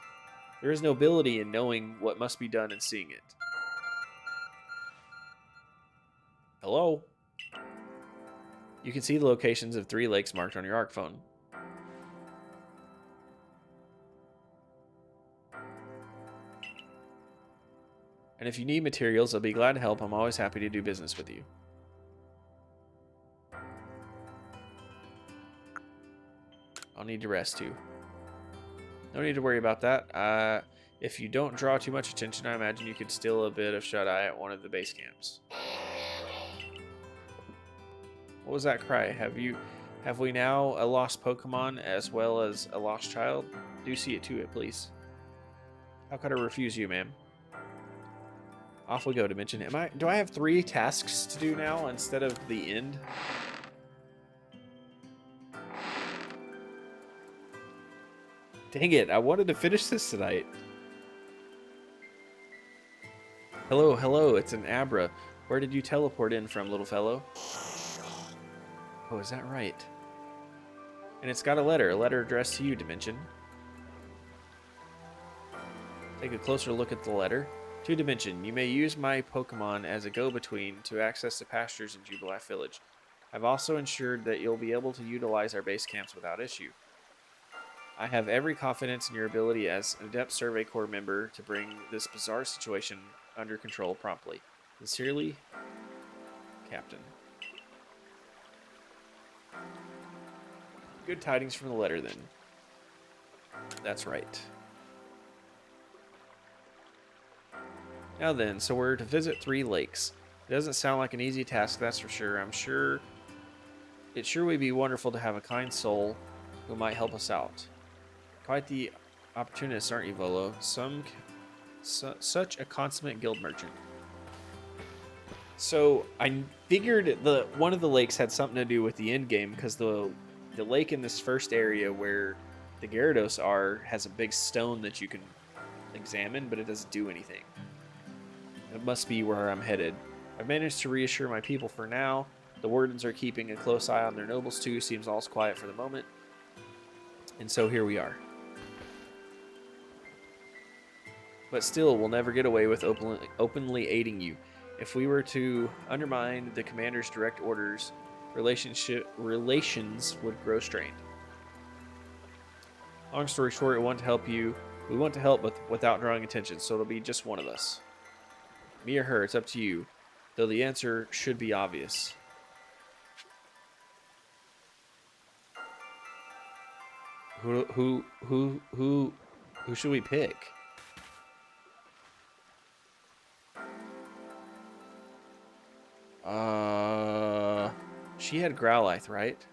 There is nobility in knowing what must be done and seeing it. Hello? You can see the locations of 3 lakes marked on your ARC phone. And if you need materials, I'll be glad to help. I'm always happy to do business with you. I'll need to rest too. No need to worry about that. If you don't draw too much attention, I imagine you could steal a bit of shut-eye at one of the base camps. What was that cry? Have we now a lost Pokemon as well as a lost child? Do see it to it, please. How could I refuse you, ma'am? Off we go, Dimension. Do I have 3 tasks to do now instead of the end? Dang it, I wanted to finish this tonight. Hello, hello, it's an Abra. Where did you teleport in from, little fellow? Oh, is that right? And it's got a letter addressed to you, Dimension. Take a closer look at the letter. To Dimension, you may use my Pokemon as a go-between to access the pastures in Jubilee Village. I've also ensured that you'll be able to utilize our base camps without issue. I have every confidence in your ability as an Adept Survey Corps member to bring this bizarre situation under control promptly. Sincerely, Captain. Good tidings from the letter, then. That's right. Now then, so we're to visit 3 lakes. It doesn't sound like an easy task, that's for sure. It sure would be wonderful to have a kind soul who might help us out. Quite the opportunist, aren't you, Volo? Such a consummate guild merchant. So I figured one of the lakes had something to do with the end game, because the lake in this first area where the Gyarados are has a big stone that you can examine, but it doesn't do anything. It must be where I'm headed. I've managed to reassure my people for now. The Wardens are keeping a close eye on their nobles too. Seems all's quiet for the moment. And so here we are. But still, we'll never get away with openly aiding you. If we were to undermine the commander's direct orders, relations would grow strained. Long story short, we want to help you. We want to help, but without drawing attention, so it'll be just one of us. Me or her, it's up to you. Though the answer should be obvious. Who should we pick? She had Growlithe, right?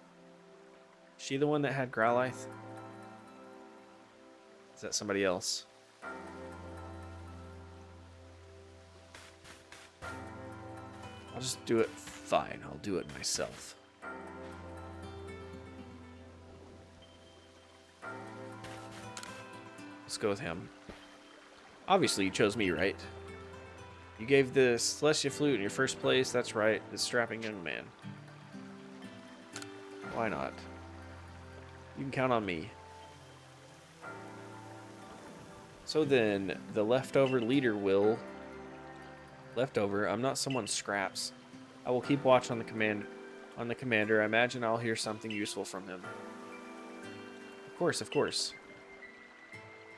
She the one that had Growlithe? Is that somebody else? I'll just do it. Fine, I'll do it myself. Let's go with him. Obviously, you chose me, right? You gave the Celestia Flute in your first place. That's right, the strapping young man. Why not? You can count on me. So then, the leftover leader will... Leftover? I'm not someone's scraps. I will keep watch on the commander. I imagine I'll hear something useful from him. Of course, of course.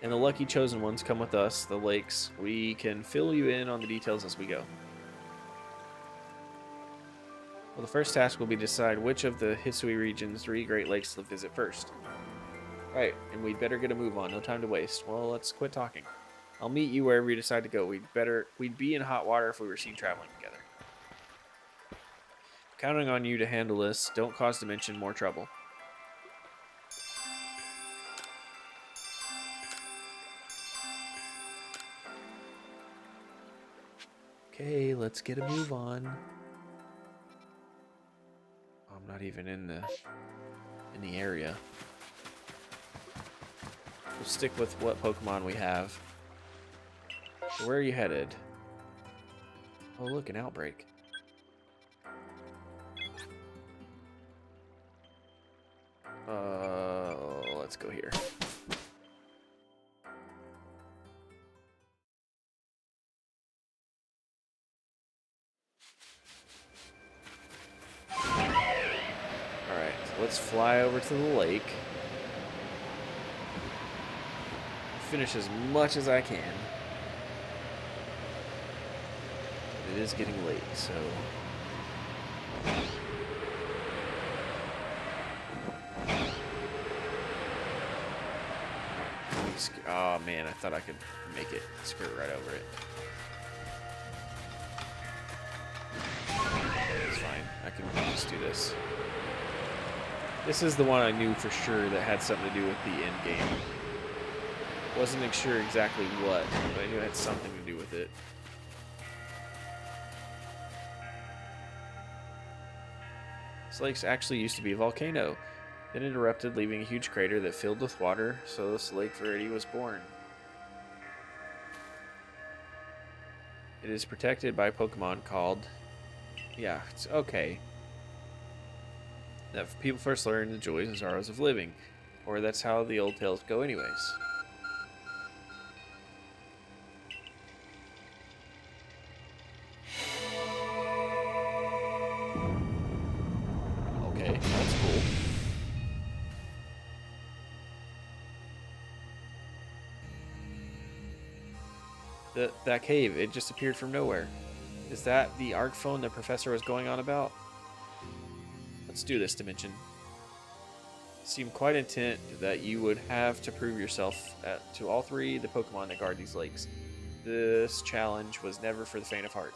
And the lucky chosen ones come with us, the lakes. We can fill you in on the details as we go. Well, the first task will be to decide which of the Hisui region's 3 Great Lakes to visit first. Right, and we'd better get a move on. No time to waste. Well, let's quit talking. I'll meet you wherever you decide to go. We'd be in hot water if we were seen traveling together. Counting on you to handle this. Don't cause Dimension more trouble. Okay, let's get a move on. I'm not even in the area. We'll stick with what Pokemon we have. So where are you headed? Oh, look, an outbreak. Let's go here. Alright, so let's fly over to the lake. Finish as much as I can. is getting late, so... Oh man, I thought I could make it skirt right over it. It's fine. I can just do this. This is the one I knew for sure that had something to do with the end game. Wasn't sure exactly what, but I knew it had something to do with it. This lake actually used to be a volcano. Then it erupted, leaving a huge crater that filled with water, so this lake variety was born. It is protected by Pokemon called... Yeah, it's okay. That people first learn the joys and sorrows of living. Or that's how the old tales go anyways. Okay, that's cool. That cave, it just appeared from nowhere. Is that the arc phone the professor was going on about? Let's do this dimension. Seemed quite intent that you would have to prove yourself to all three the Pokemon that guard these lakes. This challenge was never for the faint of heart.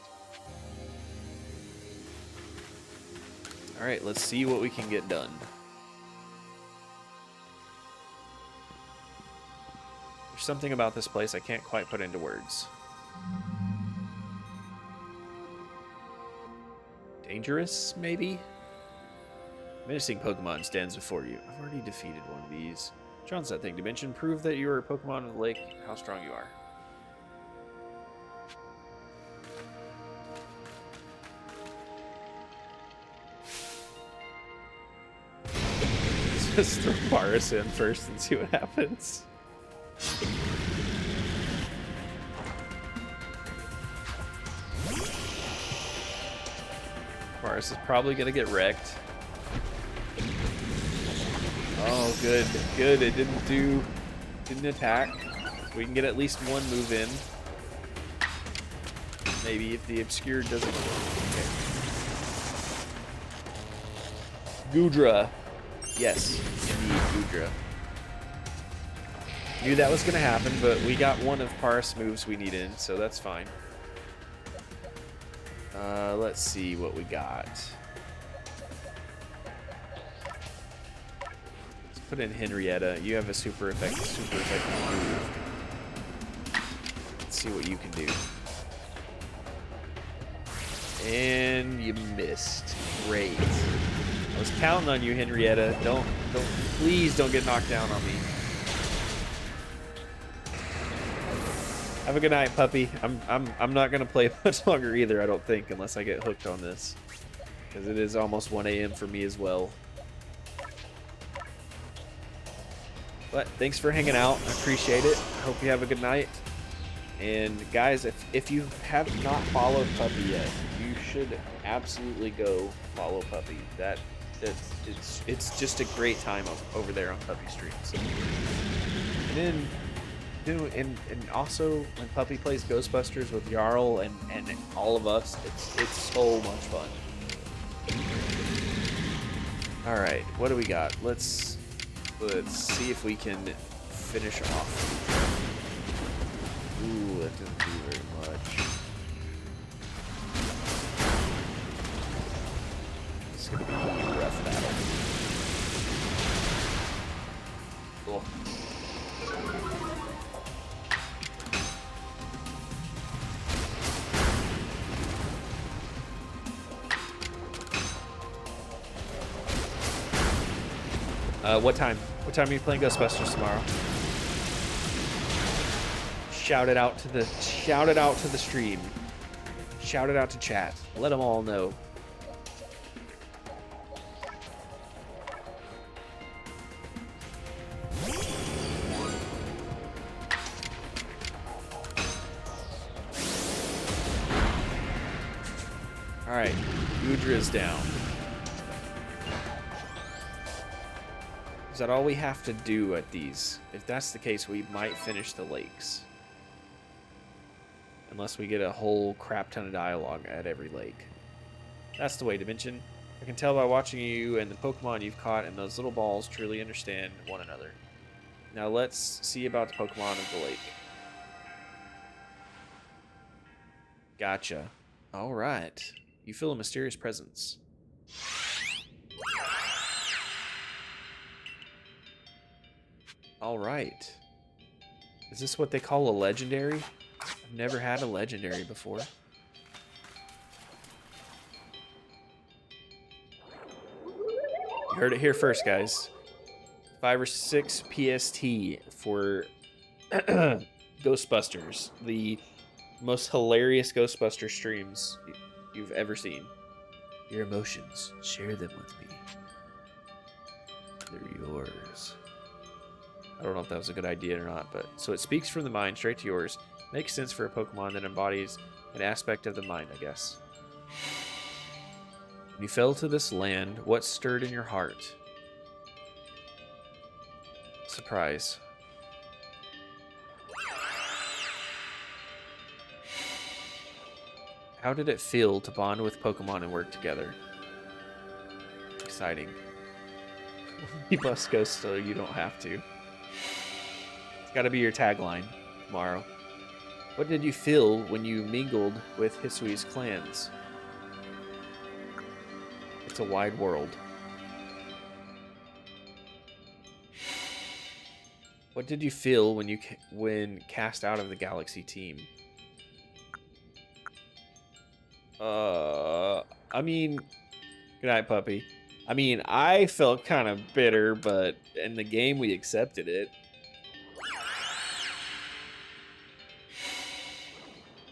Alright, let's see what we can get done. There's something about this place I can't quite put into words. Dangerous, maybe? Menacing Pokemon stands before you. I've already defeated one of these. John's that thing dimension. Prove that you are a Pokemon of the lake, how strong you are. Let's throw Paris in first and see what happens. Paris is probably going to get wrecked. Oh, good. Good. It didn't attack. We can get at least one move in. Maybe if the obscure doesn't... Okay. Goodra. Yes, indeed, Goodra. Knew that was going to happen, but we got one of Paris moves we need in, so that's fine. Let's see what we got. Let's put in Henrietta. You have a super effective move. Let's see what you can do. And you missed. Great. I was counting on you, Henrietta. Please don't get knocked down on me. Have a good night, puppy. I'm not gonna play much longer either, I don't think, unless I get hooked on this, because it is almost 1 a.m. for me as well. But thanks for hanging out. I appreciate it. I hope you have a good night. And guys, if you have not followed Puppy yet, you should absolutely go follow Puppy. It's just a great time over there on Puppy streams. And then, and also when Puppy plays Ghostbusters with Jarl and all of us, it's so much fun. All right, what do we got? Let's see if we can finish off. Ooh, that doesn't do very much. It's gonna be a rough battle. Cool. What time? What time are you playing Ghostbusters tomorrow? Shout it out to the stream. Shout it out to chat. Let them all know. All right, Gudra's down. Is that all we have to do at these? If that's the case, we might finish the lakes. unless we get a whole crap ton of dialogue at every lake. That's the way, Dimension. I can tell by watching you and the Pokemon you've caught and those little balls truly understand one another. Now let's see about the Pokemon of the lake. Gotcha. Alright. You feel a mysterious presence. Alright. Is this what they call a legendary? I've never had a legendary before. You heard it here first, guys. 5 or 6 PST for Ghostbusters. The most hilarious Ghostbuster streams you've ever seen. Your emotions, share them with me. They're yours. I don't know if that was a good idea or not, but so it speaks from the mind straight to yours. Makes sense for a Pokemon that embodies an aspect of the mind, I guess. When you fell to this land, what stirred in your heart? Surprise. How did it feel to bond with Pokemon and work together? Exciting. You must go so you don't have to. It's gotta be your tagline tomorrow. What did you feel when you mingled with Hisui's clans? It's a wide world. What did you feel when cast out of the Galaxy team? I mean, good night, puppy. I mean, I felt kind of bitter, but in the game we accepted it.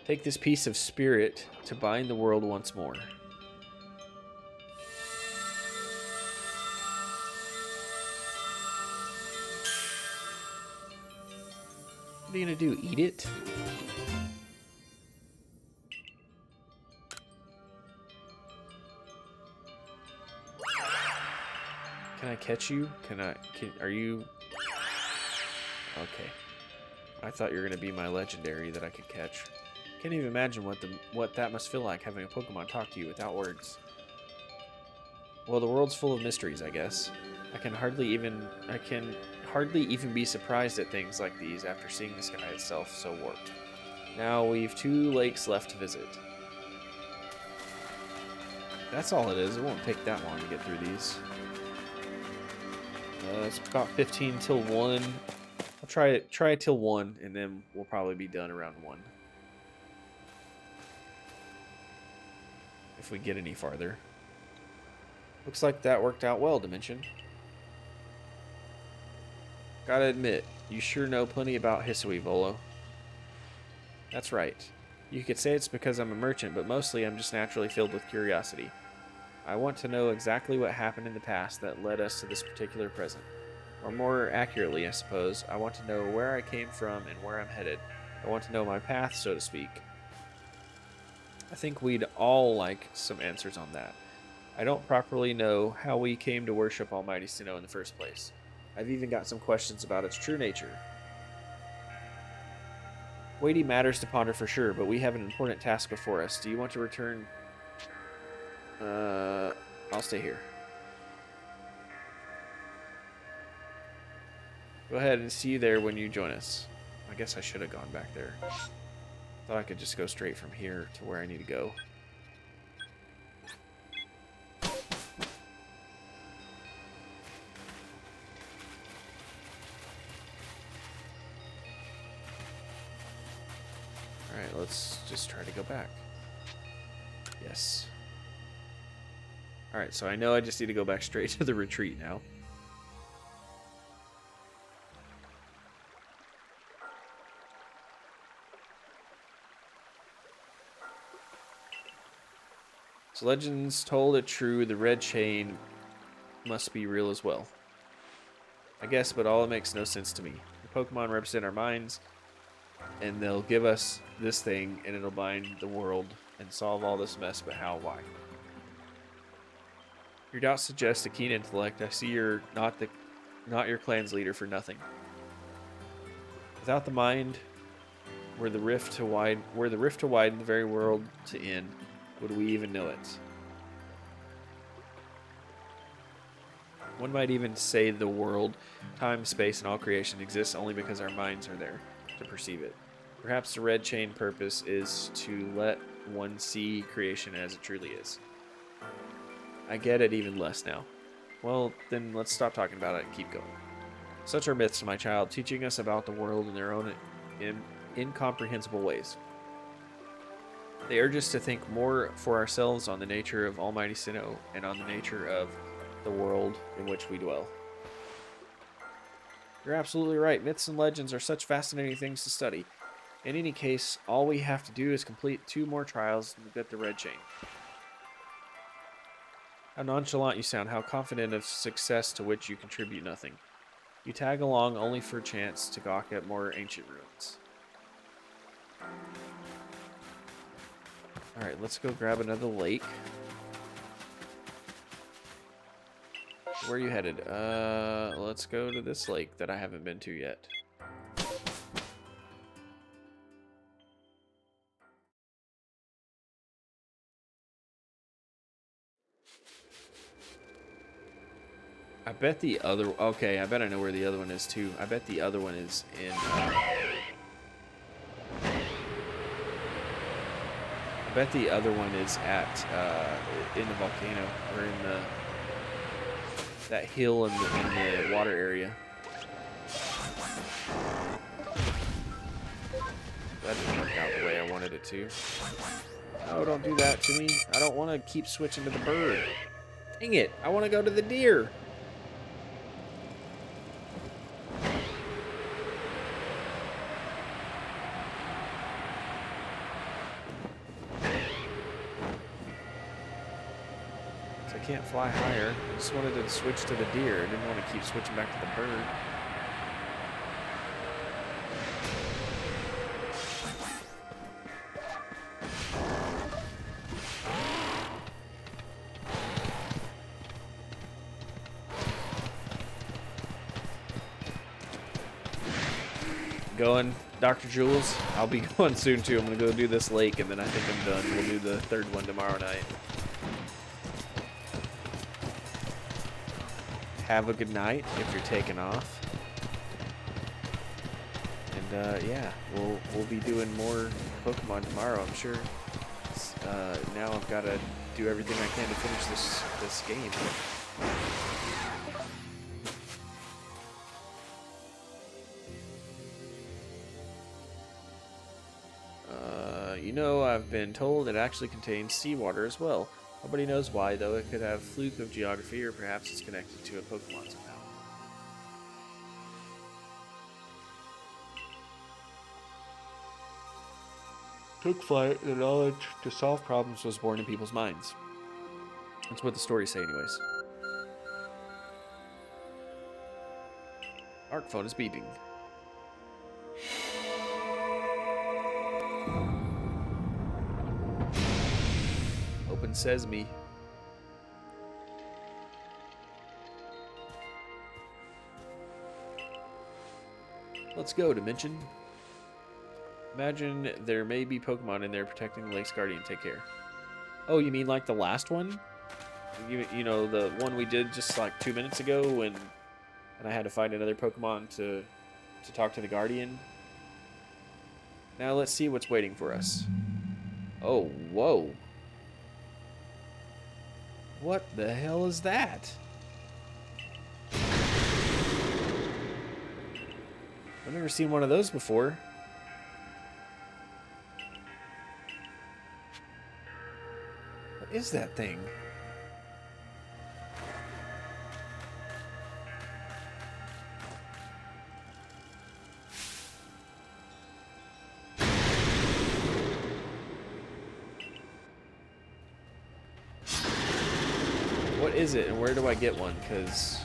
Take this piece of spirit to bind the world once more. What are you gonna do? Eat it? Can I catch you? Are you? Okay. I thought you were gonna be my legendary that I could catch. Can't even imagine what that must feel like, having a Pokemon talk to you without words. Well, the world's full of mysteries, I guess. I can hardly even be surprised at things like these after seeing the sky itself so warped. Now we've 2 lakes left to visit. That's all it is. It won't take that long to get through these. It's about 15 till 1. I'll try it till 1, and then we'll probably be done around 1. If we get any farther. Looks like that worked out well, Dimension. Gotta admit, you sure know plenty about Hisui, Volo. That's right. You could say it's because I'm a merchant, but mostly I'm just naturally filled with curiosity. I want to know exactly what happened in the past that led us to this particular present. Or more accurately, I suppose, I want to know where I came from and where I'm headed. I want to know my path, so to speak. I think we'd all like some answers on that. I don't properly know how we came to worship Almighty Sinnoh in the first place. I've even got some questions about its true nature. Weighty matters to ponder for sure, but we have an important task before us. Do you want to return? I'll stay here. Go ahead and see you there when you join us. I guess I should have gone back there. Thought I could just go straight from here to where I need to go. Alright, let's just try to go back. Yes. Alright, so I know I just need to go back straight to the retreat now. So legends told it true, the red chain must be real as well. I guess, but all it makes no sense to me. The Pokemon represent our minds, and they'll give us this thing, and it'll bind the world and solve all this mess, but how, why? Your doubts suggest a keen intellect. I see you're not your clan's leader for nothing. Without the mind, Were the rift to widen the very world to end, would we even know it? One might even say the world, time, space, and all creation exists only because our minds are there to perceive it. Perhaps the red chain purpose is to let one see creation as it truly is. I get it even less now. Well, then let's stop talking about it and keep going. Such are myths, my child, teaching us about the world in their own incomprehensible ways. They urge us to think more for ourselves on the nature of Almighty Sinnoh and on the nature of the world in which we dwell. You're absolutely right. Myths and legends are such fascinating things to study. In any case, all we have to do is complete 2 more trials and get the red chain. How nonchalant you sound, how confident of success to which you contribute nothing. You tag along only for a chance to gawk at more ancient ruins. Alright, let's go grab another lake. Where are you headed? Let's go to this lake that I haven't been to yet. I bet the other... Okay, I bet I know where the other one is, too. I bet the other one is in... I bet the other one is at... in the volcano. Or in the... that hill in the water area. That didn't work out the way I wanted it to. No, don't do that to me. I don't want to keep switching to the bird. Dang it! I want to go to the deer. I can't fly higher. I just wanted to switch to the deer. I didn't want to keep switching back to the bird. Going, Dr. Jules. I'll be going soon too. I'm gonna go do this lake and then I think I'm done. We'll do the 3rd one tomorrow night. Have a good night if you're taking off. And yeah, we'll be doing more Pokemon tomorrow, I'm sure. Now I've got to do everything I can to finish this game. You know, I've been told it actually contains seawater as well. Nobody knows why, though. It could have fluke of geography, or perhaps it's connected to a Pokemon somehow. Took flight, the knowledge to solve problems was born in people's minds. That's what the stories say, anyways. Arc phone is beeping. Open sesame. Let's go, Dimension. Imagine there may be Pokemon in there protecting the Lake's Guardian. Take care. Oh, you mean like the last one? You know, the one we did just like 2 minutes ago when I had to find another Pokemon to talk to the Guardian? Now let's see what's waiting for us. Oh, whoa. What the hell is that? I've never seen one of those before. What is that thing? What is it, and where do I get one? Because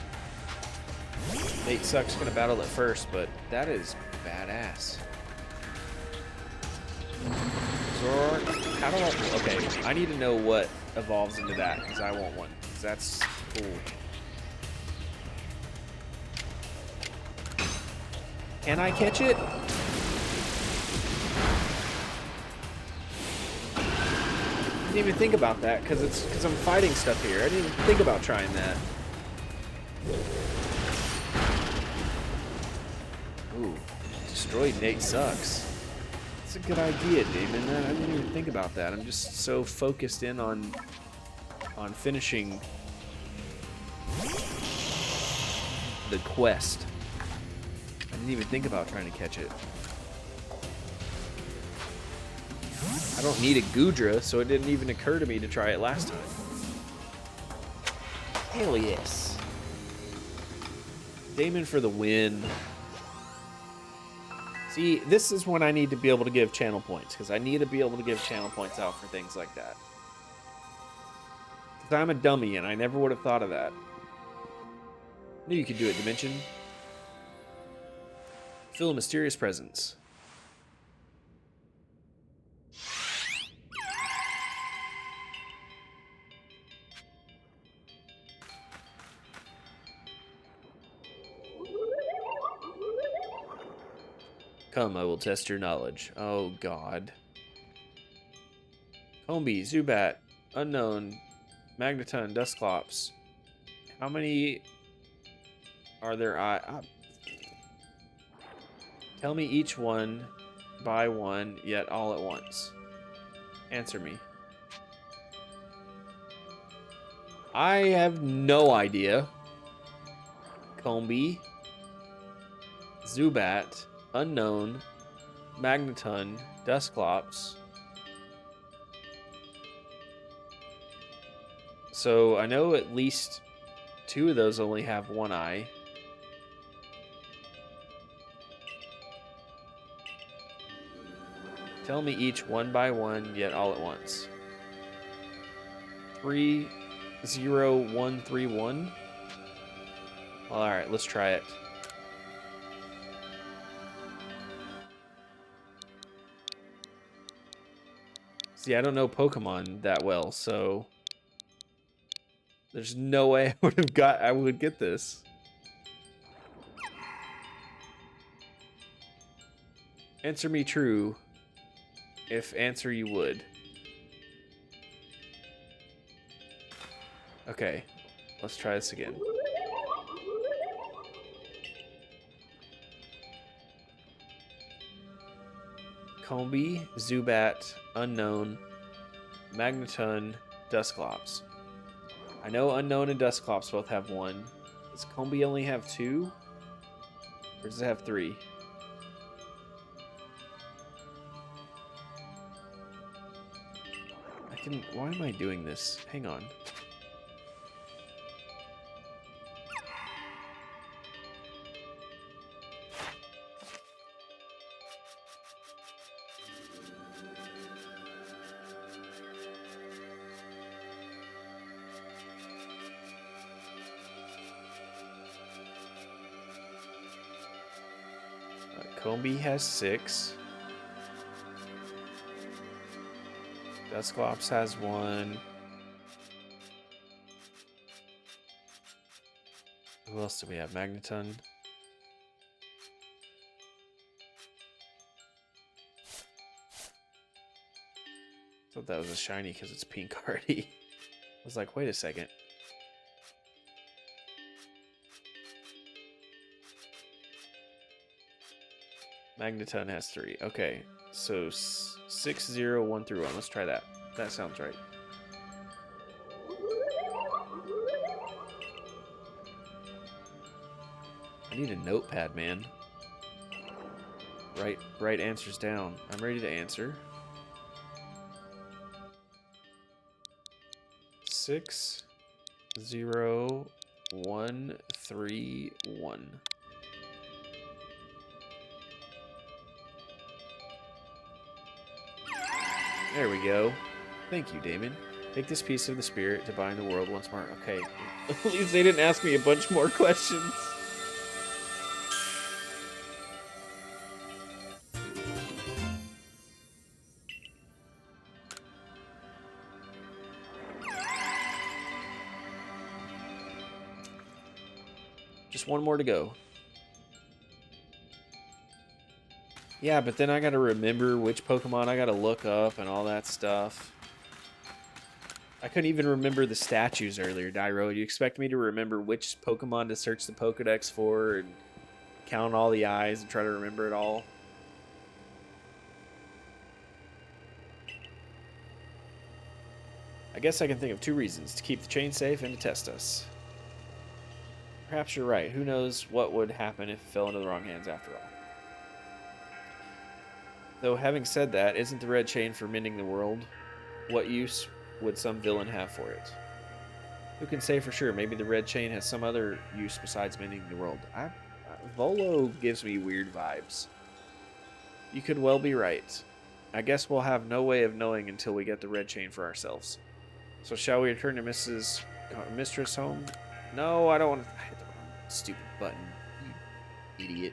Nate Suck's gonna battle it first, but that is badass. Zoroark, how do I... Okay, I need to know what evolves into that, because I want one. Because that's cool. Can I catch it? didn't even think about that because I'm fighting stuff here. I didn't even think about trying that. Ooh, destroyed Nate sucks. That's a good idea, Damon. I didn't even think about that. I'm just so focused in on finishing the quest. I didn't even think about trying to catch it. I don't need a Gudra, so it didn't even occur to me to try it last time. Hell yes. Damon for the win. See, this is when I need to be able to give channel points, because I need to be able to give channel points out for things like that. Because I'm a dummy, and I never would have thought of that. Knew you could do it, Dimension. Feel a mysterious presence. Come, I will test your knowledge. Oh, God. Combi, Zubat, Unknown, Magneton, Dusclops. How many are there? Tell me each one by one, yet all at once. Answer me. I have no idea. Combi, Zubat, Unknown, Magneton, Dusclops. So I know at least 2 of those only have one eye. Tell me each one by one, yet all at once. 30131. All right, let's try it. See, I don't know Pokemon that well, so there's no way I would get this. Answer me true. If answer you would. Okay, let's try this again. Combi, Zubat, Unknown, Magneton, Dusclops. I know Unknown and Dusclops both have one. Does Combi only have 2? Or does it have 3? Why am I doing this? Hang on. Combi has 6. Dusclops has 1. Who else do we have? Magneton. Thought that was a shiny because it's pink already. I was like, wait a second. Magneton has 3. Okay, so 60131. Let's try that. That sounds right. I need a notepad, man. Write answers down. I'm ready to answer. 60131. There we go. Thank you, Damon. Take this piece of the spirit to bind the world once more. Okay. At least they didn't ask me a bunch more questions. Just one more to go. Yeah, but then I gotta remember which Pokemon I gotta look up and all that stuff. I couldn't even remember the statues earlier, Dairo. You expect me to remember which Pokemon to search the Pokedex for and count all the eyes and try to remember it all? I guess I can think of 2 reasons: to keep the chain safe and to test us. Perhaps you're right. Who knows what would happen if it fell into the wrong hands after all. Though having said that, isn't the red chain for mending the world? What use would some villain have for it? Who can say for sure? Maybe the red chain has some other use besides mending the world. Volo gives me weird vibes. You could well be right. I guess we'll have no way of knowing until we get the red chain for ourselves. So shall we return to Mistress home? No, I don't want to. I hit the wrong stupid button. You idiot.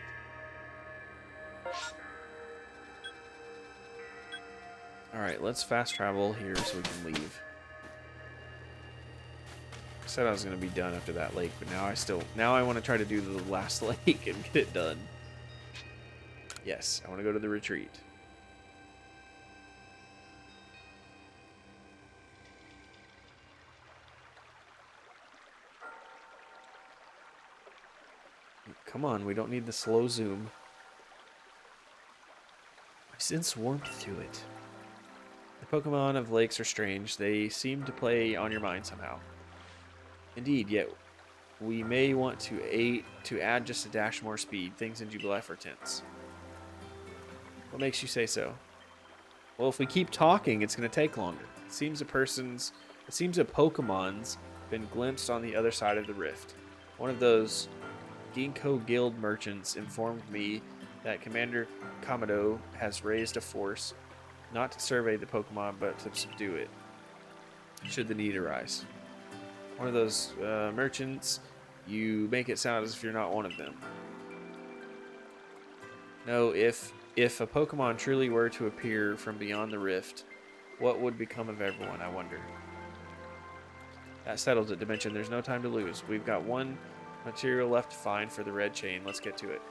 Alright, let's fast travel here so we can leave. I said I was going to be done after that lake, but now I want to try to do the last lake and get it done. Yes, I want to go to the retreat. Come on, we don't need the slow zoom. I sense warmth to it. The Pokemon of lakes are strange. They seem to play on your mind somehow. Indeed, yet we may want to add just a dash more speed. Things in Jubilife are tense. What makes you say so? Well, if we keep talking, it's going to take longer. It seems a Pokemon's been glimpsed on the other side of the rift. One of those Ginkgo Guild merchants informed me that Commander Kamado has raised a force, not to survey the Pokemon, but to subdue it, should the need arise. One of those merchants, you make it sound as if you're not one of them. No, if a Pokemon truly were to appear from beyond the rift, what would become of everyone, I wonder? That settles it, Dimension. There's no time to lose. We've got one material left to find for the red chain. Let's get to it.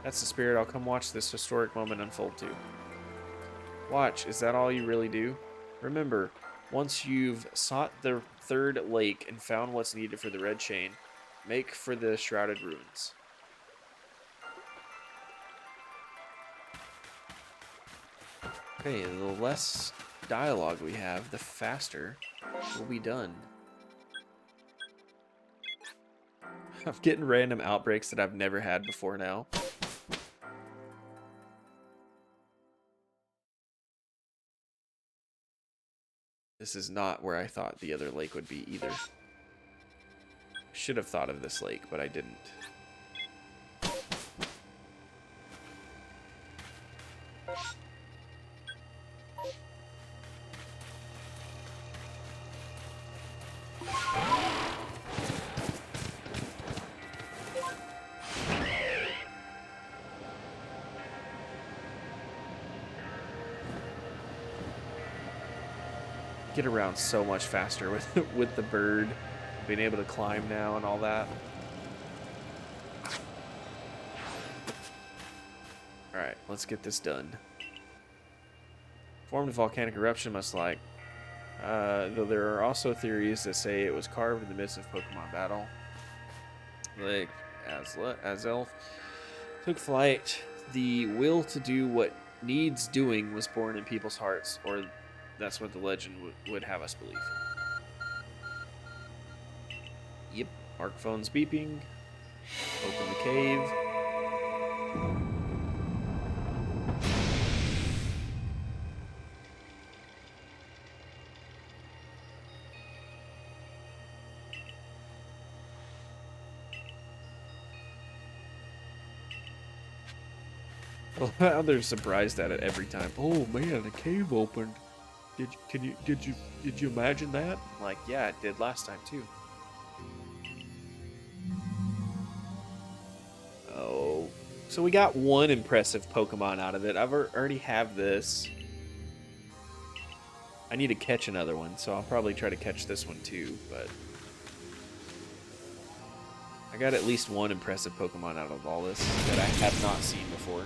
That's the spirit. I'll come watch this historic moment unfold too. Watch, is that all you really do? Remember, once you've sought the 3rd lake and found what's needed for the red chain, make for the Shrouded Ruins. Okay, the less dialogue we have, the faster we'll be done. I'm getting random outbreaks that I've never had before now. This is not where I thought the other lake would be either. Should have thought of this lake, but I didn't. Get around so much faster with the bird, being able to climb now and all that. Alright, let's get this done. Formed volcanic eruption must like. Though there are also theories that say it was carved in the midst of Pokemon battle. Like Azelf took flight. The will to do what needs doing was born in people's hearts, or that's what the legend would have us believe. Yep, arc phone's beeping. Open the cave. Well, they're surprised at it every time. Oh man, the cave opened. Did you imagine that? I'm like, yeah, it did last time too. Oh, so we got one impressive Pokemon out of it. I've already have this. I need to catch another one, so I'll probably try to catch this one too, but I got at least one impressive Pokemon out of all this that I have not seen before.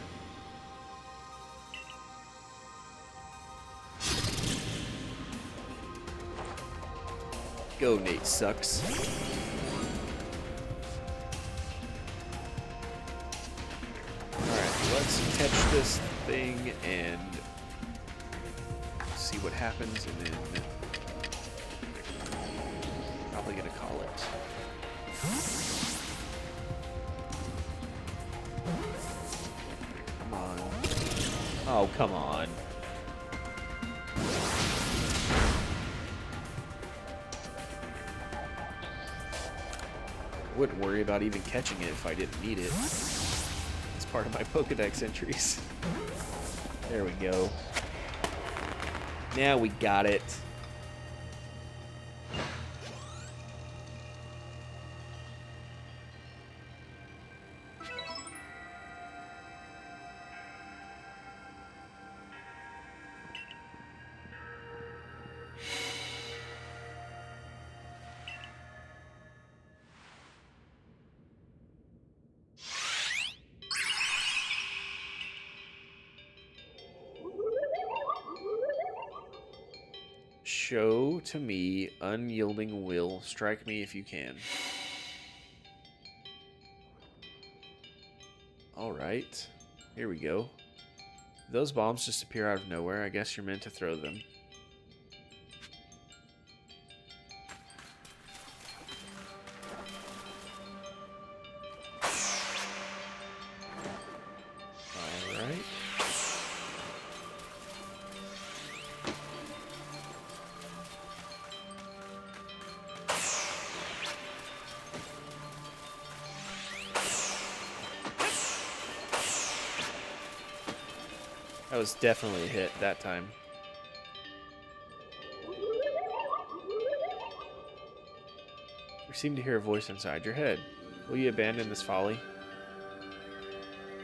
Go, Nate sucks. Alright, let's catch this thing and see what happens, and then probably gonna call it. Come on. Oh, come on. I wouldn't worry about even catching it if I didn't need it. It's part of my Pokedex entries. There we go. Now we got it. Show to me unyielding will. Strike me if you can. Alright. Here we go. Those bombs just appear out of nowhere. I guess you're meant to throw them. Alright. That was definitely a hit that time. You seem to hear a voice inside your head. Will you abandon this folly?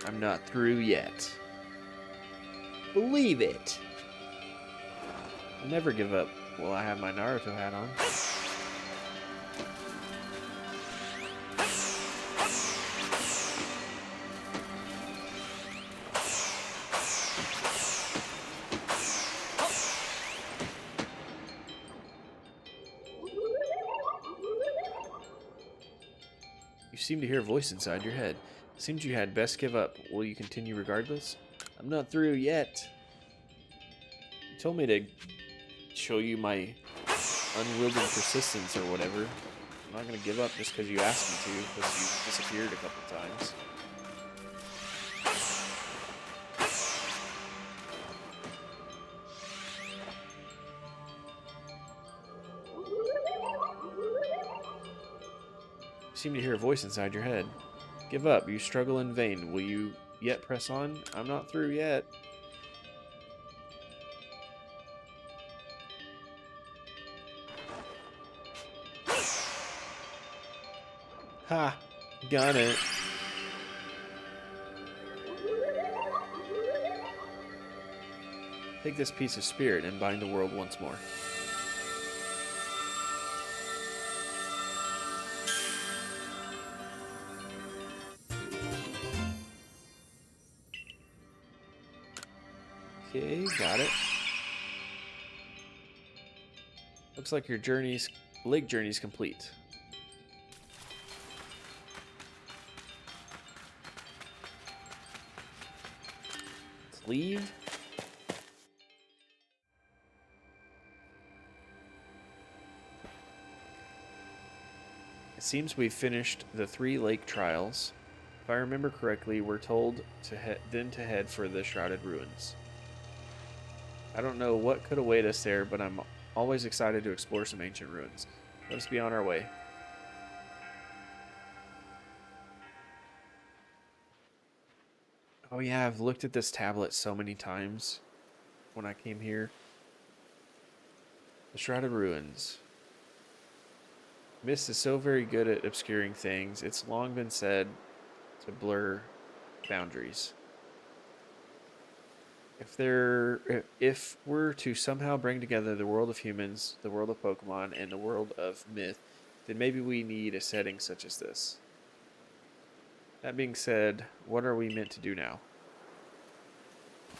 I'm not through yet. Believe it! I'll never give up. Will I have my Naruto hat on? You seem to hear a voice inside your head. Seems you had best give up. Will you continue regardless? I'm not through yet. You told me to show you my unwielding persistence or whatever. I'm not going to give up just because you asked me to, because you disappeared a couple times. You seem to hear a voice inside your head. Give up. You struggle in vain. Will you yet press on? I'm not through yet. Ha! Got it. Take this piece of spirit and bind the world once more. Okay, got it. Looks like your lake journey's complete. Let's leave. It seems we've finished the 3 lake trials. If I remember correctly, we're told to head for the Shrouded Ruins. I don't know what could await us there, but I'm always excited to explore some ancient ruins. Let us be on our way. Oh yeah, I've looked at this tablet so many times when I came here. The Shrouded Ruins. Mist is so very good at obscuring things. It's long been said to blur boundaries. If we're to somehow bring together the world of humans, the world of Pokemon, and the world of myth, then maybe we need a setting such as this. That being said, what are we meant to do now?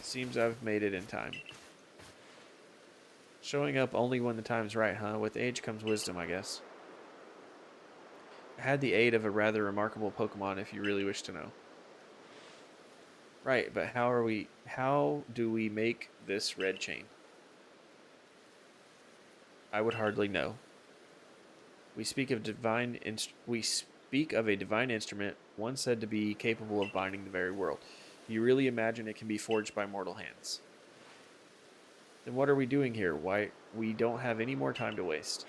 Seems I've made it in time. Showing up only when the time's right, huh? With age comes wisdom, I guess. I had the aid of a rather remarkable Pokemon if you really wish to know. Right, but how do we make this red chain? I would hardly know. We speak of a divine instrument, one said to be capable of binding the very world. Do you really imagine it can be forged by mortal hands? Then what are we doing here? Why, we don't have any more time to waste.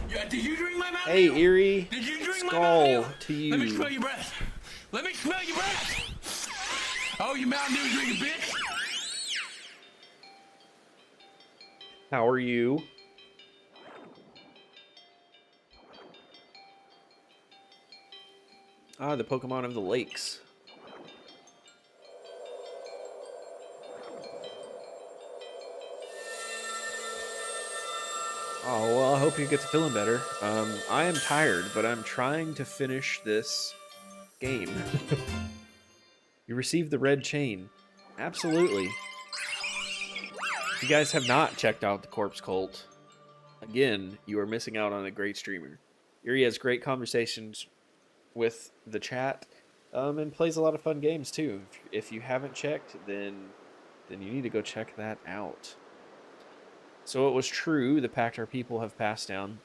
Did you drink my Mountain Hey, Dew? Eerie. Did you drink my Skull Mountain Dew? to you. Let me smell your breath. Let me smell your breath. Oh, you Mountain Dew drinking bitch. How are you? Ah, the Pokemon of the lakes. Oh, well, I hope you get to feeling better. I am tired, but I'm trying to finish this game. You received the red chain. Absolutely. If you guys have not checked out the Corpse Cult, again, you are missing out on a great streamer. Yuri has great conversations with the chat, and plays a lot of fun games too. If you haven't checked, then you need to go check that out. So it was true, the pact our people have passed down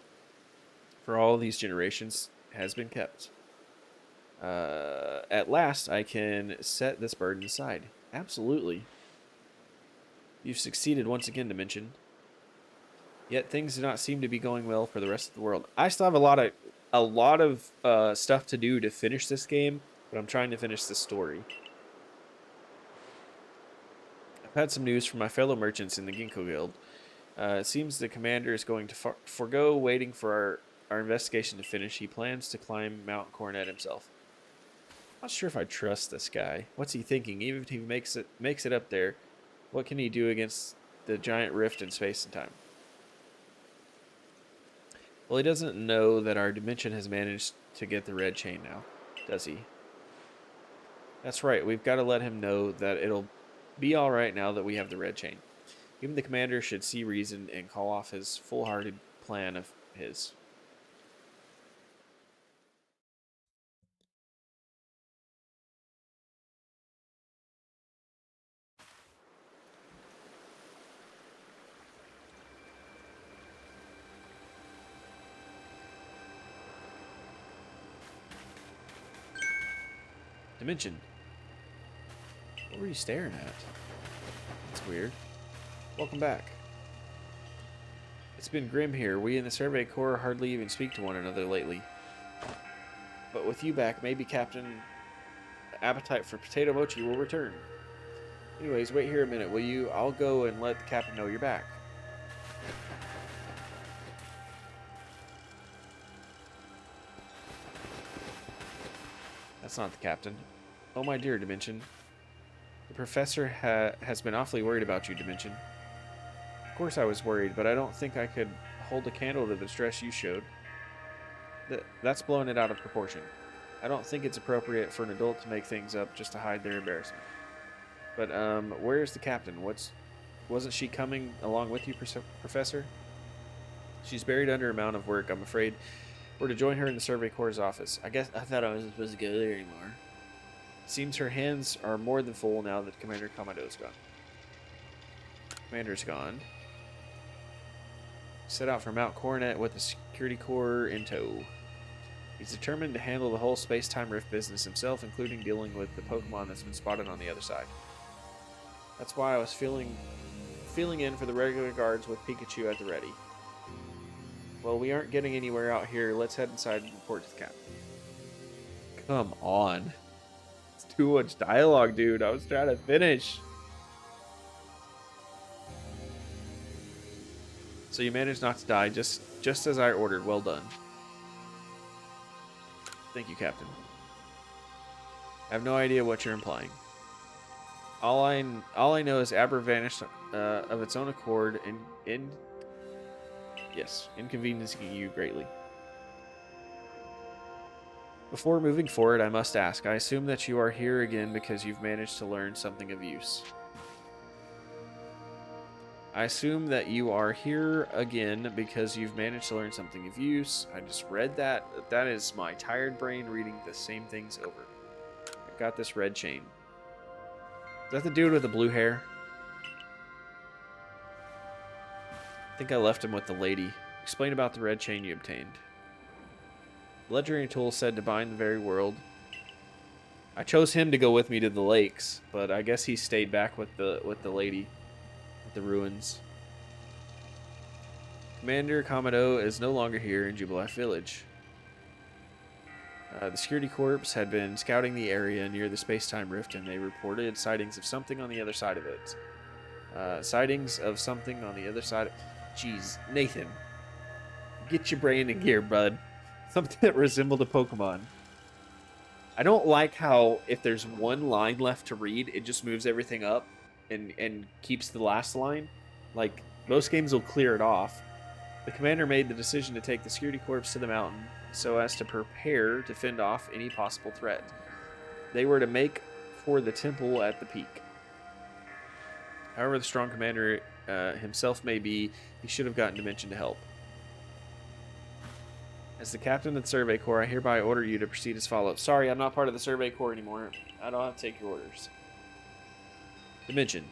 for all these generations has been kept. At last, I can set this burden aside. Absolutely. You've succeeded once again, Dimension. Yet things do not seem to be going well for the rest of the world. I still have a lot of stuff to do to finish this game, but I'm trying to finish this story. I've had some news from my fellow merchants in the Ginkgo Guild. It seems the commander is going to forgo waiting for our investigation to finish. He plans to climb Mount Coronet himself. I'm not sure if I trust this guy. What's he thinking? Even if he makes it up there, what can he do against the giant rift in space and time? Well, he doesn't know that our dimension has managed to get the red chain now, does he? That's right. We've got to let him know that it'll be all right now that we have the red chain. Even the commander should see reason and call off his foolhardy plan of his. Dimension. What were you staring at? That's weird. Welcome back. It's been grim here. We in the Survey Corps hardly even speak to one another lately. But with you back, maybe Captain appetite for potato mochi will return. Anyways, wait here a minute, will you? I'll go and let the captain know you're back. That's not the captain. Oh, my dear Dimension. The professor has been awfully worried about you, Dimension. Of course I was worried, but I don't think I could hold a candle to the stress you showed. That's blowing it out of proportion. I don't think it's appropriate for an adult to make things up just to hide their embarrassment. But, where's the captain? Wasn't she coming along with you, Professor? She's buried under a mound of work. I'm afraid we're to join her in the Survey Corps' office. I thought I wasn't supposed to go there anymore. Seems her hands are more than full now that Commander Kamado's gone. Commander's gone. Set out for Mount Coronet with the Security Corps in tow. He's determined to handle the whole space-time rift business himself, including dealing with the Pokemon that's been spotted on the other side. That's why I was filling in for the regular guards with Pikachu at the ready. Well, we aren't getting anywhere out here. Let's head inside and report to the captain. Come on. It's too much dialogue, dude. I was trying to finish. So you managed not to die, just as I ordered. Well done. Thank you, Captain. I have no idea what you're implying. All I know is Abra vanished of its own accord, inconveniencing you greatly. Before moving forward, I must ask. I assume that you are here again because you've managed to learn something of use. I assume that you are here again because you've managed to learn something of use. I just read that. That is my tired brain reading the same things over. I got this red chain. Is that the dude with the blue hair? I think I left him with the lady. Explain about the red chain you obtained. The legendary tool said to bind the very world. I chose him to go with me to the lakes, but I guess he stayed back with the lady at the ruins. Commander Kamado is no longer here in Jubilee Village. The security corps had been scouting the area near the space-time rift, and they reported sightings of something on the other side of it. Sightings of something on the other side. Jeez, Nathan, get your brain in gear, bud. Something that resembled a Pokemon. I don't like how if there's one line left to read, it just moves everything up and keeps the last line. Like, most games will clear it off. The commander made the decision to take the security corps to the mountain so as to prepare to fend off any possible threat. They were to make for the temple at the peak. However the strong commander himself may be, he should have gotten Dimension to help. As the captain of the Survey Corps, I hereby order you to proceed as follows. Sorry, I'm not part of the Survey Corps anymore. I don't have to take your orders. Dimension.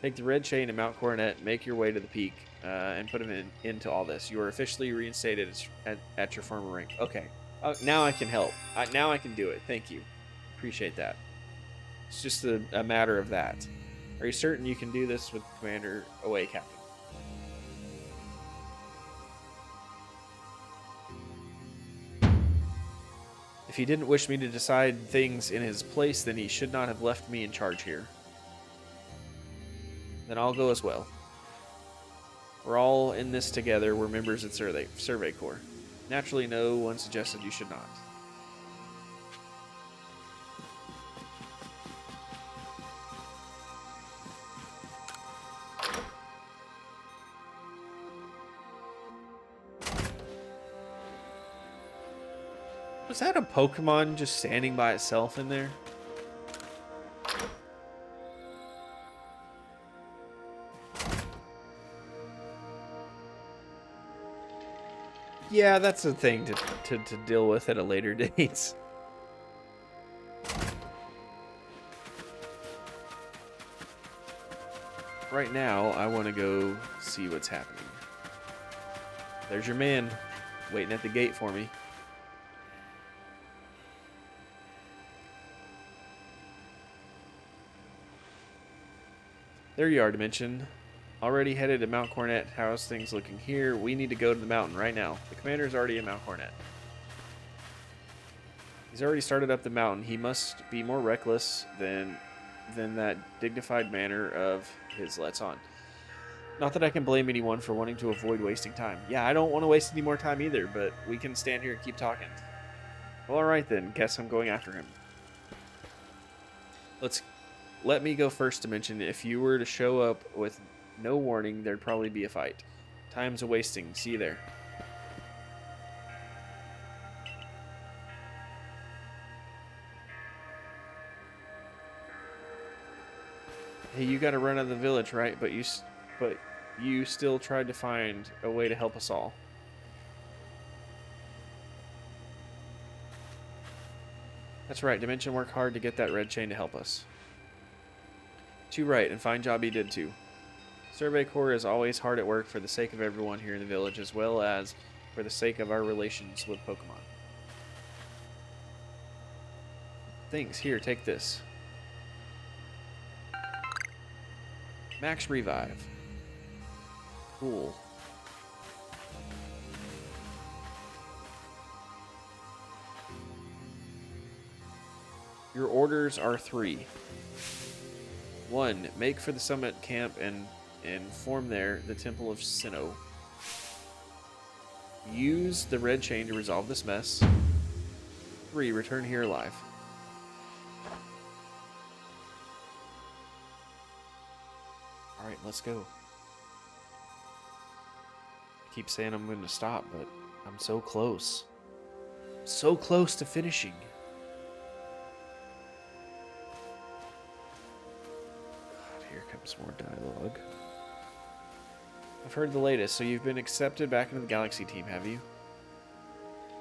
Take the red chain and Mount Coronet, make your way to the peak, and put him into all this. You are officially reinstated at your former rank. Okay. Now I can help. Now I can do it. Thank you. Appreciate that. It's just a matter of that. Are you certain you can do this with Commander away, Captain? If he didn't wish me to decide things in his place, then he should not have left me in charge here. Then I'll go as well. We're all in this together. We're members of the Survey Corps. Naturally, no one suggested you should not. Was that a Pokemon just standing by itself in there? Yeah, that's a thing to deal with at a later date. Right now, I want to go see what's happening. There's your man, waiting at the gate for me. There you are, Dimension. Already headed to Mount Coronet. How's things looking here? We need to go to the mountain right now. The commander's already in Mount Coronet. He's already started up the mountain. He must be more reckless than that dignified manner of his. Let's on. Not that I can blame anyone for wanting to avoid wasting time. Yeah, I don't want to waste any more time either, but we can stand here and keep talking. Well, alright then. Guess I'm going after him. Let me go first to mention, if you were to show up with no warning, there'd probably be a fight. Time's a wasting. See you there. Hey, you got to run out of the village, right? But you still tried to find a way to help us all. That's right. Dimension worked hard to get that red chain to help us. Too right, and fine job he did too. Survey Corps is always hard at work for the sake of everyone here in the village, as well as for the sake of our relations with Pokemon. Thanks. Here, take this. Max Revive. Cool. Your orders are 3. 1. Make for the summit camp and form there the Temple of Sinnoh. Use the red chain to resolve this mess. 3. Return here alive. Alright, let's go. I keep saying I'm going to stop, but I'm so close. So close to finishing. God, here comes more dialogue. I've heard the latest, so you've been accepted back into the Galaxy team, have you?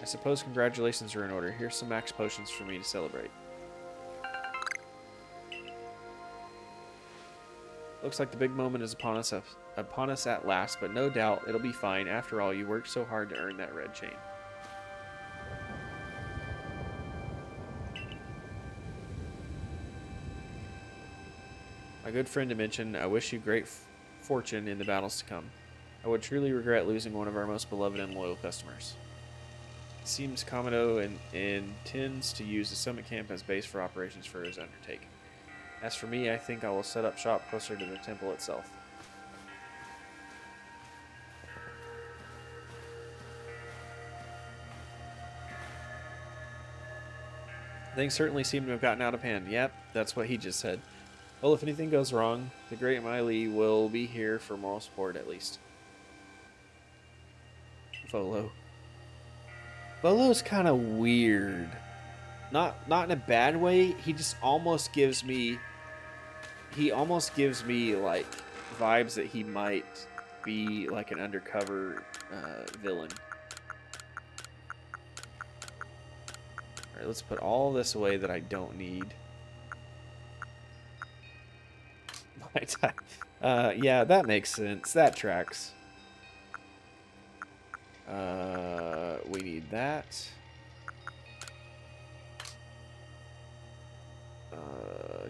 I suppose congratulations are in order. Here's some max potions for me to celebrate. Looks like the big moment is upon us at last, but no doubt it'll be fine. After all, you worked so hard to earn that red chain. My good friend Dimension, I wish you great fortune in the battles to come. I would truly regret losing one of our most beloved and loyal customers. It seems Kamado intends to use the summit camp as base for operations for his undertaking. As for me, I think I will set up shop closer to the temple itself. Things certainly seem to have gotten out of hand. Yep, that's what he just said. Well, if anything goes wrong, the great Miley will be here for moral support at least. Volo. Volo's kind of weird. Not in a bad way. He just almost gives me... He almost gives me, like, vibes that he might be, like, an undercover villain. Alright, let's put all this away that I don't need. Yeah, that makes sense. That tracks. We need that.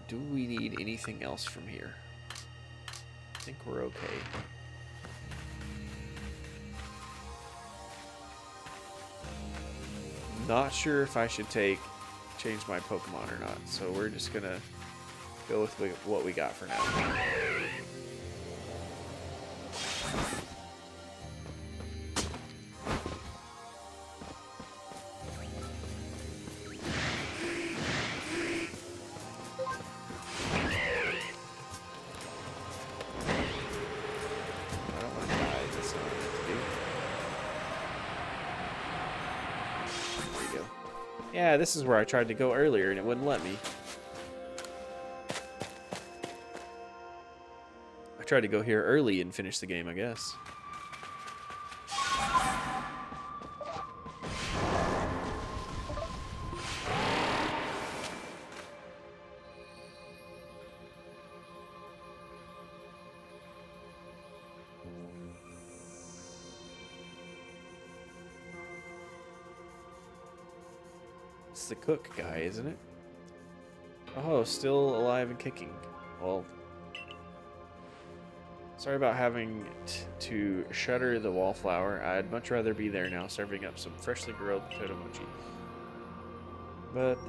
Do we need anything else from here? I think we're okay. Not sure if I should change my Pokemon or not, so we're just gonna go with what we got for now. Yeah, this is where I tried to go earlier and it wouldn't let me. I tried to go here early and finish the game, I guess. It's the cook guy, isn't it? Oh, still alive and kicking. Well, sorry about having to shutter the wallflower. I'd much rather be there now, serving up some freshly grilled potato mochi. But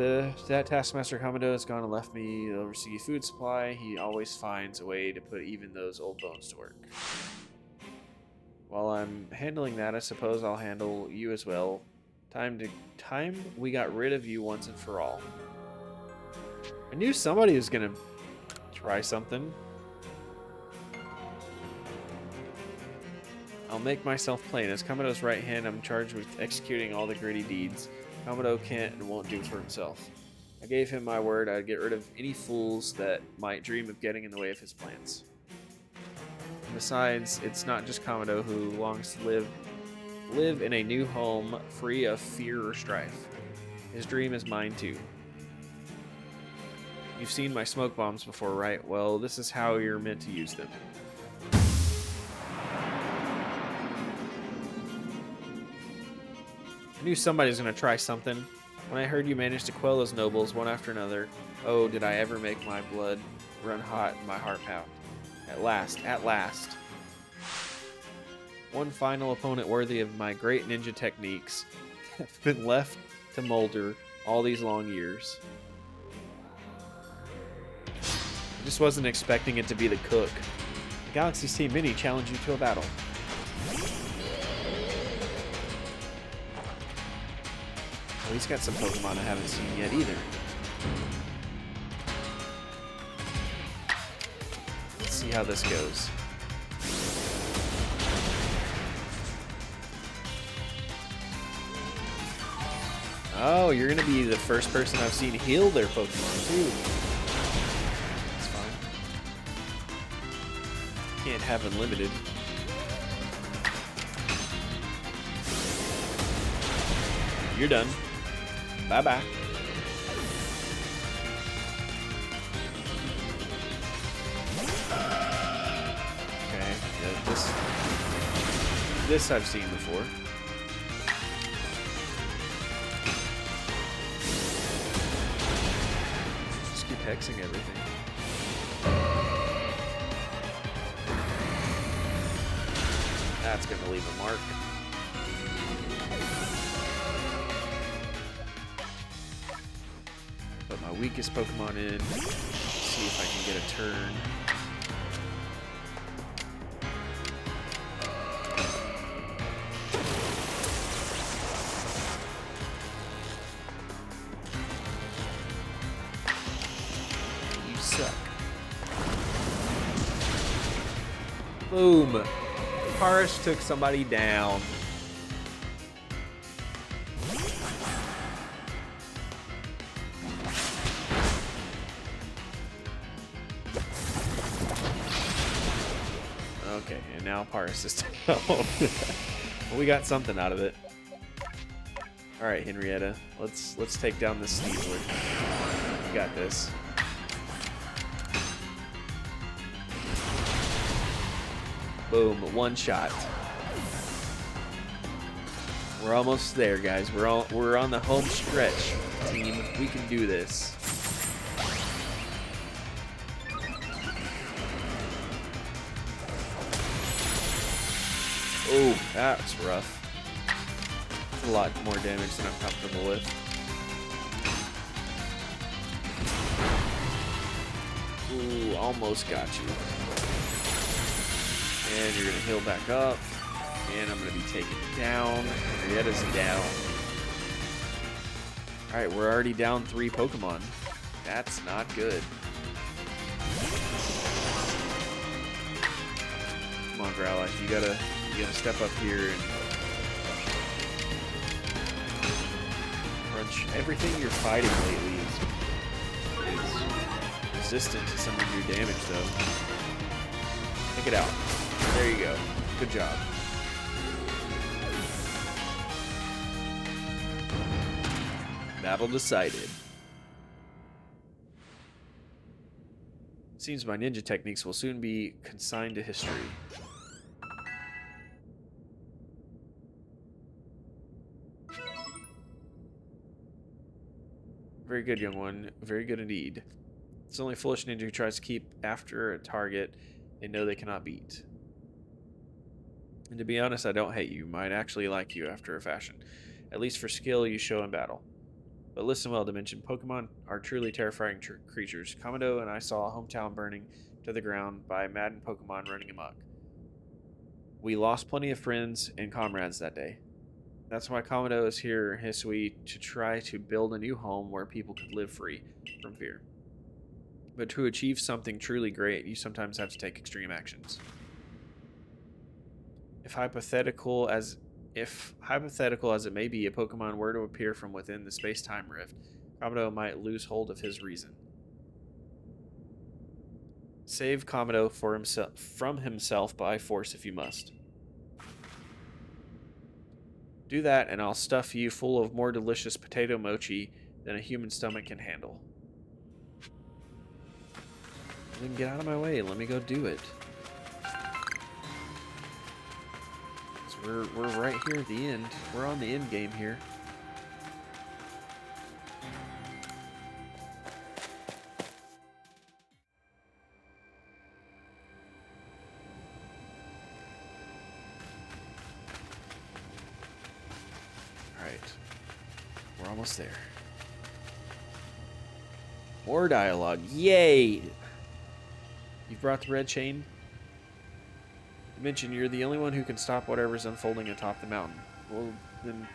that Taskmaster Kamado has gone and left me to oversee food supply. He always finds a way to put even those old bones to work. While I'm handling that, I suppose I'll handle you as well. Time we got rid of you once and for all. I knew somebody was gonna try something. I'll make myself plain. As Kamado's right hand, I'm charged with executing all the gritty deeds Kamado can't and won't do for himself. I gave him my word I'd get rid of any fools that might dream of getting in the way of his plans. And besides, it's not just Kamado who longs to live in a new home free of fear or strife. His dream is mine too. You've seen my smoke bombs before, right? Well, this is how you're meant to use them. I knew somebody was going to try something. When I heard you managed to quell those nobles one after another, oh, did I ever make my blood run hot and my heart pound. At last, at last. One final opponent worthy of my great ninja techniques has been left to molder all these long years. I just wasn't expecting it to be the cook. The Galaxy's Team Mini challenged you to a battle. Well, he's got some Pokemon I haven't seen yet either. Let's see how this goes. Oh, you're going to be the first person I've seen heal their Pokemon, too. That's fine. Can't have unlimited. You're done. Bye-bye. Okay, yeah, this I've seen before. Just keep hexing everything. That's gonna leave a mark. Put my weakest Pokemon in. See if I can get a turn. You suck. Boom. Paris took somebody down. Okay, and now Paris is down. Well, we got something out of it. All right, Henrietta, let's take down this Sneasler. You got this. Boom, one shot. We're almost there, guys. We're on the home stretch, team. We can do this. Oh, that's rough. That's a lot more damage than I'm comfortable with. Ooh, almost got you. And you're going to heal back up. And I'm going to be taken down. Henrietta's down. Alright, we're already down 3 Pokemon. That's not good. Come on, Growlithe. You gotta step up here and crunch. Everything you're fighting lately is resistant to some of your damage, though. Take it out. There you go. Good job. Battle decided. Seems my ninja techniques will soon be consigned to history. Very good, young one. Very good indeed. It's only a foolish ninja who tries to keep after a target they know they cannot beat. And to be honest, I don't hate you. Might actually like you after a fashion. At least for skill you show in battle. But listen well, Dimension. Pokemon are truly terrifying creatures. Kamado and I saw a hometown burning to the ground by maddened Pokemon running amok. We lost plenty of friends and comrades that day. That's why Kamado is here in Hisui, to try to build a new home where people could live free from fear. But to achieve something truly great, you sometimes have to take extreme actions. If hypothetical as it may be, a Pokemon were to appear from within the space-time rift, Kamado might lose hold of his reason. Save Kamado from himself by force if you must. Do that, and I'll stuff you full of more delicious potato mochi than a human stomach can handle. Then get out of my way. Let me go do it. We're right here at the end. We're on the end game here. Alright. We're almost there. More dialogue. Yay! You've brought the red chain? Mention you're the only one who can stop whatever's unfolding atop the mountain. Well, then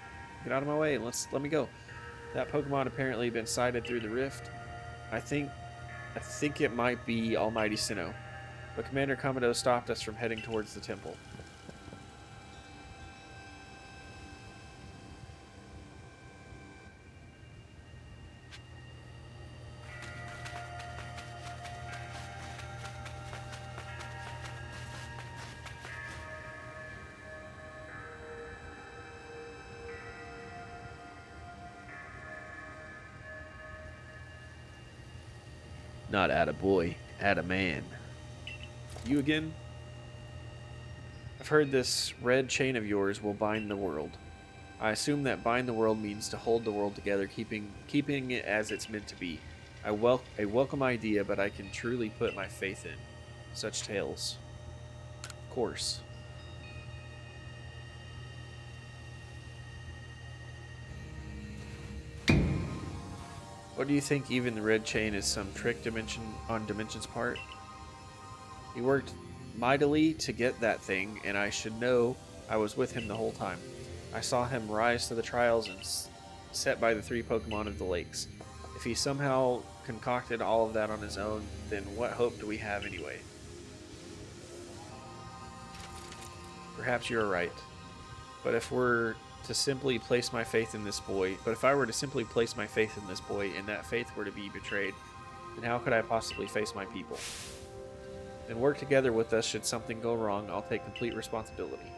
get out of my way and let me go. That Pokemon apparently been sighted through the rift. I think it might be Almighty Sinnoh, but Commander Kamado stopped us from heading towards the temple. Not at a boy, at a man. You again? I've heard this red chain of yours will bind the world. I assume that bind the world means to hold the world together, keeping it as it's meant to be. A welcome idea, but I can truly put my faith in such tales. Of course. What do you think? Even the red chain is some trick on Dimension's part? He worked mightily to get that thing, and I should know I was with him the whole time. I saw him rise to the trials and set by the 3 Pokemon of the lakes. If he somehow concocted all of that on his own, then what hope do we have anyway? Perhaps you're right. But if I were to simply place my faith in this boy, and that faith were to be betrayed, then how could I possibly face my people? Then work together with us should something go wrong. I'll take complete responsibility.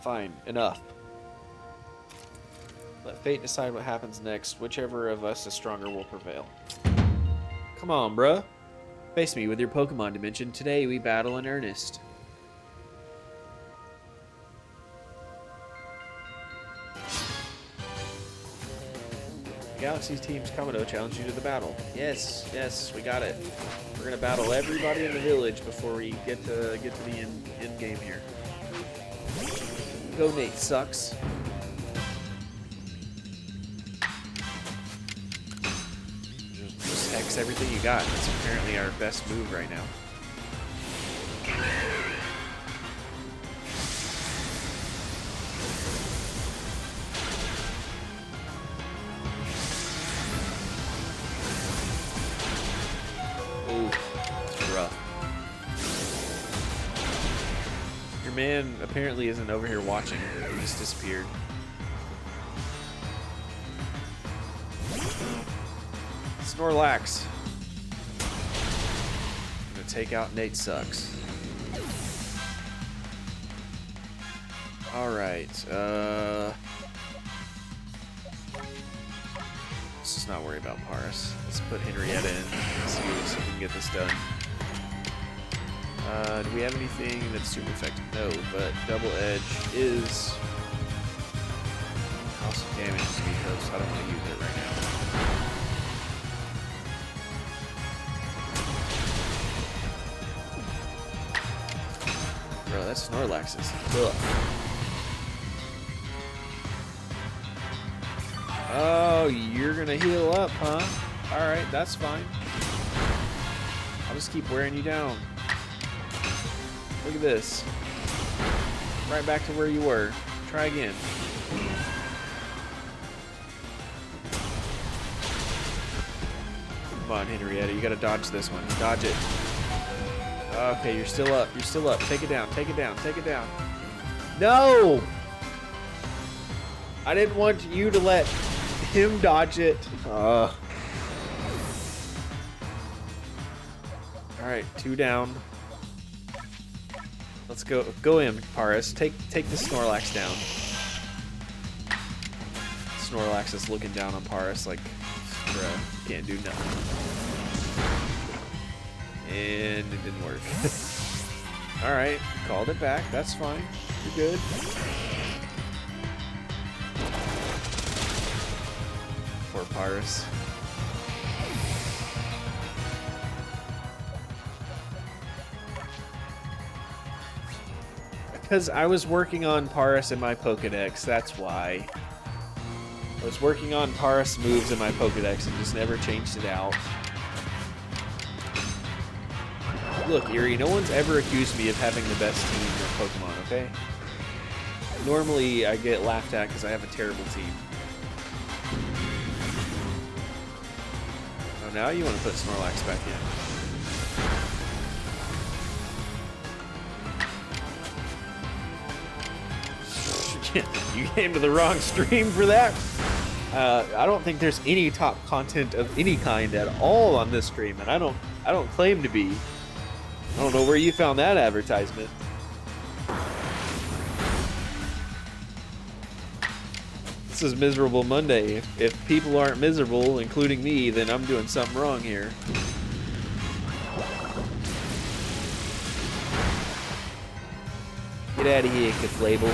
Fine, enough. Let fate decide what happens next. Whichever of us is stronger will prevail. Come on, bruh. Face me with your Pokemon Dimension. Today we battle in earnest. The Galaxy Team's Kamado challenged you to the battle. Yes, yes, we got it. We're gonna battle everybody in the village before we get to the end game here. Go, Nate sucks. Just hex everything you got. That's apparently our best move right now. Ooh, that's rough. Your man apparently isn't over here watching. He just disappeared. Snorlax. Gonna take out Nate sucks. Alright, let's just not worry about Paris. Let's put Henrietta in and see if we can get this done. Do we have anything that's super effective? No, but Double Edge is also damage to me, so I don't want to use it right now. Bro, that Snorlax is tough. Oh, you're gonna heal up, huh? Alright, that's fine. I'll just keep wearing you down. Look at this. Right back to where you were. Try again. Come on, Henrietta, you gotta dodge this one. Dodge it. Okay, you're still up. You're still up. Take it down. Take it down. Take it down. No! I didn't want you to let him dodge it. Alright, 2 down. Let's go. Go in, Paris. Take the Snorlax down. Snorlax is looking down on Paris like, bruh, can't do nothing. And it didn't work. Alright, called it back. That's fine. You're good. Poor Paris. Because I was working on Paris in my Pokedex, that's why. I was working on Paris moves in my Pokedex and just never changed it out. Look, Erie, no one's ever accused me of having the best team in Pokemon, okay? Normally, I get laughed at because I have a terrible team. Oh, now you want to put Snorlax back in. You came to the wrong stream for that. I don't think there's any top content of any kind at all on this stream, and I don't claim to be. I don't know where you found that advertisement. This is Miserable Monday. If people aren't miserable, including me, then I'm doing something wrong here. Get out of here, Label.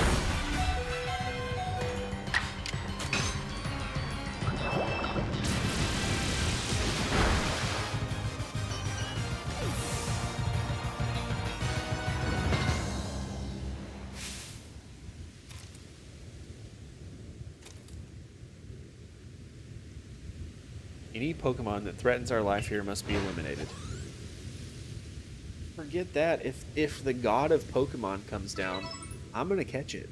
Any Pokemon that threatens our life here must be eliminated. Forget that. If the god of Pokemon comes down, I'm gonna catch it.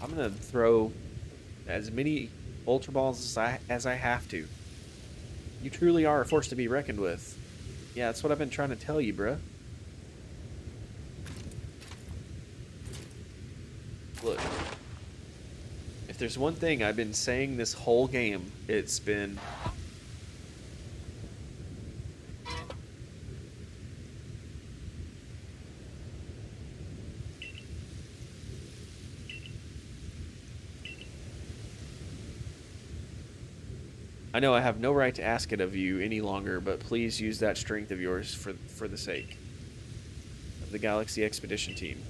I'm gonna throw as many Ultra Balls as I have to. You truly are a force to be reckoned with. Yeah, that's what I've been trying to tell you, bruh. Look. If there's one thing I've been saying this whole game, it's been... I know I have no right to ask it of you any longer, but please use that strength of yours for the sake of the Galaxy Expedition team.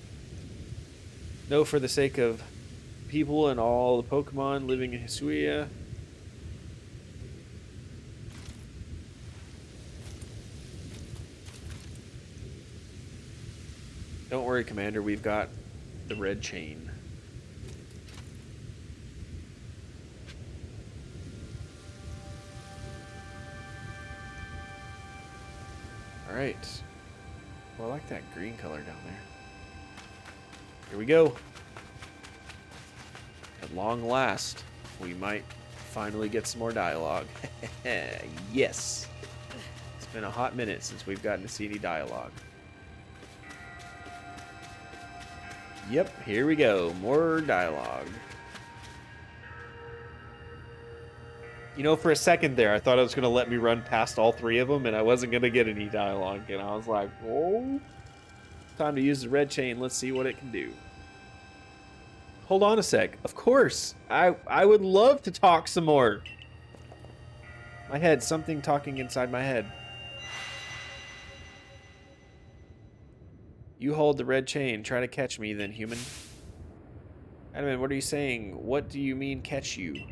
No, for the sake of people and all the Pokemon living in Hisui. Don't worry, Commander, we've got the red chain. Alright. Well, I like that green color down there. Here we go. At long last, we might finally get some more dialogue. Yes. It's been a hot minute since we've gotten to see any dialogue. Yep, here we go. More dialogue. You know, for a second there, I thought it was going to let me run past all three of them, and I wasn't going to get any dialogue. And I was like, oh, time to use the red chain. Let's see what it can do. Hold on a sec. Of course. I would love to talk some more. My head. Something talking inside my head. You hold the red chain. Try to catch me then, human. Adamant, what are you saying? What do you mean catch you?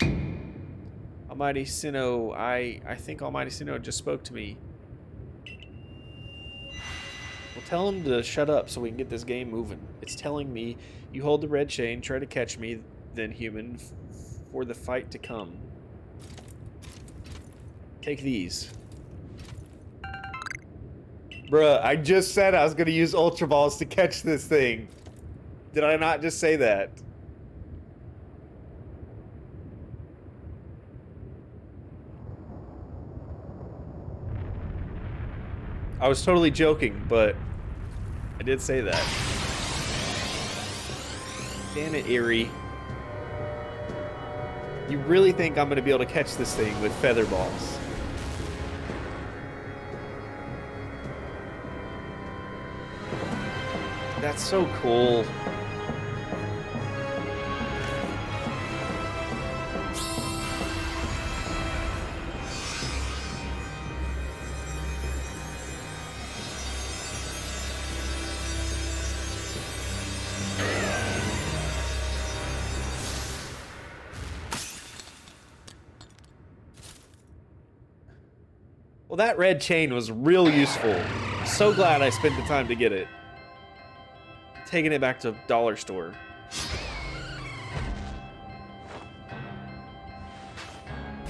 Almighty Sinnoh, I think Almighty Sinnoh just spoke to me. Well, tell him to shut up so we can get this game moving. It's telling me, you hold the red chain, try to catch me, then human, for the fight to come. Take these. Bruh, I just said I was going to use Ultra Balls to catch this thing. Did I not just say that? I was totally joking, but I did say that. Damn it, Eerie. You really think I'm going to be able to catch this thing with feather balls? That's so cool. Well, that red chain was real useful. I'm so glad I spent the time to get it. Taking it back to dollar store.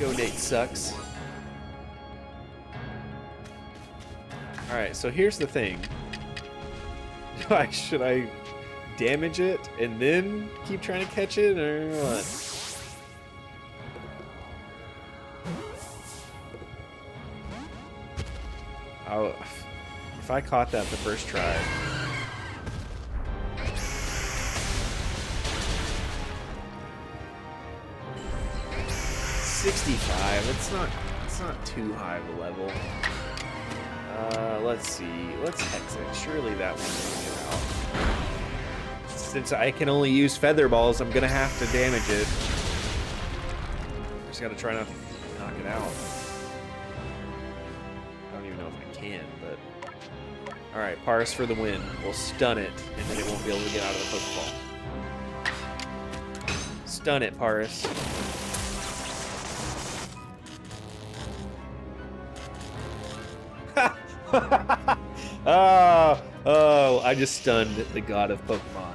Go Nate sucks. Alright, so here's the thing. Should I damage it and then keep trying to catch it, or what? Oh, if I caught that the first try. $65. It's not too high of a level. Let's see. Let's exit. Surely that one will get out. Since I can only use feather balls, I'm gonna have to damage it. Just gotta try not to knock it out. I don't even know if I can, but... Alright, Paris for the win. We'll stun it, and then it won't be able to get out of the Pokeball. Stun it, Paris. Oh, I just stunned the god of Pokemon.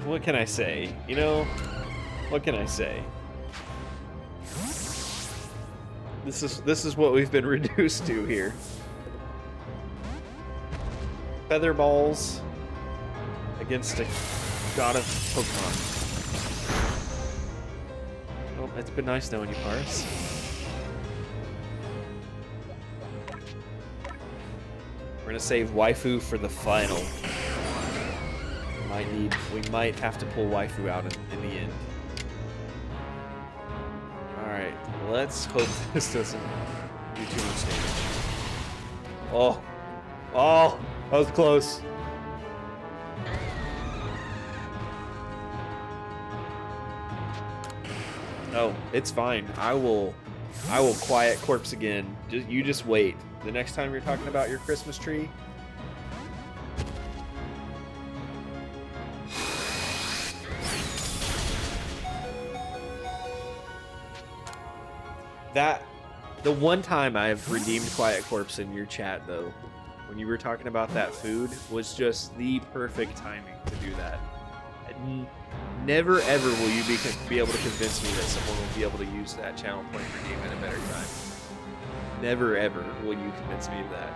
What can I say? You know, what can I say? This is what we've been reduced to here. Feather balls against a god of Pokemon. Well, it's been nice knowing you, Paris. We're gonna save waifu for the final. We might have to pull waifu out in the end. Alright, let's hope this doesn't do too much damage. Oh, that was close. Oh, it's fine. I will quiet corpse again. You just wait. The next time you're talking about your Christmas tree, the one time I've redeemed Quiet Corpse in your chat, though, when you were talking about that food, was just the perfect timing to do that. Never ever will you be able to convince me that someone will be able to use that channel point redeem at a better time. Never ever will you convince me of that.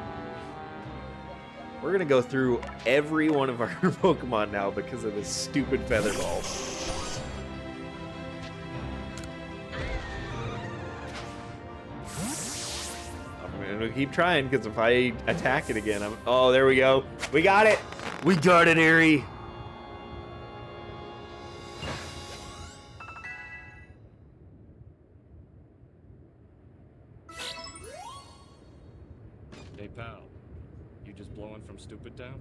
We're gonna go through every one of our Pokemon now because of this stupid feather ball. I'm gonna keep trying because if I attack it again, oh, there we go. We got it. We got it, Eerie. Hey pal, you just blowing from Stupid Town?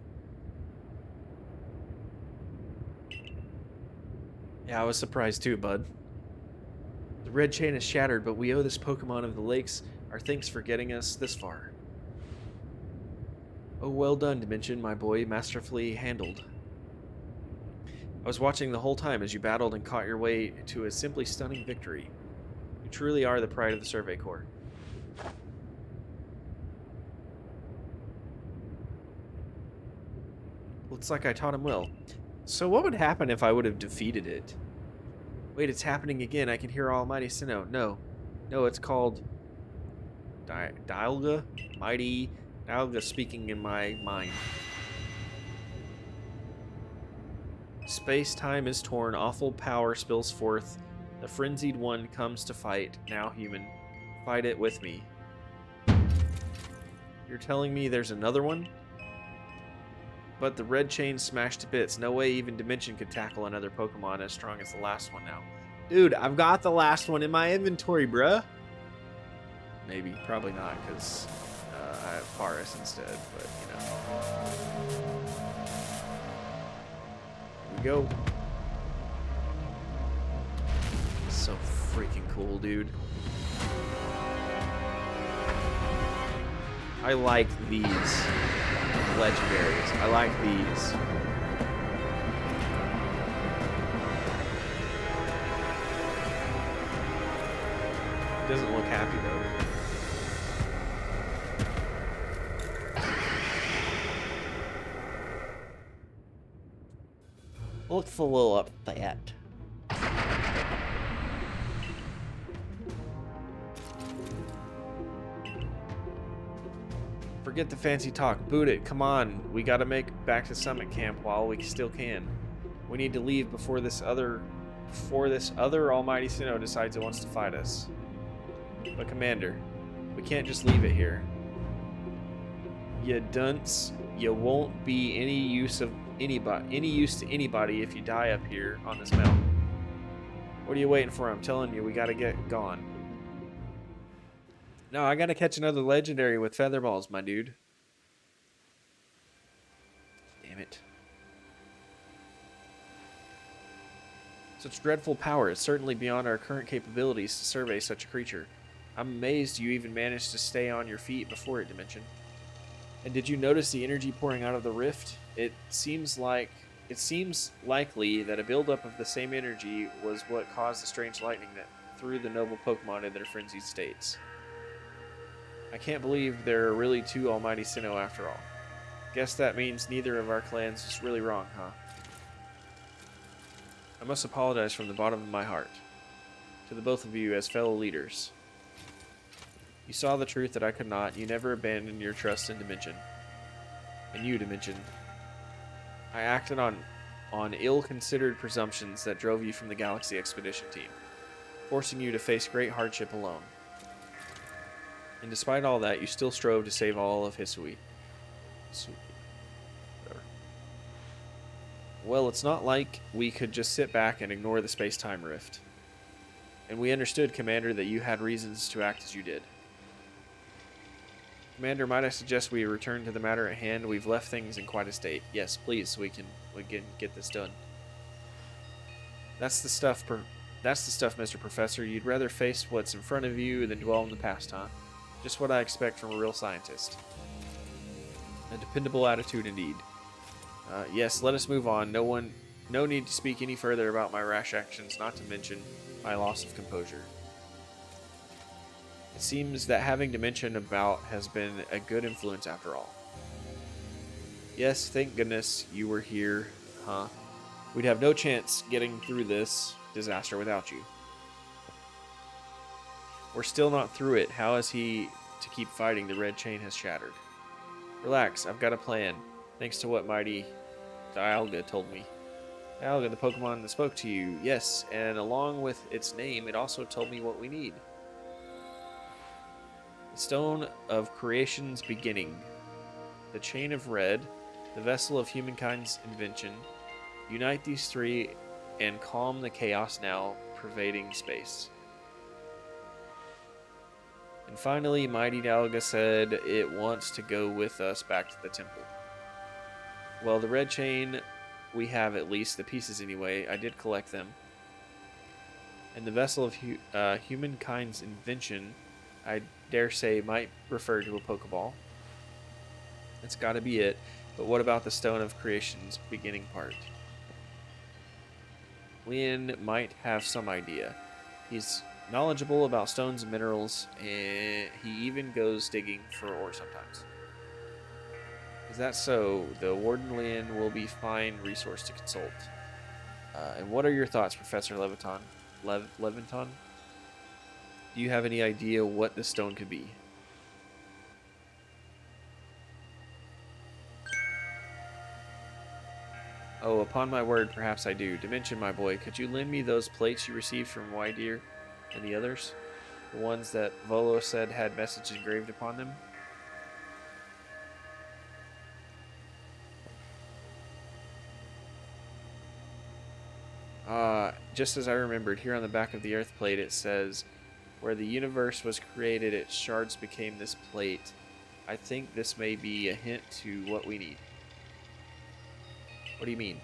Yeah, I was surprised too, bud. The red chain is shattered, but we owe this Pokemon of the lakes our thanks for getting us this far. Oh, well done, Dimension, my boy, masterfully handled. I was watching the whole time as you battled and caught your way to a simply stunning victory. You truly are the pride of the Survey Corps. Looks like I taught him well. So what would happen if I would have defeated it? Wait, it's happening again. I can hear Almighty Sinnoh. No, it's called Dialga? Mighty Dialga speaking in my mind. Space-time is torn. Awful power spills forth. The frenzied one comes to fight. Now, human. Fight it with me. You're telling me there's another one? But the red chain smashed to bits. No way even Dimension could tackle another Pokemon as strong as the last one now. Dude, I've got the last one in my inventory, bruh. Maybe. Probably not, because I have Paris instead, but, you know. Here we go. So freaking cool, dude. I like these legendaries. I like these. Doesn't look happy though. Looks a little upset. Forget the fancy talk. Boot it. Come on. We gotta make back to Summit Camp while we still can. We need to leave before this other Almighty Sinnoh decides it wants to fight us. But Commander, we can't just leave it here. You dunce. You won't be any use to anybody if you die up here on this mountain. What are you waiting for? I'm telling you, we gotta get gone. No, I gotta catch another legendary with feather balls, my dude. Damn it. Such dreadful power is certainly beyond our current capabilities to survey such a creature. I'm amazed you even managed to stay on your feet before it, Dimension. And did you notice the energy pouring out of the rift? It seems likely that a buildup of the same energy was what caused the strange lightning that threw the noble Pokemon in their frenzied states. I can't believe there are really two Almighty Sinnoh after all. Guess that means neither of our clans is really wrong, huh? I must apologize from the bottom of my heart to the both of you as fellow leaders. You saw the truth that I could not. You never abandoned your trust in Dimension. And you, Dimension. I acted on ill-considered presumptions that drove you from the Galaxy Expedition team, forcing you to face great hardship alone. And despite all that, you still strove to save all of Hisui. Whatever. Well, it's not like we could just sit back and ignore the space-time rift. And we understood, Commander, that you had reasons to act as you did. Commander, might I suggest we return to the matter at hand? We've left things in quite a state. Yes, please, so we can get this done. That's the stuff, Mr. Professor. You'd rather face what's in front of you than dwell in the past, huh? Just what I expect from a real scientist. A dependable attitude indeed. Yes, let us move on. No need to speak any further about my rash actions, not to mention my loss of composure. It seems that having Dimension about has been a good influence after all. Yes, thank goodness you were here, huh? We'd have no chance getting through this disaster without you. We're still not through it. How is he to keep fighting? The red chain has shattered. Relax, I've got a plan. Thanks to what mighty Dialga told me. Dialga, the Pokemon that spoke to you. Yes, and along with its name, it also told me what we need. The Stone of Creation's Beginning. The Chain of Red. The Vessel of Humankind's Invention. Unite these three and calm the chaos now pervading space. And finally, Mighty Dialga said it wants to go with us back to the temple. Well, the red chain, we have at least the pieces anyway. I did collect them. And the Vessel of Humankind's Invention, I dare say, might refer to a Pokeball. It's got to be it. But what about the Stone of Creation's beginning part? Lian might have some idea. He's knowledgeable about stones and minerals, and he even goes digging for ore sometimes. Is that so? The Warden Lian will be a fine resource to consult. And what are your thoughts, Professor Leviton? Leviton? Do you have any idea what the stone could be? Oh, upon my word, perhaps I do. Dimension, my boy, could you lend me those plates you received from Wydeer and the others? The ones that Volo said had messages engraved upon them? Just as I remembered, here on the back of the Earth plate it says, where the universe was created, its shards became this plate. I think this may be a hint to what we need. What do you mean?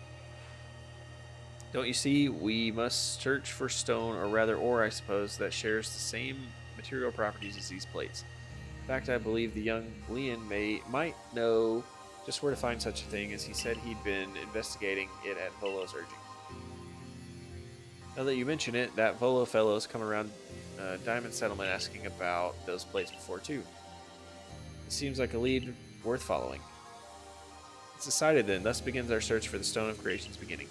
Don't you see? We must search for stone, or rather ore, I suppose, that shares the same material properties as these plates. In fact, I believe the young Lian might know just where to find such a thing, as he said he'd been investigating it at Volo's urging. Now that you mention it, that Volo fellow's come around Diamond Settlement asking about those plates before, too. It seems like a lead worth following. It's decided then. Thus begins our search for the Stone of Creation's beginning.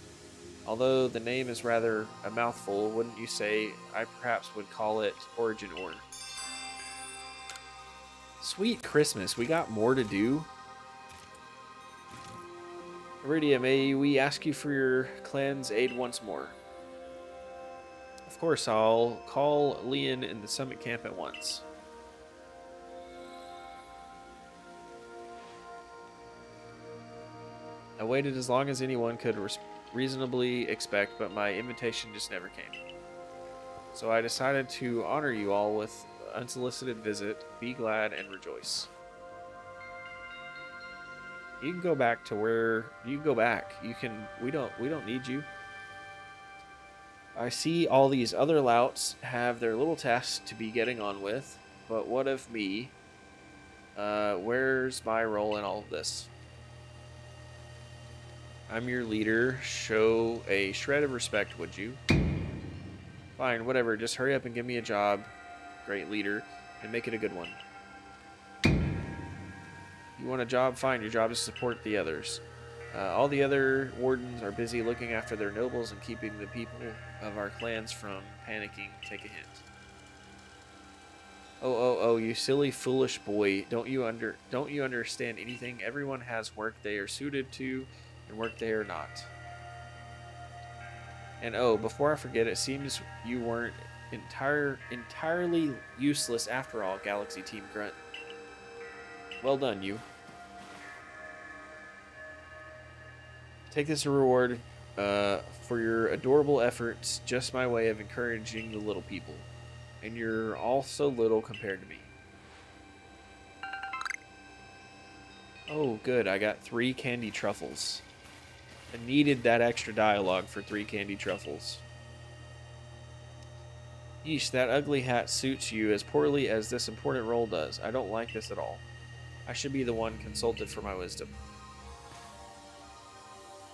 Although the name is rather a mouthful, wouldn't you say? I perhaps would call it Origin Ore. Sweet Christmas. We got more to do. Iridia, may we ask you for your clan's aid once more? Of course, I'll call Lian in the summit camp at once. I waited as long as anyone could reasonably expect, but my invitation just never came. So I decided to honor you all with unsolicited visit. Be glad and rejoice. You can go back to where you go back. You can. We don't need you. I see all these other louts have their little tasks to be getting on with, but what of me? Where's my role in all of this? I'm your leader. Show a shred of respect, would you? Fine, whatever. Just hurry up and give me a job, great leader, and make it a good one. You want a job? Fine. Your job is to support the others. All the other wardens are busy looking after their nobles and keeping the people of our clans from panicking. Take a hint. Oh, you silly, foolish boy. Don't you understand anything? Everyone has work they are suited to and work they are not. And oh, before I forget, it seems you weren't entirely useless after all, Galaxy Team Grunt. Well done, you. Take this as a reward for your adorable efforts, just my way of encouraging the little people. And you're all so little compared to me. Oh, good. I got 3 candy truffles. I needed that extra dialogue for 3 candy truffles. Yeesh, that ugly hat suits you as poorly as this important role does. I don't like this at all. I should be the one consulted for my wisdom.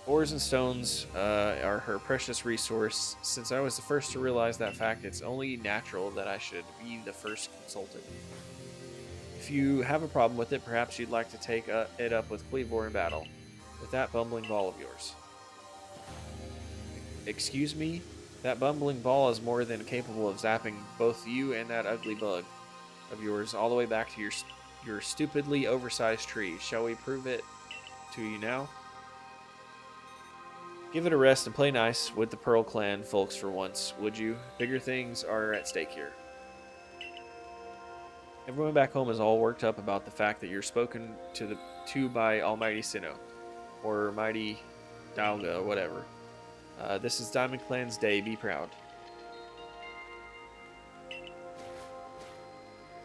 Ores and stones are her precious resource. Since I was the first to realize that fact, it's only natural that I should be the first consulted. If you have a problem with it, perhaps you'd like to take it up with Cleavor in battle, with that bumbling ball of yours. Excuse me? That bumbling ball is more than capable of zapping both you and that ugly bug of yours all the way back to your stupidly oversized tree. Shall we prove it to you now? Give it a rest and play nice with the Pearl Clan folks for once, would you? Bigger things are at stake here. Everyone back home is all worked up about the fact that you're spoken to by Almighty Sinnoh, or Mighty Dalga, or whatever. This is Diamond Clan's day. Be proud.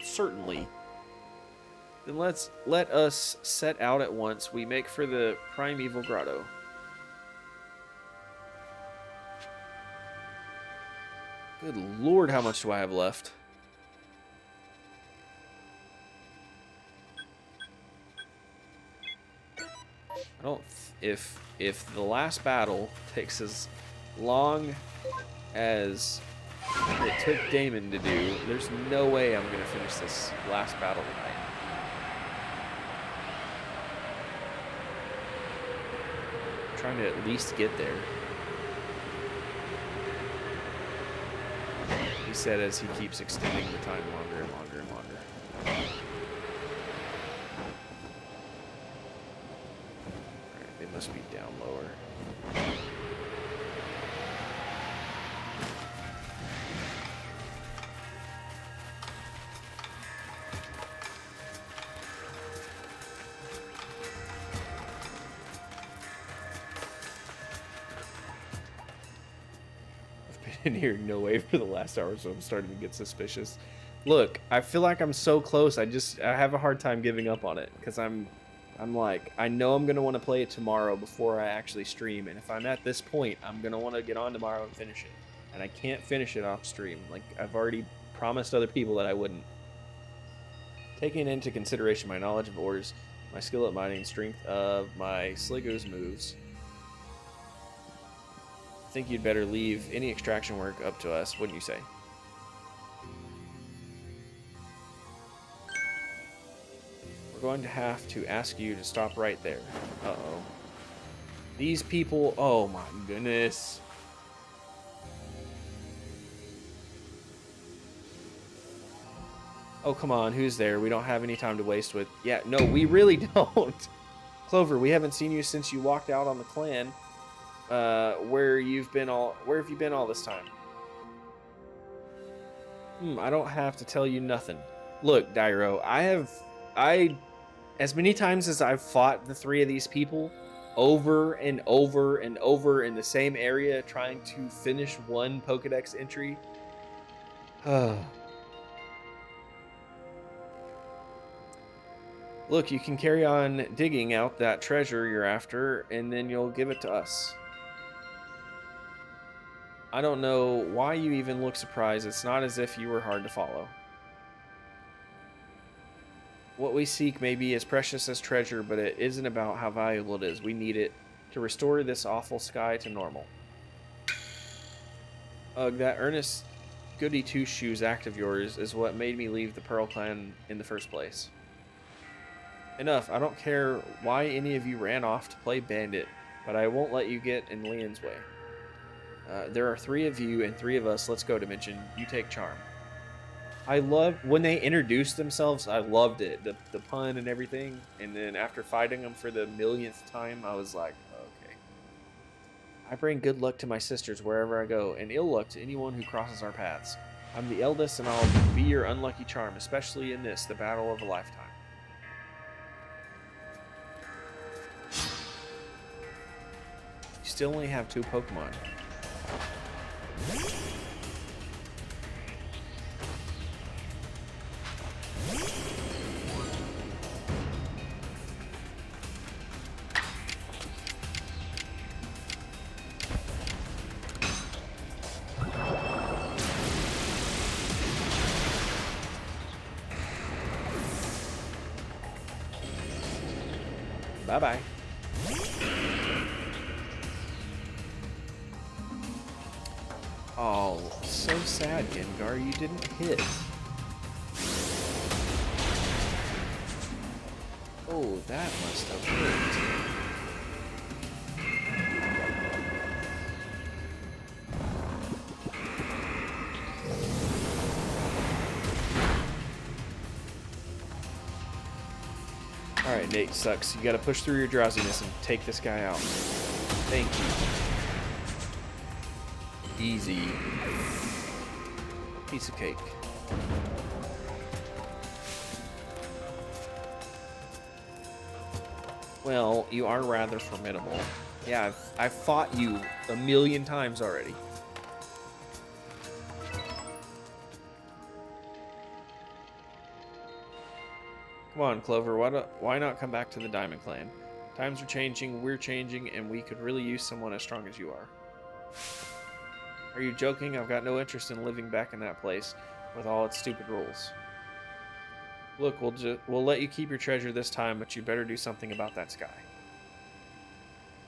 Certainly. Then let us set out at once. We make for the Primeval Grotto. Good lord, how much do I have left? I don't. If the last battle takes as long as it took Damon to do, there's no way I'm gonna finish this last battle tonight. I'm trying to at least get there. He said as he keeps extending the time longer and longer and longer. Alright, they must be down lower. Been hearing no way for the last hour, so I'm starting to get suspicious. Look, I feel like I'm so close. I have a hard time giving up on it because I'm like, I know I'm gonna want to play it tomorrow before I actually stream, and if I'm at this point, I'm gonna want to get on tomorrow and finish it, and I can't finish it off stream. Like I've already promised other people that I wouldn't. Taking into consideration my knowledge of ores, my skill at mining, strength of my Sligo's moves, I think you'd better leave any extraction work up to us, wouldn't you say? We're going to have to ask you to stop right there. Uh-oh. These people, oh my goodness. Oh, come on, who's there? We don't have any time to waste with... Yeah, no, we really don't. Clover, we haven't seen you since you walked out on the clan. Where have you been all this time? I don't have to tell you nothing. Look, Dairo, as many times as I've fought the 3 of these people over and over and over in the same area trying to finish one Pokedex entry, Look, you can carry on digging out that treasure you're after, and then you'll give it to us. I don't know why you even look surprised. It's not as if you were hard to follow. What we seek may be as precious as treasure, but it isn't about how valuable it is. We need it to restore this awful sky to normal. Ugh, that earnest goody two-shoes act of yours is what made me leave the Pearl Clan in the first place. Enough, I don't care why any of you ran off to play bandit, but I won't let you get in Leon's way. There are 3 of you and 3 of us. Let's go, Dimension. You take charm. I love when they introduced themselves. I loved it, the pun and everything. And then after fighting them for the millionth time, I was like, okay. I bring good luck to my sisters wherever I go, and ill luck to anyone who crosses our paths. I'm the eldest, and I'll be your unlucky charm, especially in this, the battle of a lifetime. You still only have 2 Pokemon. Bye-bye. Oh, so sad, Gengar. You didn't hit. Oh, that must have hurt. Alright, Nate, sucks. You gotta push through your drowsiness and take this guy out. Thank you. Easy. Piece of cake. Well, you are rather formidable. Yeah, I've fought you a million times already. Come on, Clover, why not come back to the Diamond Clan? Times are changing, we're changing, and we could really use someone as strong as you are. Are you joking? I've got no interest in living back in that place with all its stupid rules. Look, we'll let you keep your treasure this time, but you better do something about that sky.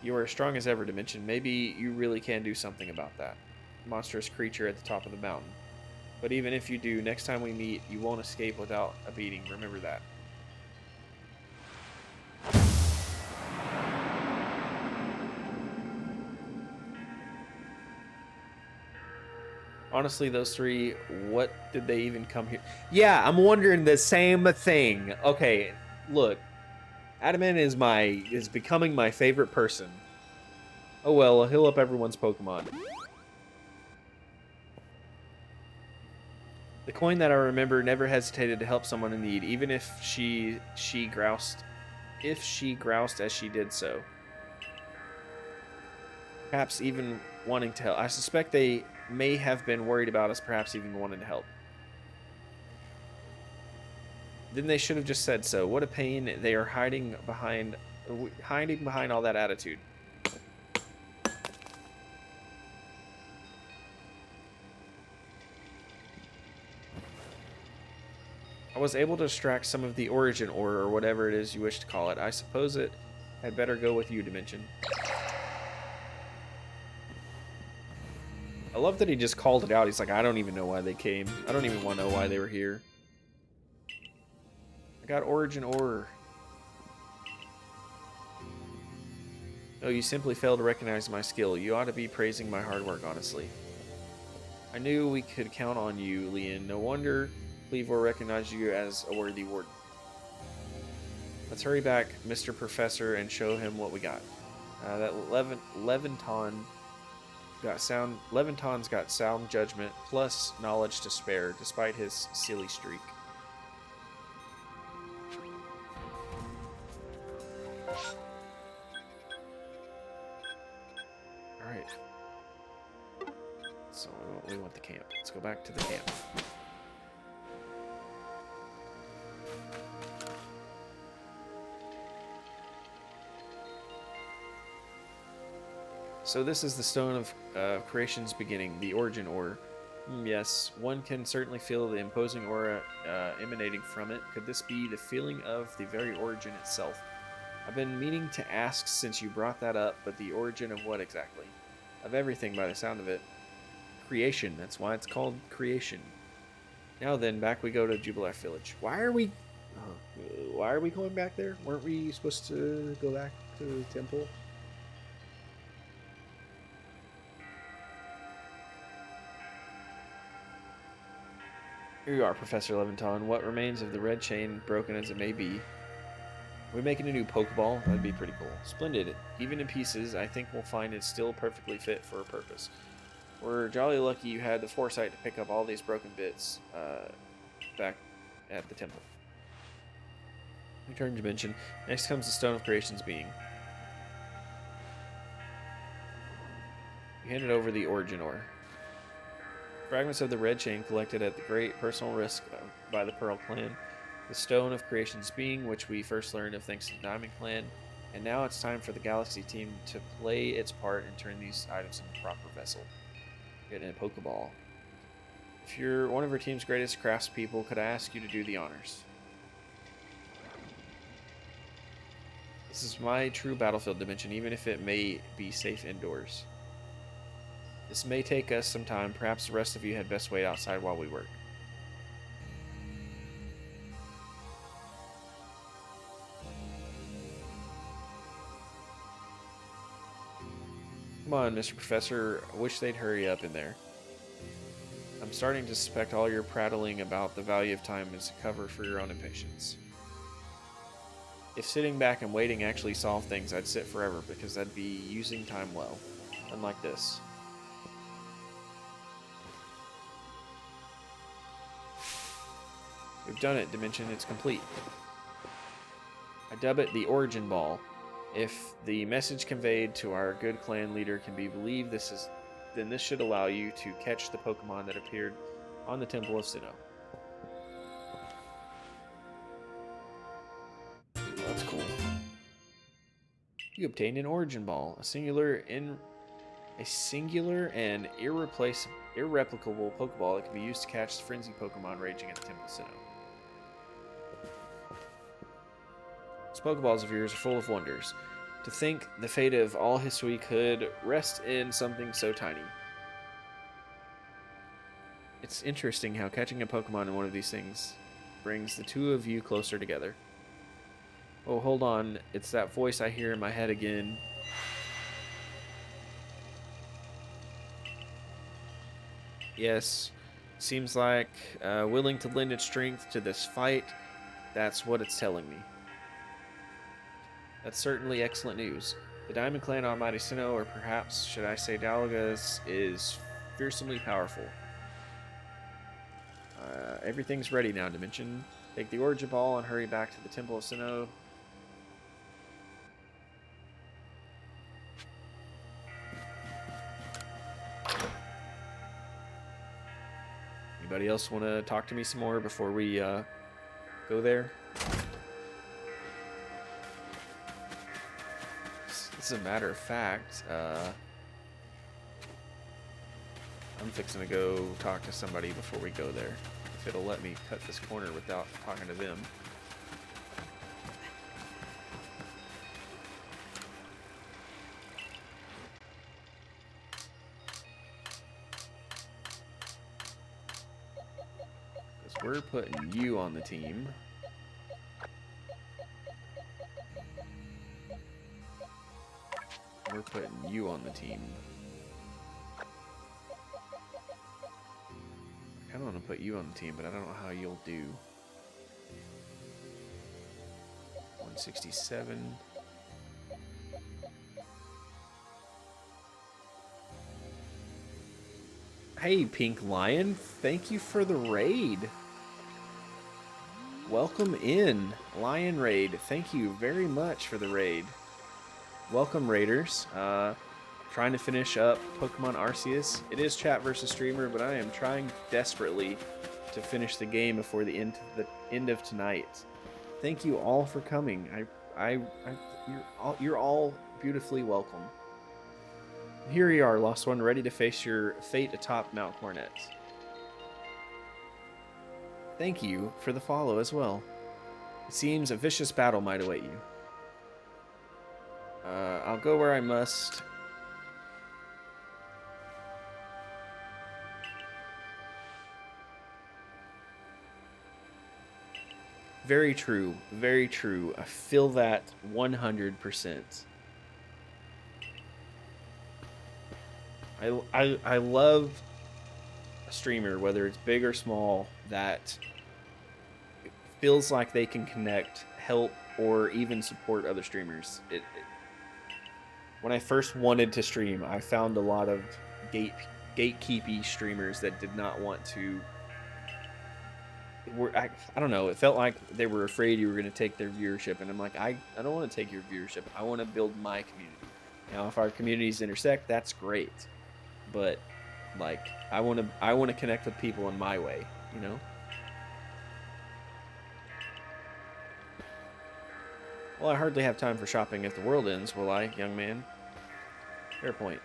You are as strong as ever, Dimension. Maybe you really can do something about that monstrous creature at the top of the mountain. But even if you do, next time we meet, you won't escape without a beating. Remember that. Honestly, those 3, what did they even come here? Yeah, I'm wondering the same thing. Okay, look. Adamant is becoming my favorite person. Oh well, I'll heal up everyone's Pokemon. The coin that I remember never hesitated to help someone in need, even if she groused as she did so. Perhaps even wanting to help. I suspect they may have been worried about us, perhaps even wanting to help. Then they should have just said so. What a pain they are hiding behind all that attitude. I was able to extract some of the origin ore, or whatever it is you wish to call it. I suppose it had better go with you, Dimension. I love that he just called it out. He's like, I don't even know why they came. I don't even want to know why they were here. I got origin ore. No, you simply failed to recognize my skill. You ought to be praising my hard work, honestly. I knew we could count on you, Leon. No wonder Cleavor recognized you as a worthy warden. Let's hurry back, Mr. Professor, and show him what we got. That Leventon's got sound judgment plus knowledge to spare, despite his silly streak. Alright. So we want the camp. Let's go back to the camp. So this is the stone of creation's beginning, the origin ore. Yes, one can certainly feel the imposing aura emanating from it. Could this be the feeling of the very origin itself? I've been meaning to ask since you brought that up, but the origin of what exactly? Of everything by the sound of it. Creation, that's why it's called creation. Now then, back we go to Jubilee Village. Why are we going back there? Weren't we supposed to go back to the temple? Here you are, Professor Leventon. What remains of the red chain, broken as it may be? Are we making a new Pokeball? That'd be pretty cool. Splendid. Even in pieces, I think we'll find it still perfectly fit for a purpose. We're jolly lucky you had the foresight to pick up all these broken bits back at the temple. Return dimension. Next comes the Stone of Creation's being. You handed over the origin ore. Fragments of the red chain collected at the great personal risk by the Pearl Clan. The Stone of Creation's being, which we first learned of thanks to the Diamond Clan. And now it's time for the Galaxy team to play its part and turn these items into a proper vessel. Get in a Pokeball. If you're one of our team's greatest craftspeople, could I ask you to do the honors? This is my true battlefield dimension, even if it may be safe indoors. This may take us some time. Perhaps the rest of you had best wait outside while we work. Come on, Mr. Professor. I wish they'd hurry up in there. I'm starting to suspect all your prattling about the value of time is a cover for your own impatience. If sitting back and waiting actually solved things, I'd sit forever because I'd be using time well. Unlike this. We've done it, Dimension. It's complete. I dub it the Origin Ball. If the message conveyed to our good clan leader can be believed, then this should allow you to catch the Pokemon that appeared on the Temple of Sinnoh. Oh, that's cool. You obtained an Origin Ball, a singular and irreplicable Pokeball that can be used to catch the frenzied Pokemon raging at the Temple of Sinnoh. These Pokeballs of yours are full of wonders. To think the fate of all history could rest in something so tiny. It's interesting how catching a Pokemon in one of these things brings the two of you closer together. Oh, hold on. It's that voice I hear in my head again. Yes, seems like willing to lend its strength to this fight. That's what it's telling me. That's certainly excellent news. The Diamond Clan Almighty Sinnoh, or perhaps should I say Dalagas, is fearsomely powerful. Everything's ready now, Dimension. Take the Origin Ball and hurry back to the Temple of Sinnoh. Anybody else want to talk to me some more before we go there? As a matter of fact, I'm fixing to go talk to somebody before we go there. If it'll let me cut this corner without talking to them. Because we're putting you on the team. We're putting you on the team. I kind of want to put you on the team, but I don't know how you'll do. 167. Hey, Pink Lion. Thank you for the raid. Welcome in, Lion Raid. Thank you very much for the raid. Welcome, Raiders. Trying to finish up Pokemon Arceus. It is chat versus streamer, but I am trying desperately to finish the game before the end of tonight. Thank you all for coming. You're all beautifully welcome. Here you are, Lost One, ready to face your fate atop Mount Coronet. Thank you for the follow as well. It seems a vicious battle might await you. I'll go where I must. Very true. Very true. I feel that 100%. I love a streamer, whether it's big or small, that feels like they can connect, help, or even support other streamers. When I first wanted to stream, I found a lot of gatekeepy streamers that did not want to. I don't know. It felt like they were afraid you were going to take their viewership, and I'm like, I don't want to take your viewership. I want to build my community. Now, if our communities intersect, that's great. But like, I want to connect with people in my way, you know. Well, I hardly have time for shopping if the world ends, will I, young man? Fair point.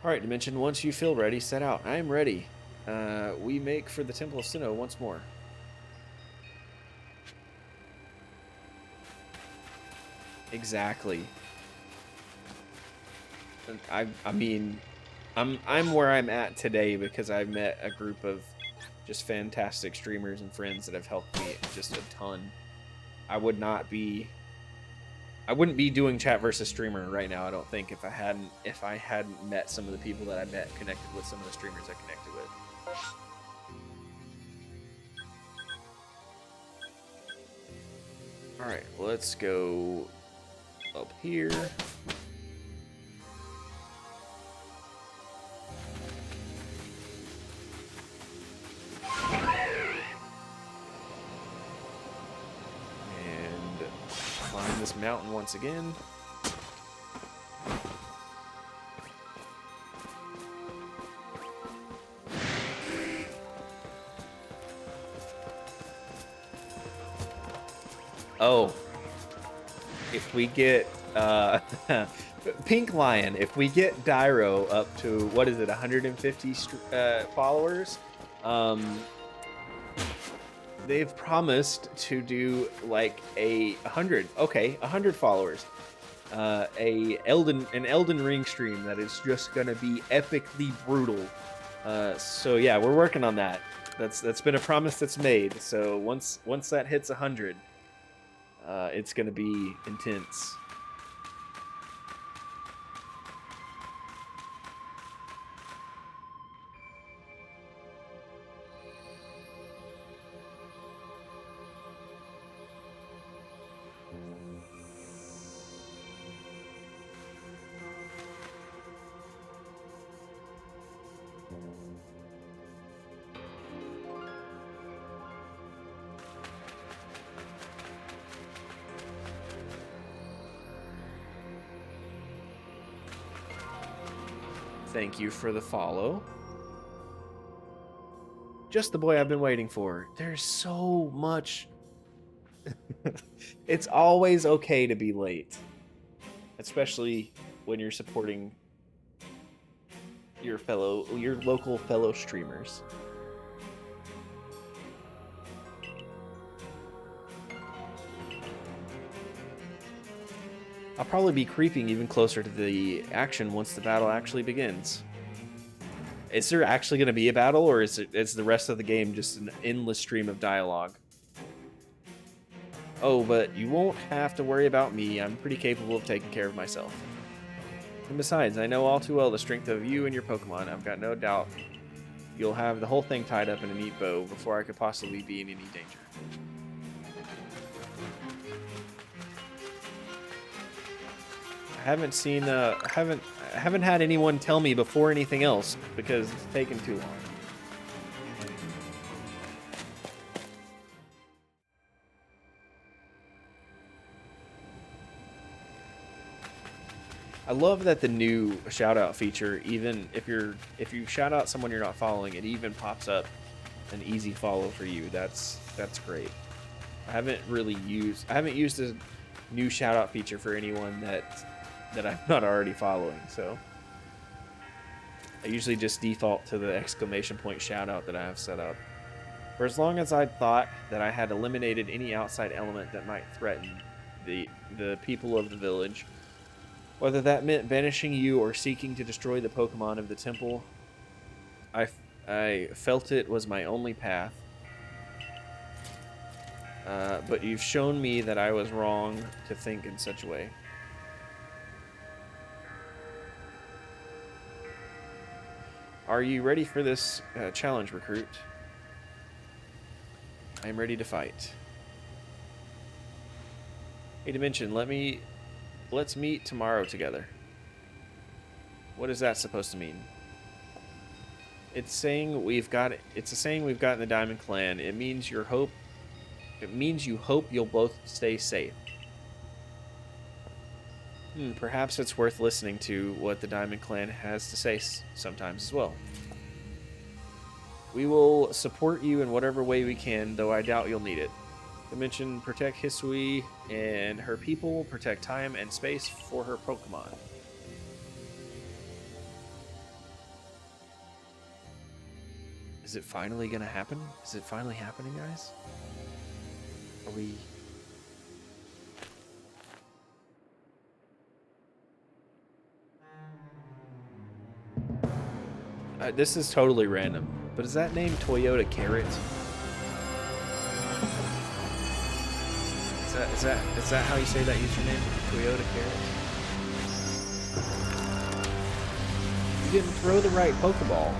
All right, Dimension. Once you feel ready, set out. I am ready. We make for the Temple of Sinnoh once more. Exactly. I mean, I'm where I'm at today because I've met a group of just fantastic streamers and friends that have helped me just a ton. I wouldn't be doing chat versus streamer right now, I don't think, if I hadn't met some of the people that I met, connected with some of the streamers I connected with. All right, let's go up here. Climb this mountain once again. Oh, if we get Pink Lion, if we get Dyro up to, what is it, 150 followers, they've promised to do like 100. Okay, 100 followers. An Elden Ring stream that is just gonna be epically brutal. So yeah, we're working on that. That's been a promise that's made. So once that hits 100, it's gonna be intense. Thank you for the follow. Just the boy I've been waiting for. There's so much. It's always okay to be late, especially when you're supporting your local fellow streamers. I'll probably be creeping even closer to the action once the battle actually begins. Is there actually going to be a battle, or is the rest of the game just an endless stream of dialogue? Oh, but you won't have to worry about me. I'm pretty capable of taking care of myself. And besides, I know all too well the strength of you and your Pokemon. I've got no doubt you'll have the whole thing tied up in a neat bow before I could possibly be in any danger. I haven't had anyone tell me before anything else because it's taken too long. I love that the new shout out feature, even if you shout out someone you're not following, it even pops up an easy follow for you. That's great. I haven't used a new shout out feature for anyone that that I'm not already following. So I usually just default to the exclamation point shout out that I have set up. For as long as I'd thought that I had eliminated any outside element that might threaten the people of the village, whether that meant banishing you or seeking to destroy the Pokemon of the temple, I felt it was my only path. But you've shown me that I was wrong to think in such a way. Are you ready for this challenge, recruit? I am ready to fight. Hey, Dimension, let's meet tomorrow together. What is that supposed to mean? It's a saying we've got in the Diamond Clan. It means you hope you'll both stay safe. Perhaps it's worth listening to what the Diamond Clan has to say sometimes as well. We will support you in whatever way we can, though I doubt you'll need it. Dimension protect Hisui, and her people will protect time and space for her Pokemon. Is it finally gonna happen? Is it finally happening, guys? Are we... this is totally random, but is that name Toyota Carrot? Is that how you say that username? Toyota Carrot? You didn't throw the right Pokeball.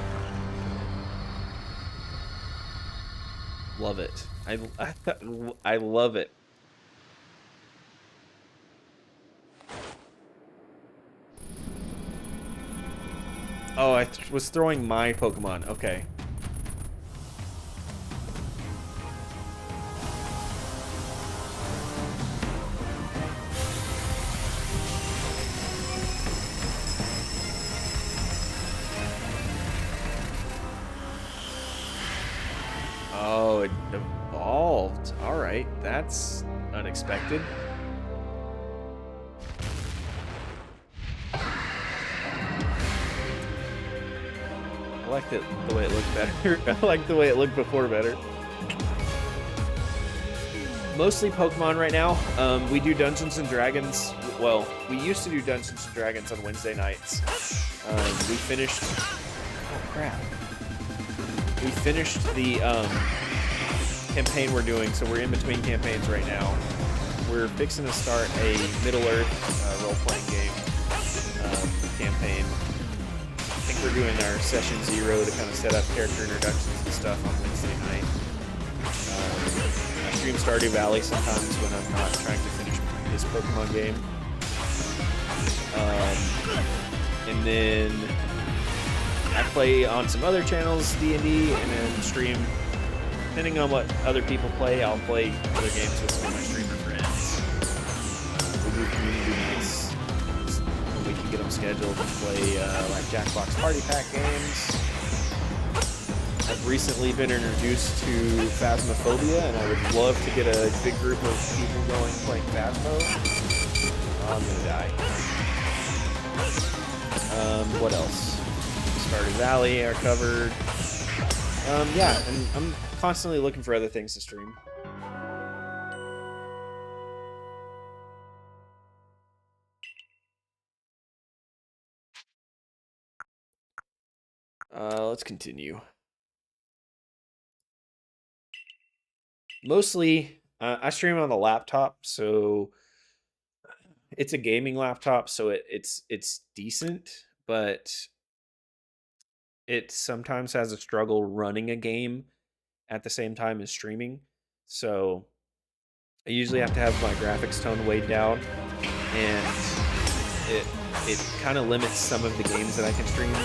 Love it. I love it. Oh, I was throwing my Pokemon. Okay. Oh, it evolved. All right, that's unexpected. I like the way it looked better. I like the way it looked before better. Mostly Pokemon right now. We do Dungeons and Dragons. Well, we used to do Dungeons and Dragons on Wednesday nights. We finished... Oh, crap. We finished the campaign we're doing, so we're in between campaigns right now. We're fixing to start a Middle-earth role-playing game campaign. I think we're doing our session 0 to kind of set up character introductions and stuff on Wednesday night. I stream Stardew Valley sometimes when I'm not trying to finish this Pokemon game. And then I play on some other channels, D&D, and then stream. Depending on what other people play, I'll play other games with some of my streamer friends. We do community nights. We can get them scheduled and play like Jackbox Party Pack games. I've recently been introduced to Phasmophobia, and I would love to get a big group of people going playing Phasmo. I'm gonna die. What else? Stardew Valley are covered. Yeah, and I'm constantly looking for other things to stream. Let's continue. Mostly, I stream on the laptop, so it's a gaming laptop, so it's decent, but it sometimes has a struggle running a game at the same time as streaming. So I usually have to have my graphics tone weighed down, and it kind of limits some of the games that I can stream.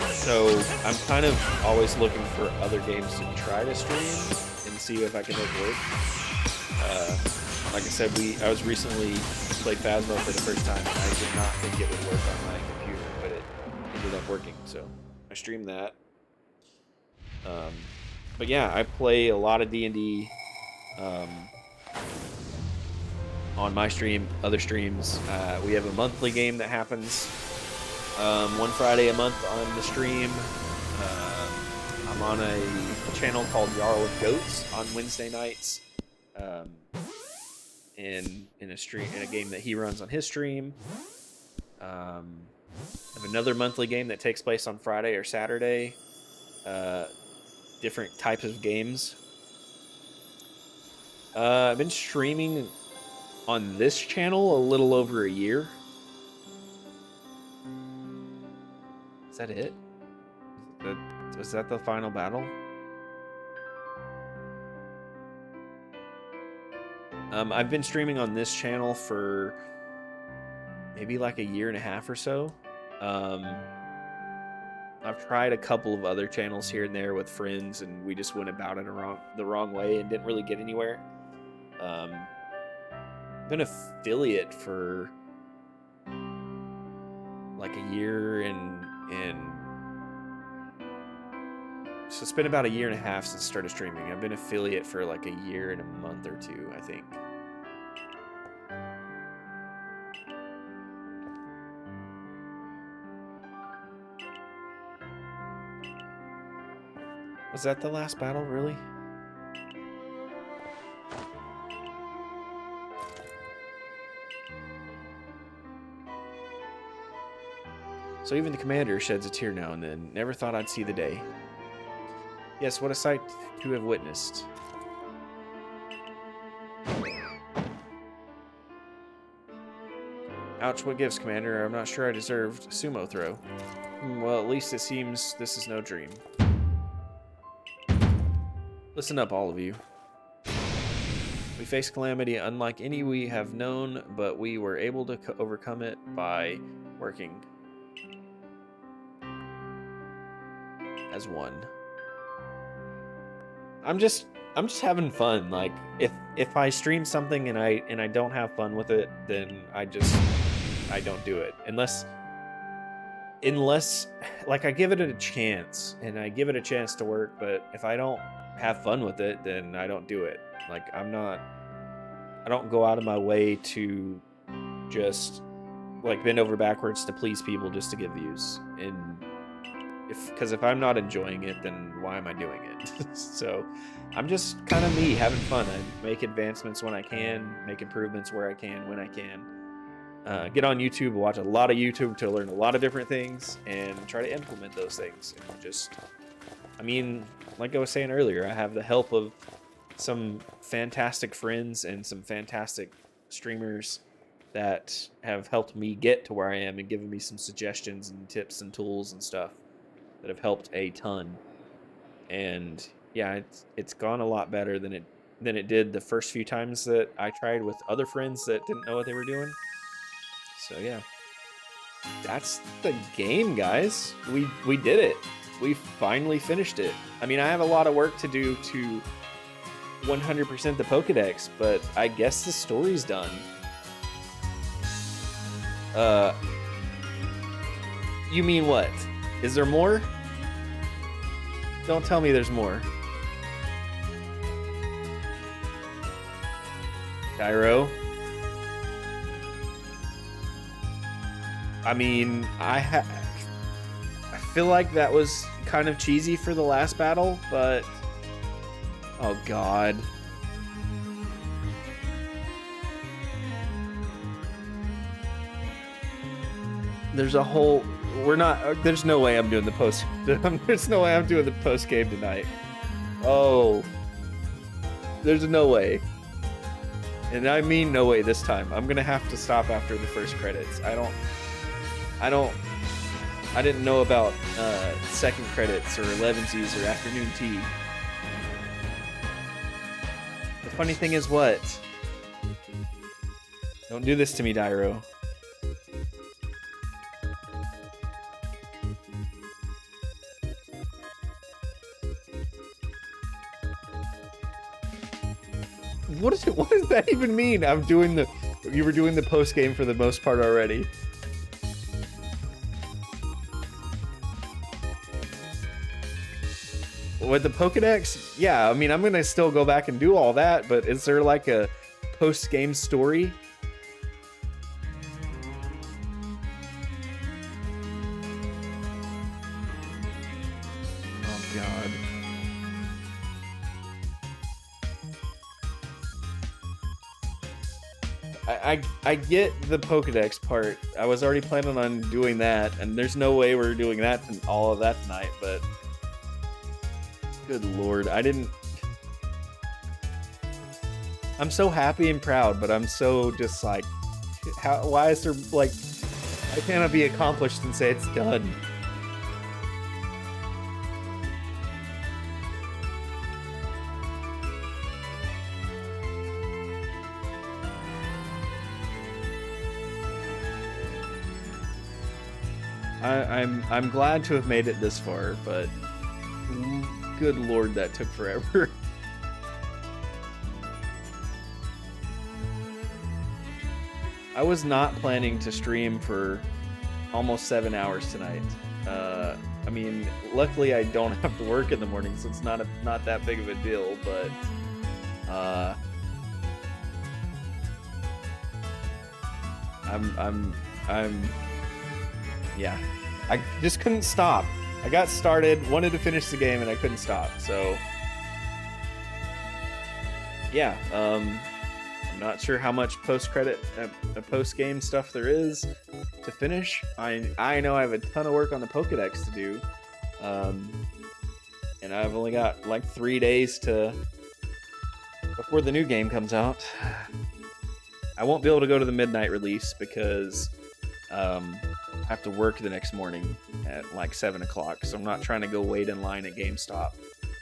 So I'm kind of always looking for other games to try to stream and see if I can make work. Like I said, I was recently played Phasmo for the first time, and I did not think it would work on my computer, but it ended up working, so I streamed that. But yeah, I play a lot of D&D on my stream, other streams. We have a monthly game that happens one Friday a month on the stream. I'm on a channel called Jarl of Goats on Wednesday nights. In a game that he runs on his stream. I have another monthly game that takes place on Friday or Saturday. Different types of games. I've been streaming on this channel a little over a year. Is that it? Was that the final battle? I've been streaming on this channel for maybe like a year and a half or so. I've tried a couple of other channels here and there with friends, and we just went about it the wrong way and didn't really get anywhere. I've been an affiliate for like a year and so it's been about a year and a half since I started streaming. I've been affiliate for like a year and a month or two, I think. Was that the last battle, really? So even the commander sheds a tear now and then. Never thought I'd see the day. Yes, what a sight to have witnessed. Ouch, what gives, Commander? I'm not sure I deserved a sumo throw. Well, at least it seems this is no dream. Listen up, all of you. We face calamity unlike any we have known, but we were able to overcome it by working as one. I'm just having fun. Like if I stream something and I don't have fun with it, then I don't do it. Unless like I give it a chance and I give it a chance to work, but if I don't have fun with it, then I don't do it. Like I don't go out of my way to just like bend over backwards to please people just to get views. And because if I'm not enjoying it, then why am I doing it? So I'm just kind of me having fun. I make advancements when I can, make improvements where I can, when I can. Get on YouTube, watch a lot of YouTube to learn a lot of different things and try to implement those things. And just, I mean, like I was saying earlier, I have the help of some fantastic friends and some fantastic streamers that have helped me get to where I am and given me some suggestions and tips and tools and stuff that have helped a ton. And yeah, it's gone a lot better than it did the first few times that I tried with other friends that didn't know what they were doing. So yeah, that's the game, guys. We did it. We finally finished it. I mean, I have a lot of work to do to 100% the Pokedex, but I guess the story's done. You mean what? Is there more? Don't tell me there's more. Gyro. I mean, I feel like that was kind of cheesy for the last battle, but oh god. There's a whole there's no way I'm doing the post there's no way I'm doing the post game tonight. Oh. There's no way. And I mean no way this time. I'm gonna have to stop after the first credits. I didn't know about second credits or 11sies or afternoon tea. The funny thing is what? Don't do this to me, Dairo. What does that even mean? You were doing the post game for the most part already. With the Pokedex, yeah, I mean, I'm gonna still go back and do all that, but is there like a post-game story God. I get the Pokedex part. I was already planning on doing that, and there's no way we're doing that all of that tonight, but good lord, I didn't. I'm so happy and proud, but I'm so just like, why is there like, I cannot be accomplished and say it's done. I'm glad to have made it this far, but good lord, that took forever. I was not planning to stream for almost 7 hours tonight. I mean, luckily I don't have to work in the morning, so it's not that big of a deal. But yeah, I just couldn't stop. I got started, wanted to finish the game, and I couldn't stop. So yeah, I'm not sure how much post-game stuff there is to finish. I know I have a ton of work on the Pokedex to do, and I've only got like 3 days before the new game comes out. I won't be able to go to the midnight release because I have to work the next morning at like 7 o'clock, so I'm not trying to go wait in line at GameStop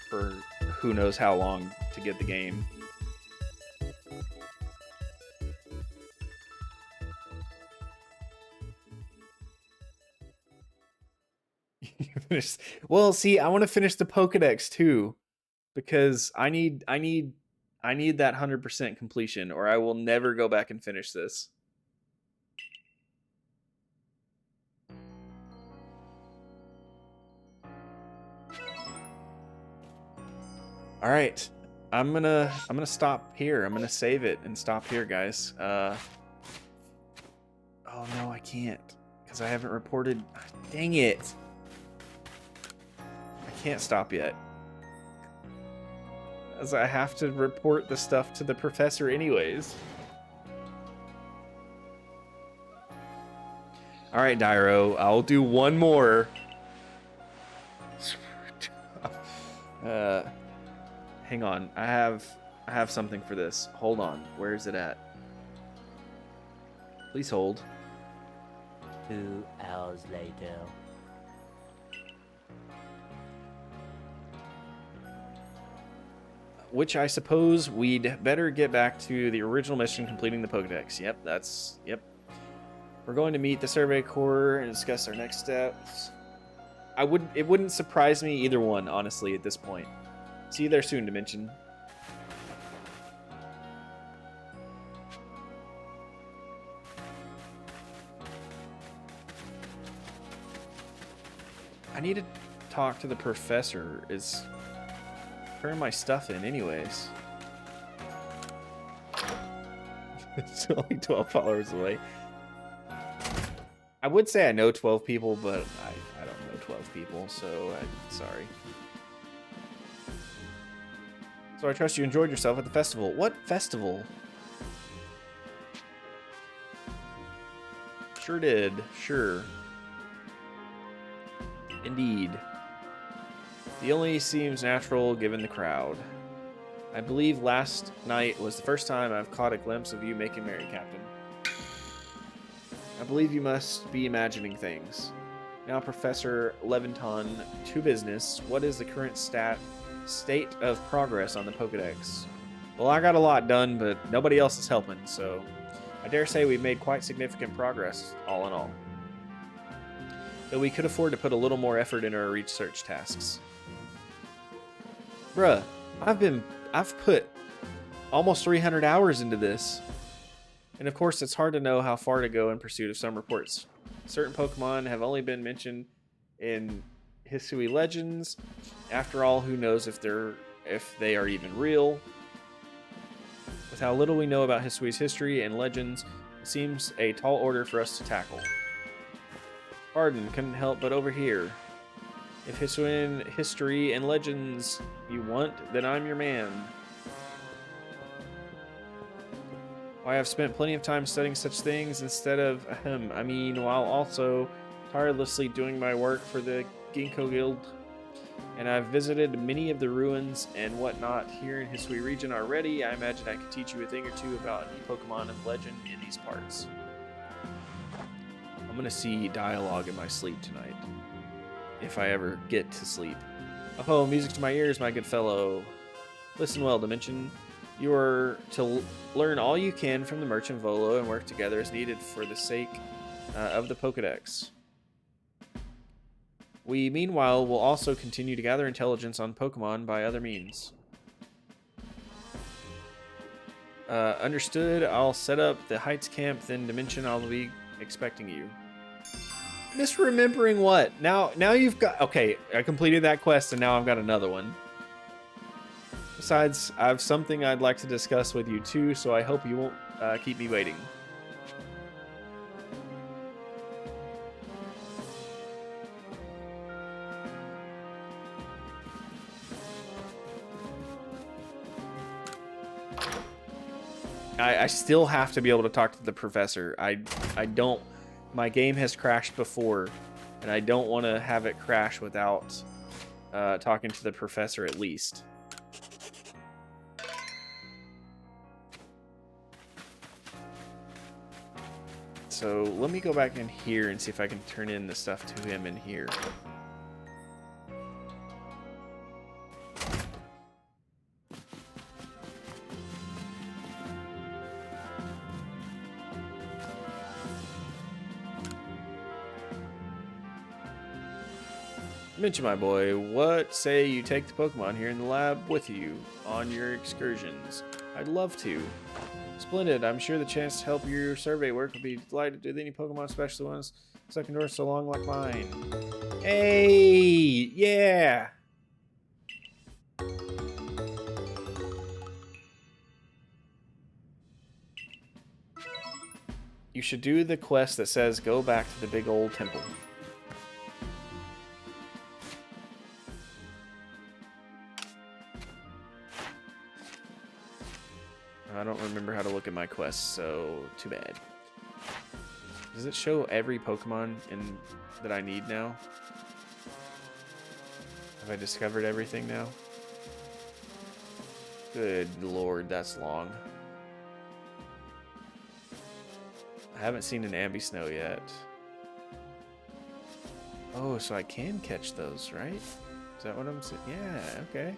for who knows how long to get the game. Well, see, I want to finish the Pokedex too, because I need that 100% completion, or I will never go back and finish this. All right, I'm gonna stop here. I'm gonna save it and stop here, guys. Oh no, I can't, because I haven't reported. Dang it. Can't stop yet, as I have to report the stuff to the professor anyways. All right, Dyro, I'll do one more. Hang on, I have something for this. Hold on, where is it at? Please hold. 2 hours later. Which I suppose we'd better get back to the original mission, completing the Pokedex. Yep, yep. We're going to meet the Survey Corps and discuss our next steps. It wouldn't surprise me either one, honestly, at this point. See you there soon, Dimension. I need to talk to the professor. Turn my stuff in anyways. It's only 12 followers away. I would say I know 12 people, but I don't know 12 people, so I'm sorry. So I trust you enjoyed yourself at the festival. What festival? Sure did. Sure. Indeed. The only seems natural given the crowd. I believe last night was the first time I've caught a glimpse of you making merry, Captain. I believe you must be imagining things. Now, Professor Leventon, to business. What is the current state of progress on the Pokedex? Well, I got a lot done, but nobody else is helping, so I dare say we've made quite significant progress, all in all. Though we could afford to put a little more effort into our research tasks. Bruh, I've put almost 300 hours into this. And of course, it's hard to know how far to go in pursuit of some reports. Certain Pokemon have only been mentioned in Hisui legends. After all, who knows if they are even real? With how little we know about Hisui's history and legends, it seems a tall order for us to tackle. Pardon, couldn't help but overhear. If history and legends you want, then I'm your man. Why I've spent plenty of time studying such things instead of, while also tirelessly doing my work for the Ginkgo Guild. And I've visited many of the ruins and whatnot here in Hisui region already. I imagine I could teach you a thing or two about any Pokemon of legend in these parts. I'm gonna see dialogue in my sleep tonight. If I ever get to sleep. Oh, music to my ears, my good fellow. Listen well, Dimension. You are to learn all you can from the Merchant Volo and work together as needed for the sake of the Pokedex. We, meanwhile, will also continue to gather intelligence on Pokemon by other means. Understood. I'll set up the Heights camp, then Dimension, I'll be expecting you. Misremembering what? Now you've got... Okay, I completed that quest and now I've got another one. Besides, I have something I'd like to discuss with you too, so I hope you won't keep me waiting. I still have to be able to talk to the professor. I don't... My game has crashed before, and I don't want to have it crash without talking to the professor at least. So let me go back in here and see if I can turn in the stuff to him in here. Mention, my boy, what say you take the Pokemon here in the lab with you on your excursions? I'd love to. Splendid. I'm sure the chance to help your survey work would be delighted with any Pokemon, especially ones second doors so long like mine. Hey! Yeah! You should do the quest that says go back to the big old temple. I don't remember how to look at my quests, so too bad. Does it show every Pokemon that I need now? Have I discovered everything now? Good lord, that's long. I haven't seen an Ambisnow yet. Oh, so I can catch those, right? Is that what I'm saying? Yeah, okay.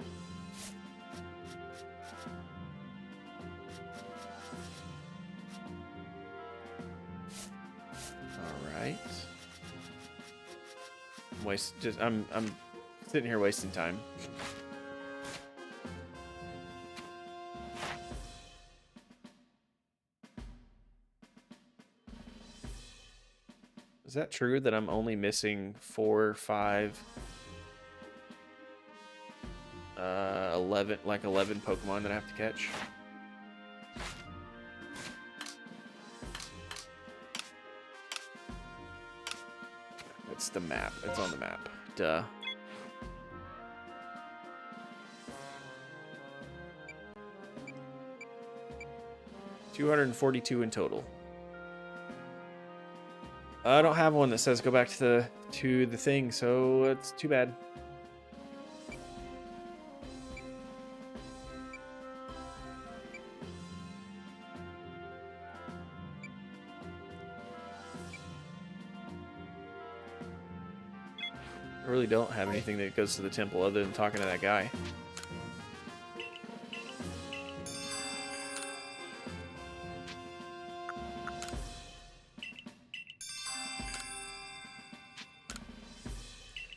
I'm sitting here wasting time. Is that true that I'm only missing 4, 5, 11 Pokemon that I have to catch? It's the map. It's on the map. Duh. $242 in total. I don't have one that says go back to the thing, so it's too bad. I really don't have anything that goes to the temple other than talking to that guy.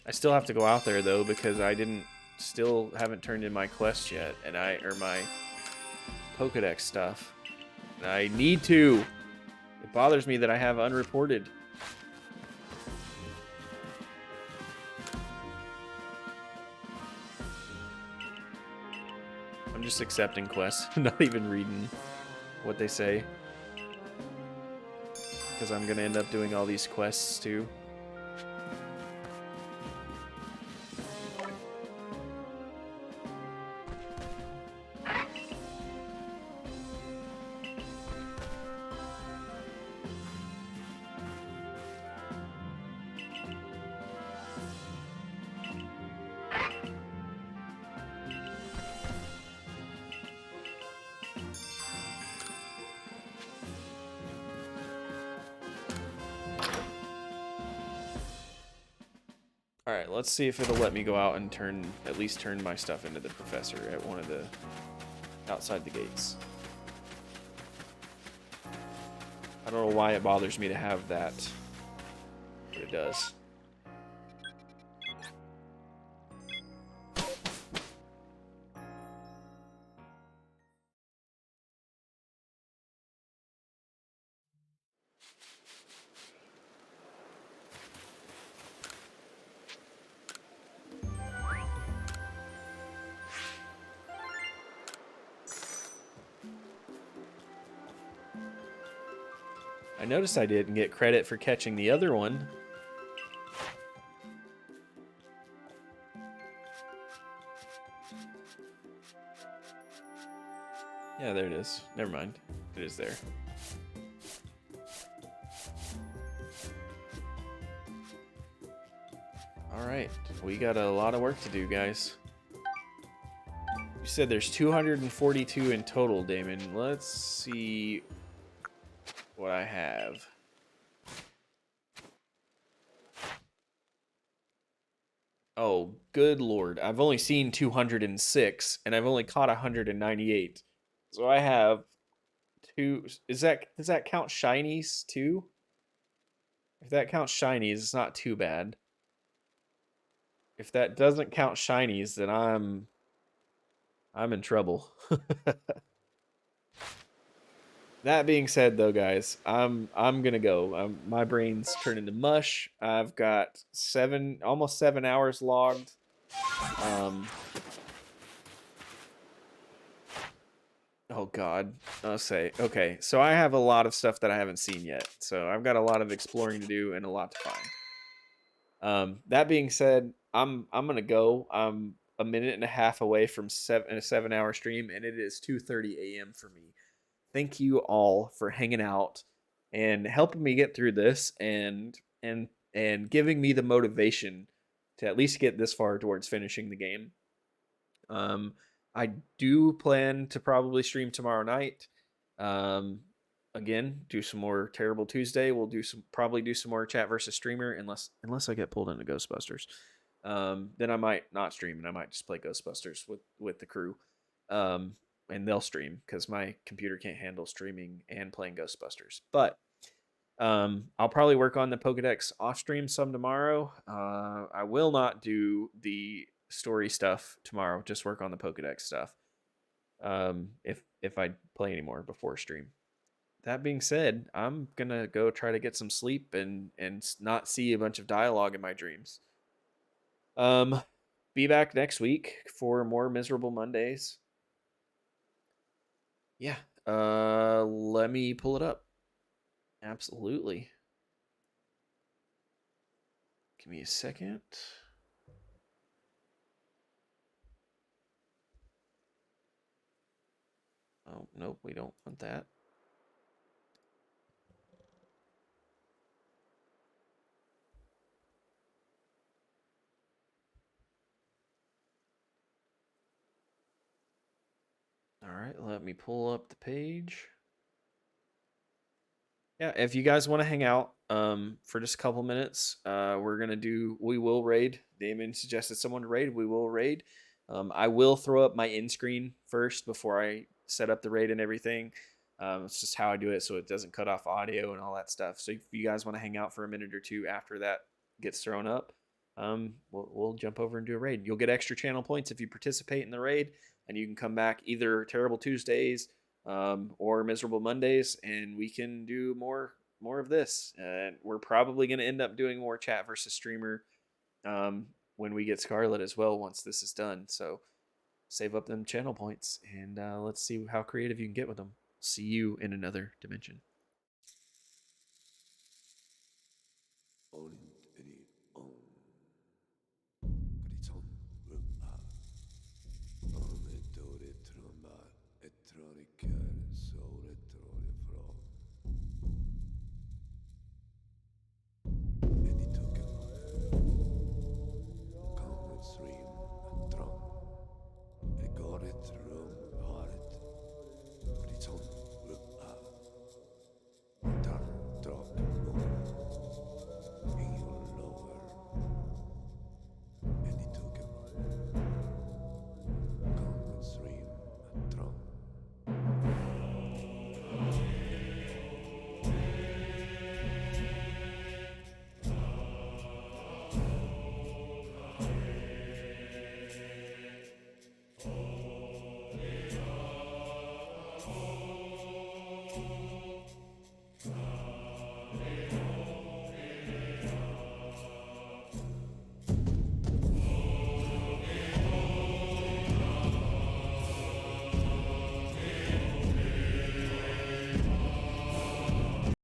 I still have to go out there though because I still haven't turned in my quest yet, and my Pokedex stuff. And I need to. It bothers me that I have unreported. I'm just accepting quests, not even reading what they say. Because I'm going to end up doing all these quests too. Alright, let's see if it'll let me go out and at least turn my stuff into the professor at one of the outside the gates. I don't know why it bothers me to have that, but it does. I noticed I didn't get credit for catching the other one. Yeah, there it is. Never mind. It is there. Alright, we got a lot of work to do, guys. You said there's 242 in total, Damon. Let's see what I have. Oh, good lord. I've only seen 206, and I've only caught 198. So I have two... does that count shinies, too? If that counts shinies, it's not too bad. If that doesn't count shinies, then I'm in trouble. That being said, though, guys, I'm gonna go. My brain's turning to mush. I've got almost 7 hours logged. Oh God, I'll say. Okay, so I have a lot of stuff that I haven't seen yet. So I've got a lot of exploring to do and a lot to find. That being said, I'm gonna go. I'm a minute and a half away from a 7-hour stream, and it is 2:30 a.m. for me. Thank you all for hanging out and helping me get through this and giving me the motivation to at least get this far towards finishing the game. I do plan to probably stream tomorrow night. Again, do some more Terrible Tuesday. We'll probably do some more chat versus streamer unless I get pulled into Ghostbusters. Then I might not stream and I might just play Ghostbusters with the crew. And they'll stream because my computer can't handle streaming and playing Ghostbusters. But I'll probably work on the Pokedex off stream some tomorrow. I will not do the story stuff tomorrow. Just work on the Pokedex stuff. If I play anymore before stream. That being said, I'm gonna go try to get some sleep and not see a bunch of dialogue in my dreams. Be back next week for more Miserable Mondays. Yeah. Let me pull it up. Absolutely. Give me a second. Oh, nope, we don't want that. All right, let me pull up the page. Yeah, if you guys want to hang out for just a couple minutes, we will raid. Damon suggested someone to raid. We will raid. I will throw up my end screen first before I set up the raid and everything. It's just how I do it so it doesn't cut off audio and all that stuff. So if you guys want to hang out for a minute or two after that gets thrown up, we'll jump over and do a raid. You'll get extra channel points if you participate in the raid, and you can come back either Terrible Tuesdays or Miserable Mondays, and we can do more of this. We're probably going to end up doing more chat versus streamer when we get Scarlet as well once this is done. So save up them channel points, and let's see how creative you can get with them. See you in another dimension.